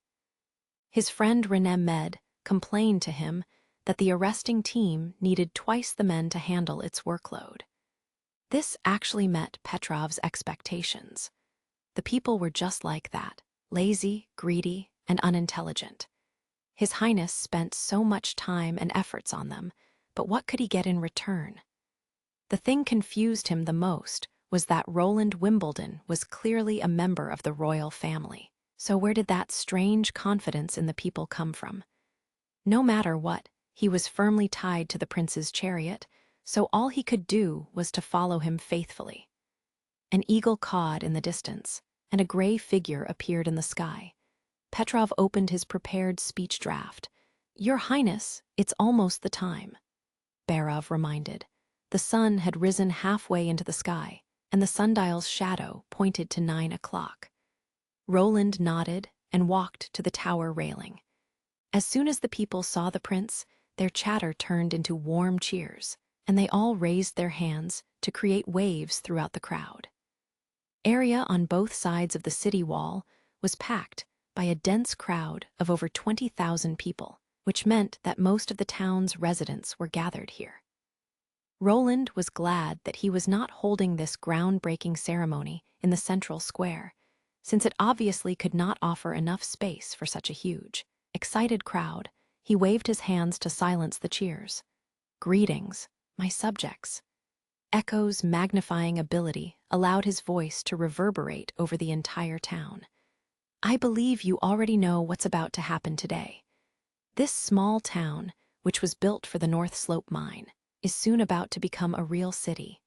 His friend René Med complained to him that the arresting team needed twice the men to handle its workload. This actually met Petrov's expectations. The people were just like that, lazy, greedy, and unintelligent. His Highness spent so much time and efforts on them, but what could he get in return? The thing confused him the most was that Roland Wimbledon was clearly a member of the royal family. So where did that strange confidence in the people come from? No matter what, he was firmly tied to the prince's chariot, so all he could do was to follow him faithfully. An eagle cawed in the distance, and a gray figure appeared in the sky. Petrov opened his prepared speech draft. Your Highness, it's almost the time. Barov reminded. The sun had risen halfway into the sky, and the sundial's shadow pointed to 9 o'clock. Roland nodded and walked to the tower railing. As soon as the people saw the prince, their chatter turned into warm cheers, and they all raised their hands to create waves throughout the crowd. Area on both sides of the city wall was packed by a dense crowd of over 20,000 people, which meant that most of the town's residents were gathered here. Roland was glad that he was not holding this groundbreaking ceremony in the central square, since it obviously could not offer enough space for such a huge, excited crowd. He waved his hands to silence the cheers. Greetings, my subjects. Echo's magnifying ability allowed his voice to reverberate over the entire town. I believe you already know what's about to happen today. This small town, which was built for the North Slope mine, is soon about to become a real city.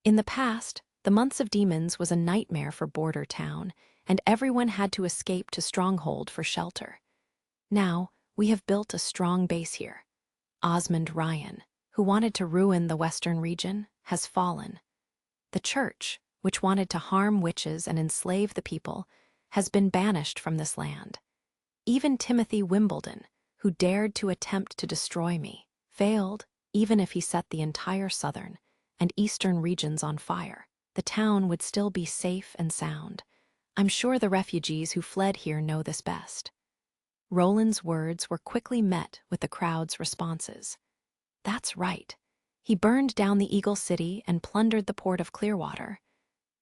In the past, the months of demons was a nightmare for Border Town, and everyone had to escape to Stronghold for shelter. Now, we have built a strong base here. Osmond Ryan, who wanted to ruin the western region, has fallen. The church, which wanted to harm witches and enslave the people, has been banished from this land. Even Timothy Wimbledon, who dared to attempt to destroy me, failed, even if he set the entire southern and eastern regions on fire. The town would still be safe and sound. I'm sure the refugees who fled here know this best. Roland's words were quickly met with the crowd's responses. That's right. He burned down the Eagle City and plundered the port of Clearwater.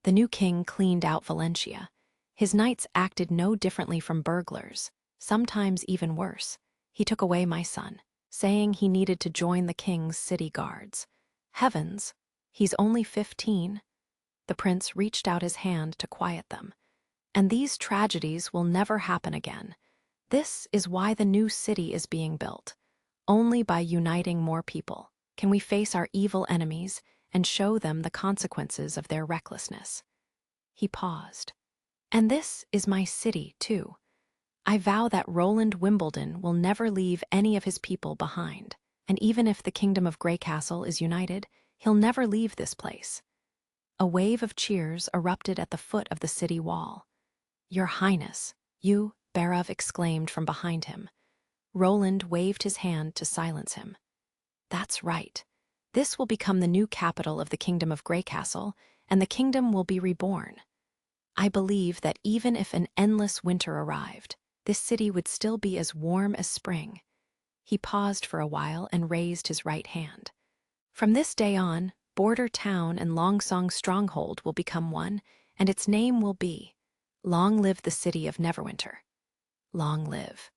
The new king cleaned out Valencia. His knights acted no differently from burglars, sometimes even worse. He took away my son, saying he needed to join the king's city guards. Heavens, he's only 15. The prince reached out his hand to quiet them. And these tragedies will never happen again. This is why the new city is being built. Only by uniting more people can we face our evil enemies and show them the consequences of their recklessness. He paused. And this is my city, too. I vow that Roland Wimbledon will never leave any of his people behind, and even if the kingdom of Greycastle is united, he'll never leave this place. A wave of cheers erupted at the foot of the city wall. Your Highness, you, Barav exclaimed from behind him. Roland waved his hand to silence him. That's right. This will become the new capital of the kingdom of Greycastle, and the kingdom will be reborn. I believe that even if an endless winter arrived, this city would still be as warm as spring. He paused for a while and raised his right hand. From this day on, Border Town and Longsong Stronghold will become one, and its name will be Long Live the City of Neverwinter. Long live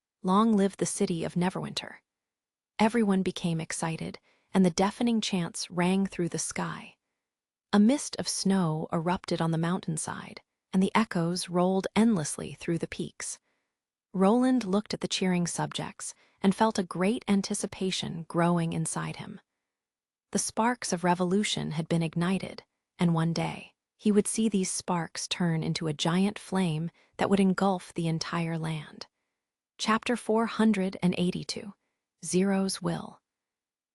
the City of Neverwinter. Everyone became excited, and the deafening chants rang through the sky. A mist of snow erupted on the mountainside, and the echoes rolled endlessly through the peaks. Roland looked at the cheering subjects and felt a great anticipation growing inside him. The sparks of revolution had been ignited, and one day he would see these sparks turn into a giant flame that would engulf the entire land. Chapter 482, Zero's Will.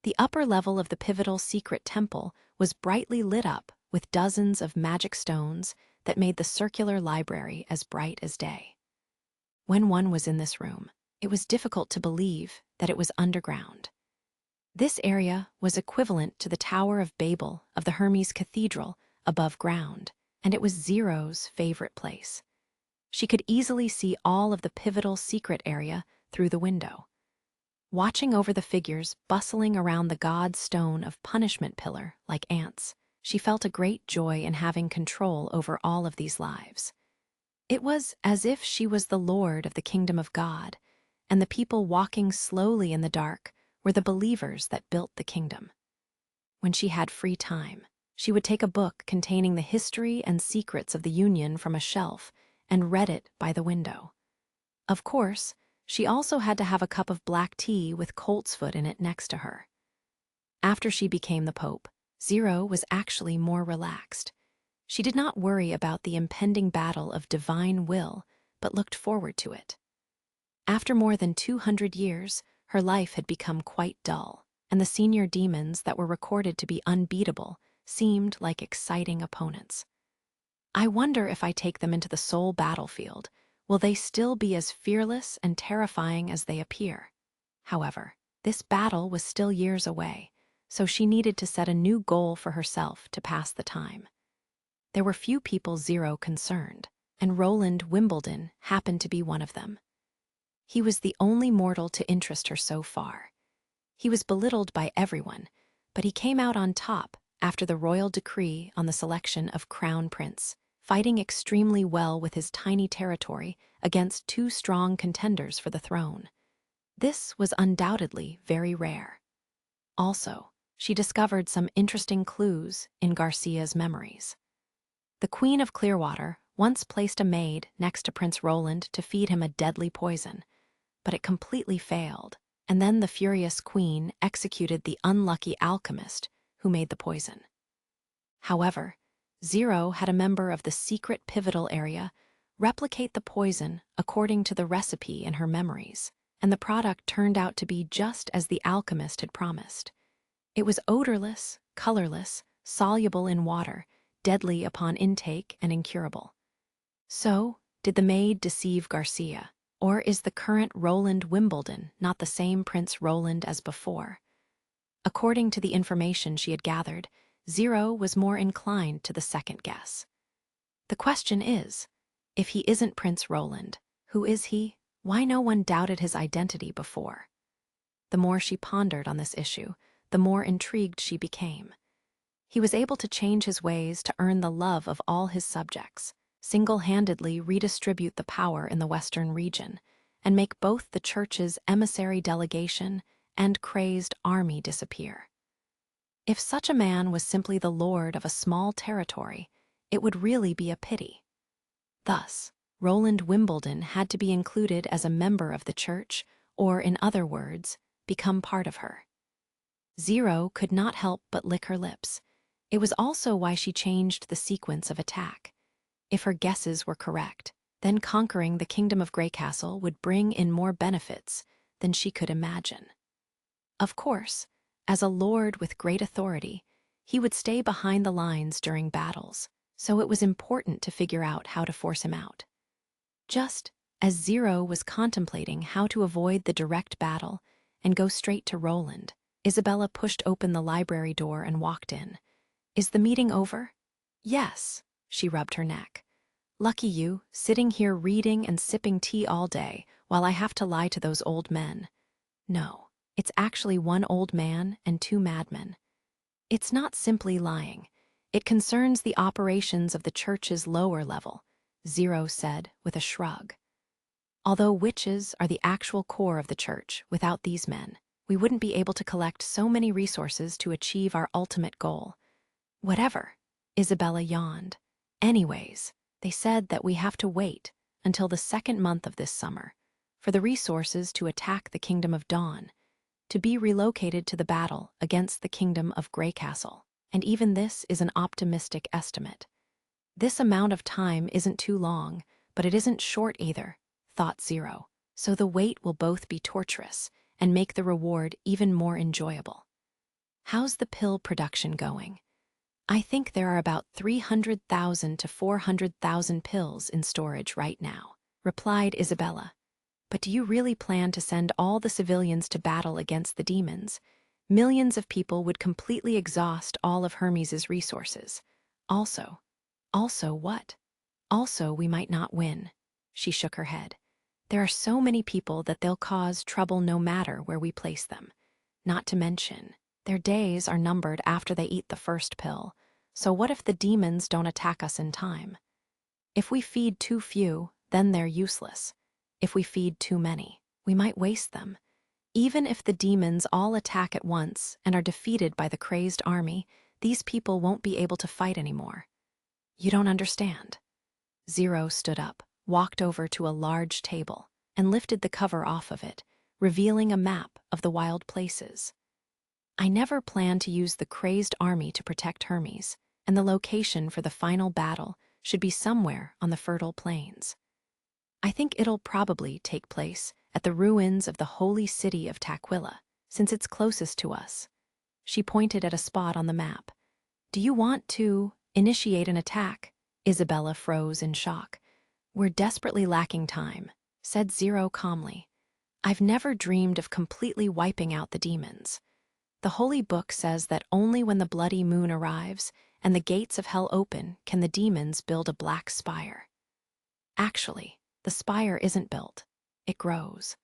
The upper level of the pivotal secret temple was brightly lit up with dozens of magic stones that made the circular library as bright as day. When one was in this room, it was difficult to believe that it was underground. This area was equivalent to the Tower of Babel of the Hermes Cathedral above ground, and it was Zero's favorite place. She could easily see all of the pivotal secret area through the window. Watching over the figures bustling around the god stone of punishment pillar like ants, she felt a great joy in having control over all of these lives. It was as if she was the lord of the kingdom of God, and the people walking slowly in the dark were the believers that built the kingdom. When she had free time, she would take a book containing the history and secrets of the Union from a shelf and read it by the window. Of course, she also had to have a cup of black tea with coltsfoot in it next to her. After she became the Pope, Zero was actually more relaxed. She did not worry about the impending battle of divine will, but looked forward to it. After more than 200 years, her life had become quite dull, and the senior demons that were recorded to be unbeatable seemed like exciting opponents. I wonder if I take them into the soul battlefield, will they still be as fearless and terrifying as they appear? However, this battle was still years away, so she needed to set a new goal for herself to pass the time. There were few people Zero concerned, and Roland Wimbledon happened to be one of them. He was the only mortal to interest her so far. He was belittled by everyone, but he came out on top after the royal decree on the selection of Crown Prince, fighting extremely well with his tiny territory against two strong contenders for the throne. This was undoubtedly very rare. Also, she discovered some interesting clues in Garcia's memories. The Queen of Clearwater once placed a maid next to Prince Roland to feed him a deadly poison, but it completely failed, and then the furious queen executed the unlucky alchemist who made the poison. However, Zero had a member of the secret pivotal area replicate the poison according to the recipe in her memories, and the product turned out to be just as the alchemist had promised. It was odorless, colorless, soluble in water, deadly upon intake, and incurable. So, did the maid deceive Garcia? Or is the current Roland Wimbledon not the same Prince Roland as before? According to the information she had gathered, Zero was more inclined to the second guess. The question is, if he isn't Prince Roland, who is he? Why no one doubted his identity before? The more she pondered on this issue, the more intrigued she became. He was able to change his ways to earn the love of all his subjects, single-handedly redistribute the power in the western region, and make both the church's emissary delegation and crazed army disappear. If such a man was simply the lord of a small territory, it would really be a pity. Thus, Roland Wimbledon had to be included as a member of the church, or in other words, become part of her. Zero could not help but lick her lips. It was also why she changed the sequence of attack. If her guesses were correct, then conquering the kingdom of Greycastle would bring in more benefits than she could imagine. Of course, as a lord with great authority, he would stay behind the lines during battles, so it was important to figure out how to force him out. Just as Zero was contemplating how to avoid the direct battle and go straight to Roland, Isabella pushed open the library door and walked in. "Is the meeting over?" "Yes," she rubbed her neck. "Lucky you, sitting here reading and sipping tea all day while I have to lie to those old men." "No, it's actually one old man and two madmen. It's not simply lying. It concerns the operations of the church's lower level," Zero said with a shrug. "Although witches are the actual core of the church, without these men, we wouldn't be able to collect so many resources to achieve our ultimate goal." "Whatever," Isabella yawned. "Anyways, they said that we have to wait until the second month of this summer for the resources to attack the Kingdom of Dawn, to be relocated to the battle against the Kingdom of Greycastle. And even this is an optimistic estimate. This amount of time isn't too long, but it isn't short either, thought Zero. So the wait will both be torturous and make the reward even more enjoyable. "How's the pill production going?" "I think there are about 300,000 to 400,000 pills in storage right now," replied Isabella. "But do you really plan to send all the civilians to battle against the demons? Millions of people would completely exhaust all of Hermes's resources. Also what? Also, we might not win." She shook her head. "There are so many people that they'll cause trouble no matter where we place them. Not to mention, their days are numbered after they eat the first pill. So what if the demons don't attack us in time? If we feed too few, then they're useless. If we feed too many, we might waste them. Even if the demons all attack at once and are defeated by the crazed army, these people won't be able to fight anymore." "You don't understand." Zero stood up, walked over to a large table, and lifted the cover off of it, revealing a map of the wild places. "I never planned to use the crazed army to protect Hermes, and the location for the final battle should be somewhere on the fertile plains. I think it'll probably take place at the ruins of the holy city of Taquilla, since it's closest to us." She pointed at a spot on the map. "Do you want to initiate an attack?" Isabella froze in shock. "We're desperately lacking time," said Zero calmly. "I've never dreamed of completely wiping out the demons. The Holy Book says that only when the bloody moon arrives and the gates of hell open can the demons build a black spire. Actually, the spire isn't built. It grows."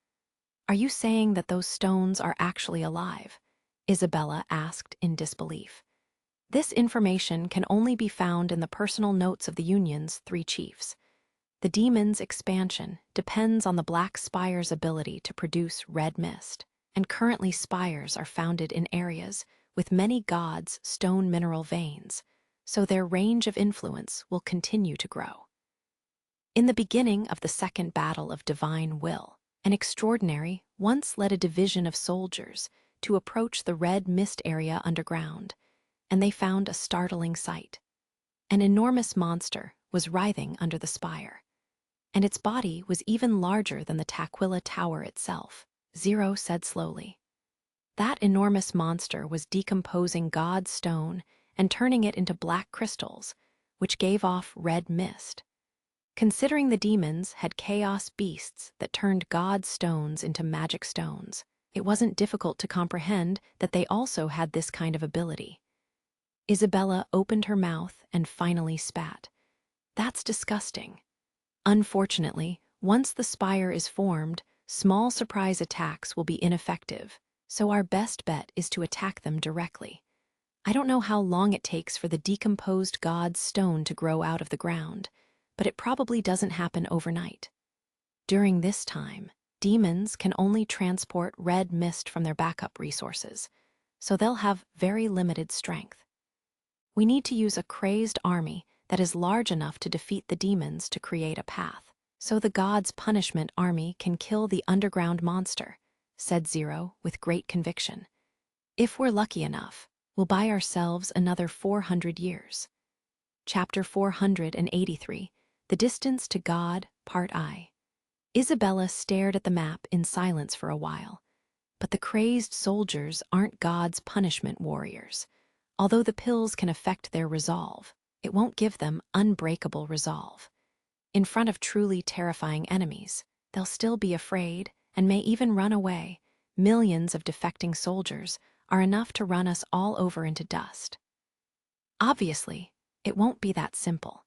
"Are you saying that those stones are actually alive?" Isabella asked in disbelief. "This information can only be found in the personal notes of the Union's 3 chiefs. The demon's expansion depends on the black spire's ability to produce red mist, and currently spires are founded in areas with many gods' stone mineral veins, so their range of influence will continue to grow. In the beginning of the Second Battle of Divine Will, an extraordinary once led a division of soldiers to approach the red mist area underground, and they found a startling sight. An enormous monster was writhing under the spire, and its body was even larger than the Taquilla Tower itself," Zero said slowly. "That enormous monster was decomposing God's stone and turning it into black crystals, which gave off red mist. Considering the demons had chaos beasts that turned God's stones into magic stones, it wasn't difficult to comprehend that they also had this kind of ability." Isabella opened her mouth and finally spat. "That's disgusting. Unfortunately, once the spire is formed, small surprise attacks will be ineffective, so our best bet is to attack them directly. I don't know how long it takes for the decomposed God's stone to grow out of the ground, but it probably doesn't happen overnight. During this time, demons can only transport red mist from their backup resources, so they'll have very limited strength. We need to use a crazed army that is large enough to defeat the demons to create a path, so the gods' punishment army can kill the underground monster, said Zero with great conviction. If we're lucky enough, we'll buy ourselves another 400 years. Chapter 483, The Distance to God, Part I. Isabella stared at the map in silence for a while. But the crazed soldiers aren't God's punishment warriors. Although the pills can affect their resolve, it won't give them unbreakable resolve. In front of truly terrifying enemies, they'll still be afraid and may even run away. Millions of defecting soldiers are enough to run us all over into dust. Obviously, it won't be that simple.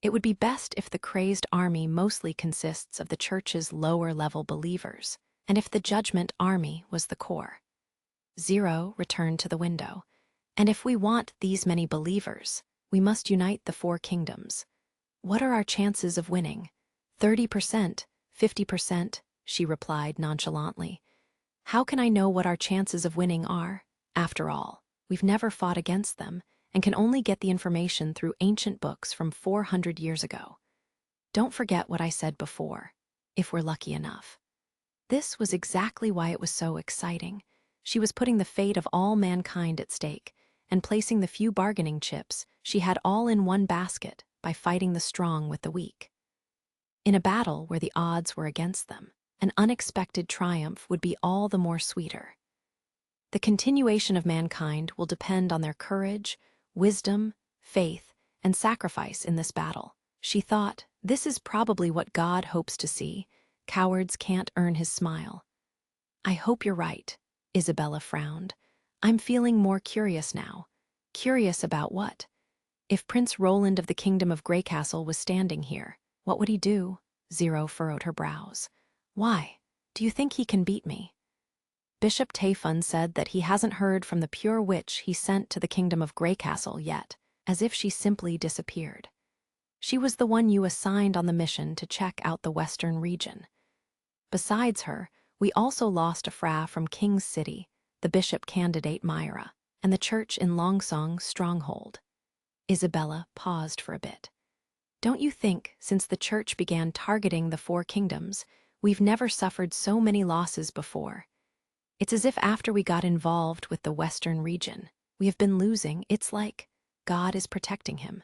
It would be best if the crazed army mostly consists of the church's lower-level believers, and if the judgment army was the core. Zero returned to the window. And if we want these many believers, we must unite the four kingdoms. What are our chances of winning? 30%, 50%, she replied nonchalantly. How can I know what our chances of winning are? After all, we've never fought against them, and can only get the information through ancient books from 400 years ago. Don't forget what I said before, if we're lucky enough. This was exactly why it was so exciting. She was putting the fate of all mankind at stake, and placing the few bargaining chips she had all in one basket by fighting the strong with the weak. In a battle where the odds were against them, an unexpected triumph would be all the more sweeter. The continuation of mankind will depend on their courage, wisdom, faith, and sacrifice in this battle. She thought, this is probably what God hopes to see. Cowards can't earn his smile. I hope you're right, Isabella frowned. I'm feeling more curious now. Curious about what? If Prince Roland of the Kingdom of Greycastle was standing here, what would he do? Zero furrowed her brows. Why? Do you think he can beat me? Bishop Tayfun said that he hasn't heard from the pure witch he sent to the Kingdom of Greycastle yet, as if she simply disappeared. She was the one you assigned on the mission to check out the western region. Besides her, we also lost a Fra from King's City, the bishop candidate Myra, and the church in Longsong's stronghold. Isabella paused for a bit. Don't you think, since the church began targeting the four kingdoms, we've never suffered so many losses before? It's as if after we got involved with the western region, we have been losing. It's like God is protecting him.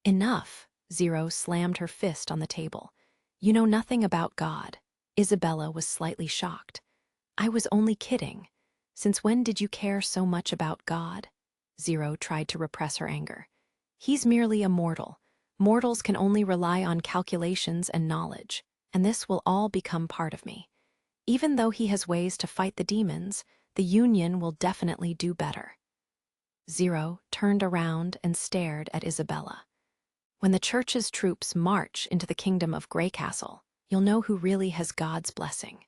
Enough, Zero slammed her fist on the table. You know nothing about God. Isabella was slightly shocked. I was only kidding. Since when did you care so much about God? Zero tried to repress her anger. He's merely a mortal. Mortals can only rely on calculations and knowledge, and this will all become part of me. Even though he has ways to fight the demons, the Union will definitely do better. Zero turned around and stared at Isabella. When the church's troops march into the Kingdom of Greycastle, you'll know who really has God's blessing.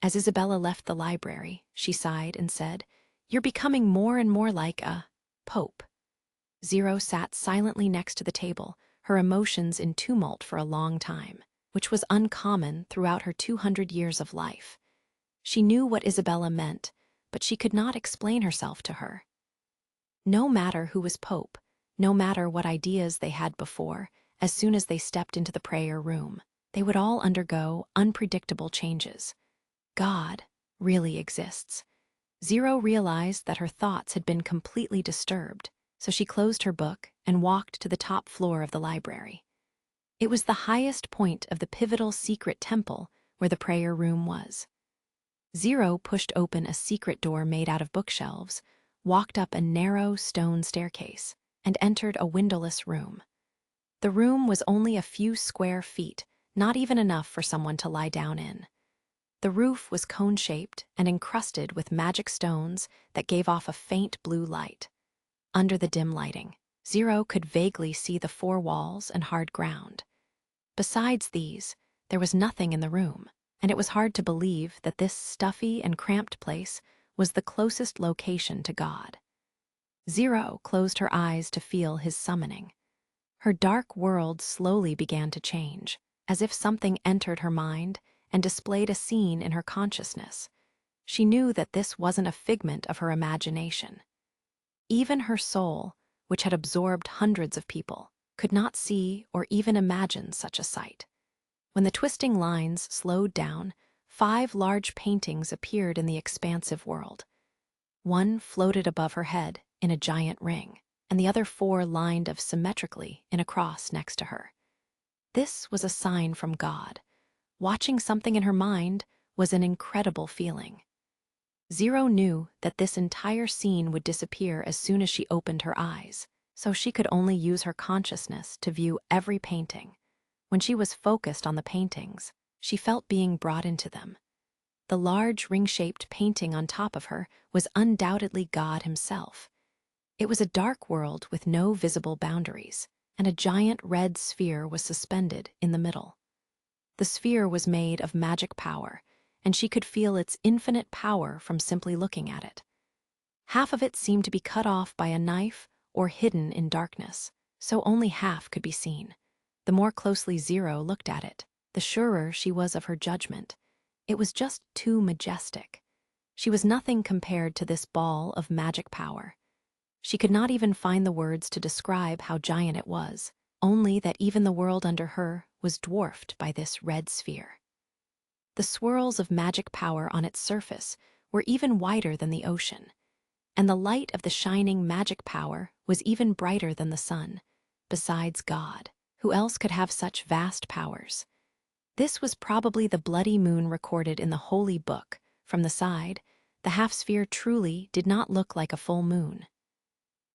As Isabella left the library, she sighed and said, You're becoming more and more like a pope. Zero sat silently next to the table, her emotions in tumult for a long time, which was uncommon throughout her 200 years of life. She knew what Isabella meant, but she could not explain herself to her. No matter who was pope, no matter what ideas they had before, as soon as they stepped into the prayer room, they would all undergo unpredictable changes. God really exists. Zero realized that her thoughts had been completely disturbed, so she closed her book and walked to the top floor of the library. It was the highest point of the pivotal secret temple where the prayer room was. Zero pushed open a secret door made out of bookshelves, walked up a narrow stone staircase, and entered a windowless room. The room was only a few square feet, not even enough for someone to lie down in. The roof was cone-shaped and encrusted with magic stones that gave off a faint blue light. Under the dim lighting, Zero could vaguely see the four walls and hard ground. Besides these, there was nothing in the room, and it was hard to believe that this stuffy and cramped place was the closest location to God. Zero closed her eyes to feel his summoning. Her dark world slowly began to change, as if something entered her mind and displayed a scene in her consciousness. She knew that this wasn't a figment of her imagination. Even her soul, which had absorbed hundreds of people, could not see or even imagine such a sight. When the twisting lines slowed down, 5 large paintings appeared in the expansive world. One floated above her head in a giant ring, and the other 4 lined up symmetrically in a cross next to her. This was a sign from God. Watching something in her mind was an incredible feeling. Zero knew that this entire scene would disappear as soon as she opened her eyes, so she could only use her consciousness to view every painting. When she was focused on the paintings, she felt being brought into them. The large ring-shaped painting on top of her was undoubtedly God himself. It was a dark world with no visible boundaries, and a giant red sphere was suspended in the middle. The sphere was made of magic power, and she could feel its infinite power from simply looking at it. Half of it seemed to be cut off by a knife or hidden in darkness, so only half could be seen. The more closely Zero looked at it, the surer she was of her judgment. It was just too majestic. She was nothing compared to this ball of magic power. She could not even find the words to describe how giant it was, only that even the world under her was dwarfed by this red sphere. The swirls of magic power on its surface were even wider than the ocean, and the light of the shining magic power was even brighter than the sun. Besides God, who else could have such vast powers? This was probably the bloody moon recorded in the Holy Book. From the side, the half-sphere truly did not look like a full moon.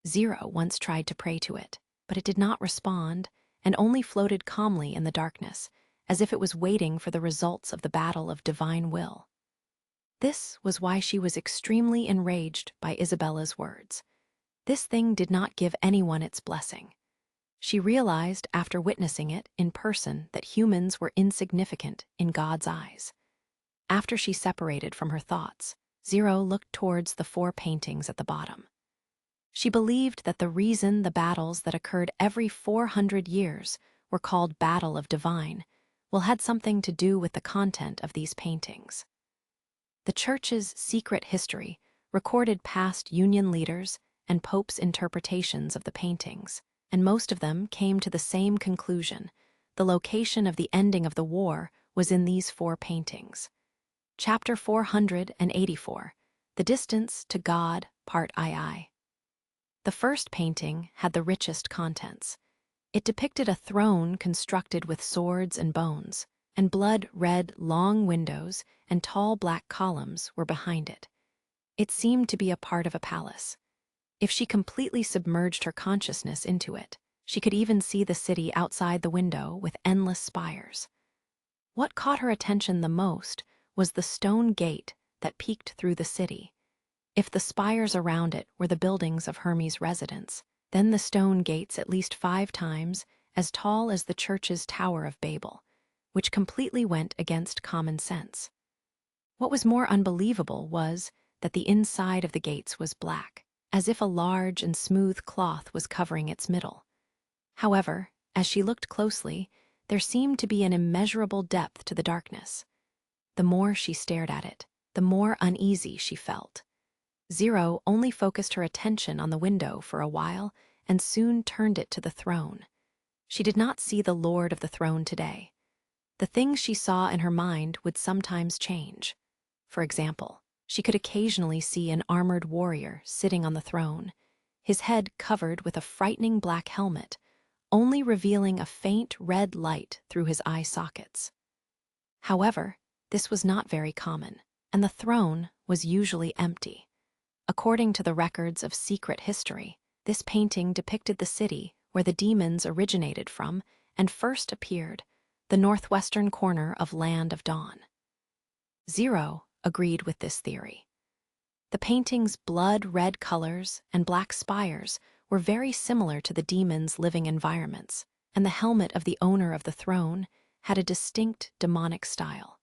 Zero once tried to pray to it, but it did not respond and only floated calmly in the darkness, as if it was waiting for the results of the battle of divine will. This was why she was extremely enraged by Isabella's words. This thing did not give anyone its blessing. She realized after witnessing it in person that humans were insignificant in God's eyes. After she separated from her thoughts, Zero looked towards the 4 paintings at the bottom. She believed that the reason the battles that occurred every 400 years were called Battle of Divine had something to do with the content of these paintings. The Church's secret history recorded past Union leaders and popes' interpretations of the paintings, and most of them came to the same conclusion. The location of the ending of the war was in these 4 paintings. Chapter 484, The Distance to God, Part II. The first painting had the richest contents. It depicted a throne constructed with swords and bones, and blood-red long windows and tall black columns were behind it. It seemed to be a part of a palace. If she completely submerged her consciousness into it, she could even see the city outside the window with endless spires. What caught her attention the most was the stone gate that peeked through the city. If the spires around it were the buildings of Hermes' residence, then the stone gates at least 5 times as tall as the church's Tower of Babel, which completely went against common sense. What was more unbelievable was that the inside of the gates was black, as if a large and smooth cloth was covering its middle. However, as she looked closely, there seemed to be an immeasurable depth to the darkness. The more she stared at it, the more uneasy she felt. Zero only focused her attention on the window for a while and soon turned it to the throne. She did not see the Lord of the throne today. The things she saw in her mind would sometimes change. For example, she could occasionally see an armored warrior sitting on the throne, his head covered with a frightening black helmet, only revealing a faint red light through his eye sockets. However, this was not very common, and the throne was usually empty. According to the records of secret history, this painting depicted the city where the demons originated from and first appeared, the northwestern corner of Land of Dawn. Zero agreed with this theory. The painting's blood-red colors and black spires were very similar to the demons' living environments, and the helmet of the owner of the throne had a distinct demonic style.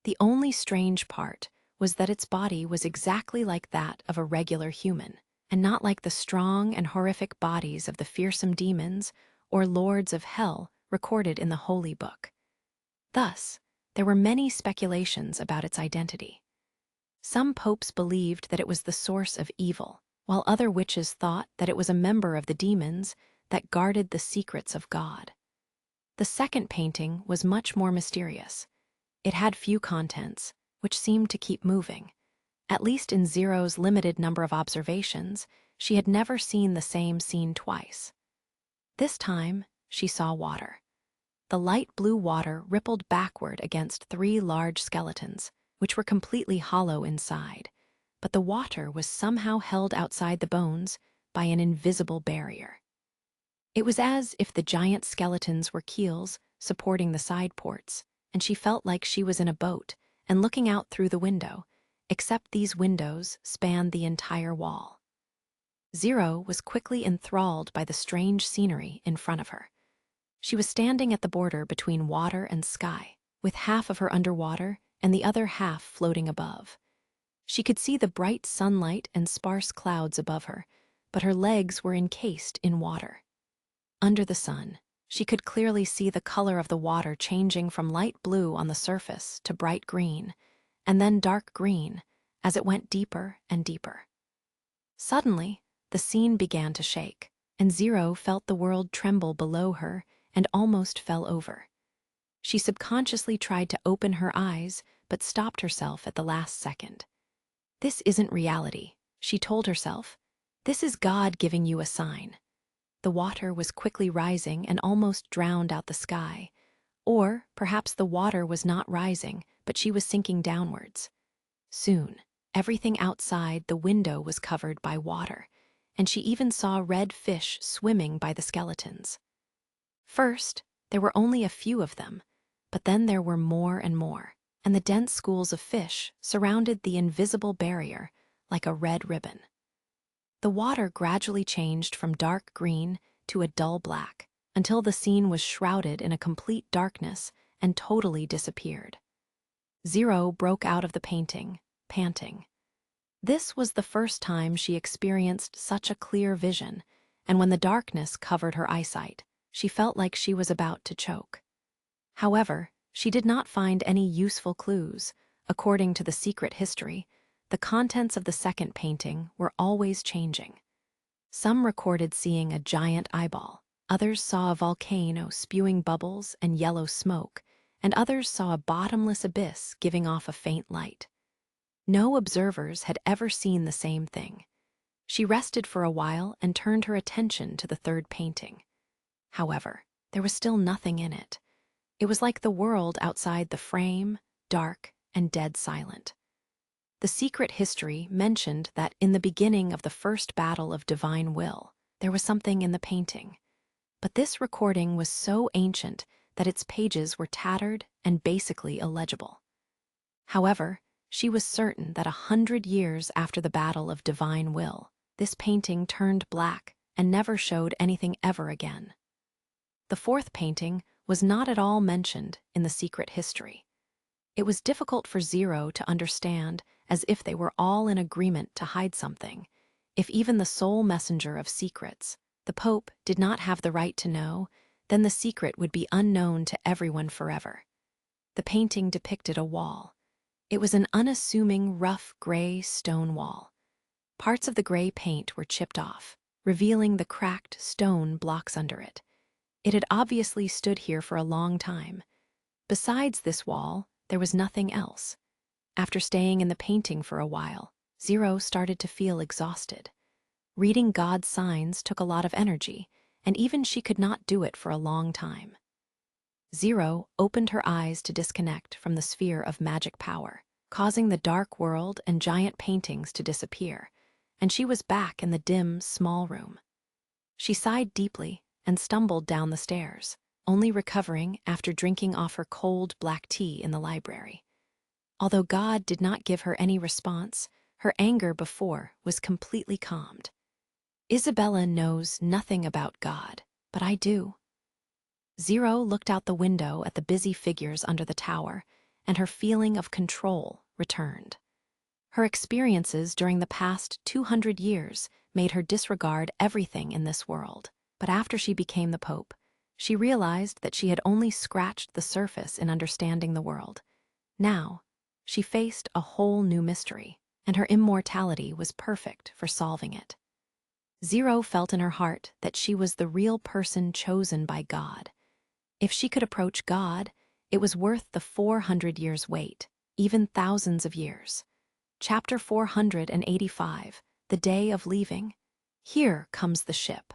The only strange part was that its body was exactly like that of a regular human, and not like the strong and horrific bodies of the fearsome demons or lords of hell recorded in the Holy Book. Thus, There were many speculations about its identity. Some popes believed that it was the source of evil, while other witches thought that it was a member of the demons that guarded the secrets of God. The second painting was much more mysterious. It had few contents, which seemed to keep moving. At least in Zero's limited number of observations, she had never seen the same scene twice. This time, she saw water. The light blue water rippled backward against 3 large skeletons, which were completely hollow inside, but the water was somehow held outside the bones by an invisible barrier. It was as if the giant skeletons were keels supporting the side ports, and she felt like she was in a boat and looking out through the window, except these windows spanned the entire wall. Zero was quickly enthralled by the strange scenery in front of her. She was standing at the border between water and sky, with half of her underwater and the other half floating above. She could see the bright sunlight and sparse clouds above her, but her legs were encased in water. Under the sun, she could clearly see the color of the water changing from light blue on the surface to bright green, and then dark green as it went deeper and deeper. Suddenly, the scene began to shake, and Zero felt the world tremble below her and almost fell over. She subconsciously tried to open her eyes, but stopped herself at the last second. This isn't reality, she told herself. This is God giving you a sign. The water was quickly rising and almost drowned out the sky. Or perhaps the water was not rising, but she was sinking downwards. Soon, everything outside the window was covered by water, and she even saw red fish swimming by the skeletons. First, there were only a few of them, but then there were more and more, and the dense schools of fish surrounded the invisible barrier like a red ribbon. The water gradually changed from dark green to a dull black, until the scene was shrouded in a complete darkness and totally disappeared. Zero broke out of the painting, panting. This was the first time she experienced such a clear vision, and when the darkness covered her eyesight, she felt like she was about to choke. However, she did not find any useful clues. According to the secret history, the contents of the second painting were always changing. Some recorded seeing a giant eyeball, others saw a volcano spewing bubbles and yellow smoke, and others saw a bottomless abyss giving off a faint light. No observers had ever seen the same thing. She rested for a while and turned her attention to the third painting. However, there was still nothing in it. It was like the world outside the frame, dark and dead silent. The secret history mentioned that in the beginning of the first battle of divine will, there was something in the painting. But this recording was so ancient that its pages were tattered and basically illegible. However, she was certain that 100 years after the battle of divine will, this painting turned black and never showed anything ever again. The fourth painting was not at all mentioned in the secret history. It was difficult for Zero to understand, as if they were all in agreement to hide something. If even the sole messenger of secrets, the Pope, did not have the right to know, then the secret would be unknown to everyone forever. The painting depicted a wall. It was an unassuming, rough, gray stone wall. Parts of the gray paint were chipped off, revealing the cracked stone blocks under it. It had obviously stood here for a long time. Besides this wall, there was nothing else. After staying in the painting for a while, Zero started to feel exhausted. Reading God's signs took a lot of energy, and even she could not do it for a long time. Zero opened her eyes to disconnect from the sphere of magic power, causing the dark world and giant paintings to disappear, and she was back in the dim, small room. She sighed deeply and stumbled down the stairs, only recovering after drinking off her cold black tea in the library. Although God did not give her any response, her anger before was completely calmed. Isabella knows nothing about God, but I do. Zero looked out the window at the busy figures under the tower, and her feeling of control returned. Her experiences during the past 200 years made her disregard everything in this world. But after she became the Pope, she realized that she had only scratched the surface in understanding the world. Now, she faced a whole new mystery, and her immortality was perfect for solving it. Zero felt in her heart that she was the real person chosen by God. If she could approach God, it was worth the 400 years' wait, even thousands of years. Chapter 485, The Day of Leaving. Here comes the ship.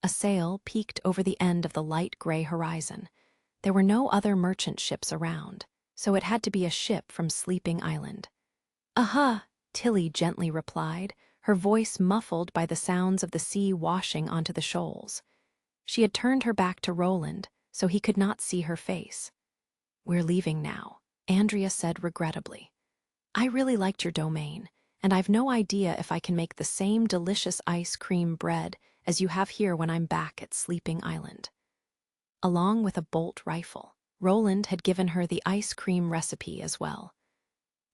A sail peeked over the end of the light gray horizon. There were no other merchant ships around, so it had to be a ship from Sleeping Island. "Aha," Tilly gently replied, her voice muffled by the sounds of the sea washing onto the shoals. She had turned her back to Roland, so he could not see her face. "We're leaving now," Andrea said regrettably. "I really liked your domain, and I've no idea if I can make the same delicious ice cream bread as you have here when I'm back at Sleeping Island." Along with a bolt rifle, Roland had given her the ice cream recipe as well.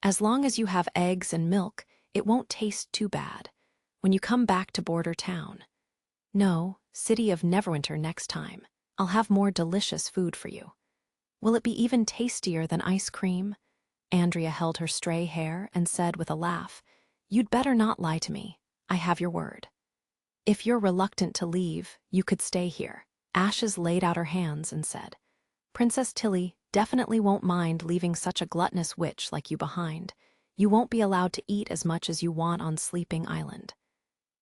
"As long as you have eggs and milk, it won't taste too bad. When you come back to Border Town. No, City of Neverwinter next time. I'll have more delicious food for you. Will it be even tastier than ice cream?" Andrea held her stray hair and said with a laugh, "You'd better not lie to me. I have your word." "If you're reluctant to leave, you could stay here." Ashes laid out her hands and said, "Princess Tilly definitely won't mind leaving such a gluttonous witch like you behind. You won't be allowed to eat as much as you want on Sleeping Island."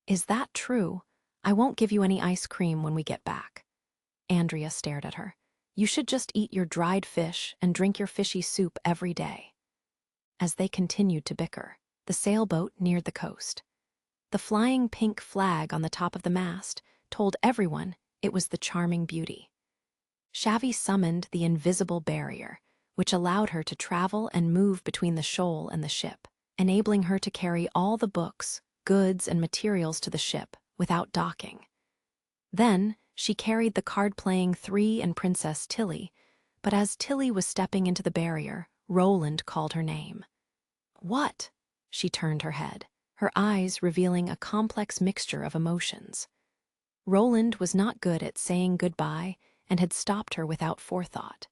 "Is that true? I won't give you any ice cream when we get back." Andrea stared at her. "You should just eat your dried fish and drink your fishy soup every day." As they continued to bicker, the sailboat neared the coast. The flying pink flag on the top of the mast told everyone it was the Charming Beauty. Shavy summoned the invisible barrier, which allowed her to travel and move between the shoal and the ship, enabling her to carry all the books, goods, and materials to the ship without docking. Then, she carried the card-playing Three and Princess Tilly, but as Tilly was stepping into the barrier, Roland called her name. "What?" She turned her head, her eyes revealing a complex mixture of emotions. Roland was not good at saying goodbye and had stopped her without forethought.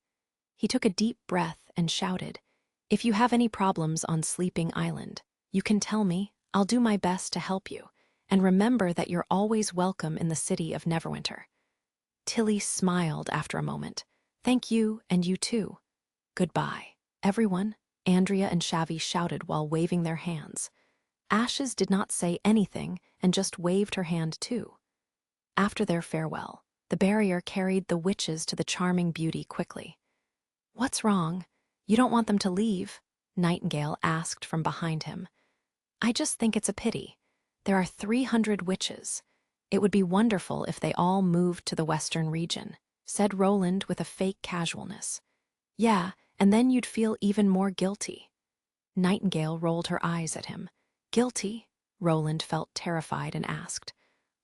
He took a deep breath and shouted, "If you have any problems on Sleeping Island, you can tell me. I'll do my best to help you, and remember that you're always welcome in the City of Neverwinter." Tilly smiled after a moment. "Thank you, and you too." "Goodbye, everyone," Andrea and Shavy shouted while waving their hands. Ashes did not say anything and just waved her hand too. After their farewell, the barrier carried the witches to the Charming Beauty quickly. "What's wrong? You don't want them to leave?" Nightingale asked from behind him. "I just think it's a pity. There are 300 witches. It would be wonderful if they all moved to the western region," said Roland with a fake casualness. "Yeah, and then you'd feel even more guilty." Nightingale rolled her eyes at him. "Guilty?" Roland felt terrified and asked.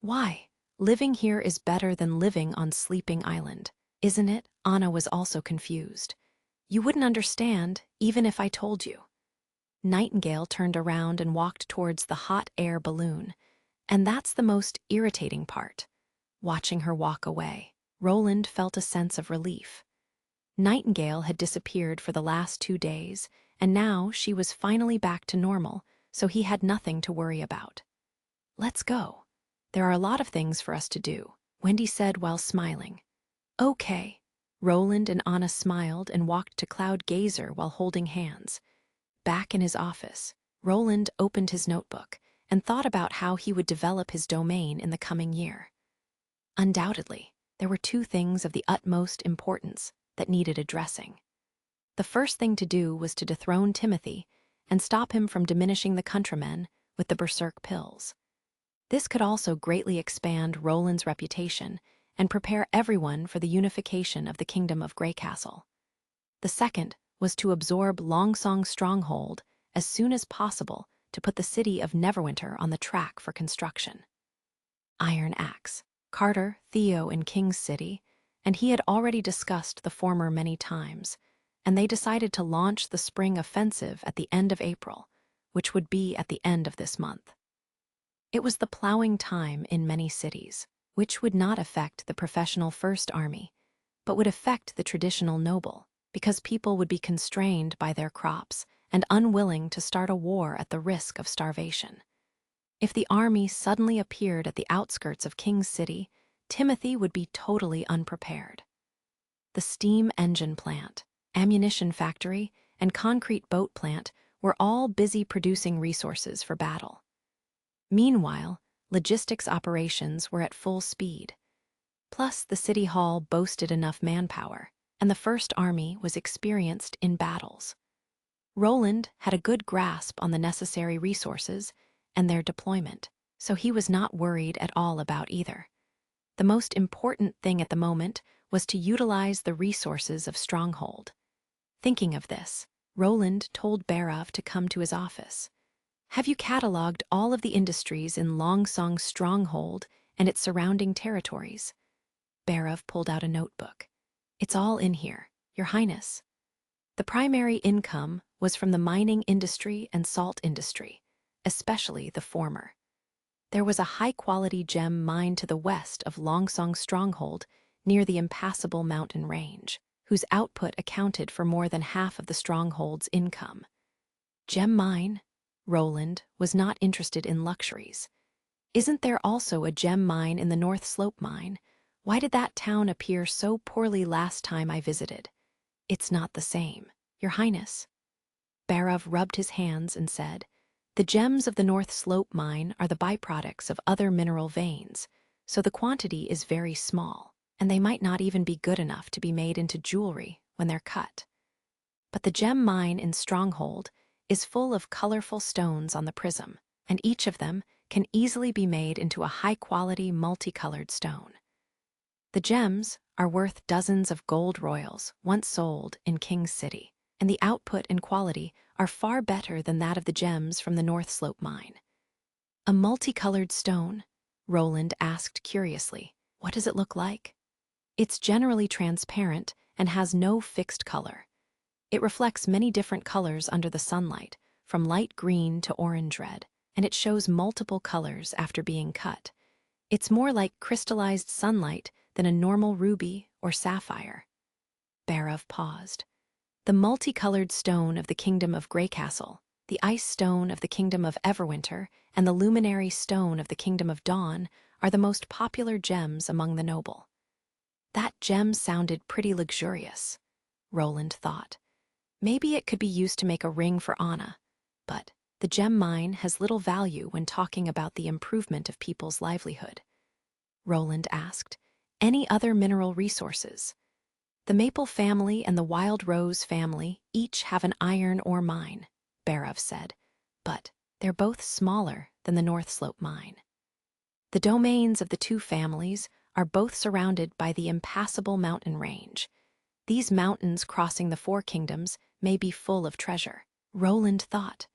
"Why? Living here is better than living on Sleeping Island, isn't it?" Anna was also confused. "You wouldn't understand, even if I told you." Nightingale turned around and walked towards the hot air balloon. And that's the most irritating part. Watching her walk away, Roland felt a sense of relief. Nightingale had disappeared for the last 2 days, and now she was finally back to normal, so he had nothing to worry about. "Let's go. There are a lot of things for us to do," Wendy said while smiling. "Okay." Roland and Anna smiled and walked to Cloud Gazer while holding hands. Back in his office, Roland opened his notebook and thought about how he would develop his domain in the coming year. Undoubtedly, there were 2 things of the utmost importance that needed addressing. The first thing to do was to dethrone Timothy and stop him from diminishing the countrymen with the berserk pills. This could also greatly expand Roland's reputation and prepare everyone for the unification of the Kingdom of Greycastle. The second was to absorb Longsong's stronghold as soon as possible to put the City of Neverwinter on the track for construction. Iron Axe, Carter, Theo in King's City, and he had already discussed the former many times, and they decided to launch the spring offensive at the end of April, which would be at the end of this month. It was the plowing time in many cities, which would not affect the professional First Army, but would affect the traditional noble, because people would be constrained by their crops and unwilling to start a war at the risk of starvation. If the army suddenly appeared at the outskirts of King's City, Timothy would be totally unprepared. The steam engine plant, ammunition factory, and concrete boat plant were all busy producing resources for battle. Meanwhile, logistics operations were at full speed. Plus, the city hall boasted enough manpower, and the First Army was experienced in battles. Roland had a good grasp on the necessary resources and their deployment, so he was not worried at all about either. The most important thing at the moment was to utilize the resources of Stronghold. Thinking of this, Roland told Barov to come to his office. "Have you cataloged all of the industries in Longsong Stronghold and its surrounding territories?" Barov pulled out a notebook. "It's all in here, Your Highness." The primary income was from the mining industry and salt industry, especially the former. There was a high-quality gem mine to the west of Longsong Stronghold near the impassable mountain range, whose output accounted for more than half of the stronghold's income. Gem mine? Roland was not interested in luxuries. Isn't there also a gem mine in the North Slope mine? Why did that town appear so poorly last time I visited? It's not the same, Your Highness. Barov rubbed his hands and said, "The gems of the North Slope mine are the byproducts of other mineral veins, so the quantity is very small, and they might not even be good enough to be made into jewelry when they're cut. But the gem mine in Stronghold is full of colorful stones on the prism, and each of them can easily be made into a high-quality multicolored stone. The gems are worth dozens of gold royals once sold in King's City, and the output and quality are far better than that of the gems from the North Slope mine." "A multicolored stone?" Roland asked curiously. "What does it look like?" "It's generally transparent and has no fixed color. It reflects many different colors under the sunlight, from light green to orange red, and it shows multiple colors after being cut. It's more like crystallized sunlight than a normal ruby or sapphire." Barov paused. "The multicolored stone of the Kingdom of Greycastle, the ice stone of the Kingdom of Everwinter, and the luminary stone of the Kingdom of Dawn are the most popular gems among the noble." That gem sounded pretty luxurious, Roland thought. Maybe it could be used to make a ring for Anna, but the gem mine has little value when talking about the improvement of people's livelihood. Roland asked, "Any other mineral resources?" "The Maple family and the Wild Rose family each have an iron ore mine," Barov said, "but they're both smaller than the North Slope mine. The domains of the two families are both surrounded by the impassable mountain range. These mountains crossing the Four Kingdoms may be full of treasure." Roland thought,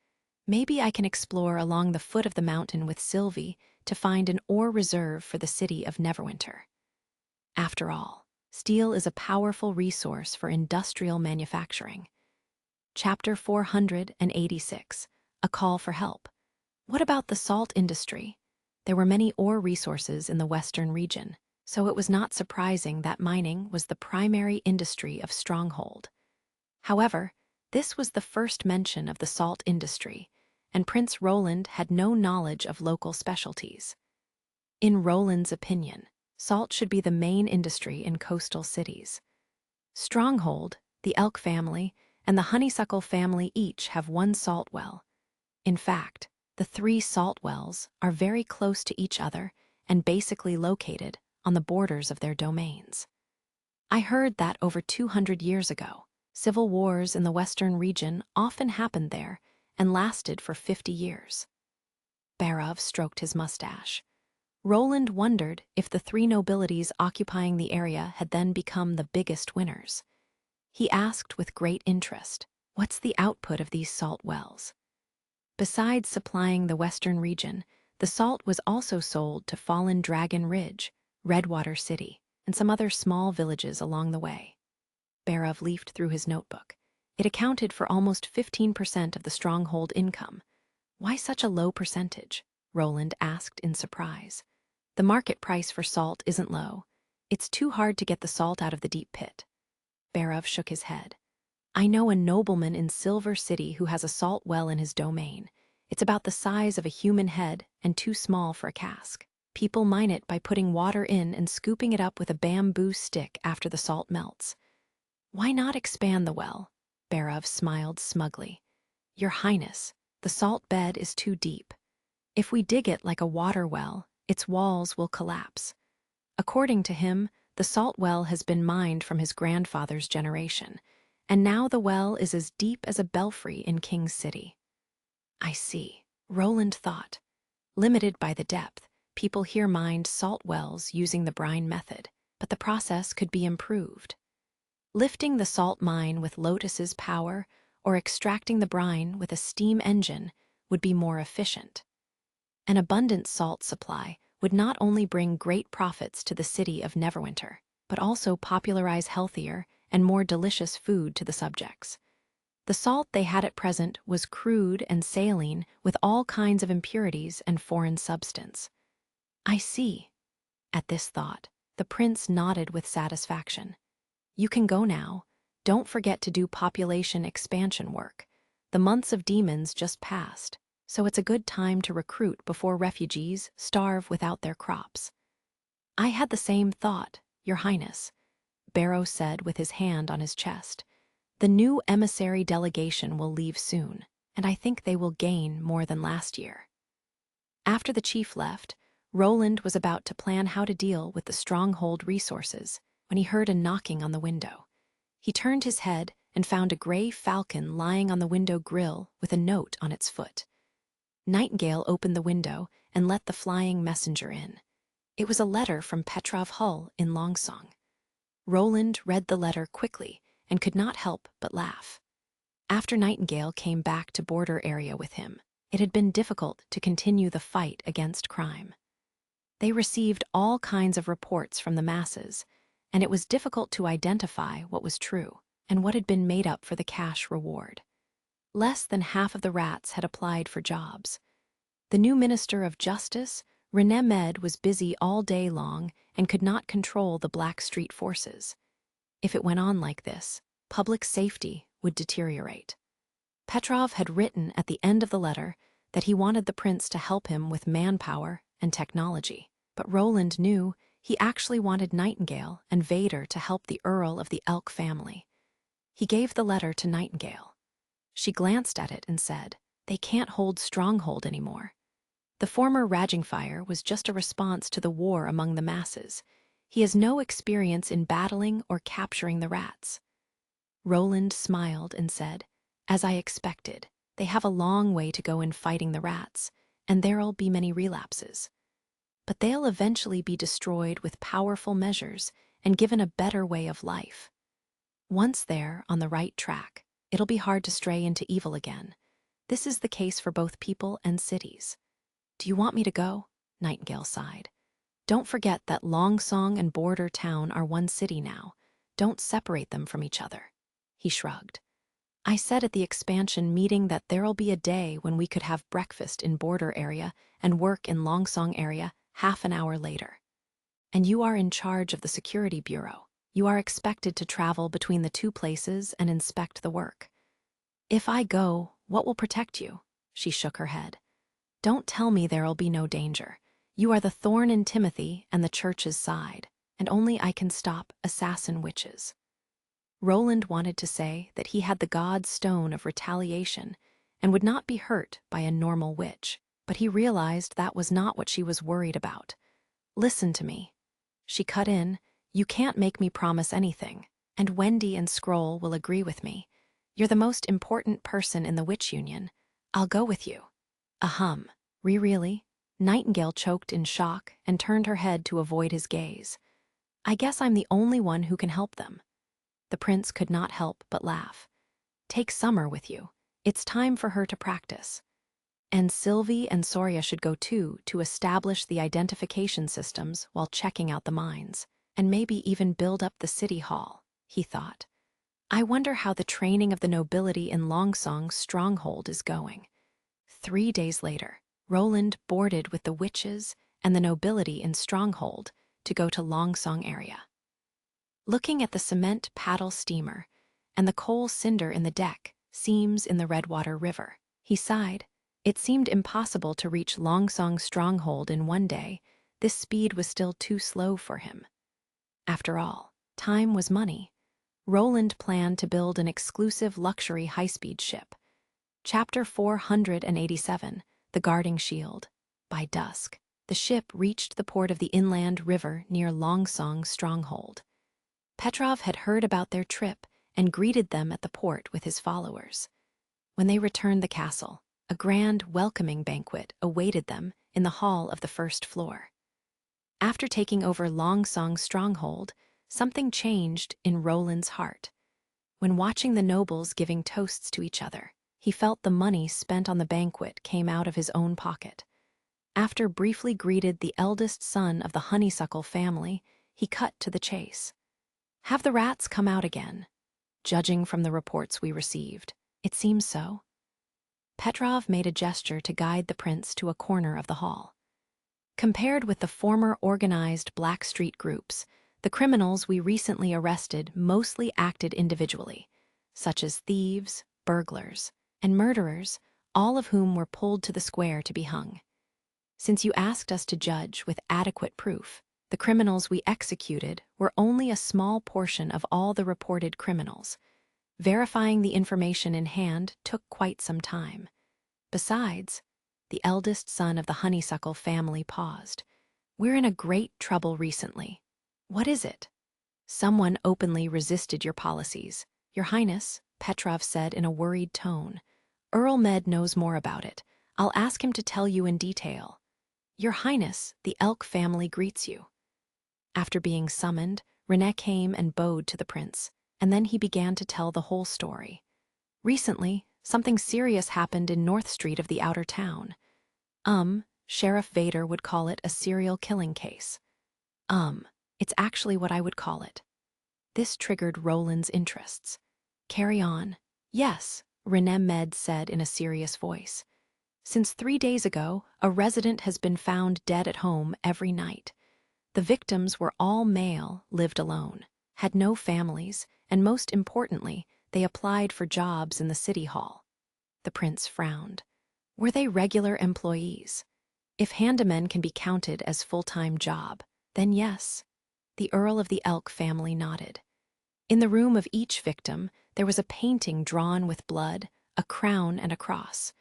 "Maybe I can explore along the foot of the mountain with Sylvie to find an ore reserve for the city of Neverwinter." After all, steel is a powerful resource for industrial manufacturing. Chapter 486, A Call for Help. What about the salt industry? There were many ore resources in the western region, so it was not surprising that mining was the primary industry of Stronghold. However, this was the first mention of the salt industry, and Prince Roland had no knowledge of local specialties. In Roland's opinion, salt should be the main industry in coastal cities. Stronghold, the Elk family, and the Honeysuckle family each have one salt well. In fact, the 3 salt wells are very close to each other and basically located on the borders of their domains. I heard that over 200 years ago, civil wars in the western region often happened there and lasted for 50 years. Barov stroked his mustache. Roland wondered if the 3 nobilities occupying the area had then become the biggest winners. He asked with great interest, "What's the output of these salt wells?" Besides supplying the western region, the salt was also sold to Fallen Dragon Ridge, Redwater City, and some other small villages along the way. Barov leafed through his notebook. It accounted for almost 15% of the stronghold income. "Why such a low percentage?" Roland asked in surprise. "The market price for salt isn't low. It's too hard to get the salt out of the deep pit." Barov shook his head. I know a nobleman in Silver City who has a salt well in his domain. It's about the size of a human head and too small for a cask. People mine it by putting water in and scooping it up with a bamboo stick after the salt melts. Why not expand the well? Barov smiled smugly. Your Highness, the salt bed is too deep. If we dig it like a water well, its walls will collapse. According to him, the salt well has been mined from his grandfather's generation, and now the well is as deep as a belfry in King's City. I see, Roland thought. Limited by the depth, people here mined salt wells using the brine method, but the process could be improved. Lifting the salt mine with Lotus's power or extracting the brine with a steam engine would be more efficient. An abundant salt supply would not only bring great profits to the city of Neverwinter, but also popularize healthier and more delicious food to the subjects. The salt they had at present was crude and saline with all kinds of impurities and foreign substance. I see. At this thought, the prince nodded with satisfaction. You can go now. Don't forget to do population expansion work. The months of demons just passed, so it's a good time to recruit before refugees starve without their crops. I had the same thought, Your Highness, Barrow said with his hand on his chest. The new emissary delegation will leave soon, and I think they will gain more than last year. After the chief left, Roland was about to plan how to deal with the stronghold resources when he heard a knocking on the window. He turned his head and found a gray falcon lying on the window grill with a note on its foot. Nightingale opened the window and let the flying messenger in. It was a letter from Petrov Hull in Longsong. Roland read the letter quickly and could not help but laugh. After Nightingale came back to border area with him, it had been difficult to continue the fight against crime. They received all kinds of reports from the masses, and it was difficult to identify what was true and what had been made up for the cash reward. Less than half of the rats had applied for jobs. The new Minister of Justice, René Med, was busy all day long and could not control the Black Street forces. If it went on like this, public safety would deteriorate. Petrov had written at the end of the letter that he wanted the prince to help him with manpower and technology, but Roland knew he actually wanted Nightingale and Vader to help the Earl of the Elk family. He gave the letter to Nightingale. She glanced at it and said, "They can't hold Stronghold anymore." The former Ragingfire was just a response to the war among the masses. He has no experience in battling or capturing the rats. Roland smiled and said, "As I expected, they have a long way to go in fighting the rats, and there'll be many relapses. But they'll eventually be destroyed with powerful measures and given a better way of life. Once there, on the right track, it'll be hard to stray into evil again. This is the case for both people and cities." "Do you want me to go?" Nightingale sighed. "Don't forget that Longsong and Border Town are one city now. Don't separate them from each other." He shrugged. "I said at the expansion meeting that there'll be a day when we could have breakfast in Border area and work in Longsong area half an hour later. And you are in charge of the security bureau. You are expected to travel between the two places and inspect the work." "If I go, what will protect you?" She shook her head. "Don't tell me there'll be no danger. You are the thorn in Timothy and the church's side, and only I can stop assassin witches." Roland wanted to say that he had the god's stone of retaliation and would not be hurt by a normal witch, but he realized that was not what she was worried about. "Listen to me." She cut in, "You can't make me promise anything, and Wendy and Scroll will agree with me. You're the most important person in the witch union. I'll go with you." "Ahem. Really?" Nightingale choked in shock and turned her head to avoid his gaze. "I guess I'm the only one who can help them." The prince could not help but laugh. "Take Summer with you. It's time for her to practice. And Sylvie and Soria should go too, to establish the identification systems while checking out the mines, and maybe even build up the city hall," he thought. "I wonder how the training of the nobility in Longsong's stronghold is going." 3 days later, Roland boarded with the witches and the nobility in Stronghold to go to Longsong area. Looking at the cement paddle steamer and the coal cinder in the deck, seams in the Redwater River. He sighed. It seemed impossible to reach Longsong's stronghold in one day. This speed was still too slow for him. After all, time was money. Roland planned to build an exclusive luxury high-speed ship. Chapter 487, The Guarding Shield. By dusk, the ship reached the port of the inland river near Longsong's stronghold. Petrov had heard about their trip and greeted them at the port with his followers. When they returned the castle, a grand welcoming banquet awaited them in the hall of the first floor. After taking over Longsong's stronghold, something changed in Roland's heart. When watching the nobles giving toasts to each other, he felt the money spent on the banquet came out of his own pocket. After briefly greeted the eldest son of the honeysuckle family, he cut to the chase. "Have the rats come out again?" "Judging from the reports we received, it seems so." Petrov made a gesture to guide the prince to a corner of the hall. Compared with the former organized Black Street groups, the criminals we recently arrested mostly acted individually, such as thieves, burglars, and murderers, all of whom were pulled to the square to be hung. Since you asked us to judge with adequate proof, the criminals we executed were only a small portion of all the reported criminals. Verifying the information in hand took quite some time. Besides, the eldest son of the honeysuckle family paused. "We're in a great trouble recently." "What is it?" "Someone openly resisted your policies, Your Highness," Petrov said in a worried tone. "Earl Med knows more about it. I'll ask him to tell you in detail." "Your Highness, the Elk family greets you." After being summoned, René came and bowed to the prince, and then he began to tell the whole story. Recently, something serious happened in North Street of the outer town. Sheriff Vader would call it a serial killing case. It's actually what I would call it. This triggered Roland's interests. "Carry on." "Yes," René Med said in a serious voice. "Since 3 days ago, a resident has been found dead at home every night. The victims were all male, lived alone, had no families, and most importantly, they applied for jobs in the city hall." The prince frowned. "Were they regular employees?" "If handymen can be counted as full-time job, then yes." The Earl of the Elk family nodded. In the room of each victim, there was a painting drawn with blood, a crown and a cross.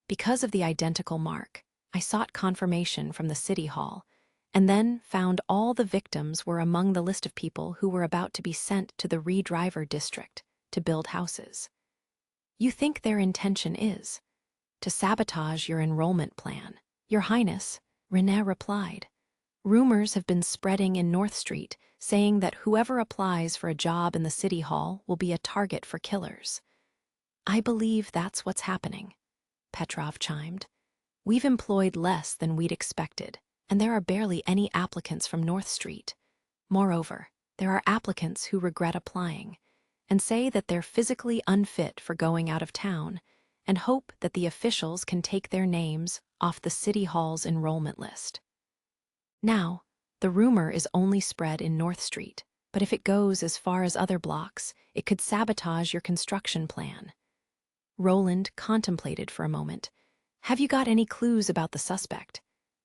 Because of the identical mark, I sought confirmation from the city hall, and then found all the victims were among the list of people who were about to be sent to the Redriver district to build houses. "You think their intention is to sabotage your enrollment plan?" "Your Highness," René replied. "Rumors have been spreading in North Street saying that whoever applies for a job in the city hall will be a target for killers." "I believe that's what's happening," Petrov chimed. "We've employed less than we'd expected, and there are barely any applicants from North Street. Moreover, there are applicants who regret applying and say that they're physically unfit for going out of town and hope that the officials can take their names off the city hall's enrollment list. Now, the rumor is only spread in North Street, but if it goes as far as other blocks, it could sabotage your construction plan." Roland contemplated for a moment. "Have you got any clues about the suspect?"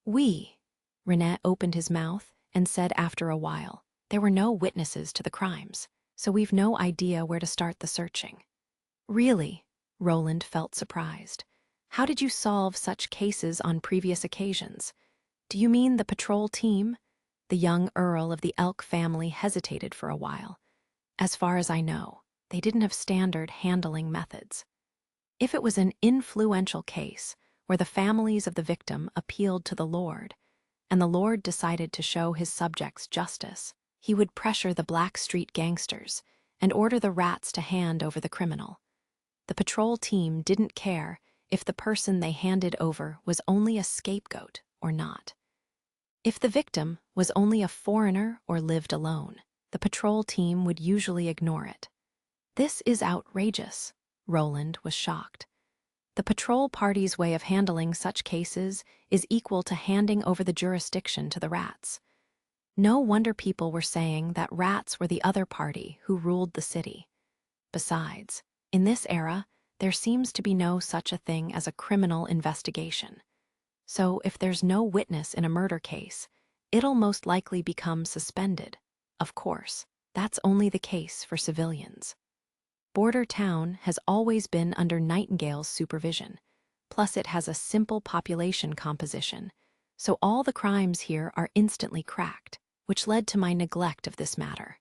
René opened his mouth and said after a while, "There were no witnesses to the crimes, so we've no idea where to start the searching." "Really?" Roland felt surprised. "How did you solve such cases on previous occasions? Do you mean the patrol team?" The young Earl of the Elk family hesitated for a while. "As far as I know, they didn't have standard handling methods. If it was an influential case where the families of the victim appealed to the Lord, and the Lord decided to show his subjects justice, he would pressure the Black Street gangsters and order the rats to hand over the criminal. The patrol team didn't care if the person they handed over was only a scapegoat or not. If the victim was only a foreigner or lived alone, the patrol team would usually ignore it. "This is outrageous," Roland was shocked. "The patrol party's way of handling such cases is equal to handing over the jurisdiction to the rats. No wonder people were saying that rats were the other party who ruled the city." Besides, in this era, there seems to be no such a thing as a criminal investigation. So if there's no witness in a murder case, it'll most likely become suspended. Of course, that's only the case for civilians. Border Town has always been under Nightingale's supervision, plus it has a simple population composition, so all the crimes here are instantly cracked, which led to my neglect of this matter.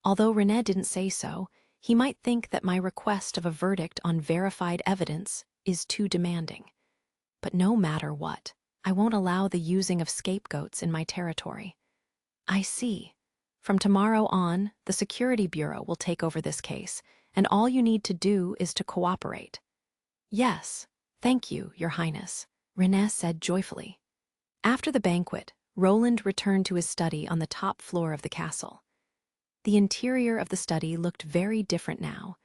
Although René didn't say so, he might think that my request of a verdict on verified evidence is too demanding. But no matter what, I won't allow the using of scapegoats in my territory. I see. From tomorrow on, the Security Bureau will take over this case, and all you need to do is to cooperate. Yes, thank you, Your Highness, René said joyfully. After the banquet, Roland returned to his study on the top floor of the castle. The interior of the study looked very different now.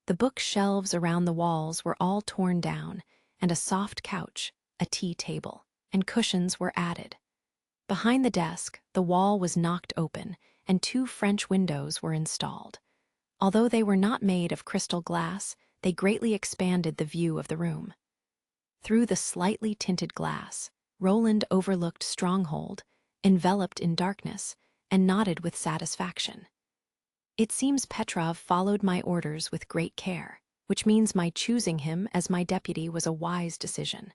The bookshelves around the walls were all torn down, and a soft couch, a tea table, and cushions were added. Behind the desk, the wall was knocked open, and 2 French windows were installed. Although they were not made of crystal glass, they greatly expanded the view of the room. Through the slightly tinted glass, Roland overlooked Stronghold, enveloped in darkness, and nodded with satisfaction. It seems Petrov followed my orders with great care, which means my choosing him as my deputy was a wise decision.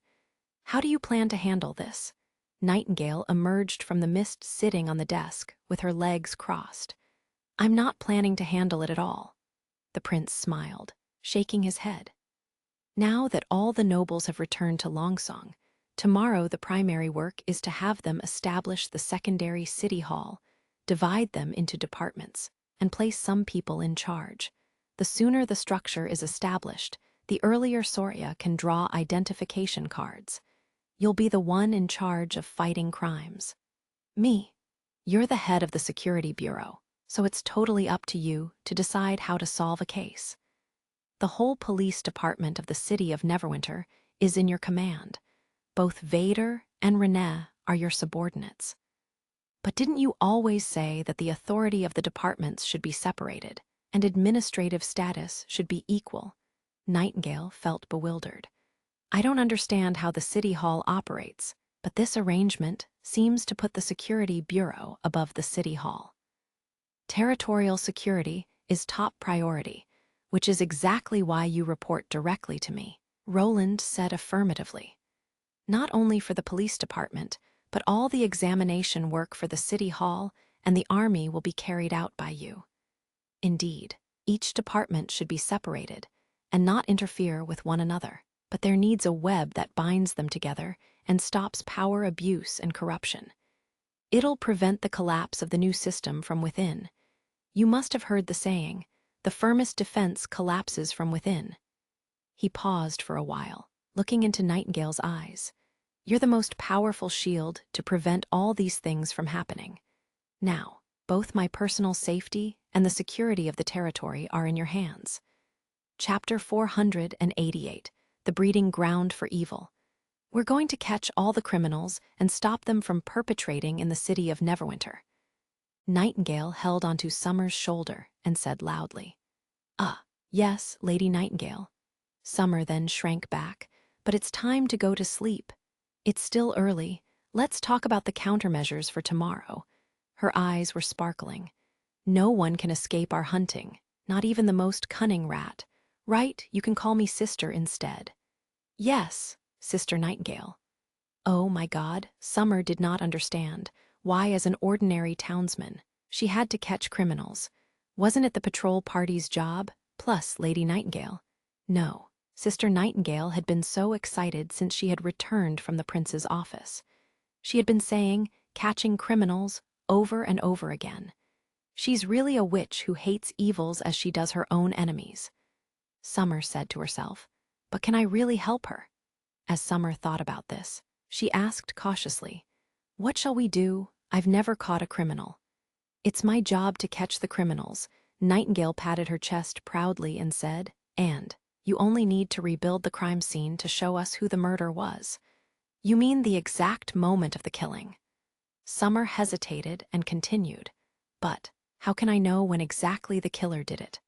How do you plan to handle this? Nightingale emerged from the mist sitting on the desk with her legs crossed. I'm not planning to handle it at all. The prince smiled, shaking his head. Now that all the nobles have returned to Longsong, tomorrow the primary work is to have them establish the secondary city hall, divide them into departments, and place some people in charge. The sooner the structure is established, the earlier Soria can draw identification cards. You'll be the one in charge of fighting crimes. Me. You're the head of the Security Bureau, so it's totally up to you to decide how to solve a case. The whole police department of the city of Neverwinter is in your command. Both Vader and René are your subordinates. But didn't you always say that the authority of the departments should be separated, and administrative status should be equal? Nightingale felt bewildered. I don't understand how the city hall operates, but this arrangement seems to put the Security Bureau above the city hall. Territorial security is top priority, which is exactly why you report directly to me, Roland said affirmatively. Not only for the police department, but all the examination work for the city hall and the army will be carried out by you. Indeed, each department should be separated and not interfere with one another, but there needs a web that binds them together and stops power abuse and corruption. It'll prevent the collapse of the new system from within. You must have heard the saying, the firmest defense collapses from within. He paused for a while, looking into Nightingale's eyes. You're the most powerful shield to prevent all these things from happening. Now, both my personal safety and the security of the territory are in your hands. Chapter 488, The Breeding Ground for Evil. We're going to catch all the criminals and stop them from perpetrating in the city of Neverwinter. Nightingale held onto Summer's shoulder and said loudly, Yes, Lady Nightingale. Summer then shrank back, but it's time to go to sleep. It's still early. Let's talk about the countermeasures for tomorrow. Her eyes were sparkling. No one can escape our hunting, not even the most cunning rat. Right, you can call me sister instead. Yes, Sister Nightingale. Oh my God, Summer did not understand why, as an ordinary townsman, she had to catch criminals. Wasn't it the patrol party's job, plus Lady Nightingale? No. Sister Nightingale had been so excited since she had returned from the prince's office. She had been saying, catching criminals, over and over again. She's really a witch who hates evils as she does her own enemies. Summer said to herself, but can I really help her? As Summer thought about this, she asked cautiously, what shall we do? I've never caught a criminal. It's my job to catch the criminals. Nightingale patted her chest proudly and said, and you only need to rebuild the crime scene to show us who the murder was. You mean the exact moment of the killing? Summer hesitated and continued, but how can I know when exactly the killer did it?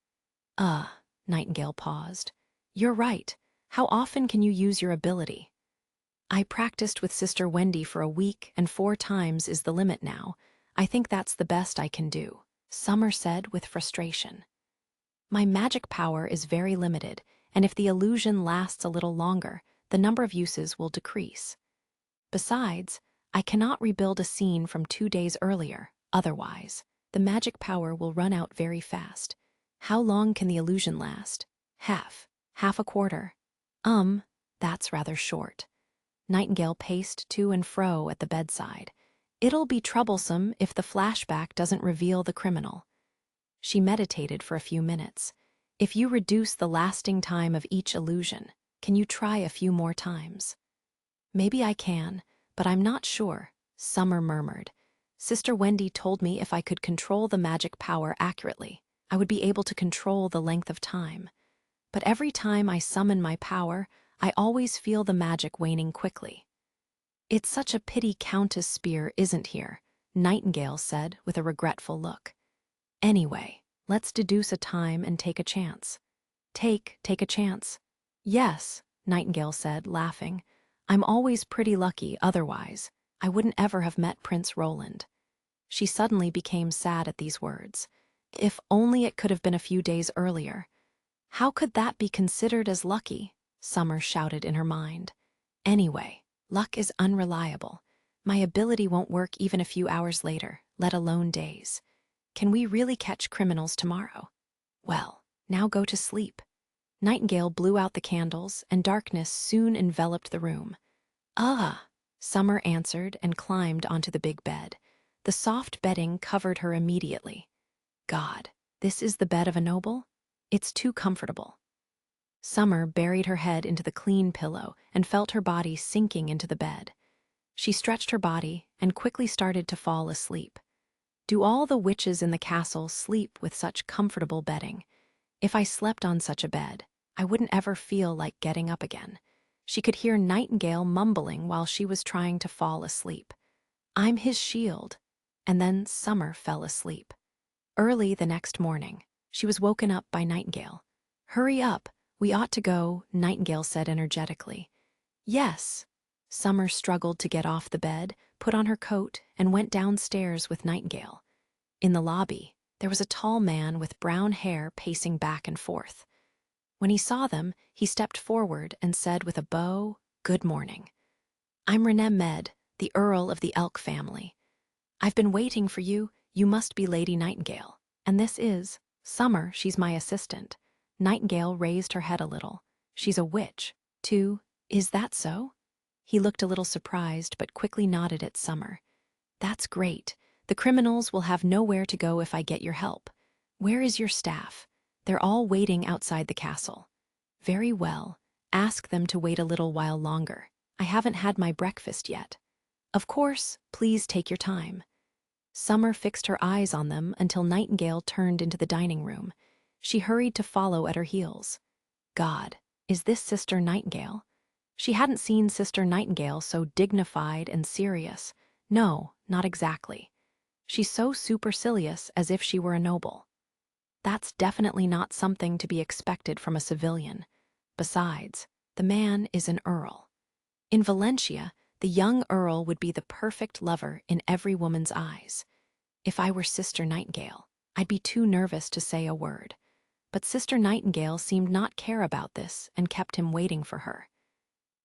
Uh, Nightingale paused. You're right. How often can you use your ability? I practiced with Sister Wendy for a week, and 4 times is the limit now. I think that's the best I can do, Summer said with frustration. My magic power is very limited, and if the illusion lasts a little longer, the number of uses will decrease. Besides, I cannot rebuild a scene from 2 days earlier, otherwise, the magic power will run out very fast. How long can the illusion last? Half a quarter. That's rather short. Nightingale paced to and fro at the bedside. It'll be troublesome if the flashback doesn't reveal the criminal. She meditated for a few minutes. If you reduce the lasting time of each illusion, can you try a few more times? Maybe I can, but I'm not sure, Summer murmured. Sister Wendy told me if I could control the magic power accurately, I would be able to control the length of time. But every time I summon my power, I always feel the magic waning quickly. It's such a pity Countess Spear isn't here, Nightingale said with a regretful look. Anyway, let's deduce a time and take a chance. Take a chance. Yes, Nightingale said, laughing. I'm always pretty lucky otherwise. I wouldn't ever have met Prince Roland. She suddenly became sad at these words. If only it could have been a few days earlier. How could that be considered as lucky? Summer shouted in her mind. Anyway, luck is unreliable. My ability won't work even a few hours later, let alone days. Can we really catch criminals tomorrow? Well, now go to sleep. Nightingale blew out the candles, and darkness soon enveloped the room. Summer answered and climbed onto the big bed. The soft bedding covered her immediately. God, this is the bed of a noble? It's too comfortable. Summer buried her head into the clean pillow and felt her body sinking into the bed. She stretched her body and quickly started to fall asleep. Do all the witches in the castle sleep with such comfortable bedding? If I slept on such a bed, I wouldn't ever feel like getting up again. She could hear Nightingale mumbling while she was trying to fall asleep. I'm his shield. And then Summer fell asleep. Early the next morning, she was woken up by Nightingale. Hurry up, we ought to go, Nightingale said energetically. Yes. Summer struggled to get off the bed, put on her coat, and went downstairs with Nightingale. In the lobby, there was a tall man with brown hair pacing back and forth. When he saw them, he stepped forward and said with a bow, "Good morning. I'm René Med, the Earl of the Elk family. I've been waiting for you. You must be Lady Nightingale. And this is Summer, she's my assistant." Nightingale raised her head a little. She's a witch, too. Is that so? He looked a little surprised, but quickly nodded at Summer. That's great. The criminals will have nowhere to go if I get your help. Where is your staff? They're all waiting outside the castle. Very well. Ask them to wait a little while longer. I haven't had my breakfast yet. Of course, please take your time. Summer fixed her eyes on them until Nightingale turned into the dining room. She hurried to follow at her heels. God, is this Sister Nightingale? She hadn't seen Sister Nightingale so dignified and serious. No, not exactly. She's so supercilious as if she were a noble. That's definitely not something to be expected from a civilian. Besides, the man is an earl. In Valencia, the young earl would be the perfect lover in every woman's eyes. If I were Sister Nightingale, I'd be too nervous to say a word. But Sister Nightingale seemed not care about this and kept him waiting for her.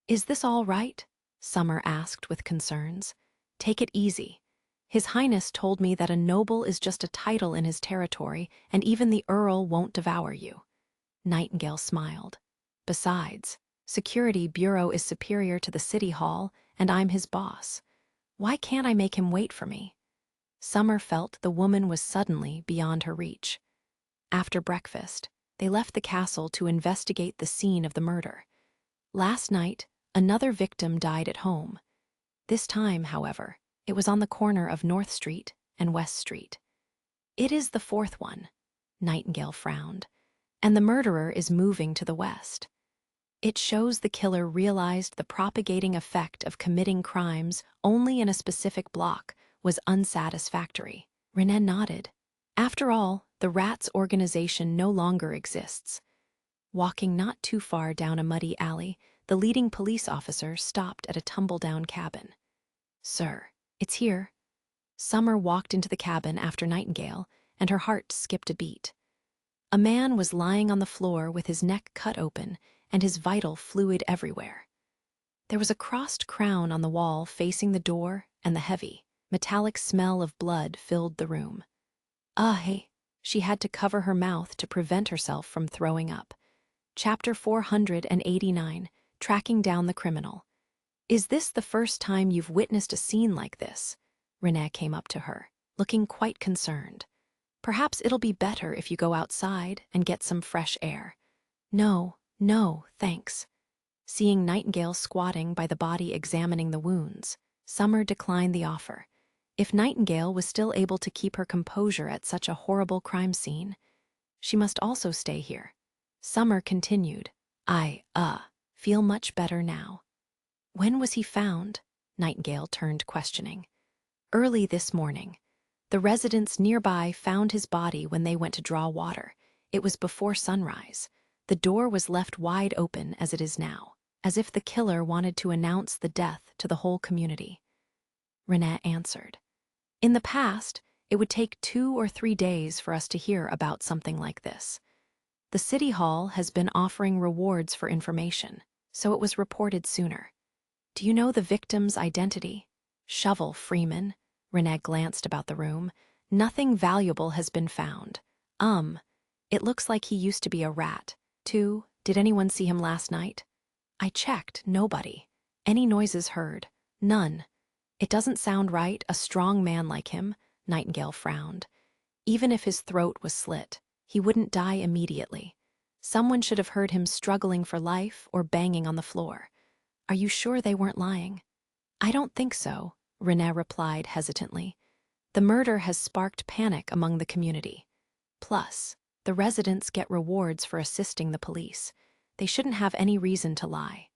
Is this all right? Summer asked with concerns. Take it easy. His Highness told me that a noble is just a title in his territory, and even the earl won't devour you. Nightingale smiled. Besides, Security Bureau is superior to the City Hall, and I'm his boss. Why can't I make him wait for me? Summer felt the woman was suddenly beyond her reach. After breakfast, they left the castle to investigate the scene of the murder. Last night, another victim died at home. This time, however, it was on the corner of North Street and West Street. It is the fourth one, Nightingale frowned, and the murderer is moving to the west. It shows the killer realized the propagating effect of committing crimes only in a specific block was unsatisfactory. René nodded. After all, The Rats organization no longer exists. Walking not too far down a muddy alley, the leading police officer stopped at a tumble-down cabin. "Sir, it's here." Summer walked into the cabin after Nightingale, and her heart skipped a beat. A man was lying on the floor with his neck cut open and his vital fluid everywhere. There was a crossed crown on the wall facing the door, and the heavy, metallic smell of blood filled the room. Hey, she had to cover her mouth to prevent herself from throwing up. Chapter 489, Tracking Down the Criminal. "Is this the first time you've witnessed a scene like this?" Renee came up to her, looking quite concerned. "Perhaps it'll be better if you go outside and get some fresh air." "No, no, thanks." Seeing Nightingale squatting by the body examining the wounds, Summer declined the offer. If Nightingale was still able to keep her composure at such a horrible crime scene, she must also stay here. Summer continued, "I feel much better now." "When was he found?" Nightingale turned questioning. "Early this morning. The residents nearby found his body when they went to draw water. It was before sunrise. The door was left wide open as it is now, as if the killer wanted to announce the death to the whole community." Renee answered. "In the past, it would take 2 or 3 days for us to hear about something like this. The City Hall has been offering rewards for information, so it was reported sooner." "Do you know the victim's identity?" "Shovel Freeman." Renee glanced about the room. "Nothing valuable has been found. It looks like he used to be a rat, too. Did anyone see him last night?" "I checked, nobody. Any noises heard?" "None." "It doesn't sound right, a strong man like him." Nightingale frowned. "Even if his throat was slit, he wouldn't die immediately. Someone should have heard him struggling for life or banging on the floor." "Are you sure they weren't lying?" "I don't think so," Renee replied hesitantly. "The murder has sparked panic among the community. Plus, the residents get rewards for assisting the police. They shouldn't have any reason to lie."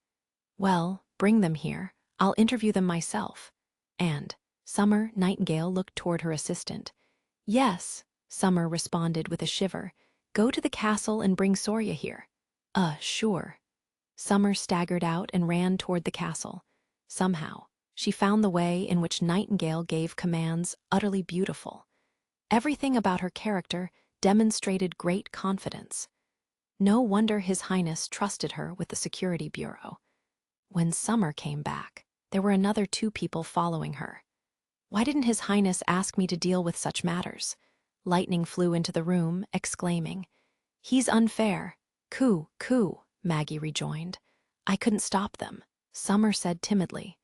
"Well, bring them here. I'll interview them myself." And Summer Nightingale looked toward her assistant. "Yes," Summer responded with a shiver. "Go to the castle and bring Soria here." Sure." Summer staggered out and ran toward the castle. Somehow, she found the way in which Nightingale gave commands utterly beautiful. Everything about her character demonstrated great confidence. No wonder His Highness trusted her with the security bureau. When Summer came back, there were another 2 people following her. "Why didn't His Highness ask me to deal with such matters?" Lightning flew into the room, exclaiming, "He's unfair." "Coo, coo," Maggie rejoined. "I couldn't stop them." Summer said timidly,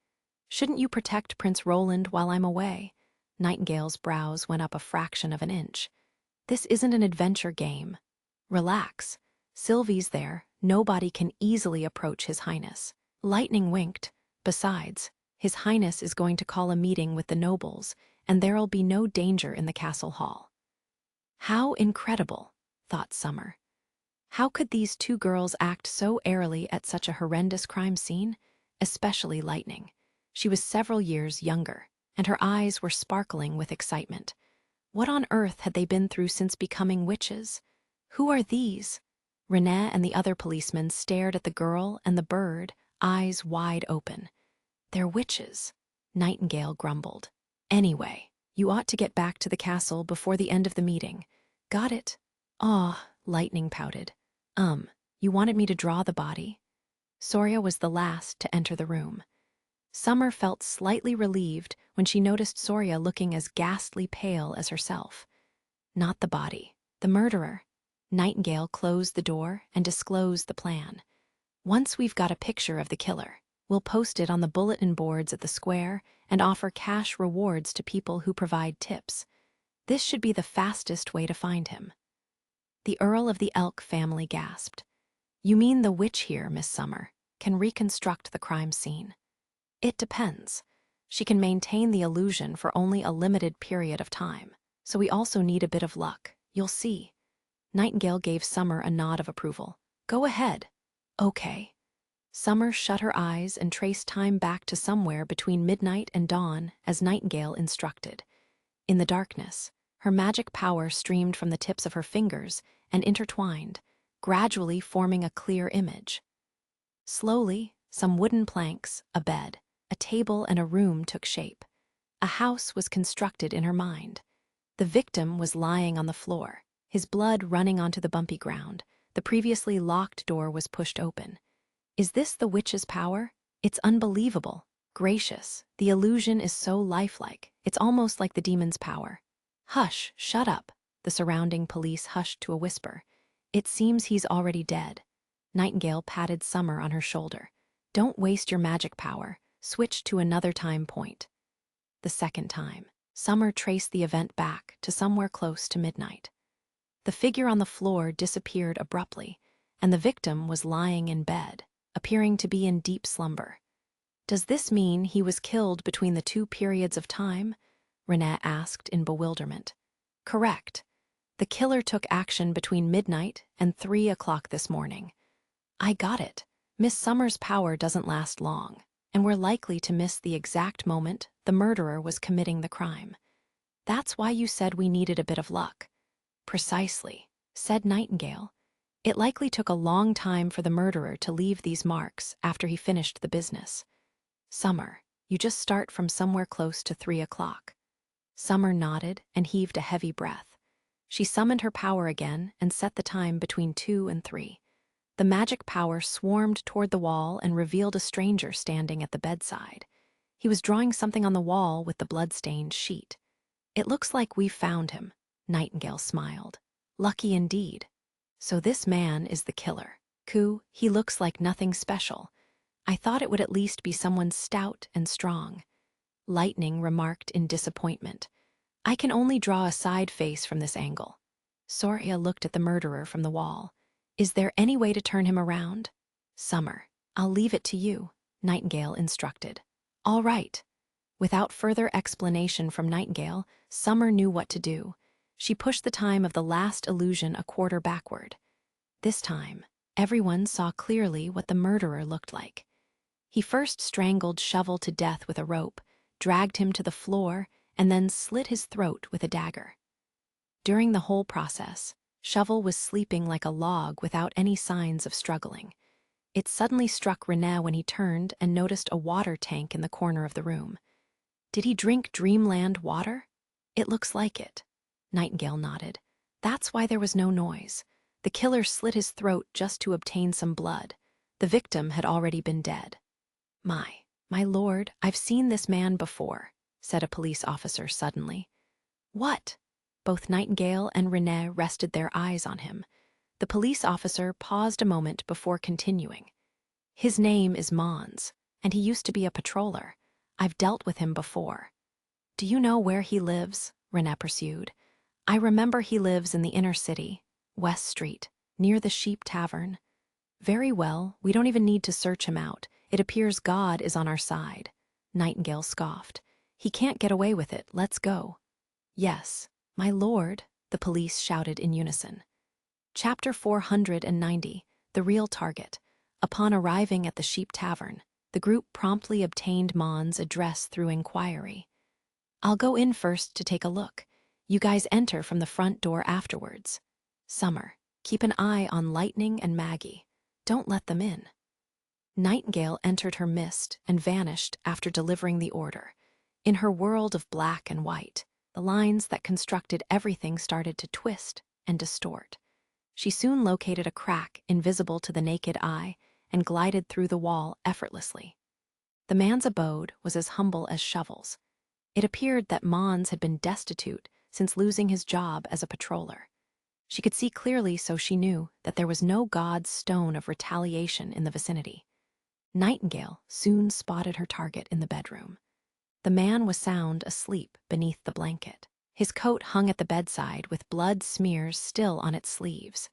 "Shouldn't you protect Prince Roland while I'm away?" Nightingale's brows went up a fraction of an inch. "This isn't an adventure game. Relax. Sylvie's there. Nobody can easily approach His Highness." Lightning winked. "Besides, His Highness is going to call a meeting with the nobles, and there'll be no danger in the castle hall." How incredible, thought Summer. How could these 2 girls act so airily at such a horrendous crime scene? Especially Lightning. She was several years younger, and her eyes were sparkling with excitement. What on earth had they been through since becoming witches? Who are these? Renee and the other policemen stared at the girl and the bird, eyes wide open. "They're witches," Nightingale grumbled. "Anyway, you ought to get back to the castle before the end of the meeting." "Got it." Lightning pouted. You wanted me to draw the body?" Soria was the last to enter the room. Summer felt slightly relieved when she noticed Soria looking as ghastly pale as herself. "Not the body, the murderer." Nightingale closed the door and disclosed the plan. "Once we've got a picture of the killer, we'll post it on the bulletin boards at the square and offer cash rewards to people who provide tips. This should be the fastest way to find him." The Earl of the Elk family gasped. "You mean the witch here, Miss Summer, can reconstruct the crime scene?" "It depends. She can maintain the illusion for only a limited period of time, so we also need a bit of luck. You'll see." Nightingale gave Summer a nod of approval. "Go ahead." "Okay." Summer shut her eyes and traced time back to somewhere between midnight and dawn as Nightingale instructed. In the darkness, Her magic power streamed from the tips of her fingers and intertwined, gradually forming a clear image. Slowly, some wooden planks, a bed, a table, and a room took shape. A house was constructed in her mind. The victim was lying on the floor, his blood running onto the bumpy ground. The previously locked door was pushed open. Is this the witch's power? It's unbelievable. Gracious, the illusion is so lifelike. It's almost like the demon's power. Hush, shut up. The surrounding police hushed to a whisper. It seems he's already dead. Nightingale patted Summer on her shoulder. Don't waste your magic power. Switch to another time point. The second time, Summer traced the event back to somewhere close to midnight. The figure on the floor disappeared abruptly, and the victim was lying in bed, appearing to be in deep slumber. Does this mean he was killed between the two periods of time? Renee asked in bewilderment. Correct. The killer took action between midnight and 3 o'clock this morning. I got it. Miss Summer's power doesn't last long, and we're likely to miss the exact moment the murderer was committing the crime. That's why you said we needed a bit of luck. Precisely, said Nightingale. It likely took a long time for the murderer to leave these marks after he finished the business. Summer, you just start from somewhere close to 3 o'clock. Summer nodded and heaved a heavy breath. She summoned her power again and set the time between 2 and 3. The magic power swarmed toward the wall and revealed a stranger standing at the bedside. He was drawing something on the wall with the blood-stained sheet. It looks like we've found him, Nightingale smiled. Lucky indeed. So this man is the killer. He looks like nothing special. I thought it would at least be someone stout and strong. Lightning remarked in disappointment. I can only draw a side face from this angle. Soria looked at the murderer from the wall. Is there any way to turn him around? Summer, I'll leave it to you, Nightingale instructed. All right. Without further explanation from Nightingale, Summer knew what to do. She pushed the time of the last illusion a quarter backward. This time, everyone saw clearly what the murderer looked like. He first strangled Shovel to death with a rope, dragged him to the floor, and then slit his throat with a dagger. During the whole process, Shovel was sleeping like a log without any signs of struggling. It suddenly struck Renee when he turned and noticed a water tank in the corner of the room. Did he drink Dreamland water? It looks like it. Nightingale nodded. That's why there was no noise. The killer slit his throat just to obtain some blood. The victim had already been dead. My lord, I've seen this man before, said a police officer suddenly. What? Both Nightingale and Renee rested their eyes on him. The police officer paused a moment before continuing. His name is Mons, and he used to be a patroller. I've dealt with him before. Do you know where he lives? Renee pursued. I remember he lives in the inner city, West Street, near the Sheep Tavern. Very well, we don't even need to search him out. It appears God is on our side. Nightingale scoffed. He can't get away with it. Let's go. Yes, my lord, the police shouted in unison. Chapter 490, The Real Target. Upon arriving at the Sheep Tavern, the group promptly obtained Mon's address through inquiry. I'll go in first to take a look. You guys enter from the front door afterwards. Summer, keep an eye on Lightning and Maggie. Don't let them in. Nightingale entered her mist and vanished after delivering the order. In her world of black and white, the lines that constructed everything started to twist and distort. She soon located a crack invisible to the naked eye and glided through the wall effortlessly. The man's abode was as humble as Shovel's. It appeared that Mons had been destitute since losing his job as a patroller. She could see clearly, so she knew that there was no god's stone of retaliation in the vicinity. Nightingale soon spotted her target in the bedroom. The man was sound asleep beneath the blanket. His coat hung at the bedside with blood smears still on its sleeves.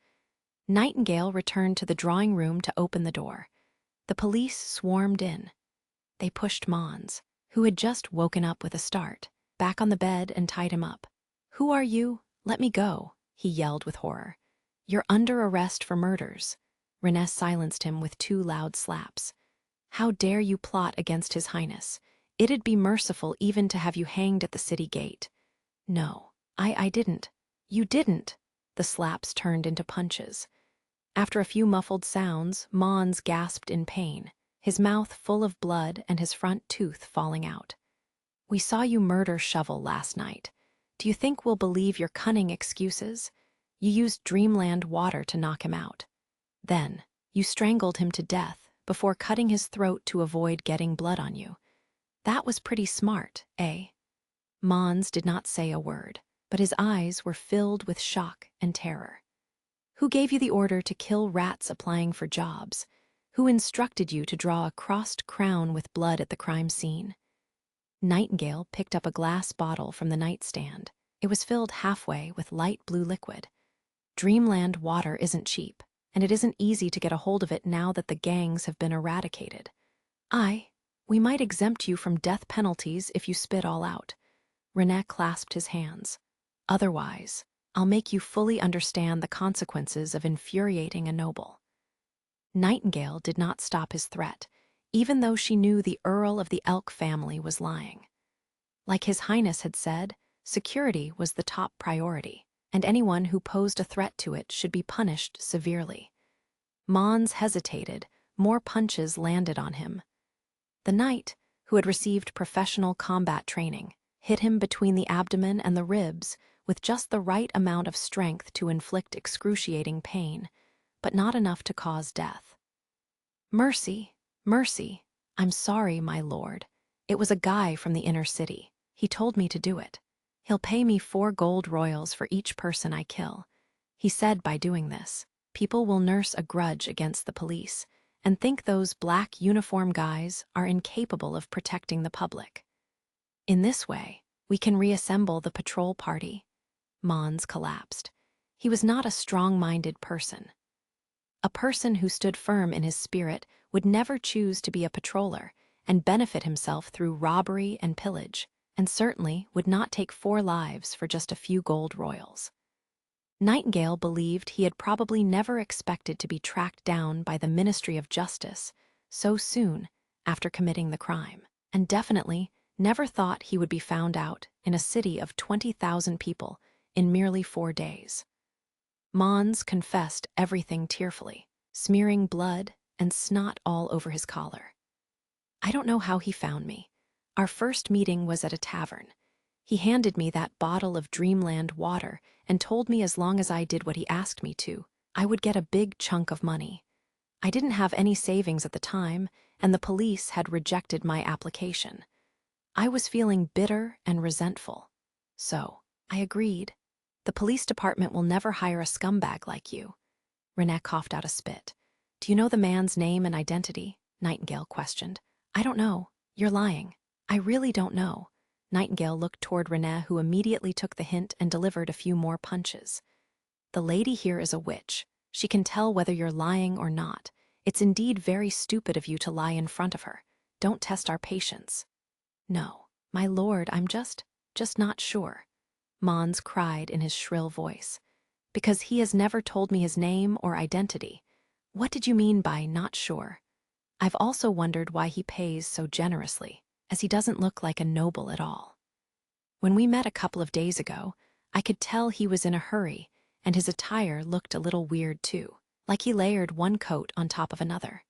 Nightingale returned to the drawing room to open the door. The police swarmed in. They pushed Mons, who had just woken up with a start, back on the bed and tied him up. Who are you? Let me go, he yelled with horror. You're under arrest for murders. Renee silenced him with 2 loud slaps. How dare you plot against His Highness? It'd be merciful even to have you hanged at the city gate. No, I didn't. You didn't. The slaps turned into punches. After a few muffled sounds, Mons gasped in pain, his mouth full of blood and his front tooth falling out. We saw you murder Shovel last night. Do you think we'll believe your cunning excuses? You used Dreamland water to knock him out. Then, you strangled him to death before cutting his throat to avoid getting blood on you. That was pretty smart, eh? Mons did not say a word, but his eyes were filled with shock and terror. Who gave you the order to kill rats applying for jobs? Who instructed you to draw a crossed crown with blood at the crime scene? Nightingale picked up a glass bottle from the nightstand. It was filled halfway with light blue liquid. Dreamland water isn't cheap, and it isn't easy to get a hold of it now that the gangs have been eradicated. We might exempt you from death penalties if you spit all out. René clasped his hands. Otherwise, I'll make you fully understand the consequences of infuriating a noble. Nightingale did not stop his threat, even though she knew the Earl of the Elk family was lying. Like His Highness had said, security was the top priority, and anyone who posed a threat to it should be punished severely. Mons hesitated, more punches landed on him. The knight, who had received professional combat training, hit him between the abdomen and the ribs with just the right amount of strength to inflict excruciating pain, but not enough to cause death. Mercy, mercy, I'm sorry, my lord. It was a guy from the inner city. He told me to do it. He'll pay me 4 gold royals for each person I kill. He said by doing this, people will nurse a grudge against the police and think those black uniform guys are incapable of protecting the public. In this way, we can reassemble the patrol party. Mons collapsed. He was not a strong-minded person. A person who stood firm in his spirit would never choose to be a patroller and benefit himself through robbery and pillage, and certainly would not take 4 lives for just a few gold royals. Nightingale believed he had probably never expected to be tracked down by the Ministry of Justice so soon after committing the crime, and definitely never thought he would be found out in a city of 20,000 people in merely 4 days. Mons confessed everything tearfully, smearing blood and snot all over his collar. I don't know how he found me. Our first meeting was at a tavern. He handed me that bottle of Dreamland water and told me as long as I did what he asked me to, I would get a big chunk of money. I didn't have any savings at the time, and the police had rejected my application. I was feeling bitter and resentful. So, I agreed. The police department will never hire a scumbag like you. René coughed out a spit. Do you know the man's name and identity? Nightingale questioned. I don't know. You're lying. I really don't know. Nightingale looked toward René, who immediately took the hint and delivered a few more punches. The lady here is a witch. She can tell whether you're lying or not. It's indeed very stupid of you to lie in front of her. Don't test our patience. No, my lord, I'm just not sure. Mons cried in his shrill voice. Because he has never told me his name or identity. What did you mean by not sure? I've also wondered why he pays so generously, as he doesn't look like a noble at all. When we met a couple of days ago, I could tell he was in a hurry, and his attire looked a little weird too, like he layered one coat on top of another.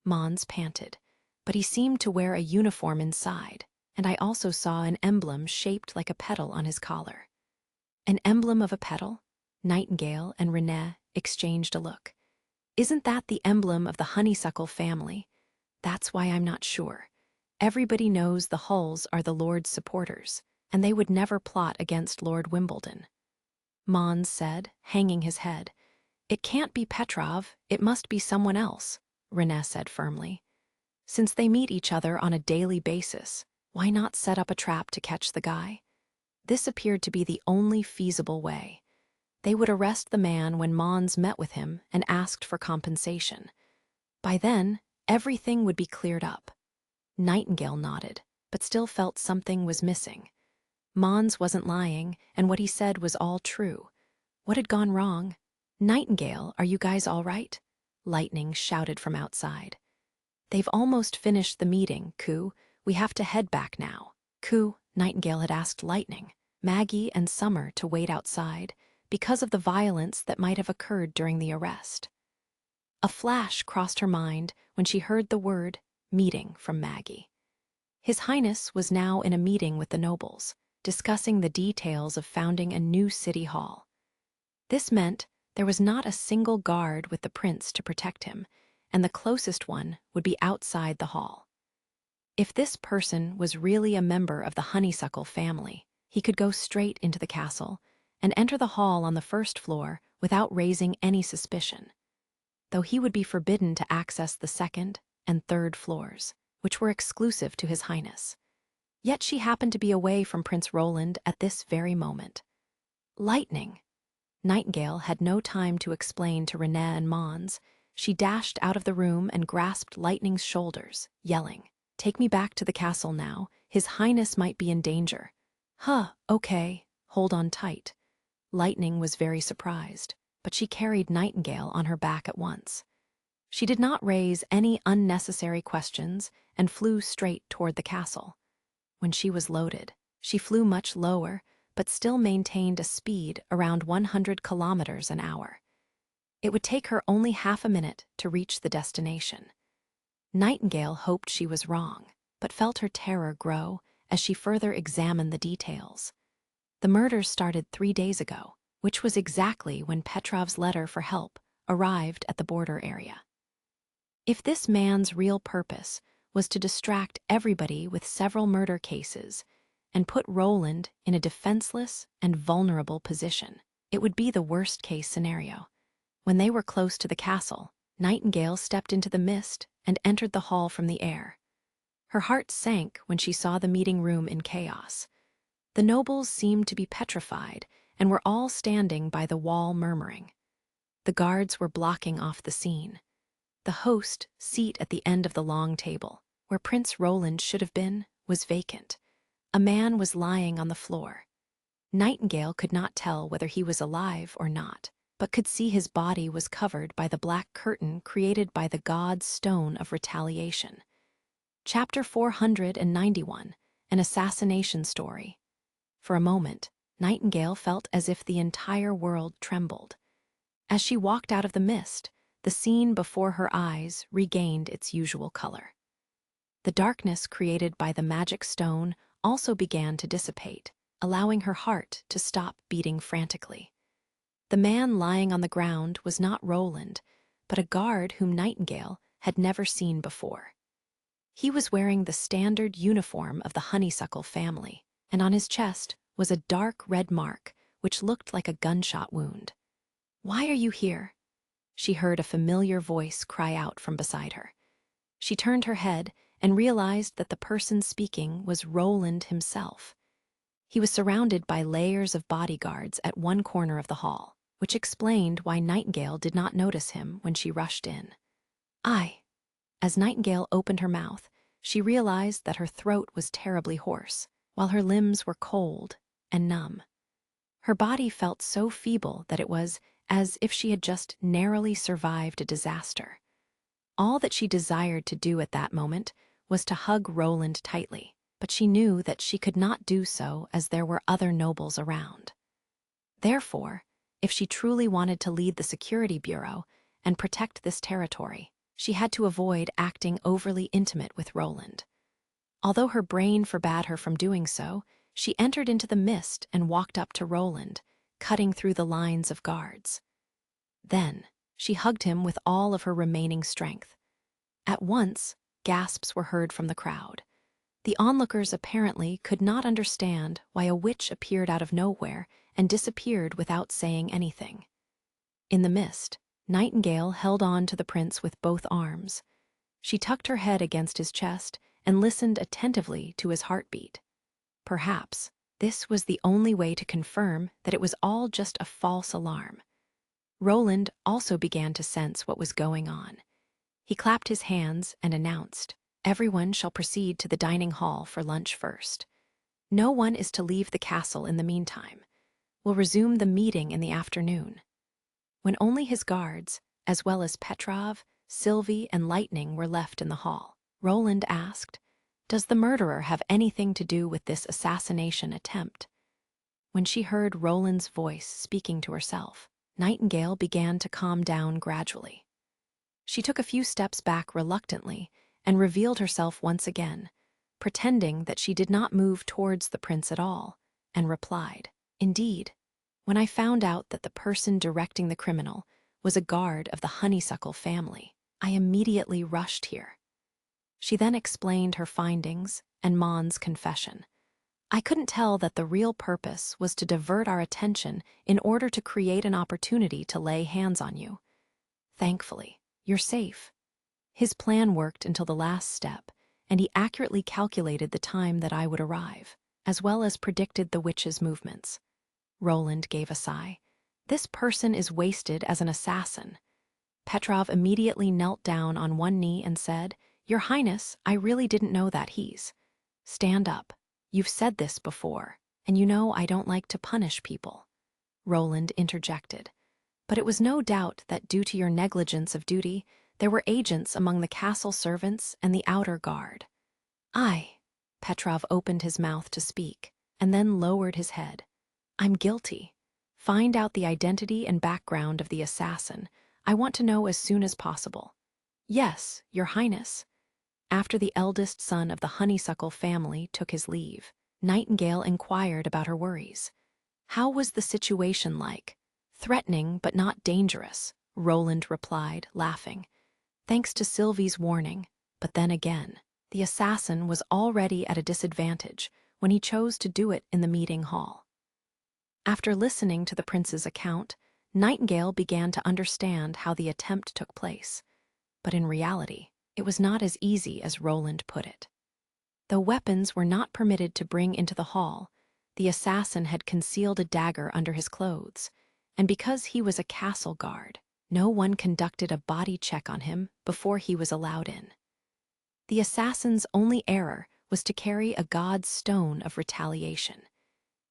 Mons panted, but he seemed to wear a uniform inside, and I also saw an emblem shaped like a petal on his collar. An emblem of a petal? Nightingale and René exchanged a look. Isn't that the emblem of the honeysuckle family? That's why I'm not sure. Everybody knows the Hulls are the Lord's supporters, and they would never plot against Lord Wimbledon. Mons said, hanging his head. It can't be Petrov, it must be someone else, René said firmly. Since they meet each other on a daily basis, why not set up a trap to catch the guy? This appeared to be the only feasible way. They would arrest the man when Mons met with him and asked for compensation. By then, everything would be cleared up. Nightingale nodded, but still felt something was missing. Mons wasn't lying, and what he said was all true. What had gone wrong? Nightingale, are you guys all right? Lightning shouted from outside. They've almost finished the meeting, Ku. We have to head back now. Ku, Nightingale had asked Lightning. Maggie and Summer to wait outside because of the violence that might have occurred during the arrest. A flash crossed her mind when she heard the word meeting from Maggie. His Highness was now in a meeting with the nobles, discussing the details of founding a new city hall. This meant there was not a single guard with the prince to protect him, and the closest one would be outside the hall. If this person was really a member of the honeysuckle family, he could go straight into the castle and enter the hall on the first floor without raising any suspicion, though he would be forbidden to access the second and third floors, which were exclusive to His Highness. Yet she happened to be away from Prince Roland at this very moment. Lightning! Nightingale had no time to explain to Renée and Mons. She dashed out of the room and grasped Lightning's shoulders, yelling, "Take me back to the castle now. His Highness might be in danger." "Huh, okay, hold on tight." Lightning was very surprised, but she carried Nightingale on her back at once. She did not raise any unnecessary questions and flew straight toward the castle. When she was loaded, she flew much lower, but still maintained a speed around 100 kilometers an hour. It would take her only half a minute to reach the destination. Nightingale hoped she was wrong, but felt her terror grow as she further examined the details. The murders started 3 days ago, which was exactly when Petrov's letter for help arrived at the border area. If this man's real purpose was to distract everybody with several murder cases and put Roland in a defenseless and vulnerable position, it would be the worst-case scenario. When they were close to the castle, Nightingale stepped into the mist and entered the hall from the air. Her heart sank when she saw the meeting room in chaos. The nobles seemed to be petrified and were all standing by the wall murmuring. The guards were blocking off the scene. The host seat at the end of the long table, where Prince Roland should have been, was vacant. A man was lying on the floor. Nightingale could not tell whether he was alive or not, but could see his body was covered by the black curtain created by the god's stone of retaliation. Chapter 491, An Assassination Story. For a moment, Nightingale felt as if the entire world trembled. As she walked out of the mist, the scene before her eyes regained its usual color. The darkness created by the magic stone also began to dissipate, allowing her heart to stop beating frantically. The man lying on the ground was not Roland, but a guard whom Nightingale had never seen before. He was wearing the standard uniform of the honeysuckle family, and on his chest was a dark red mark which looked like a gunshot wound. "Why are you here?" She heard a familiar voice cry out from beside her. She turned her head and realized that the person speaking was Roland himself. He was surrounded by layers of bodyguards at one corner of the hall, which explained why Nightingale did not notice him when she rushed in. "I." As Nightingale opened her mouth, she realized that her throat was terribly hoarse, while her limbs were cold and numb. Her body felt so feeble that it was as if she had just narrowly survived a disaster. All that she desired to do at that moment was to hug Roland tightly, but she knew that she could not do so as there were other nobles around. Therefore, if she truly wanted to lead the security bureau and protect this territory, she had to avoid acting overly intimate with Roland. Although her brain forbade her from doing so, she entered into the mist and walked up to Roland, cutting through the lines of guards. Then, she hugged him with all of her remaining strength. At once, gasps were heard from the crowd. The onlookers apparently could not understand why a witch appeared out of nowhere and disappeared without saying anything. In the mist, Nightingale held on to the prince with both arms. She tucked her head against his chest and listened attentively to his heartbeat. Perhaps this was the only way to confirm that it was all just a false alarm. Roland also began to sense what was going on. He clapped his hands and announced, "Everyone shall proceed to the dining hall for lunch first. No one is to leave the castle in the meantime. We'll resume the meeting in the afternoon." When only his guards, as well as Petrov, Sylvie, and Lightning were left in the hall, Roland asked, "Does the murderer have anything to do with this assassination attempt?" When she heard Roland's voice speaking to herself, Nightingale began to calm down gradually. She took a few steps back reluctantly and revealed herself once again, pretending that she did not move towards the prince at all, and replied, "Indeed, when I found out that the person directing the criminal was a guard of the honeysuckle family, I immediately rushed here." She then explained her findings and Mon's confession. "I couldn't tell that the real purpose was to divert our attention in order to create an opportunity to lay hands on you. Thankfully, you're safe." His plan worked until the last step, and he accurately calculated the time that I would arrive, as well as predicted the witch's movements. Roland gave a sigh. "This person is wasted as an assassin." Petrov immediately knelt down on one knee and said, "Your Highness, I really didn't know that he's—" "Stand up. You've said this before, and you know I don't like to punish people," Roland interjected. "But it was no doubt that due to your negligence of duty, there were agents among the castle servants and the outer guard." Petrov opened his mouth to speak, and then lowered his head. "I'm guilty. Find out the identity and background of the assassin. I want to know as soon as possible." "Yes, Your Highness." After the eldest son of the honeysuckle family took his leave, Nightingale inquired about her worries. "How was the situation like?" "Threatening but not dangerous," Roland replied, laughing. "Thanks to Sylvie's warning, but then again, the assassin was already at a disadvantage when he chose to do it in the meeting hall." After listening to the prince's account, Nightingale began to understand how the attempt took place. But in reality, it was not as easy as Roland put it. Though weapons were not permitted to bring into the hall, the assassin had concealed a dagger under his clothes, and because he was a castle guard, no one conducted a body check on him before he was allowed in. The assassin's only error was to carry a god's stone of retaliation.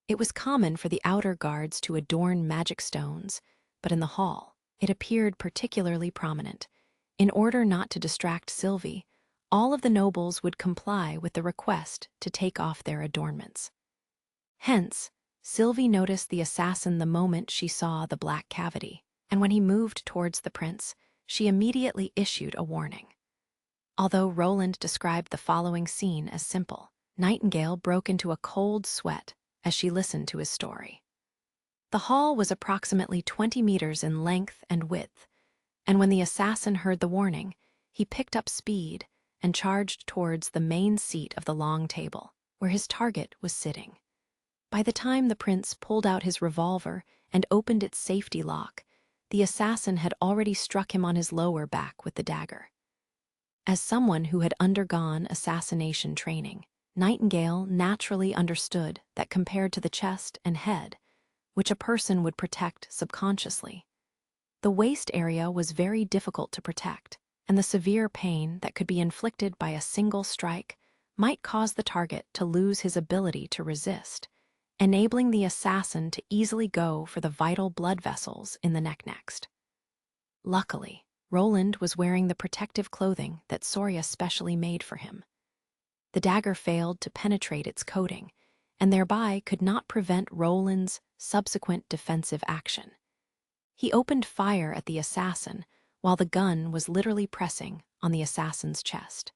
It was common for the outer guards to adorn magic stones, but in the hall, it appeared particularly prominent. In order not to distract Sylvie, all of the nobles would comply with the request to take off their adornments. Hence, Sylvie noticed the assassin the moment she saw the black cavity, and when he moved towards the prince, she immediately issued a warning. Although Roland described the following scene as simple, Nightingale broke into a cold sweat as she listened to his story. The hall was approximately 20 meters in length and width, and when the assassin heard the warning, he picked up speed and charged towards the main seat of the long table, where his target was sitting. By the time the prince pulled out his revolver and opened its safety lock, the assassin had already struck him on his lower back with the dagger. As someone who had undergone assassination training, Nightingale naturally understood that compared to the chest and head, which a person would protect subconsciously, the waist area was very difficult to protect, and the severe pain that could be inflicted by a single strike might cause the target to lose his ability to resist, enabling the assassin to easily go for the vital blood vessels in the neck next. Luckily, Roland was wearing the protective clothing that Soria specially made for him. The dagger failed to penetrate its coating, and thereby could not prevent Roland's subsequent defensive action. He opened fire at the assassin while the gun was literally pressing on the assassin's chest.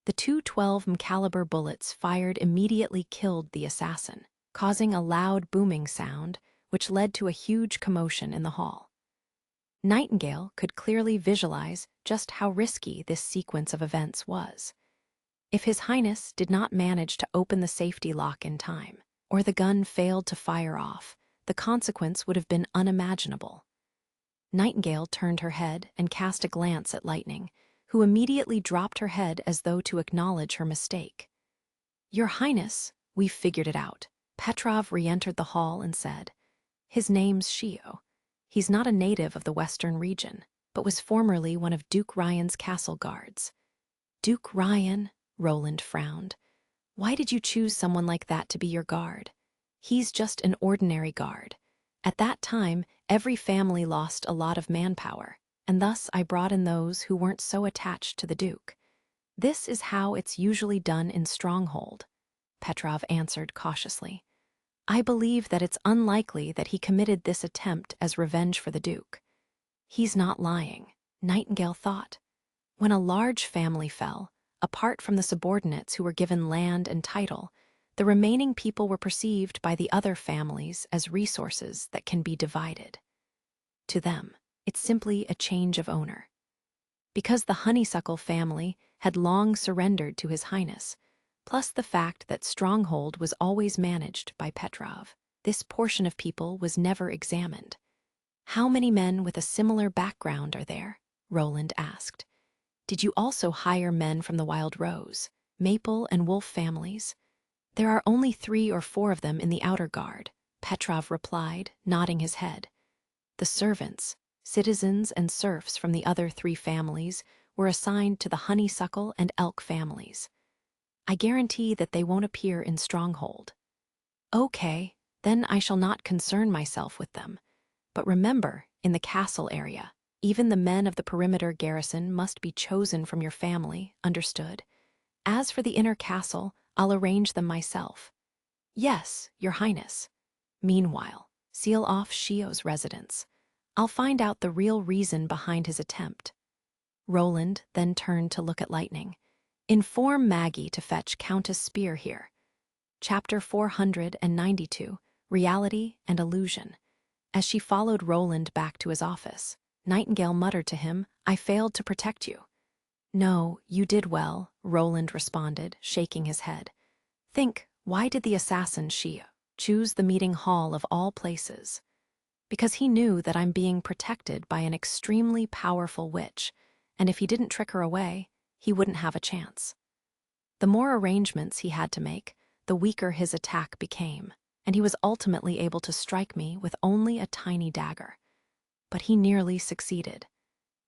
The two 12 caliber bullets fired immediately killed the assassin, causing a loud booming sound which led to a huge commotion in the hall. Nightingale could clearly visualize just how risky this sequence of events was. If His Highness did not manage to open the safety lock in time, or the gun failed to fire off, the consequence would have been unimaginable. Nightingale turned her head and cast a glance at Lightning, who immediately dropped her head as though to acknowledge her mistake. "Your Highness, we've figured it out." Petrov re-entered the hall and said, "His name's Shio. He's not a native of the western region, but was formerly one of Duke Ryan's castle guards." "Duke Ryan?" Roland frowned. "Why did you choose someone like that to be your guard? He's just an ordinary guard. At that time, every family lost a lot of manpower, and thus I brought in those who weren't so attached to the Duke. This is how it's usually done in Stronghold," Petrov answered cautiously. I believe that it's unlikely that he committed this attempt as revenge for the Duke. He's not lying, Nightingale thought. When a large family fell, apart from the subordinates who were given land and title, the remaining people were perceived by the other families as resources that can be divided. To them, it's simply a change of owner. Because the Honeysuckle family had long surrendered to His Highness, plus the fact that Stronghold was always managed by Petrov, this portion of people was never examined. How many men with a similar background are there? Roland asked. Did you also hire men from the Wild Rose, Maple, and Wolf families? There are only 3 or 4 of them in the outer guard, Petrov replied, nodding his head. The servants, citizens, and serfs from the other 3 families were assigned to the Honeysuckle and Elk families. I guarantee that they won't appear in Stronghold. Okay, then I shall not concern myself with them. But remember, in the castle area, even the men of the perimeter garrison must be chosen from your family, understood? As for the inner castle, I'll arrange them myself. Yes, Your Highness. Meanwhile, seal off Shio's residence. I'll find out the real reason behind his attempt. Roland then turned to look at Lightning. Inform Maggie to fetch Countess Spear here. Chapter 492, Reality and Illusion. As she followed Roland back to his office, Nightingale muttered to him, I failed to protect you. No, you did well, Roland responded, shaking his head. Think, why did the assassin Shio choose the meeting hall of all places? Because he knew that I'm being protected by an extremely powerful witch, and if he didn't trick her away, he wouldn't have a chance. The more arrangements he had to make, the weaker his attack became, and he was ultimately able to strike me with only a tiny dagger. But he nearly succeeded.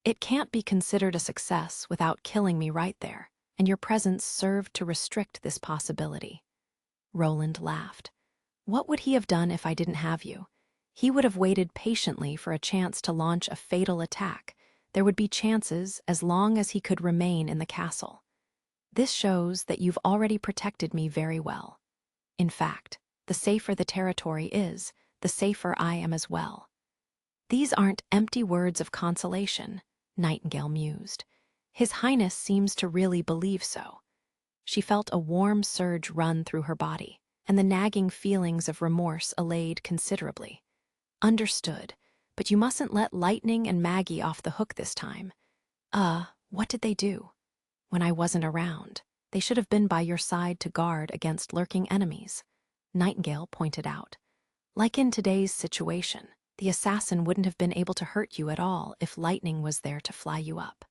It can't be considered a success without killing me right there, and your presence served to restrict this possibility. Roland laughed. What would he have done if I didn't have you? He would have waited patiently for a chance to launch a fatal attack. There would be chances as long as he could remain in the castle. This shows that you've already protected me very well. In fact, the safer the territory is, the safer I am as well. These aren't empty words of consolation, Nightingale mused. His Highness seems to really believe so. She felt a warm surge run through her body, and the nagging feelings of remorse allayed considerably. Understood, but you mustn't let Lightning and Maggie off the hook this time. What did they do? When I wasn't around, they should have been by your side to guard against lurking enemies, Nightingale pointed out. Like in today's situation, the assassin wouldn't have been able to hurt you at all if Lightning was there to fly you up.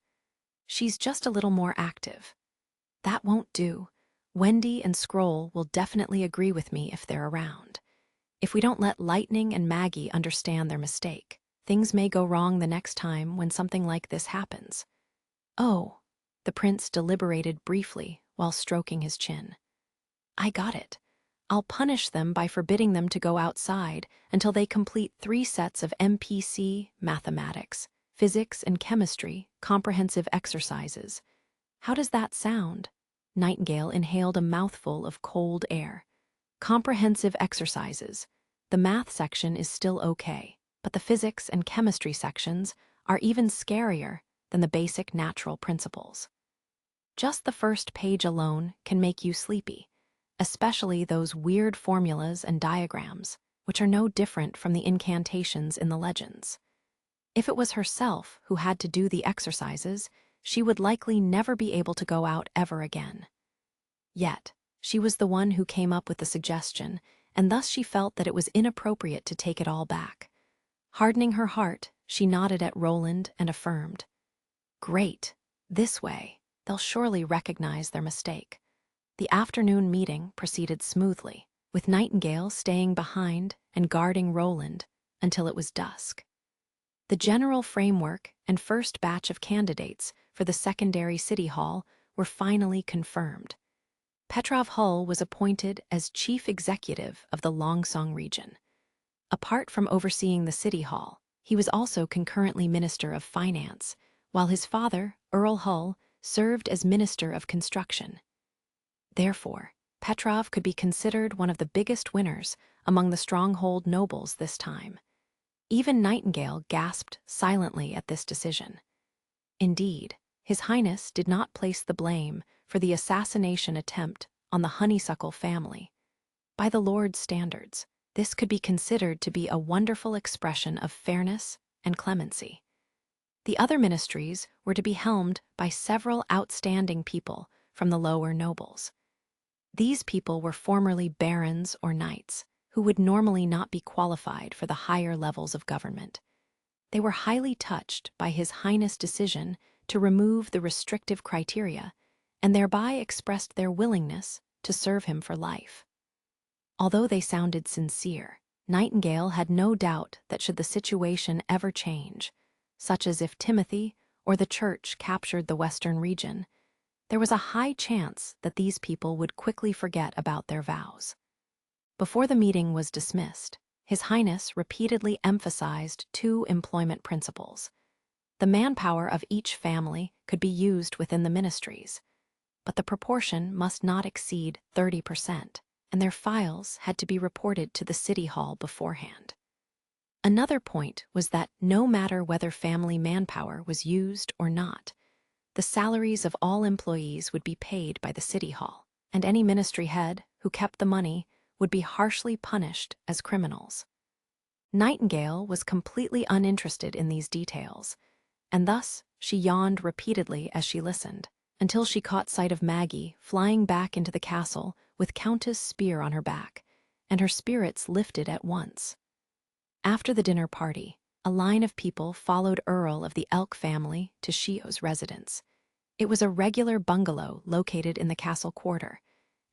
She's just a little more active. That won't do. Wendy and Scroll will definitely agree with me if they're around. If we don't let Lightning and Maggie understand their mistake, things may go wrong the next time when something like this happens. Oh, the prince deliberated briefly while stroking his chin. I got it. I'll punish them by forbidding them to go outside until they complete 3 sets of MPC, mathematics, physics, and chemistry, comprehensive exercises. How does that sound? Nightingale inhaled a mouthful of cold air. Comprehensive exercises. The math section is still okay, but the physics and chemistry sections are even scarier than the basic natural principles. Just the first page alone can make you sleepy, especially those weird formulas and diagrams, which are no different from the incantations in the legends. If it was herself who had to do the exercises, she would likely never be able to go out ever again. Yet, she was the one who came up with the suggestion, and thus she felt that it was inappropriate to take it all back. Hardening her heart, she nodded at Roland and affirmed, Great, this way, they'll surely recognize their mistake. The afternoon meeting proceeded smoothly, with Nightingale staying behind and guarding Roland until it was dusk. The general framework and first batch of candidates for the secondary city hall were finally confirmed. Petrov Hull was appointed as chief executive of the Longsong region. Apart from overseeing the city hall, he was also concurrently Minister of Finance, while his father, Earl Hull, served as Minister of Construction. Therefore, Petrov could be considered one of the biggest winners among the stronghold nobles this time. Even Nightingale gasped silently at this decision. Indeed, His Highness did not place the blame for the assassination attempt on the Honeysuckle family. By the Lord's standards, this could be considered to be a wonderful expression of fairness and clemency. The other ministries were to be helmed by several outstanding people from the lower nobles. These people were formerly barons or knights, who would normally not be qualified for the higher levels of government. They were highly touched by His Highness' decision to remove the restrictive criteria and thereby expressed their willingness to serve him for life. Although they sounded sincere, Nightingale had no doubt that should the situation ever change, such as if Timothy or the Church captured the Western region, there was a high chance that these people would quickly forget about their vows. Before the meeting was dismissed, His Highness repeatedly emphasized two employment principles. The manpower of each family could be used within the ministries, but the proportion must not exceed 30%, and their files had to be reported to the City Hall beforehand. Another point was that no matter whether family manpower was used or not, the salaries of all employees would be paid by the City Hall, and any ministry head who kept the money would be harshly punished as criminals. Nightingale was completely uninterested in these details, and thus she yawned repeatedly as she listened, until she caught sight of Maggie flying back into the castle with Countess Spear on her back, and her spirits lifted at once. After the dinner party, a line of people followed Earl of the Elk family to Shio's residence. It was a regular bungalow located in the castle quarter,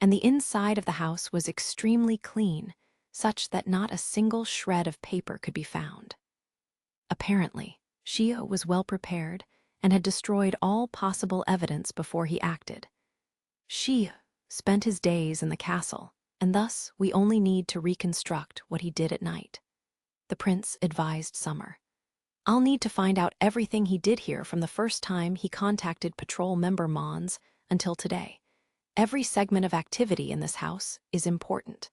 and the inside of the house was extremely clean, such that not a single shred of paper could be found. Apparently, Shio was well prepared and had destroyed all possible evidence before he acted. Shio spent his days in the castle, and thus we only need to reconstruct what he did at night. The prince advised Summer. I'll need to find out everything he did here from the first time he contacted patrol member Mons until today. Every segment of activity in this house is important.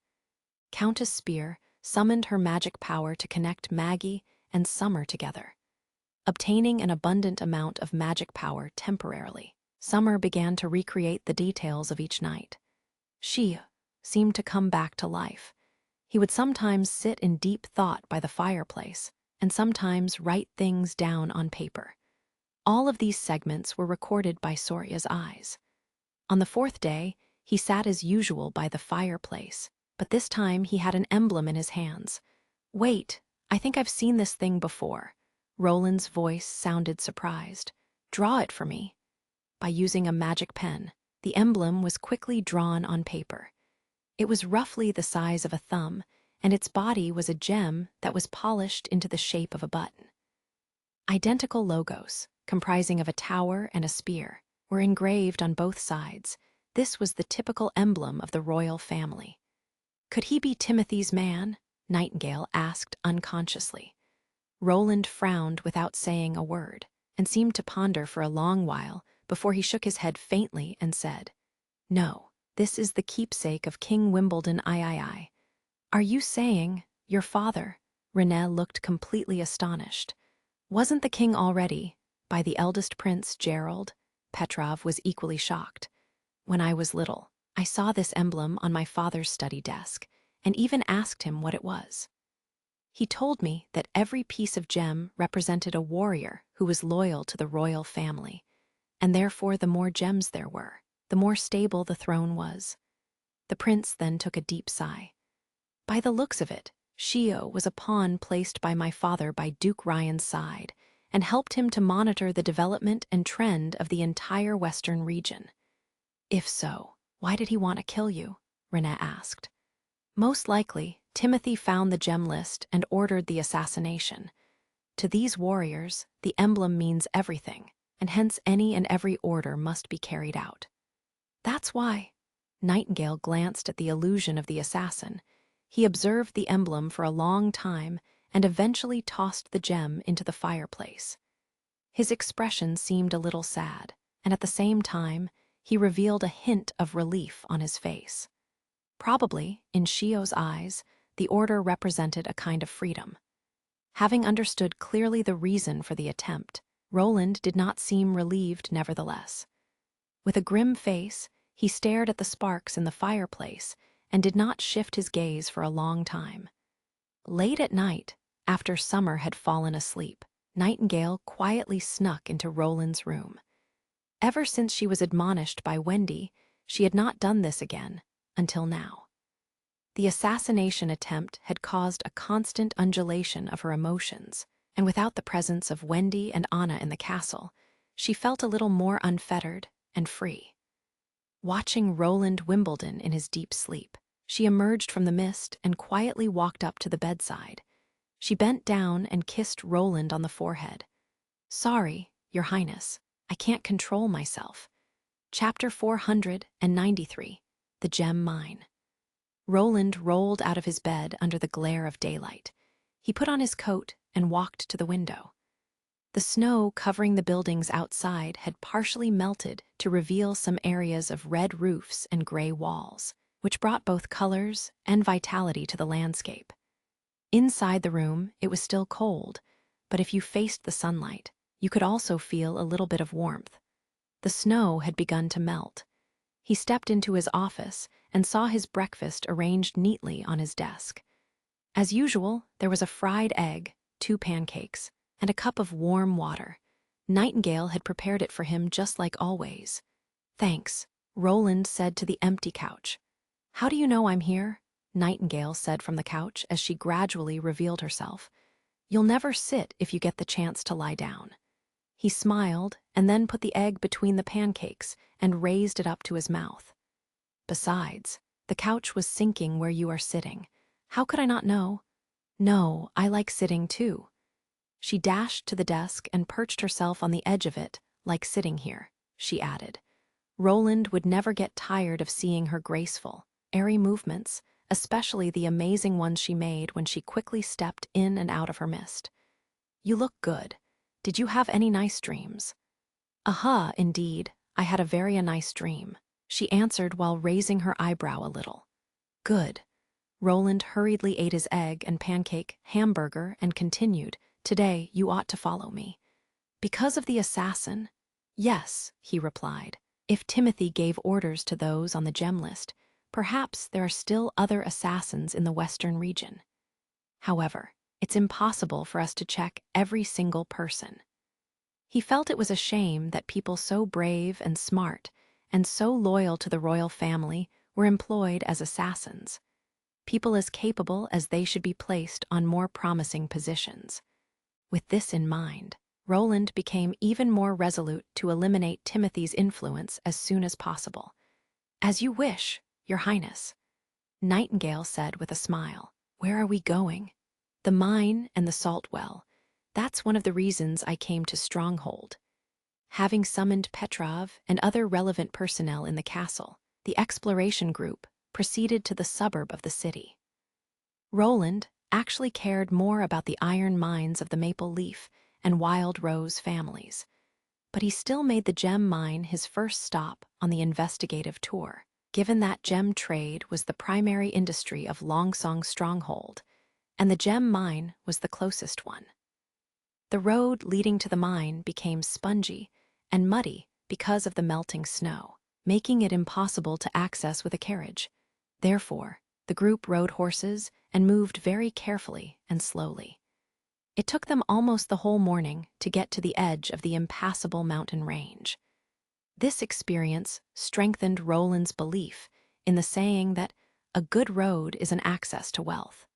Countess Spear summoned her magic power to connect Maggie and Summer together. Obtaining an abundant amount of magic power temporarily, Summer began to recreate the details of each night. She seemed to come back to life. He would sometimes sit in deep thought by the fireplace, and sometimes write things down on paper. All of these segments were recorded by Soria's eyes. On the fourth day, he sat as usual by the fireplace, but this time he had an emblem in his hands. Wait, I think I've seen this thing before. Roland's voice sounded surprised. Draw it for me. By using a magic pen, the emblem was quickly drawn on paper. It was roughly the size of a thumb, and its body was a gem that was polished into the shape of a button. Identical logos, comprising of a tower and a spear, were engraved on both sides. This was the typical emblem of the royal family. Could he be Timothy's man? Nightingale asked unconsciously. Roland frowned without saying a word, and seemed to ponder for a long while before he shook his head faintly and said, No, this is the keepsake of King Wimbledon III. Are you saying, your father? Renée looked completely astonished. Wasn't the king already, by the eldest prince, Gerald? Petrov was equally shocked. When I was little, I saw this emblem on my father's study desk, and even asked him what it was. He told me that every piece of gem represented a warrior who was loyal to the royal family, and therefore the more gems there were, the more stable the throne was. The prince then took a deep sigh. By the looks of it, Shio was a pawn placed by my father by Duke Ryan's side, and helped him to monitor the development and trend of the entire western region. If so, why did he want to kill you? Renée asked. Most likely, Timothy found the gem list and ordered the assassination. To these warriors, the emblem means everything, and hence any and every order must be carried out. That's why. Nightingale glanced at the illusion of the assassin. He observed the emblem for a long time and eventually tossed the gem into the fireplace. His expression seemed a little sad, and at the same time, he revealed a hint of relief on his face. Probably, in Shio's eyes, the order represented a kind of freedom. Having understood clearly the reason for the attempt, Roland did not seem relieved nevertheless. With a grim face, he stared at the sparks in the fireplace and did not shift his gaze for a long time. Late at night, after Summer had fallen asleep, Nightingale quietly snuck into Roland's room. Ever since she was admonished by Wendy, she had not done this again, until now. The assassination attempt had caused a constant undulation of her emotions, and without the presence of Wendy and Anna in the castle, she felt a little more unfettered and free. Watching Roland Wimbledon in his deep sleep, she emerged from the mist and quietly walked up to the bedside. She bent down and kissed Roland on the forehead. "Sorry, Your Highness, I can't control myself." Chapter 493, The Gem Mine. Roland rolled out of his bed under the glare of daylight. He put on his coat and walked to the window. The snow covering the buildings outside had partially melted to reveal some areas of red roofs and gray walls, which brought both colors and vitality to the landscape. Inside the room, it was still cold, but if you faced the sunlight, you could also feel a little bit of warmth. The snow had begun to melt. He stepped into his office and saw his breakfast arranged neatly on his desk. As usual, there was a fried egg, 2 pancakes, and a cup of warm water. Nightingale had prepared it for him just like always. "Thanks," Roland said to the empty couch. "How do you know I'm here?" Nightingale said from the couch as she gradually revealed herself. "You'll never sit if you get the chance to lie down." He smiled and then put the egg between the pancakes and raised it up to his mouth. "Besides, the couch was sinking where you are sitting. How could I not know?" "No, I like sitting too." She dashed to the desk and perched herself on the edge of it, like sitting here, she added. Roland would never get tired of seeing her graceful, airy movements, especially the amazing ones she made when she quickly stepped in and out of her mist. "You look good. Did you have any nice dreams?" Indeed, I had a very nice dream," she answered while raising her eyebrow a little. "Good." Roland hurriedly ate his egg and pancake hamburger and continued, "Today you ought to follow me." "Because of the assassin?" "Yes," he replied. "If Timothy gave orders to those on the gem list, perhaps there are still other assassins in the western region. However, it's impossible for us to check every single person." He felt it was a shame that people so brave and smart and so loyal to the royal family were employed as assassins. People as capable as they should be placed on more promising positions. With this in mind, Roland became even more resolute to eliminate Timothy's influence as soon as possible. "As you wish, Your Highness." Nightingale said with a smile. "Where are we going?" "The mine and the salt well. That's one of the reasons I came to Stronghold." Having summoned Petrov and other relevant personnel in the castle, the exploration group proceeded to the suburb of the city. Roland actually cared more about the iron mines of the Maple Leaf and Wild Rose families, but he still made the gem mine his first stop on the investigative tour, given that gem trade was the primary industry of Longsong Stronghold, and the gem mine was the closest one. The road leading to the mine became spongy and muddy because of the melting snow, making it impossible to access with a carriage. Therefore, the group rode horses and moved very carefully and slowly. It took them almost the whole morning to get to the edge of the impassable mountain range. This experience strengthened Roland's belief in the saying that a good road is an access to wealth.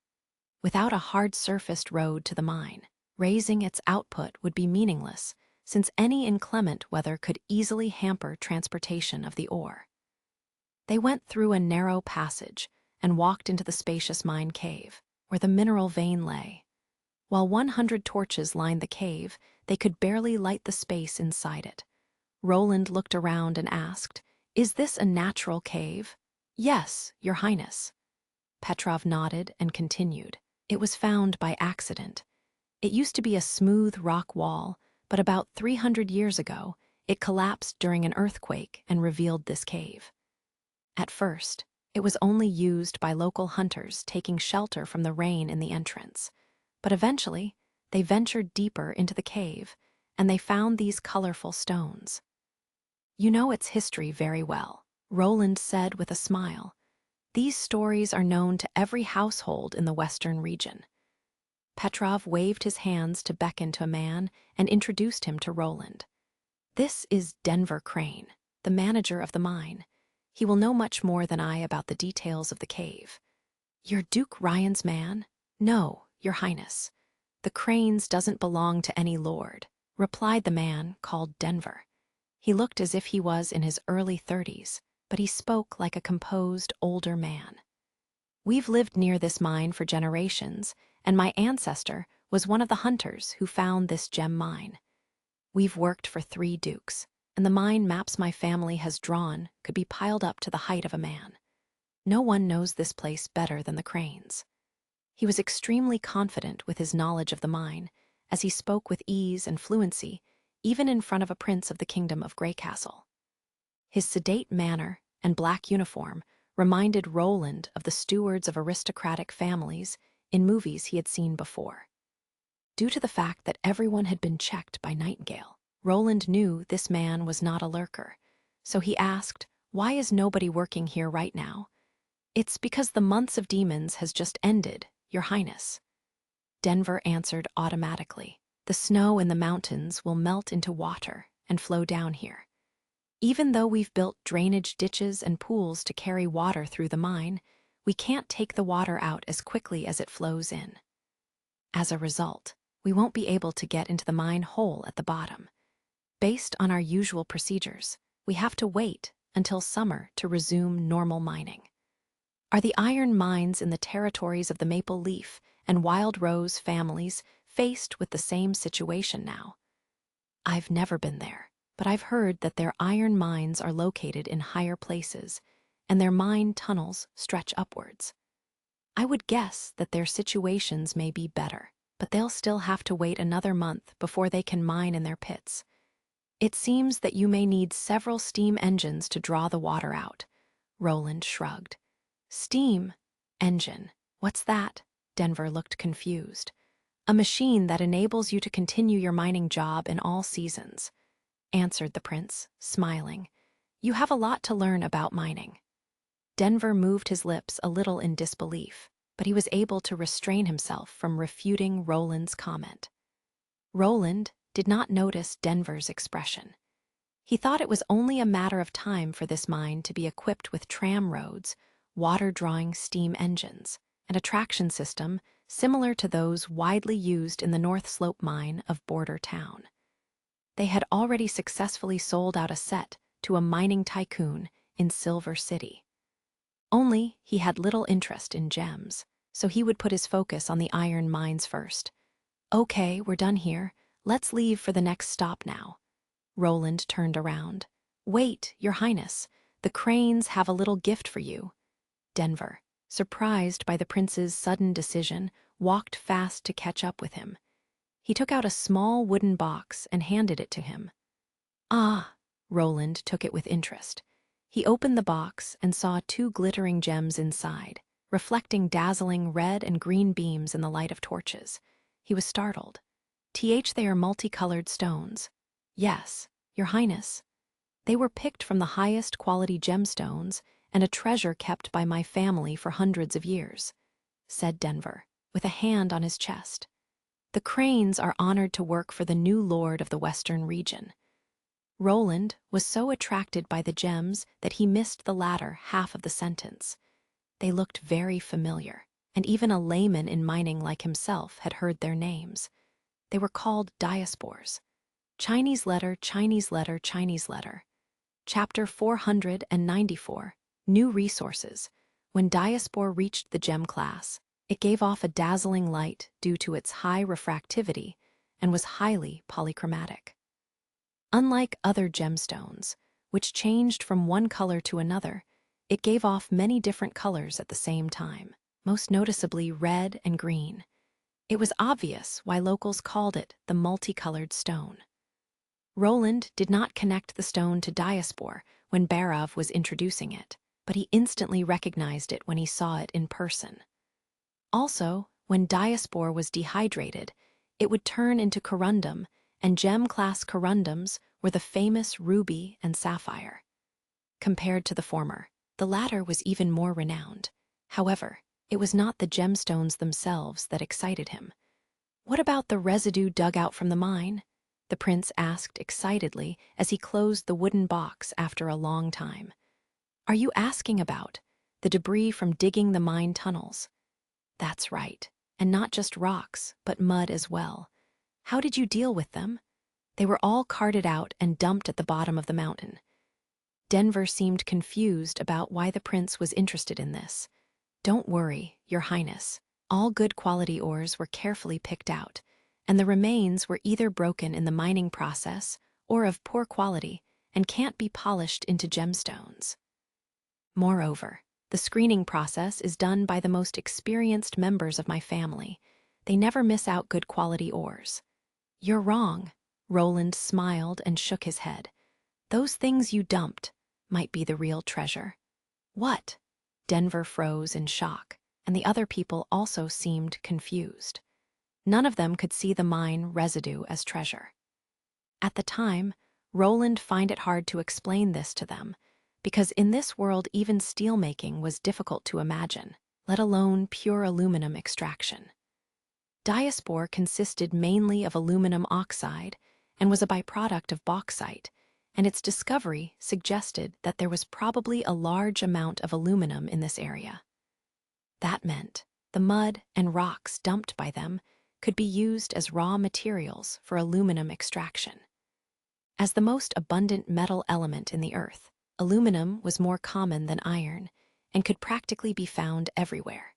Without a hard-surfaced road to the mine, raising its output would be meaningless, since any inclement weather could easily hamper transportation of the ore. They went through a narrow passage and walked into the spacious mine cave, where the mineral vein lay. While 100 torches lined the cave, they could barely light the space inside it. Roland looked around and asked, "Is this a natural cave?" "Yes, Your Highness." Petrov nodded and continued, "It was found by accident. It used to be a smooth rock wall, but about 300 years ago, it collapsed during an earthquake and revealed this cave. At first, It was only used by local hunters taking shelter from the rain in the entrance. But eventually, they ventured deeper into the cave, and they found these colorful stones. "You know its history very well," Roland said with a smile. "These stories are known to every household in the western region." Petrov waved his hands to beckon to a man and introduced him to Roland. "This is Denver Crane, the manager of the mine. He will know much more than I about the details of the cave." "You're Duke Ryan's man?" "No, Your Highness. The Cranes doesn't belong to any lord," replied the man called Denver. He looked as if he was in his early 30s, but he spoke like a composed older man. "We've lived near this mine for generations, and my ancestor was one of the hunters who found this gem mine. We've worked for 3 dukes, and the mine maps my family has drawn could be piled up to the height of a man. No one knows this place better than the Cranes." He was extremely confident with his knowledge of the mine, as he spoke with ease and fluency, even in front of a prince of the Kingdom of Greycastle. His sedate manner and black uniform reminded Roland of the stewards of aristocratic families in movies he had seen before. Due to the fact that everyone had been checked by Nightingale, Roland knew this man was not a lurker, so he asked, "Why is nobody working here right now?" "It's because the months of demons has just ended, Your Highness." Denver answered automatically. "The snow in the mountains will melt into water and flow down here. Even though we've built drainage ditches and pools to carry water through the mine, we can't take the water out as quickly as it flows in. As a result, we won't be able to get into the mine hole at the bottom. Based on our usual procedures, we have to wait until summer to resume normal mining." "Are the iron mines in the territories of the Maple Leaf and Wild Rose families faced with the same situation now?" "I've never been there, but I've heard that their iron mines are located in higher places, and their mine tunnels stretch upwards. I would guess that their situations may be better, but they'll still have to wait another month before they can mine in their pits. It seems that you may need several steam engines to draw the water out." Roland shrugged. "Steam engine? What's that?" Denver looked confused. "A machine that enables you to continue your mining job in all seasons," answered the prince, smiling. "You have a lot to learn about mining." Denver moved his lips a little in disbelief, but he was able to restrain himself from refuting Roland's comment. Roland did not notice Denver's expression. He thought it was only a matter of time for this mine to be equipped with tram roads, water-drawing steam engines, and a traction system similar to those widely used in the North Slope mine of Border Town. They had already successfully sold out a set to a mining tycoon in Silver City. Only he had little interest in gems, so he would put his focus on the iron mines first. "Okay, we're done here. Let's leave for the next stop now." Roland turned around. "Wait, Your Highness. The Cranes have a little gift for you." Denver, surprised by the prince's sudden decision, walked fast to catch up with him. He took out a small wooden box and handed it to him. "Ah," Roland took it with interest. He opened the box and saw 2 glittering gems inside, reflecting dazzling red and green beams in the light of torches. He was startled. They are multicolored stones." "Yes, Your Highness. They were picked from the highest quality gemstones and a treasure kept by my family for hundreds of years," said Denver, with a hand on his chest. "The Cranes are honored to work for the new lord of the Western region." Roland was so attracted by the gems that he missed the latter half of the sentence. They looked very familiar, and even a layman in mining like himself had heard their names. They were called diaspores. Chinese letter, Chinese letter, Chinese letter. Chapter 494. New Resources. When Diaspore reached the gem class, it gave off a dazzling light due to its high refractivity and was highly polychromatic. Unlike other gemstones, which changed from one color to another, it gave off many different colors at the same time, most noticeably red and green. It was obvious why locals called it the multicolored stone. Roland did not connect the stone to Diaspore when Barov was introducing it. but he instantly recognized it when he saw it in person. Also, when diaspore was dehydrated, it would turn into corundum, and gem-class corundums were the famous ruby and sapphire. Compared to the former, the latter was even more renowned. However, it was not the gemstones themselves that excited him. "What about the residue dug out from the mine?" the prince asked excitedly as he closed the wooden box after a long time. "Are you asking about the debris from digging the mine tunnels?" "That's right. And not just rocks, but mud as well. How did you deal with them?" "They were all carted out and dumped at the bottom of the mountain." Denver seemed confused about why the prince was interested in this. "Don't worry, Your Highness. All good quality ores were carefully picked out, and the remains were either broken in the mining process or of poor quality and can't be polished into gemstones. Moreover, the screening process is done by the most experienced members of my family. They never miss out good quality ores." "You're wrong." Roland smiled and shook his head. "Those things you dumped might be the real treasure." "What?" Denver froze in shock, and the other people also seemed confused. None of them could see the mine residue as treasure. At the time, Roland found it hard to explain this to them, because in this world even steelmaking was difficult to imagine, let alone pure aluminum extraction. Diaspore consisted mainly of aluminum oxide and was a byproduct of bauxite, and its discovery suggested that there was probably a large amount of aluminum in this area. That meant the mud and rocks dumped by them could be used as raw materials for aluminum extraction. As the most abundant metal element in the earth, aluminum was more common than iron and could practically be found everywhere.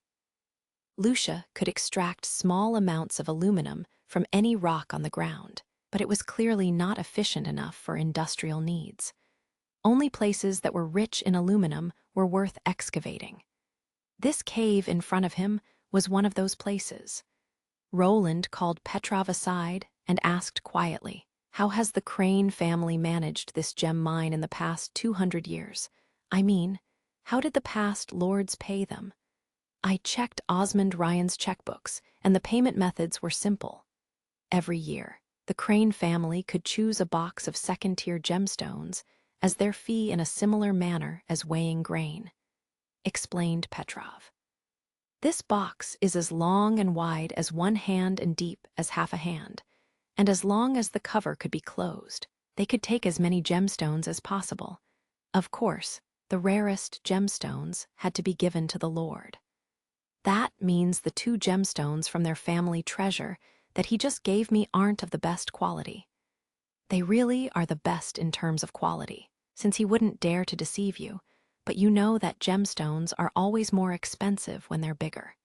Lucia could extract small amounts of aluminum from any rock on the ground, but it was clearly not efficient enough for industrial needs. Only places that were rich in aluminum were worth excavating. This cave in front of him was one of those places. Roland called Petrov aside and asked quietly, "How has the Crane family managed this gem mine in the past 200 years? I mean, how did the past lords pay them?" "I checked Osmond Ryan's checkbooks, and the payment methods were simple. Every year, the Crane family could choose a box of second-tier gemstones as their fee in a similar manner as weighing grain," explained Petrov. "This box is as long and wide as one hand and deep as half a hand, and as long as the cover could be closed, they could take as many gemstones as possible. Of course, the rarest gemstones had to be given to the Lord. That means the 2 gemstones from their family treasure that he just gave me aren't of the best quality. They really are the best in terms of quality, since he wouldn't dare to deceive you, but you know that gemstones are always more expensive when they're bigger."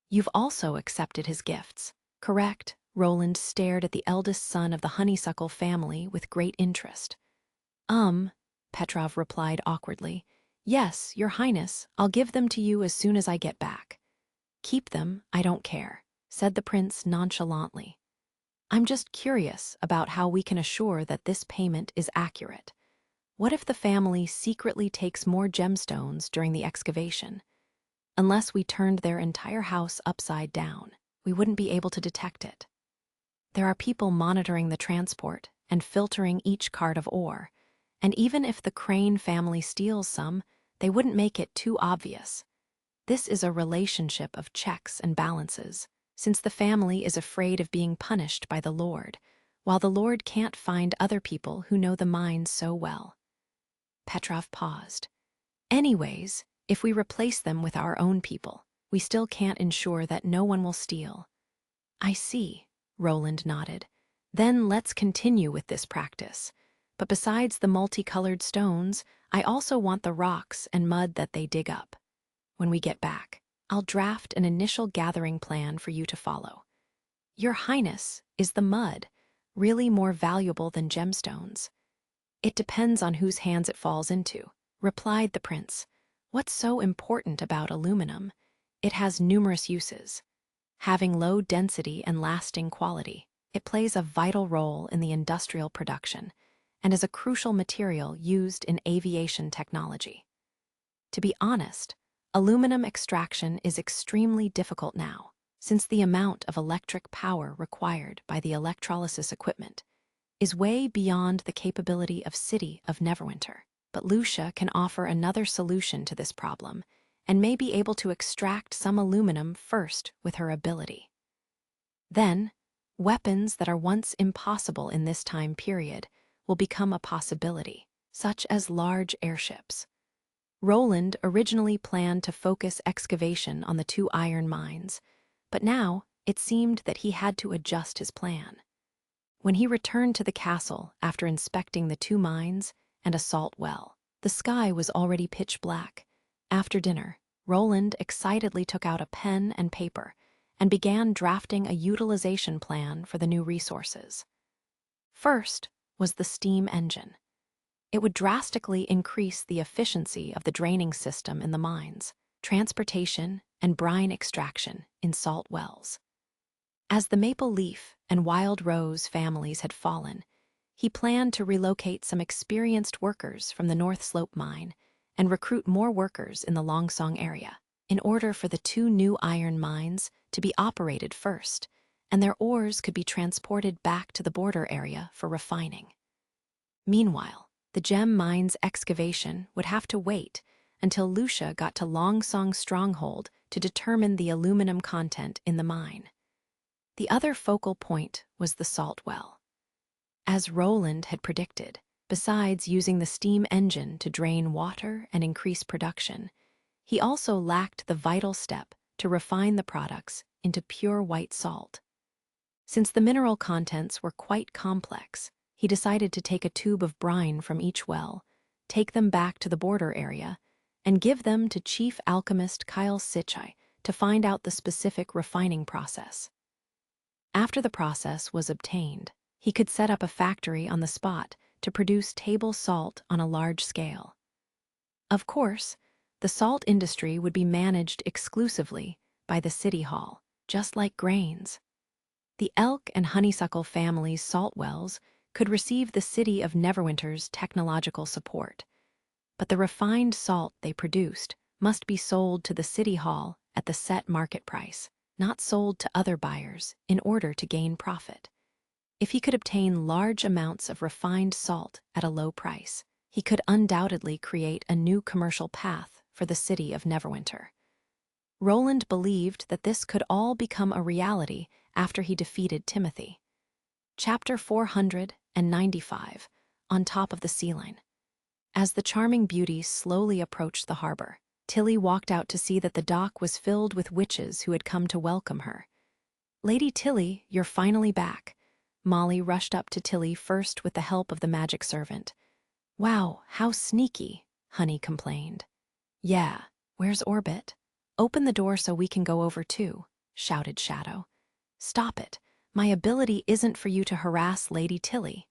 "You've also accepted his gifts, correct?" Roland stared at the eldest son of the honeysuckle family with great interest. Petrov replied awkwardly. "Yes, Your Highness, I'll give them to you as soon as I get back." "Keep them, I don't care," said the prince nonchalantly. "I'm just curious about how we can assure that this payment is accurate. What if the family secretly takes more gemstones during the excavation? Unless we turned their entire house upside down, we wouldn't be able to detect it. There are people monitoring the transport and filtering each cart of ore, and even if the Crane family steals some, they wouldn't make it too obvious. This is a relationship of checks and balances, since the family is afraid of being punished by the Lord, while the Lord can't find other people who know the mine so well." Petrov paused. "Anyways, if we replace them with our own people, we still can't ensure that no one will steal." "I see," Roland nodded. "Then let's continue with this practice. But besides the multicolored stones, I also want the rocks and mud that they dig up. When we get back, I'll draft an initial gathering plan for you to follow." "Your Highness, is the mud really more valuable than gemstones?" "It depends on whose hands it falls into," replied the prince. "What's so important about aluminum? It has numerous uses. Having low density and lasting quality, it plays a vital role in the industrial production and is a crucial material used in aviation technology. To be honest, aluminum extraction is extremely difficult now, since the amount of electric power required by the electrolysis equipment is way beyond the capability of City of Neverwinter. But Lucia can offer another solution to this problem and may be able to extract some aluminum first with her ability. Then, weapons that are once impossible in this time period will become a possibility, such as large airships. Roland originally planned to focus excavation on the 2 iron mines, but now it seemed that he had to adjust his plan. When he returned to the castle after inspecting the 2 mines and a salt well, the sky was already pitch black. After dinner, Roland excitedly took out a pen and paper and began drafting a utilization plan for the new resources. First was the steam engine. It would drastically increase the efficiency of the draining system in the mines, transportation, and brine extraction in salt wells. As the Maple Leaf and Wild Rose families had fallen, he planned to relocate some experienced workers from the North Slope mine and recruit more workers in the Longsong area, in order for the 2 new iron mines to be operated first, and their ores could be transported back to the border area for refining. Meanwhile, the gem mine's excavation would have to wait until Lucia got to Longsong's stronghold to determine the aluminum content in the mine. The other focal point was the salt well. As Roland had predicted, besides using the steam engine to drain water and increase production, he also lacked the vital step to refine the products into pure white salt. Since the mineral contents were quite complex, he decided to take a tube of brine from each well, take them back to the border area, and give them to Chief Alchemist Kyle Sichai to find out the specific refining process. After the process was obtained, he could set up a factory on the spot to produce table salt on a large scale. Of course, the salt industry would be managed exclusively by the city hall, just like grains. The Elk and Honeysuckle families' salt wells could receive the City of Neverwinter's technological support, but the refined salt they produced must be sold to the city hall at the set market price, not sold to other buyers in order to gain profit. If he could obtain large amounts of refined salt at a low price, he could undoubtedly create a new commercial path for the City of Neverwinter. Roland believed that this could all become a reality after he defeated Timothy. Chapter 495, On Top of the Sea Line. As the charming beauty slowly approached the harbor, Tilly walked out to see that the dock was filled with witches who had come to welcome her. "Lady Tilly, you're finally back." Molly rushed up to Tilly first with the help of the magic servant. "Wow, how sneaky," Honey complained. "Yeah, where's Orbit? Open the door so we can go over too," shouted Shadow. "Stop it. My ability isn't for you to harass Lady Tilly."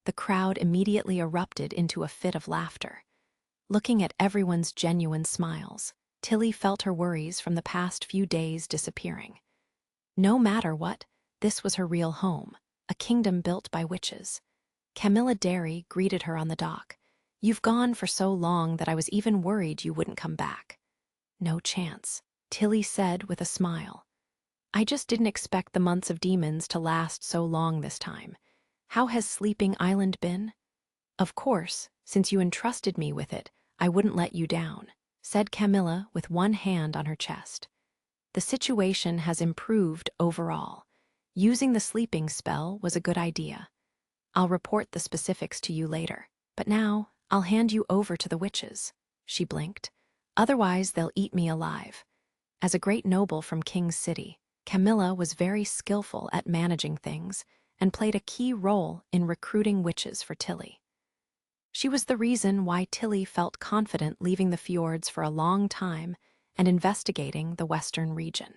The crowd immediately erupted into a fit of laughter. Looking at everyone's genuine smiles, Tilly felt her worries from the past few days disappearing. No matter what, this was her real home, a kingdom built by witches. Camilla Derry greeted her on the dock. "You've gone for so long that I was even worried you wouldn't come back." "No chance," Tilly said with a smile. "I just didn't expect the months of demons to last so long this time. How has Sleeping Island been?" "Of course, since you entrusted me with it, I wouldn't let you down," said Camilla with one hand on her chest. "The situation has improved overall. Using the sleeping spell was a good idea. I'll report the specifics to you later, but now I'll hand you over to the witches." She blinked. "Otherwise, they'll eat me alive." As a great noble from King's City, Camilla was very skillful at managing things and played a key role in recruiting witches for Tilly. She was the reason why Tilly felt confident leaving the fjords for a long time and investigating the western region.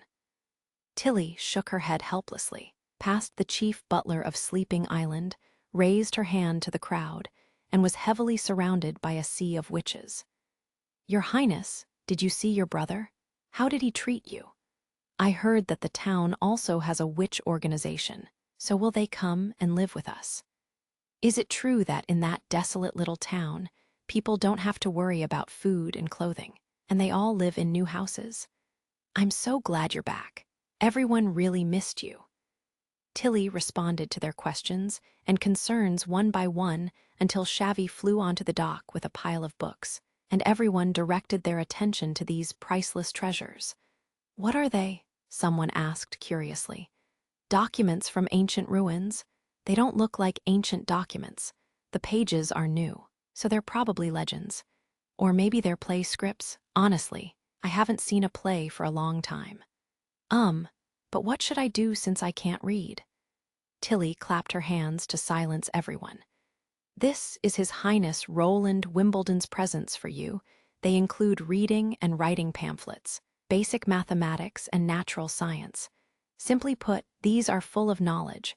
Tilly shook her head helplessly, passed the chief butler of Sleeping Island, raised her hand to the crowd, and was heavily surrounded by a sea of witches. "Your Highness, did you see your brother? How did he treat you? I heard that the town also has a witch organization, so will they come and live with us? Is it true that in that desolate little town People don't have to worry about food and clothing, and they all live in new houses. I'm so glad you're back. Everyone really missed you. Tilly responded to their questions and concerns one by one until Shavy flew onto the dock with a pile of books, and everyone directed their attention to these priceless treasures. What are they? Someone asked curiously. Documents from ancient ruins. They don't look like ancient documents. The pages are new, so they're probably legends. Or maybe they're play scripts. Honestly, I haven't seen a play for a long time. But what should I do since I can't read? Tilly clapped her hands to silence everyone. This is His Highness Roland Wimbledon's presents for you. They include reading and writing pamphlets, basic mathematics and natural science. Simply put, these are full of knowledge.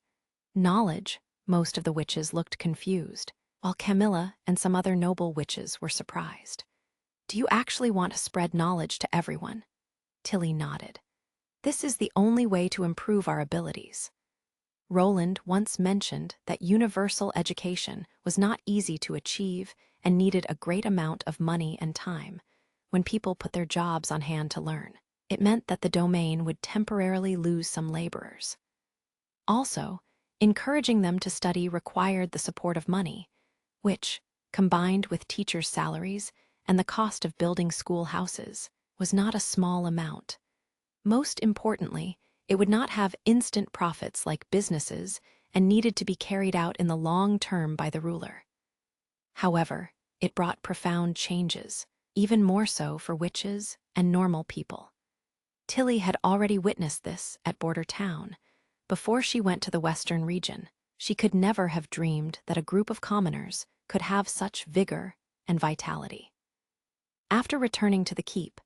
Knowledge? Most of the witches looked confused, while Camilla and some other noble witches were surprised. Do you actually want to spread knowledge to everyone? Tilly nodded. This is the only way to improve our abilities. Roland once mentioned that universal education was not easy to achieve and needed a great amount of money and time. When people put their jobs on hand to learn, it meant that the domain would temporarily lose some laborers. Also, encouraging them to study required the support of money, which, combined with teachers' salaries and the cost of building schoolhouses, was not a small amount. Most importantly, it would not have instant profits like businesses and needed to be carried out in the long term by the ruler. However, it brought profound changes, even more so for witches and normal people. Tilly had already witnessed this at Border Town. Before she went to the Western region, she could never have dreamed that a group of commoners could have such vigor and vitality. After returning to the keep,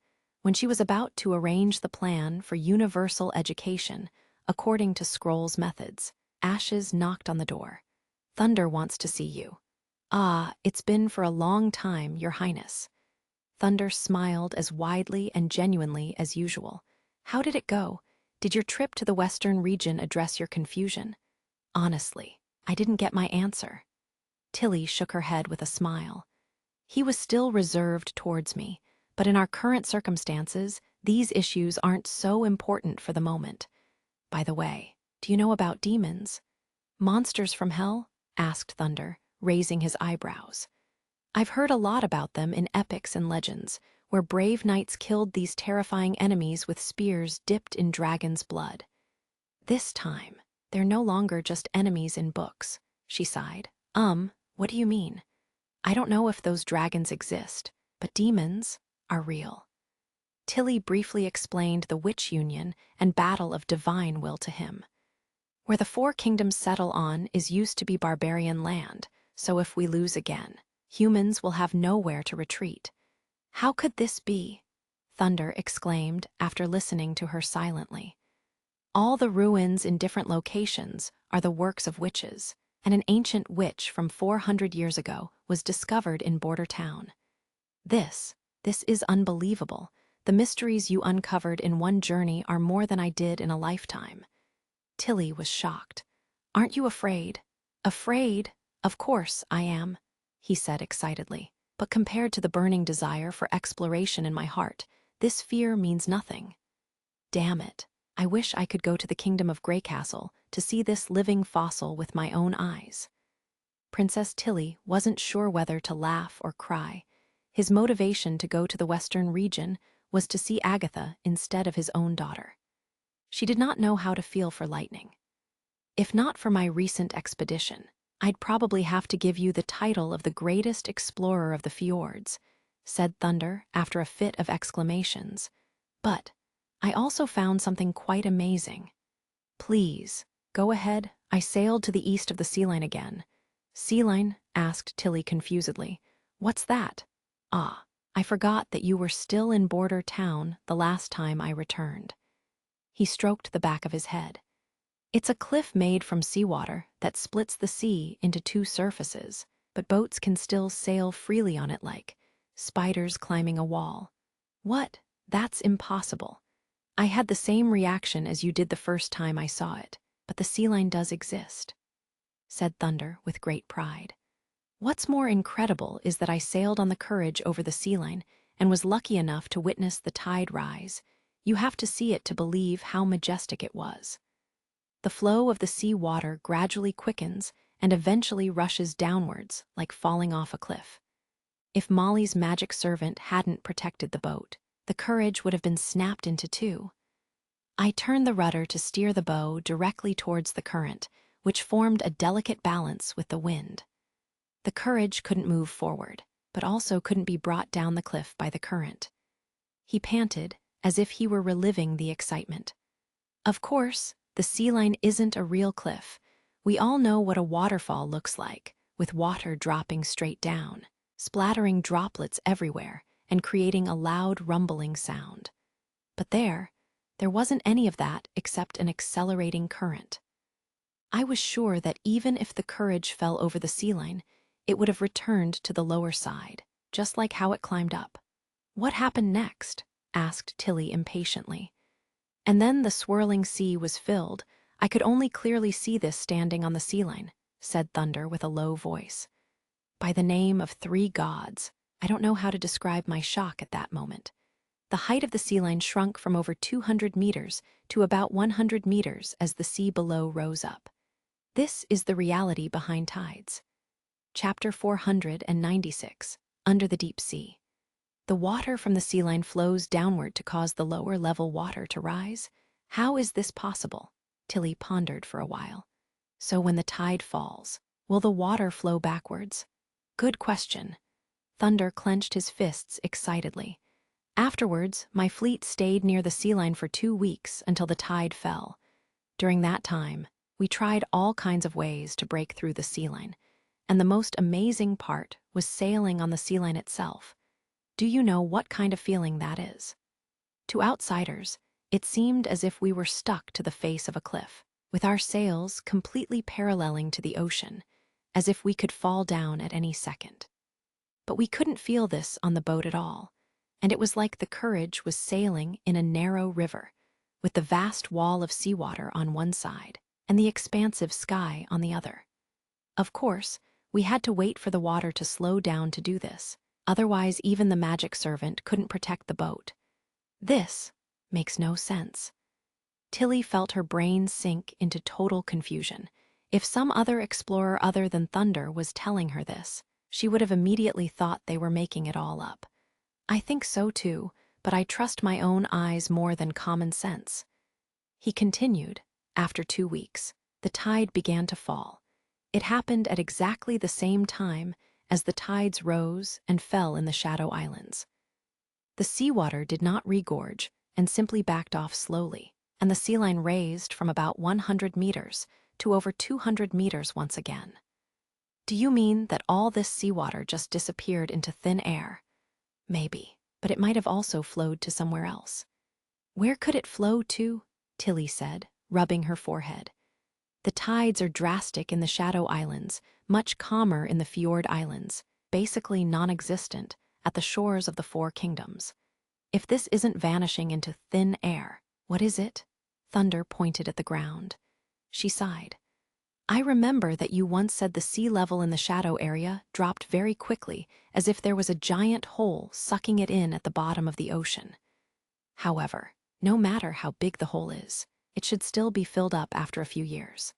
when she was about to arrange the plan for universal education according to Scroll's methods, Ashes knocked on the door. Thunder wants to see you. Ah, it's been for a long time, Your Highness. Thunder smiled as widely and genuinely as usual. How did it go? Did your trip to the Western region address your confusion? Honestly, I didn't get my answer. Tilly shook her head with a smile. He was still reserved towards me, but in our current circumstances, these issues aren't so important for the moment. By the way, do you know about demons? Monsters from hell? Asked Thunder, raising his eyebrows. I've heard a lot about them in epics and legends, where brave knights killed these terrifying enemies with spears dipped in dragon's blood. This time, they're no longer just enemies in books, she sighed. What do you mean? I don't know if those dragons exist, but demons are real. Tilly briefly explained the witch union and battle of divine will to him. Where the four kingdoms settle on is used to be barbarian land, so if we lose again, humans will have nowhere to retreat. How could this be? Thunder exclaimed after listening to her silently. All the ruins in different locations are the works of witches, and an ancient witch from 400 years ago was discovered in Border Town. This is unbelievable. The mysteries you uncovered in one journey are more than I did in a lifetime. Tilly was shocked. Aren't you afraid? Afraid? Of course I am, he said excitedly. But compared to the burning desire for exploration in my heart, this fear means nothing. Damn it. I wish I could go to the kingdom of Greycastle to see this living fossil with my own eyes. Princess Tilly wasn't sure whether to laugh or cry. His motivation to go to the Western region was to see Agatha instead of his own daughter. She did not know how to feel for Lightning. If not for my recent expedition, I'd probably have to give you the title of the greatest explorer of the fjords, said Thunder after a fit of exclamations. But I also found something quite amazing. Please, go ahead. I sailed to the east of the sea line again. Sea line? Asked Tilly confusedly. What's that? Ah, I forgot that you were still in Border Town the last time I returned. He stroked the back of his head. It's a cliff made from seawater that splits the sea into two surfaces, but boats can still sail freely on it like spiders climbing a wall. What? That's impossible. I had the same reaction as you did the first time I saw it, but the sea line does exist, said Thunder with great pride. What's more incredible is that I sailed on the Courage over the sea line and was lucky enough to witness the tide rise. You have to see it to believe how majestic it was. The flow of the sea water gradually quickens and eventually rushes downwards like falling off a cliff. If Molly's magic servant hadn't protected the boat, the Courage would have been snapped into two. I turned the rudder to steer the bow directly towards the current, which formed a delicate balance with the wind. The Courage couldn't move forward, but also couldn't be brought down the cliff by the current. He panted, as if he were reliving the excitement. Of course, the sea line isn't a real cliff. We all know what a waterfall looks like, with water dropping straight down, splattering droplets everywhere, and creating a loud rumbling sound. But there wasn't any of that except an accelerating current. I was sure that even if the Courage fell over the sea line, it would have returned to the lower side, just like how it climbed up. "What happened next?" asked Tilly impatiently. And then the swirling sea was filled. I could only clearly see this standing on the sea line, said Thunder with a low voice. By the name of 3 gods, I don't know how to describe my shock at that moment. The height of the sea line shrunk from over 200 meters to about 100 meters as the sea below rose up. This is the reality behind tides. Chapter 496, Under the Deep Sea. The water from the sea line flows downward to cause the lower level water to rise. How is this possible? Tilly pondered for a while. So when the tide falls, will the water flow backwards? Good question. Thunder clenched his fists excitedly. Afterwards, my fleet stayed near the sea line for 2 weeks until the tide fell. During that time, we tried all kinds of ways to break through the sea line, and the most amazing part was sailing on the sea line itself. Do you know what kind of feeling that is? To outsiders, it seemed as if we were stuck to the face of a cliff, with our sails completely paralleling to the ocean, as if we could fall down at any second. But we couldn't feel this on the boat at all, and it was like the Courage was sailing in a narrow river, with the vast wall of seawater on one side and the expansive sky on the other. Of course, we had to wait for the water to slow down to do this, otherwise even the magic servant couldn't protect the boat. This makes no sense. Tilly felt her brain sink into total confusion. If some other explorer other than Thunder was telling her this, she would have immediately thought they were making it all up. I think so too, but I trust my own eyes more than common sense. He continued. After 2 weeks, the tide began to fall. It happened at exactly the same time as the tides rose and fell in the Shadow Islands. The seawater did not regorge and simply backed off slowly, and the sea line raised from about 100 meters to over 200 meters once again. Do you mean that all this seawater just disappeared into thin air? Maybe, but it might have also flowed to somewhere else. Where could it flow to? Tilly said, rubbing her forehead. The tides are drastic in the Shadow Islands, much calmer in the Fjord Islands, basically non-existent at the shores of the 4 kingdoms. If this isn't vanishing into thin air, what is it? Thunder pointed at the ground. She sighed. I remember that you once said the sea level in the shadow area dropped very quickly, as if there was a giant hole sucking it in at the bottom of the ocean. However, no matter how big the hole is, it should still be filled up after a few years.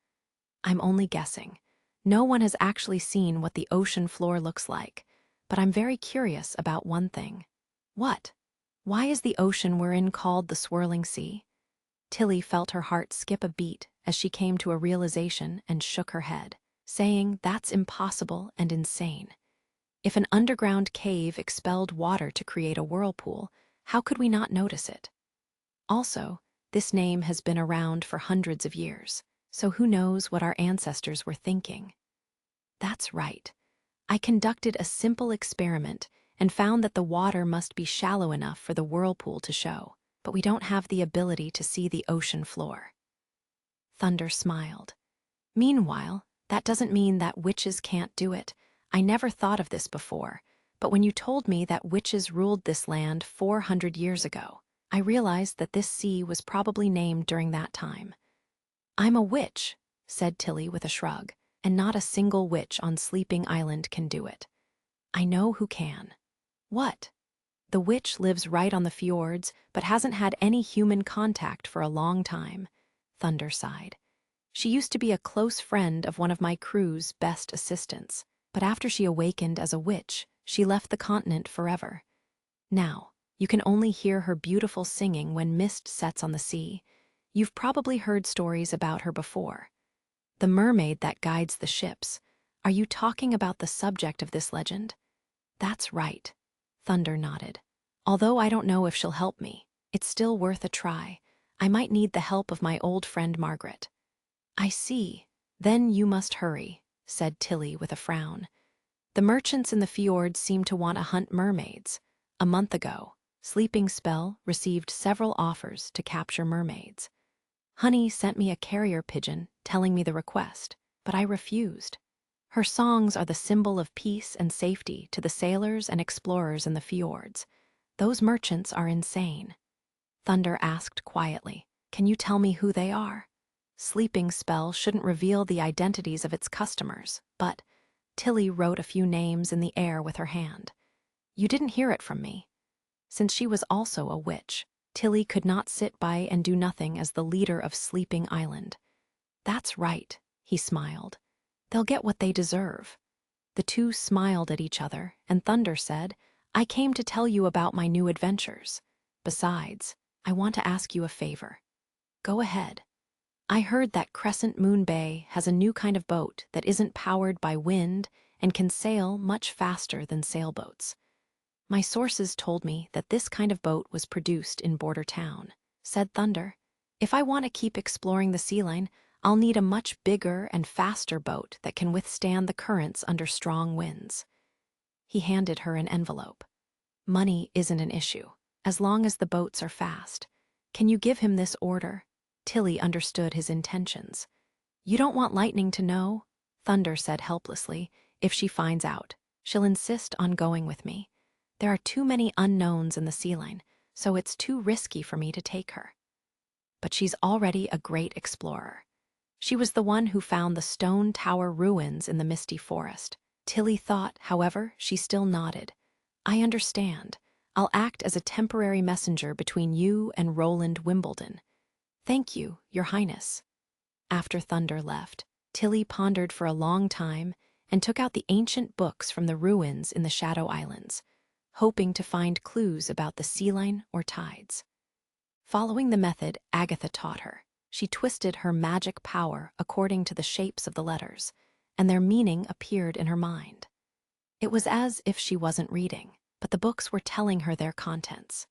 I'm only guessing. No one has actually seen what the ocean floor looks like, but I'm very curious about one thing. What? Why is the ocean we're in called the Swirling Sea? Tilly felt her heart skip a beat as she came to a realization and shook her head, saying that's impossible and insane. If an underground cave expelled water to create a whirlpool, how could we not notice it? Also, this name has been around for hundreds of years, so who knows what our ancestors were thinking? That's right. I conducted a simple experiment and found that the water must be shallow enough for the whirlpool to show, but we don't have the ability to see the ocean floor. Thunder smiled. Meanwhile, that doesn't mean that witches can't do it. I never thought of this before, but when you told me that witches ruled this land 400 years ago, I realized that this sea was probably named during that time. I'm a witch, said Tilly with a shrug. and not a single witch on Sleeping Island can do it. I know who can. What? The witch lives right on the fjords, but hasn't had any human contact for a long time, Thunder sighed. She used to be a close friend of one of my crew's best assistants, but after she awakened as a witch, she left the continent forever. Now, you can only hear her beautiful singing when mist sets on the sea. You've probably heard stories about her before. The mermaid that guides the ships. Are you talking about the subject of this legend? That's right. Thunder nodded. Although I don't know if she'll help me, it's still worth a try. I might need the help of my old friend Margaret. I see. Then you must hurry, said Tilly with a frown. The merchants in the fjords seem to want to hunt mermaids. A month ago, Sleeping Spell received several offers to capture mermaids. Honey sent me a carrier pigeon telling me the request, but I refused. Her songs are the symbol of peace and safety to the sailors and explorers in the fjords. Those merchants are insane. Thunder asked quietly, "Can you tell me who they are?" Sleeping Spell shouldn't reveal the identities of its customers, but Tilly wrote a few names in the air with her hand. You didn't hear it from me. Since she was also a witch, Tilly could not sit by and do nothing as the leader of Sleeping Island. That's right, he smiled. They'll get what they deserve. The two smiled at each other, and Thunder said, I came to tell you about my new adventures. Besides, I want to ask you a favor. Go ahead. I heard that Crescent Moon Bay has a new kind of boat that isn't powered by wind and can sail much faster than sailboats. My sources told me that this kind of boat was produced in Border Town, said Thunder. If I want to keep exploring the sea line, I'll need a much bigger and faster boat that can withstand the currents under strong winds. He handed her an envelope. Money isn't an issue, as long as the boats are fast. Can you give him this order? Tilly understood his intentions. You don't want Lightning to know? Thunder said helplessly. If she finds out, she'll insist on going with me. There are too many unknowns in the sea line, so it's too risky for me to take her. But she's already a great explorer. She was the one who found the stone tower ruins in the misty forest. Tilly thought, however, she still nodded. I understand. I'll act as a temporary messenger between you and Roland Wimbledon. Thank you, Your Highness. After Thunder left, Tilly pondered for a long time and took out the ancient books from the ruins in the Shadow Islands, hoping to find clues about the sea line or tides. Following the method Agatha taught her, she twisted her magic power according to the shapes of the letters, and their meaning appeared in her mind. It was as if she wasn't reading, but the books were telling her their contents.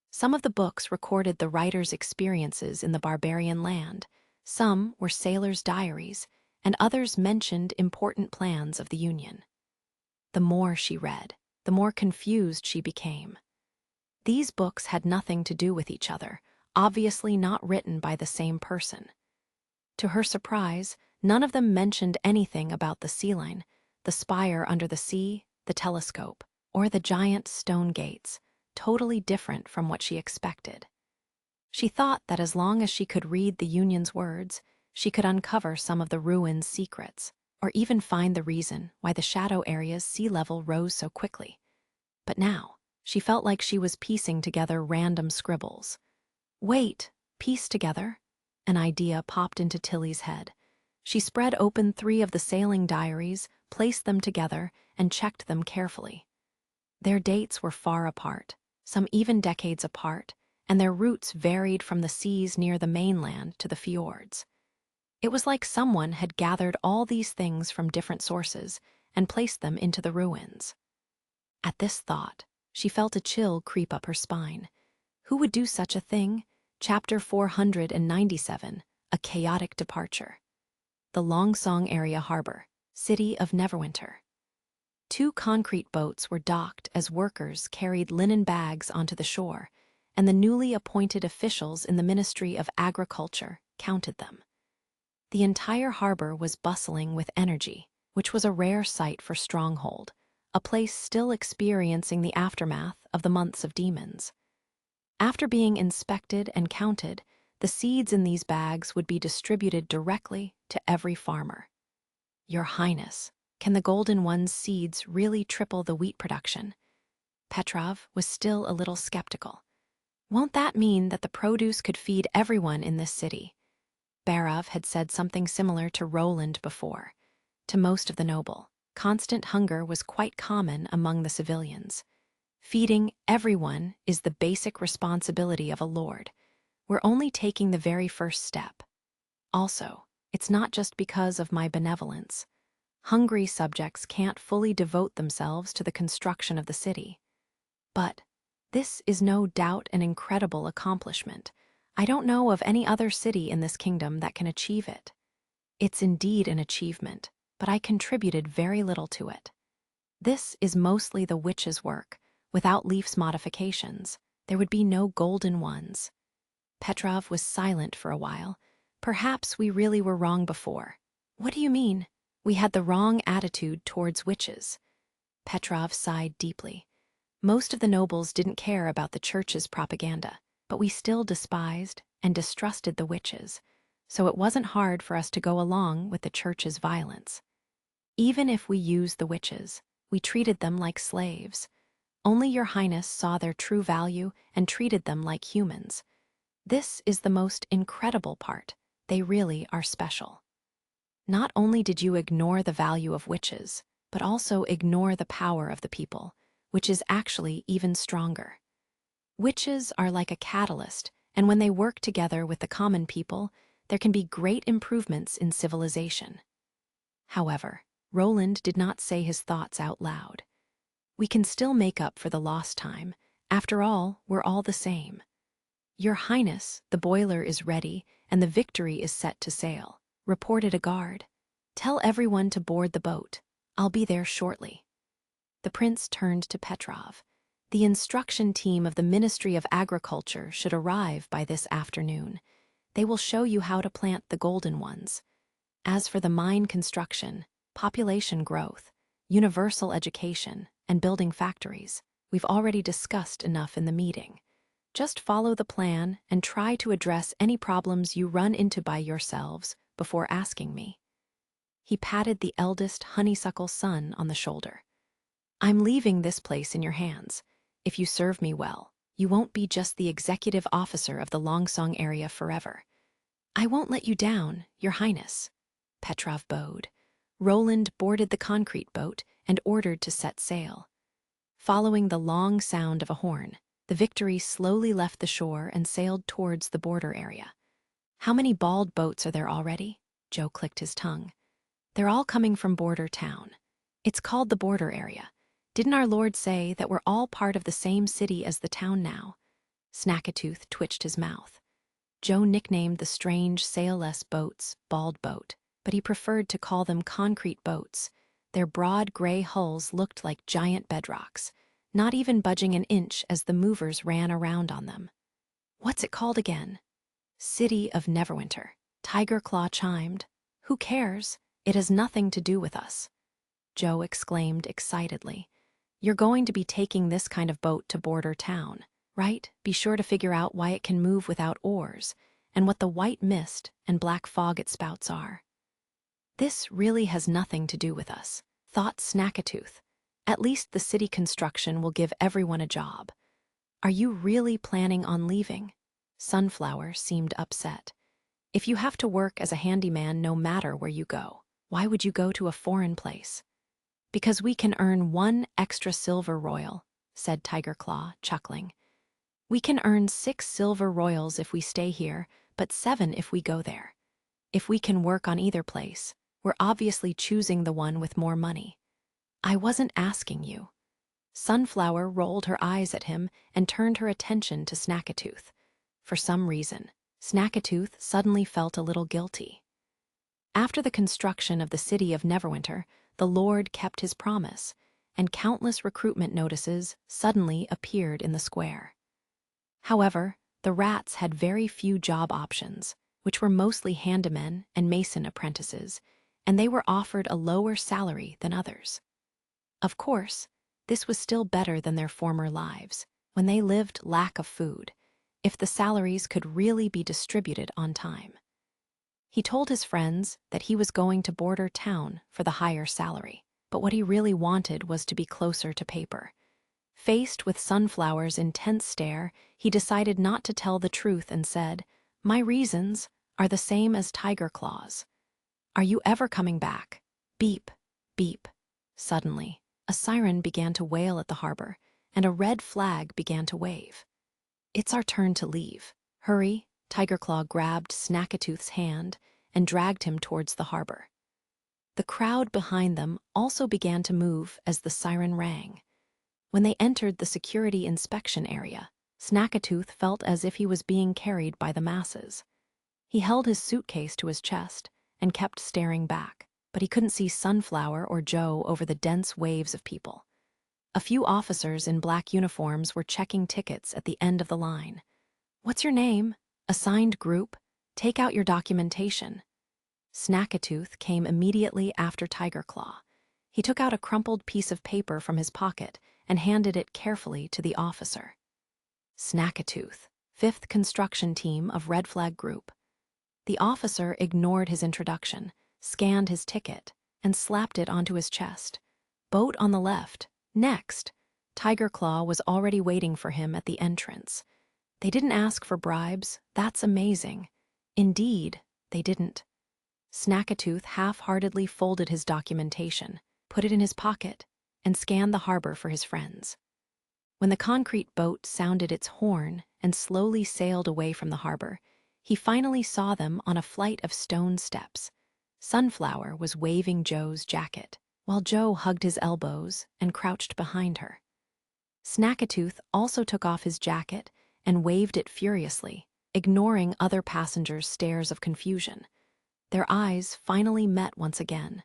Some of the books recorded the writer's experiences in the barbarian land, some were sailors' diaries, and others mentioned important plans of the Union. The more she read, the more confused she became. These books had nothing to do with each other, obviously not written by the same person. To her surprise, none of them mentioned anything about the sea line, the spire under the sea, the telescope, or the giant stone gates, totally different from what she expected. She thought that as long as she could read the Union's words, she could uncover some of the ruins' secrets, or even find the reason why the shadow area's sea level rose so quickly. But now, she felt like she was piecing together random scribbles. Wait, piece together? An idea popped into Tilly's head. She spread open 3 of the sailing diaries, placed them together, and checked them carefully. Their dates were far apart, some even decades apart, and their routes varied from the seas near the mainland to the fjords. It was like someone had gathered all these things from different sources and placed them into the ruins. At this thought, she felt a chill creep up her spine. Who would do such a thing? Chapter 497, A Chaotic Departure. The Longsong Area Harbor, City of Neverwinter. 2 concrete boats were docked as workers carried linen bags onto the shore, and the newly appointed officials in the Ministry of Agriculture counted them. The entire harbor was bustling with energy, which was a rare sight for Stronghold, a place still experiencing the aftermath of the months of demons. After being inspected and counted, the seeds in these bags would be distributed directly to every farmer. Your Highness, can the Golden One's seeds really triple the wheat production? Petrov was still a little skeptical. Won't that mean that the produce could feed everyone in this city? Barov had said something similar to Roland before. To most of the noble, constant hunger was quite common among the civilians. Feeding everyone is the basic responsibility of a lord. We're only taking the very first step. Also, it's not just because of my benevolence. Hungry subjects can't fully devote themselves to the construction of the city. But this is no doubt an incredible accomplishment. I don't know of any other city in this kingdom that can achieve it. It's indeed an achievement, but I contributed very little to it. This is mostly the witch's work. Without Leaf's modifications, there would be no Golden Ones. Petrov was silent for a while. Perhaps we really were wrong before. What do you mean? We had the wrong attitude towards witches. Petrov sighed deeply. Most of the nobles didn't care about the church's propaganda, but we still despised and distrusted the witches, so it wasn't hard for us to go along with the church's violence. Even if we used the witches, we treated them like slaves. Only Your Highness saw their true value and treated them like humans. This is the most incredible part. They really are special. Not only did you ignore the value of witches, but also ignore the power of the people, which is actually even stronger. Witches are like a catalyst, and when they work together with the common people, there can be great improvements in civilization. However, Roland did not say his thoughts out loud. We can still make up for the lost time. After all, we're all the same. Your Highness, the boiler is ready, and the Victory is set to sail, reported a guard. Tell everyone to board the boat. I'll be there shortly. The prince turned to Petrov. The instruction team of the Ministry of Agriculture should arrive by this afternoon. They will show you how to plant the Golden Ones. As for the mine construction, population growth, universal education, and building factories, we've already discussed enough in the meeting. Just follow the plan and try to address any problems you run into by yourselves before asking me. He patted the eldest honeysuckle son on the shoulder. I'm leaving this place in your hands. If you serve me well, you won't be just the executive officer of the Longsong area forever. I won't let you down, Your Highness. Petrov bowed. Roland boarded the concrete boat and ordered to set sail. Following the long sound of a horn, the Victory slowly left the shore and sailed towards the border area. How many bald boats are there already? Joe clicked his tongue. They're all coming from border town. It's called the border area. Didn't our Lord say that we're all part of the same city as the town now? Snackatooth twitched his mouth. Joe nicknamed the strange sailless boats Bald Boat, but he preferred to call them concrete boats. Their broad gray hulls looked like giant bedrocks, not even budging an inch as the movers ran around on them. What's it called again? City of Neverwinter. Tiger Claw chimed. Who cares? It has nothing to do with us. Joe exclaimed excitedly. You're going to be taking this kind of boat to border town, right? Be sure to figure out why it can move without oars, and what the white mist and black fog it spouts are. This really has nothing to do with us, thought Snackatooth. At least the city construction will give everyone a job. Are you really planning on leaving? Sunflower seemed upset. If you have to work as a handyman no matter where you go, why would you go to a foreign place? Because we can earn 1 extra silver royal, said Tiger Claw, chuckling. We can earn 6 silver royals if we stay here, but 7 if we go there. If we can work on either place, we're obviously choosing the one with more money. I wasn't asking you. Sunflower rolled her eyes at him and turned her attention to Snackatooth. For some reason, Snackatooth suddenly felt a little guilty. After the construction of the city of Neverwinter, the Lord kept his promise, and countless recruitment notices suddenly appeared in the square. However, the rats had very few job options, which were mostly handymen and mason apprentices, and they were offered a lower salary than others. Of course, this was still better than their former lives, when they lived lack of food, if the salaries could really be distributed on time. He told his friends that he was going to border town for the higher salary, but what he really wanted was to be closer to paper. Faced with Sunflower's intense stare, he decided not to tell the truth and said, "My reasons are the same as Tiger Claw's. Are you ever coming back?" Beep, beep. Suddenly, a siren began to wail at the harbor, and a red flag began to wave. "It's our turn to leave. Hurry!" Tiger Claw grabbed Snackatooth's hand and dragged him towards the harbor. The crowd behind them also began to move as the siren rang. When they entered the security inspection area, Snackatooth felt as if he was being carried by the masses. He held his suitcase to his chest and kept staring back, but he couldn't see Sunflower or Joe over the dense waves of people. A few officers in black uniforms were checking tickets at the end of the line. "What's your name? Assigned group? Take out your documentation." Snackatooth came immediately after Tiger Claw. He took out a crumpled piece of paper from his pocket and handed it carefully to the officer. "Snackatooth, 5th Construction Team of Red Flag Group." The officer ignored his introduction, scanned his ticket, and slapped it onto his chest. "Boat on the left. Next." Tiger Claw was already waiting for him at the entrance. They didn't ask for bribes. That's amazing. Indeed, they didn't. Snackatooth half-heartedly folded his documentation, put it in his pocket, and scanned the harbor for his friends. When the concrete boat sounded its horn and slowly sailed away from the harbor, he finally saw them on a flight of stone steps. Sunflower was waving Joe's jacket, while Joe hugged his elbows and crouched behind her. Snackatooth also took off his jacket and waved it furiously, ignoring other passengers' stares of confusion. Their eyes finally met once again.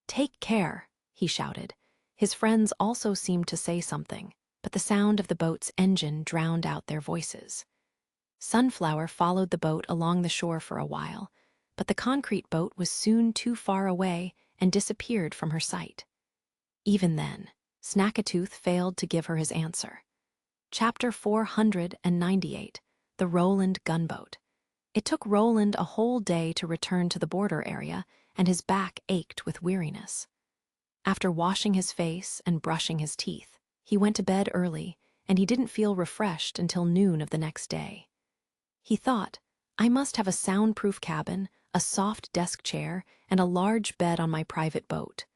"Take care," he shouted. His friends also seemed to say something, but the sound of the boat's engine drowned out their voices. Sunflower followed the boat along the shore for a while, but the concrete boat was soon too far away and disappeared from her sight. Even then, Snackatooth failed to give her his answer. Chapter 498, The Roland Gunboat. It took Roland a whole day to return to the border area, and his back ached with weariness. After washing his face and brushing his teeth, he went to bed early, and he didn't feel refreshed until noon of the next day. He thought, "I must have a soundproof cabin, a soft desk chair, and a large bed on my private boat.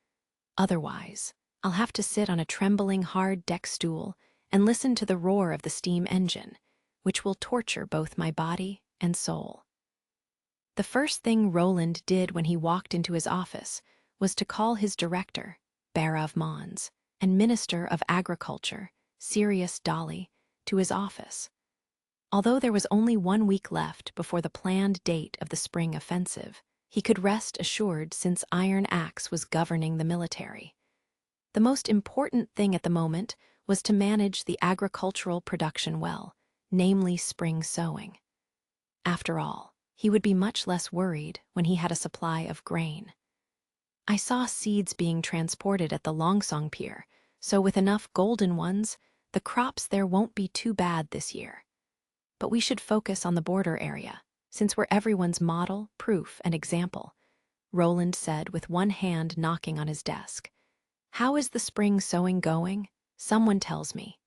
Otherwise, I'll have to sit on a trembling hard deck stool and listen to the roar of the steam engine, which will torture both my body and soul." The first thing Roland did when he walked into his office was to call his director, Barav Mons, and Minister of Agriculture, Sirius Dolly, to his office. Although there was only 1 week left before the planned date of the spring offensive, he could rest assured since Iron Axe was governing the military. The most important thing at the moment was to manage the agricultural production well, namely spring sowing. After all, he would be much less worried when he had a supply of grain. "I saw seeds being transported at the Longsong Pier, so with enough golden ones, the crops there won't be too bad this year. But we should focus on the border area, since we're everyone's model, proof, and example," Roland said with one hand knocking on his desk. "How is the spring sowing going? Someone tells me."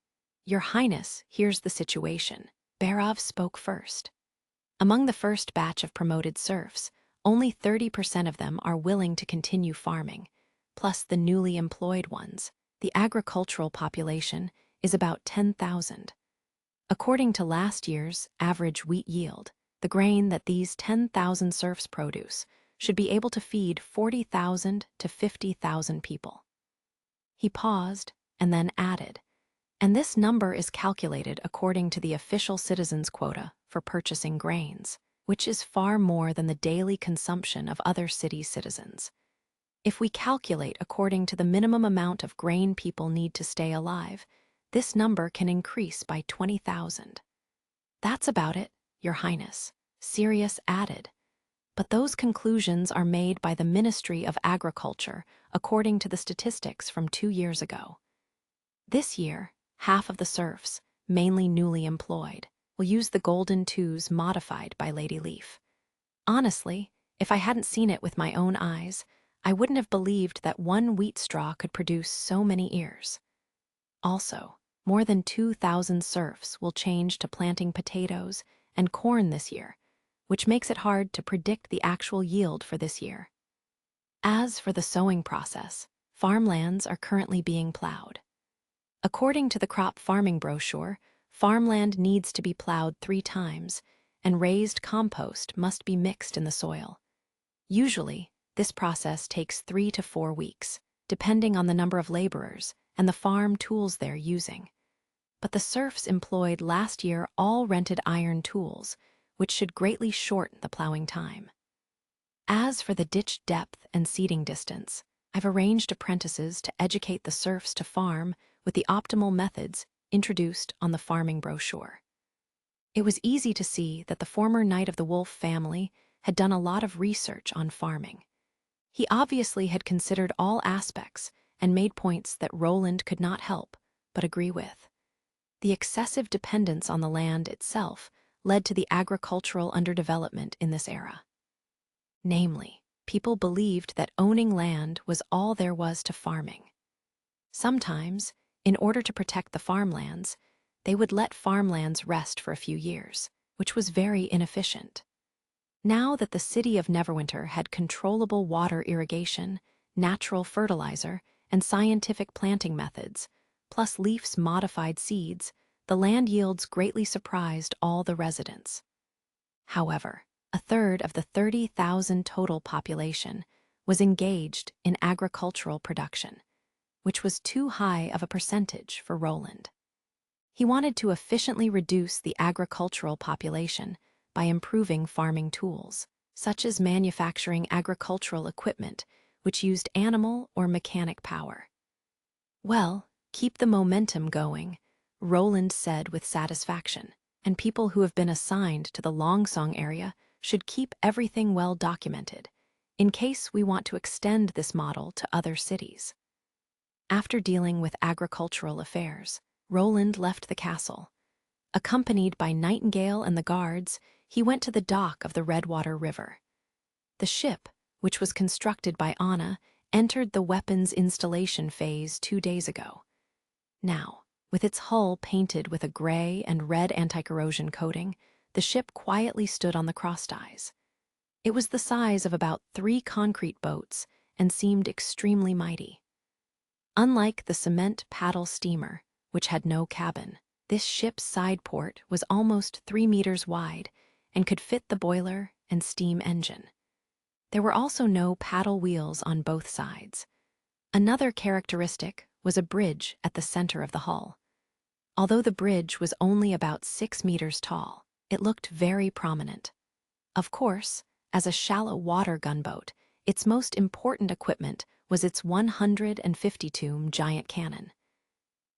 "Your Highness, here's the situation." Barav spoke first. Among the first batch of promoted serfs, only 30% of them are willing to continue farming, plus the newly employed ones. The agricultural population is about 10,000. According to last year's average wheat yield, the grain that these 10,000 serfs produce should be able to feed 40,000 to 50,000 people. He paused and then added, "And this number is calculated according to the official citizens' quota for purchasing grains, which is far more than the daily consumption of other city citizens. If we calculate according to the minimum amount of grain people need to stay alive, this number can increase by 20,000. "That's about it, Your Highness," Sirius added. "But those conclusions are made by the Ministry of Agriculture according to the statistics from 2 years ago. This year, half of the serfs, mainly newly employed, will use the golden twos modified by Lady Leaf. Honestly, If I hadn't seen it with my own eyes, I wouldn't have believed that one wheat straw could produce so many ears. Also, more than 2,000 serfs will change to planting potatoes and corn this year, which makes it hard to predict the actual yield for this year. As for the sowing process, farmlands are currently being plowed. According to the crop farming brochure, farmland needs to be plowed 3 times, and raised compost must be mixed in the soil. Usually, this process takes 3 to 4 weeks, depending on the number of laborers and the farm tools they're using. But the serfs employed last year all rented iron tools, which should greatly shorten the plowing time. As for the ditch depth and seeding distance, I've arranged apprentices to educate the serfs to farm with the optimal methods introduced on the farming brochure. It was easy to see that the former Knight of the Wolf family had done a lot of research on farming. He obviously had considered all aspects and made points that Roland could not help but agree with. The excessive dependence on the land itself led to the agricultural underdevelopment in this era. Namely, people believed that owning land was all there was to farming. Sometimes, in order to protect the farmlands, they would let farmlands rest for a few years, which was very inefficient. Now that the city of Neverwinter had controllable water irrigation, natural fertilizer, and scientific planting methods, plus Leaf's modified seeds, the land yields greatly surprised all the residents. However, a third of the 30,000 total population was engaged in agricultural production, which was too high of a percentage for Roland. He wanted to efficiently reduce the agricultural population by improving farming tools, such as manufacturing agricultural equipment which used animal or mechanic power. Well, keep the momentum going, Roland said with satisfaction, and people who have been assigned to the Longsong area should keep everything well documented, in case we want to extend this model to other cities. After dealing with agricultural affairs, Roland left the castle. Accompanied by Nightingale and the guards, he went to the dock of the Redwater River. The ship, which was constructed by Anna, entered the weapons installation phase 2 days ago. Now, with its hull painted with a gray and red anti-corrosion coating, the ship quietly stood on the crossties. It was the size of about 3 concrete boats and seemed extremely mighty. Unlike the cement paddle steamer, which had no cabin, this ship's side port was almost 3 meters wide and could fit the boiler and steam engine. There were also no paddle wheels on both sides. Another characteristic was a bridge at the center of the hull. Although the bridge was only about 6 meters tall, it looked very prominent. Of course, as a shallow water gunboat, its most important equipment was its 150-tome giant cannon.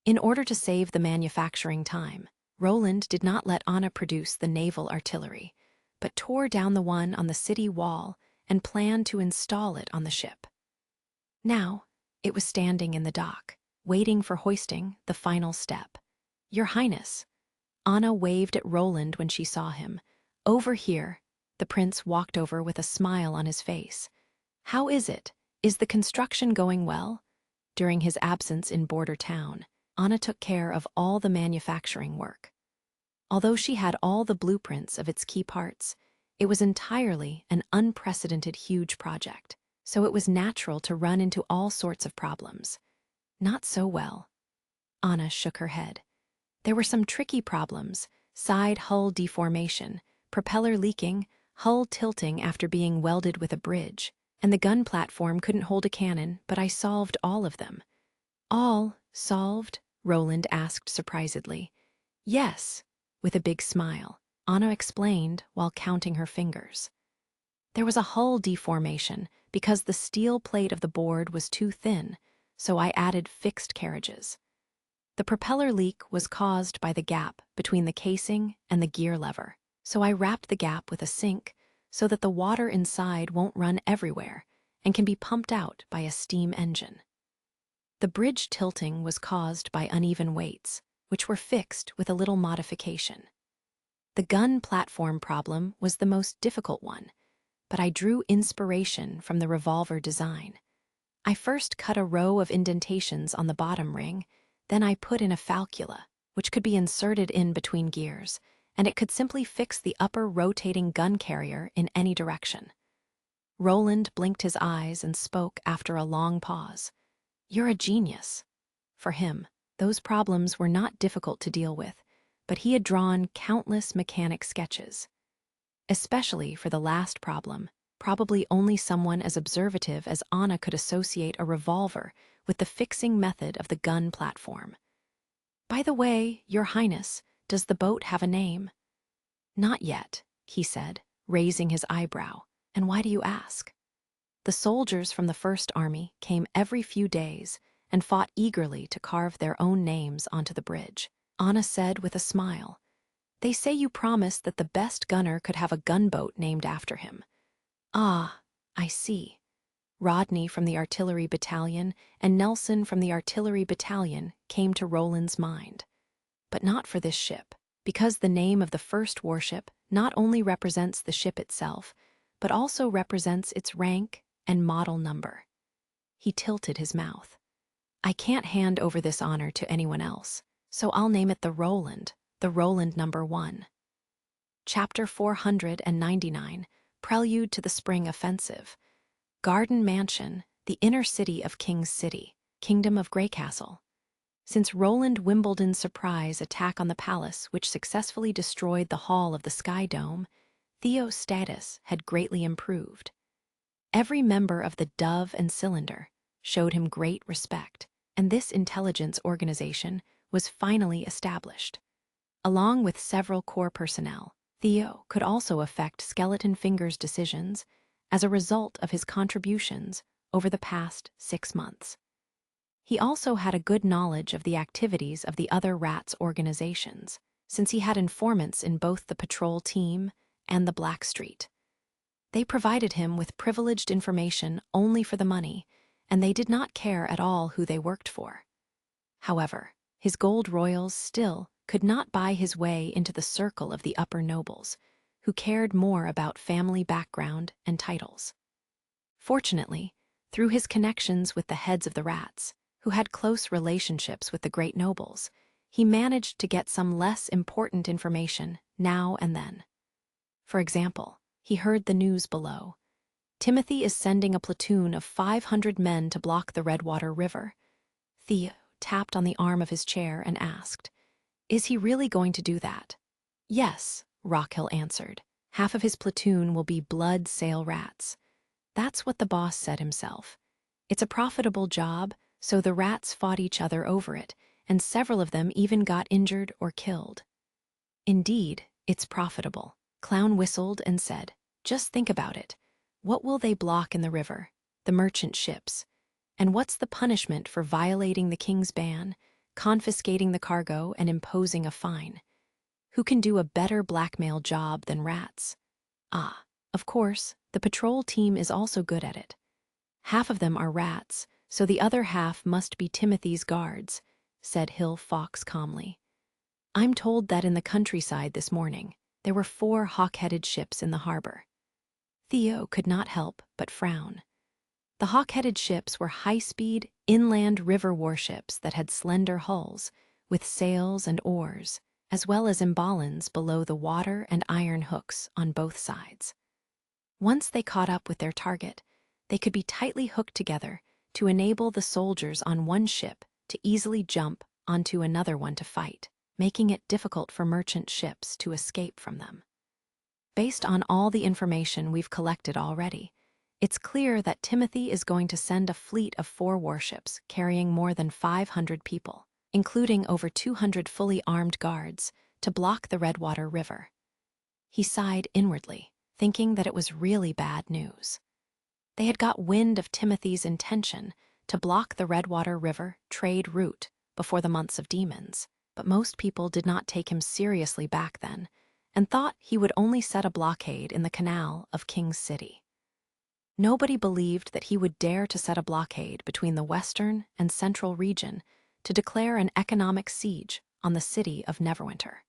In order to save the manufacturing time, Roland did not let Anna produce the naval artillery, but tore down the one on the city wall and planned to install it on the ship. Now, it was standing in the dock, waiting for hoisting the final step. "Your Highness." Anna waved at Roland when she saw him. "Over here." The prince walked over with a smile on his face. "How is it? Is the construction going well?" During his absence in Border Town, Anna took care of all the manufacturing work. Although she had all the blueprints of its key parts, it was entirely an unprecedented huge project, so it was natural to run into all sorts of problems. Not so well. Anna shook her head. There were some tricky problems: side hull deformation, propeller leaking, hull tilting after being welded with a bridge, and the gun platform couldn't hold a cannon, but I solved all of them. "All solved?" Roland asked surprisedly. "Yes," with a big smile, Anna explained while counting her fingers. There was a hull deformation because the steel plate of the board was too thin, so I added fixed carriages. The propeller leak was caused by the gap between the casing and the gear lever, so I wrapped the gap with a sink so that the water inside won't run everywhere and can be pumped out by a steam engine. The bridge tilting was caused by uneven weights, which were fixed with a little modification. The gun platform problem was the most difficult one. but I drew inspiration from the revolver design. I first cut a row of indentations on the bottom ring, then I put in a falcula, which could be inserted in between gears, and it could simply fix the upper rotating gun carrier in any direction. Roland blinked his eyes and spoke after a long pause. "You're a genius." For him, those problems were not difficult to deal with, but he had drawn countless mechanic sketches. Especially for the last problem, probably only someone as observative as Anna could associate a revolver with the fixing method of the gun platform. "By the way, Your Highness, does the boat have a name?" "Not yet," he said, raising his eyebrow. "And why do you ask?" The soldiers from the First Army came every few days and fought eagerly to carve their own names onto the bridge. Anna said with a smile, "They say you promised that the best gunner could have a gunboat named after him." "Ah, I see." Rodney from the artillery battalion and Nelson from the artillery battalion came to Roland's mind. But not for this ship, because the name of the first warship not only represents the ship itself, but also represents its rank and model number. He tilted his mouth. "I can't hand over this honor to anyone else, so I'll name it the Roland number 1. Chapter 499, Prelude to the Spring Offensive. Garden Mansion, the inner city of King's City, Kingdom of Greycastle. Since Roland Wimbledon's surprise attack on the palace, which successfully destroyed the hall of the Sky Dome, Theo's status had greatly improved. Every member of the Dove and Cylinder showed him great respect, and this intelligence organization was finally established. Along with several core personnel, Theo could also affect Skeleton Finger's decisions as a result of his contributions over the past 6 months. He also had a good knowledge of the activities of the other Rats organizations, since he had informants in both the patrol team and the Black Street. They provided him with privileged information only for the money, and they did not care at all who they worked for. However, his gold royals still could not buy his way into the circle of the upper nobles, who cared more about family background and titles. Fortunately, through his connections with the heads of the Rats, who had close relationships with the great nobles, he managed to get some less important information now and then. For example, he heard the news below. Timothy is sending a platoon of 500 men to block the Redwater River. Theo tapped on the arm of his chair and asked, "Is he really going to do that?" "Yes," Rockhill answered. "Half of his platoon will be blood sail rats. That's what the boss said himself. It's a profitable job, so the rats fought each other over it, and several of them even got injured or killed." "Indeed, it's profitable." Clown whistled and said, "Just think about it. What will they block in the river? The merchant ships. And what's the punishment for violating the king's ban, confiscating the cargo, and imposing a fine? Who can do a better blackmail job than rats? Ah, of course, the patrol team is also good at it. Half of them are rats, so the other half must be Timothy's guards," said Hill Fox calmly. "I'm told that in the countryside this morning, there were 4 hawk-headed ships in the harbor." Theo could not help but frown. The hawk-headed ships were high-speed, inland river warships that had slender hulls, with sails and oars, as well as imbalans below the water and iron hooks on both sides. Once they caught up with their target, they could be tightly hooked together to enable the soldiers on one ship to easily jump onto another one to fight, making it difficult for merchant ships to escape from them. Based on all the information we've collected already, it's clear that Timothy is going to send a fleet of 4 warships carrying more than 500 people, including over 200 fully armed guards, to block the Redwater River. He sighed inwardly, thinking that it was really bad news. They had got wind of Timothy's intention to block the Redwater River trade route before the months of demons, but most people did not take him seriously back then, and thought he would only set a blockade in the canal of King's City. Nobody believed that he would dare to set a blockade between the western and central region to declare an economic siege on the city of Neverwinter.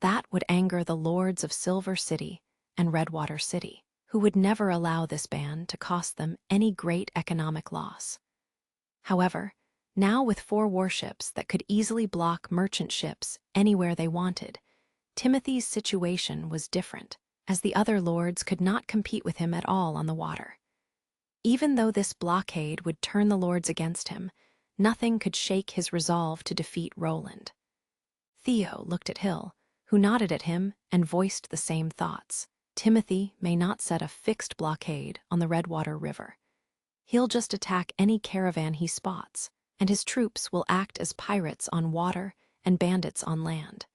That would anger the lords of Silver City and Redwater City, who would never allow this ban to cost them any great economic loss. However, now with 4 warships that could easily block merchant ships anywhere they wanted, Timothy's situation was different, as the other lords could not compete with him at all on the water. Even though this blockade would turn the lords against him, nothing could shake his resolve to defeat Roland. Theo looked at Hill, who nodded at him and voiced the same thoughts. Timothy may not set a fixed blockade on the Redwater River. He'll just attack any caravan he spots, and his troops will act as pirates on water and bandits on land.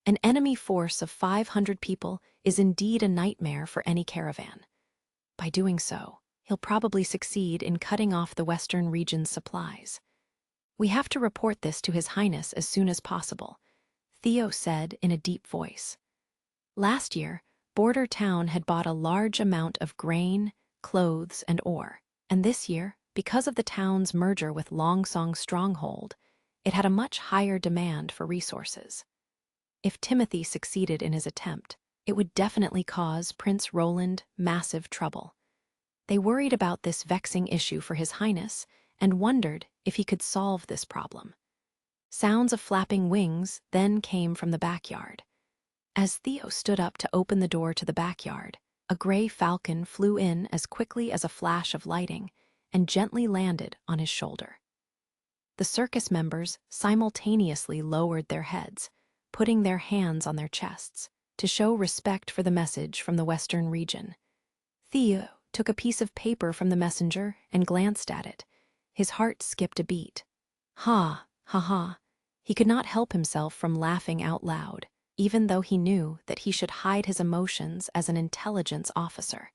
An enemy force of 500 people is indeed a nightmare for any caravan. By doing so, he'll probably succeed in cutting off the western region's supplies. We have to report this to His Highness as soon as possible, Theo said in a deep voice. Last year, Border Town had bought a large amount of grain, clothes, and ore, and this year, because of the town's merger with Longsong Stronghold, it had a much higher demand for resources. If Timothy succeeded in his attempt, it would definitely cause Prince Roland massive trouble. They worried about this vexing issue for His Highness and wondered if he could solve this problem. Sounds of flapping wings then came from the backyard. As Theo stood up to open the door to the backyard, a gray falcon flew in as quickly as a flash of lighting and gently landed on his shoulder. The circus members simultaneously lowered their heads, putting their hands on their chests, to show respect for the message from the western region. Theo took a piece of paper from the messenger and glanced at it. His heart skipped a beat. Ha, ha, ha. He could not help himself from laughing out loud, even though he knew that he should hide his emotions as an intelligence officer.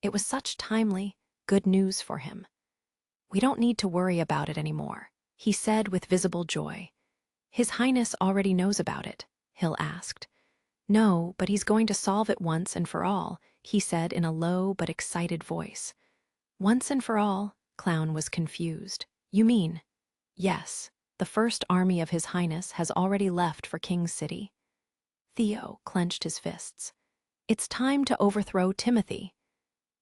It was such timely, good news for him. We don't need to worry about it anymore, he said with visible joy. His Highness already knows about it, Hill asked. No, but he's going to solve it once and for all, he said in a low but excited voice. Once and for all? Clown was confused. You mean? Yes, the first army of His Highness has already left for King's City. Theo clenched his fists. It's time to overthrow Timothy.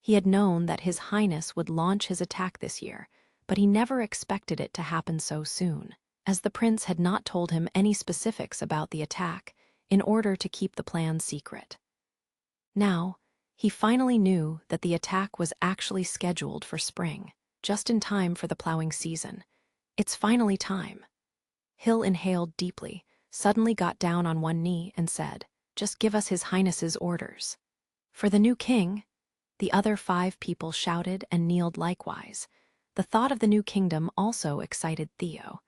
He had known that His Highness would launch his attack this year, but he never expected it to happen so soon, as the prince had not told him any specifics about the attack in order to keep the plan secret. Now, he finally knew that the attack was actually scheduled for spring, just in time for the plowing season. It's finally time. Hill inhaled deeply, suddenly got down on one knee and said, "Just give us His Highness's orders." For the new king, the other 5 people shouted and kneeled likewise. The thought of the new kingdom also excited Theo.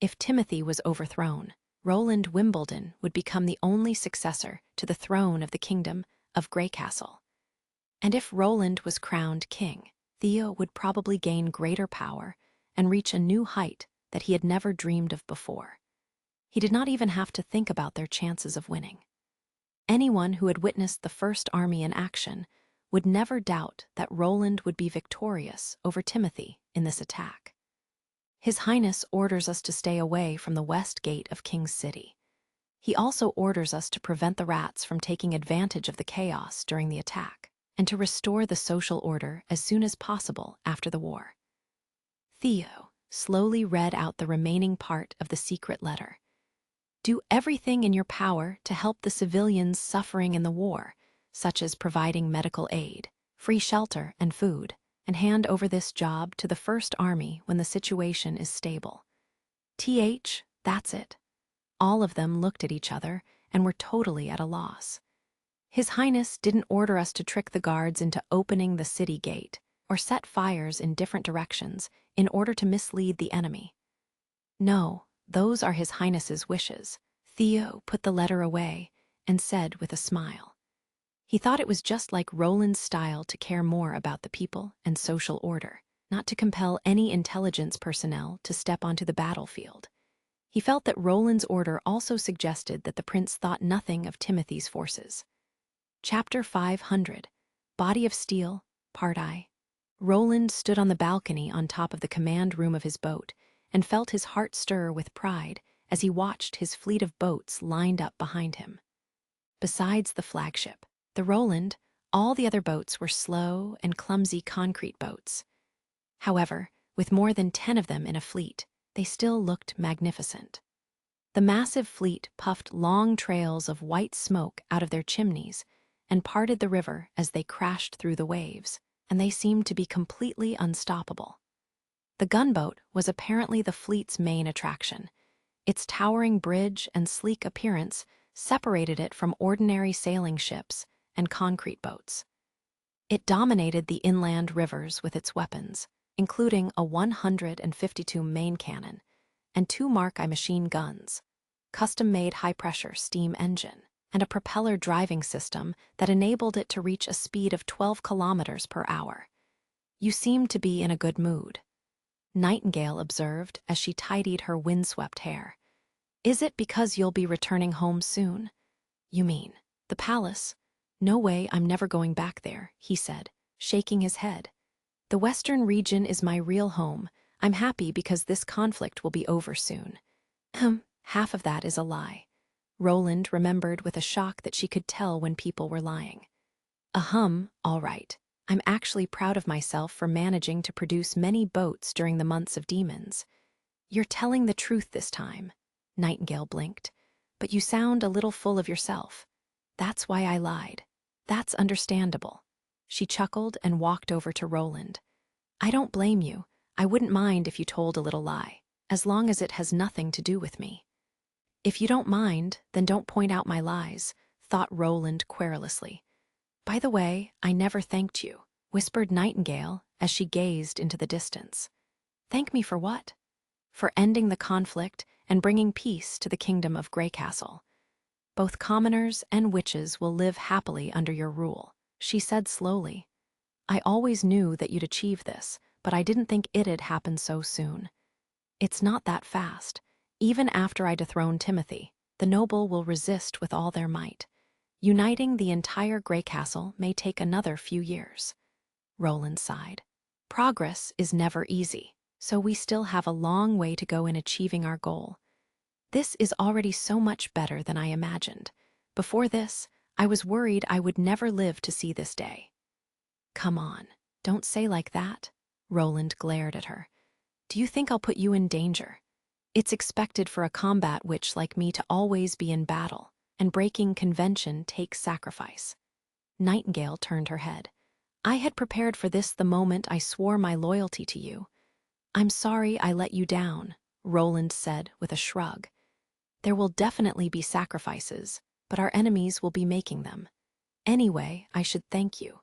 If Timothy was overthrown, Roland Wimbledon would become the only successor to the throne of the kingdom of Greycastle. And if Roland was crowned king, Theo would probably gain greater power and reach a new height that he had never dreamed of before. He did not even have to think about their chances of winning. Anyone who had witnessed the first army in action would never doubt that Roland would be victorious over Timothy in this attack. His Highness orders us to stay away from the west gate of King's City. He also orders us to prevent the rats from taking advantage of the chaos during the attack, and to restore the social order as soon as possible after the war. Theo slowly read out the remaining part of the secret letter. Do everything in your power to help the civilians suffering in the war, such as providing medical aid, free shelter and food, and hand over this job to the First Army when the situation is stable. That's it. All of them looked at each other and were totally at a loss. His Highness didn't order us to trick the guards into opening the city gate or set fires in different directions in order to mislead the enemy. No, those are His Highness's wishes. Theo put the letter away and said with a smile. He thought it was just like Roland's style to care more about the people and social order, not to compel any intelligence personnel to step onto the battlefield. He felt that Roland's order also suggested that the prince thought nothing of Timothy's forces. Chapter 500, Body of Steel, Part I. Roland stood on the balcony on top of the command room of his boat and felt his heart stir with pride as he watched his fleet of boats lined up behind him. Besides the flagship, the Roland All the other boats were slow and clumsy concrete boats. However, with more than 10 of them in a fleet, they still looked magnificent. The massive fleet puffed long trails of white smoke out of their chimneys and parted the river as they crashed through the waves, and they seemed to be completely unstoppable. The gunboat was apparently the fleet's main attraction. Its towering bridge and sleek appearance separated it from ordinary sailing ships and concrete boats. It dominated the inland rivers with its weapons, including a 152 main cannon and 2 Mark I machine guns, custom-made high-pressure steam engine, and a propeller driving system that enabled it to reach a speed of 12 kilometers per hour. "You seem to be in a good mood," Nightingale observed as she tidied her windswept hair. "Is it because you'll be returning home soon?" "You mean the palace? No way, I'm never going back there," he said, shaking his head. "The Western region is my real home. I'm happy because this conflict will be over soon." Half of that is a lie. Roland remembered with a shock that she could tell when people were lying. All right. I'm actually proud of myself for managing to produce many boats during the months of demons." "You're telling the truth this time," Nightingale blinked, "but you sound a little full of yourself." "That's why I lied." "That's understandable." She chuckled and walked over to Roland. "I don't blame you. I wouldn't mind if you told a little lie, as long as it has nothing to do with me." "If you don't mind, then don't point out my lies," thought Roland querulously. "By the way, I never thanked you," whispered Nightingale as she gazed into the distance. "Thank me for what?" "For ending the conflict and bringing peace to the kingdom of Greycastle. Both commoners and witches will live happily under your rule," she said slowly. "I always knew that you'd achieve this, but I didn't think it'd happen so soon. It's not that fast. Even after I dethrone Timothy, the noble will resist with all their might. Uniting the entire Greycastle may take another few years." Roland sighed. "Progress is never easy, so we still have a long way to go in achieving our goal. This is already so much better than I imagined. Before this, I was worried I would never live to see this day." "Come on, don't say like that." Roland glared at her. "Do you think I'll put you in danger? It's expected for a combat witch like me to always be in battle, and breaking convention takes sacrifice." Nightingale turned her head. "I had prepared for this the moment I swore my loyalty to you." "I'm sorry I let you down," Roland said with a shrug. "There will definitely be sacrifices, but our enemies will be making them. Anyway, I should thank you."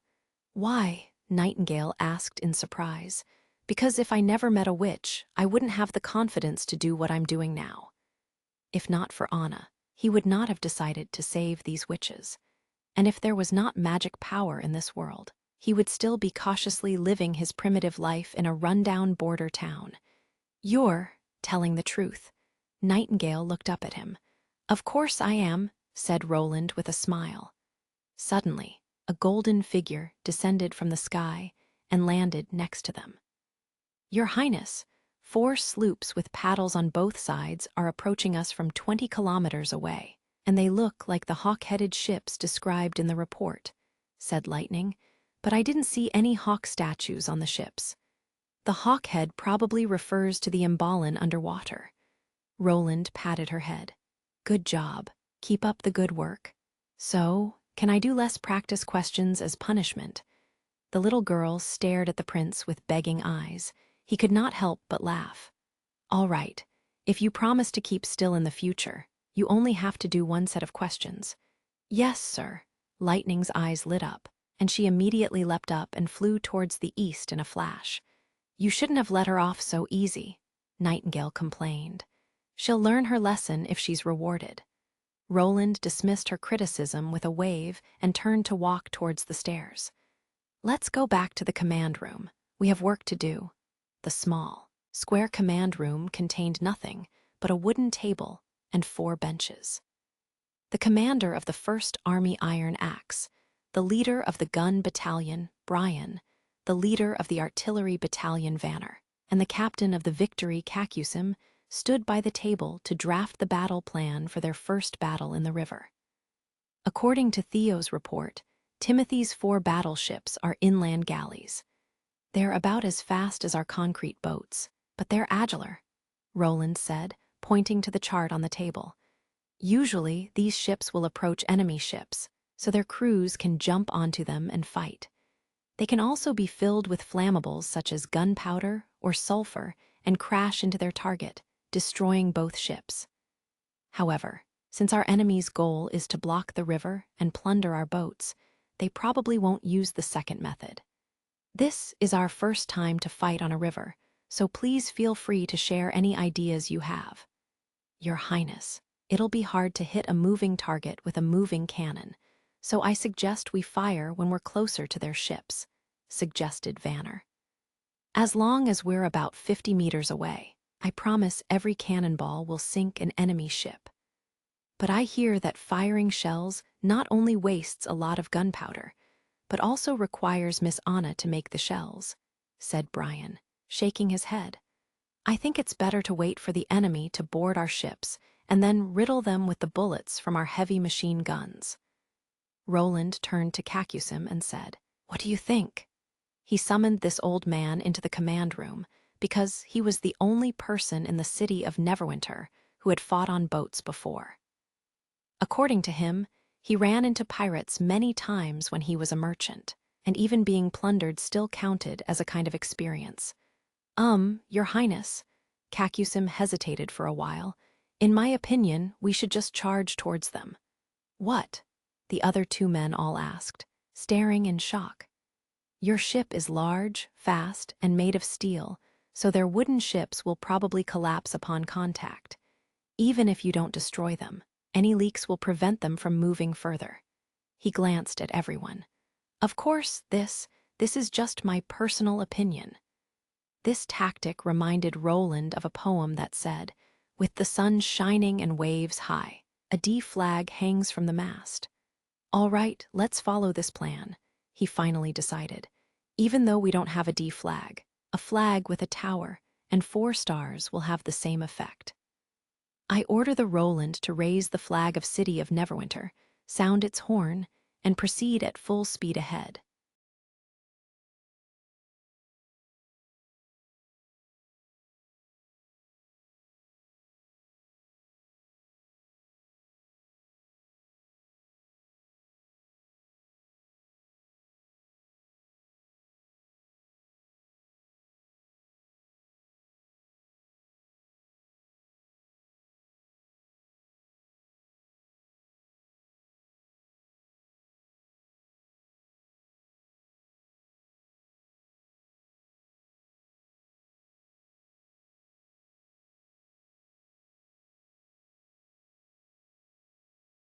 "Why?" Nightingale asked in surprise. "Because if I never met a witch, I wouldn't have the confidence to do what I'm doing now." If not for Anna, he would not have decided to save these witches. And if there was not magic power in this world, he would still be cautiously living his primitive life in a rundown border town. "You're telling the truth." Nightingale looked up at him. "Of course I am," said Roland with a smile. Suddenly, a golden figure descended from the sky and landed next to them. "Your Highness, 4 sloops with paddles on both sides are approaching us from 20 kilometers away, and they look like the hawk-headed ships described in the report," said Lightning, "but I didn't see any hawk statues on the ships." "The hawk head probably refers to the Imbalin underwater." Roland patted her head. "Good job. Keep up the good work. So, can I do less practice questions as punishment?" The little girl stared at the prince with begging eyes. He could not help but laugh. "All right. If you promise to keep still in the future, you only have to do 1 set of questions." "Yes, sir." Lightning's eyes lit up, and she immediately leapt up and flew towards the east in a flash. "You shouldn't have let her off so easy," Nightingale complained. "She'll learn her lesson if she's rewarded." Roland dismissed her criticism with a wave and turned to walk towards the stairs. "Let's go back to the command room. We have work to do." The small, square command room contained nothing but a wooden table and 4 benches. The commander of the 1st Army Iron Axe, the leader of the gun battalion, Brian, the leader of the artillery battalion, Vanner, and the captain of the Victory, Kakusim, stood by the table to draft the battle plan for their first battle in the river. According to Theo's report, Timothy's 4 battleships are inland galleys. They're about as fast as our concrete boats, but they're agiler, Roland said, pointing to the chart on the table. Usually, these ships will approach enemy ships, so their crews can jump onto them and fight. They can also be filled with flammables such as gunpowder or sulfur and crash into their target, destroying both ships. However, since our enemy's goal is to block the river and plunder our boats, they probably won't use the second method. This is our first time to fight on a river, so please feel free to share any ideas you have. Your Highness, it'll be hard to hit a moving target with a moving cannon, so I suggest we fire when we're closer to their ships, suggested Vanner. As long as we're about 50 meters away, I promise every cannonball will sink an enemy ship. But I hear that firing shells not only wastes a lot of gunpowder, but also requires Miss Anna to make the shells, said Brian, shaking his head. I think it's better to wait for the enemy to board our ships and then riddle them with the bullets from our heavy machine guns. Roland turned to Kakusim and said, "What do you think?" He summoned this old man into the command room because he was the only person in the city of Neverwinter who had fought on boats before. According to him, he ran into pirates many times when he was a merchant, and even being plundered still counted as a kind of experience. Your Highness," Kakusim hesitated for a while. "In my opinion, we should just charge towards them." "What?" the other 2 men all asked, staring in shock. "Your ship is large, fast, and made of steel, so their wooden ships will probably collapse upon contact. Even if you don't destroy them, any leaks will prevent them from moving further." He glanced at everyone. "Of course, this is just my personal opinion." This tactic reminded Roland of a poem that said, "With the sun shining and waves high, a D flag hangs from the mast." "All right, let's follow this plan," he finally decided. "Even though we don't have a flag with a tower and 4 stars will have the same effect." "I order the Roland to raise the flag of City of Neverwinter, sound its horn, and proceed at full speed ahead,"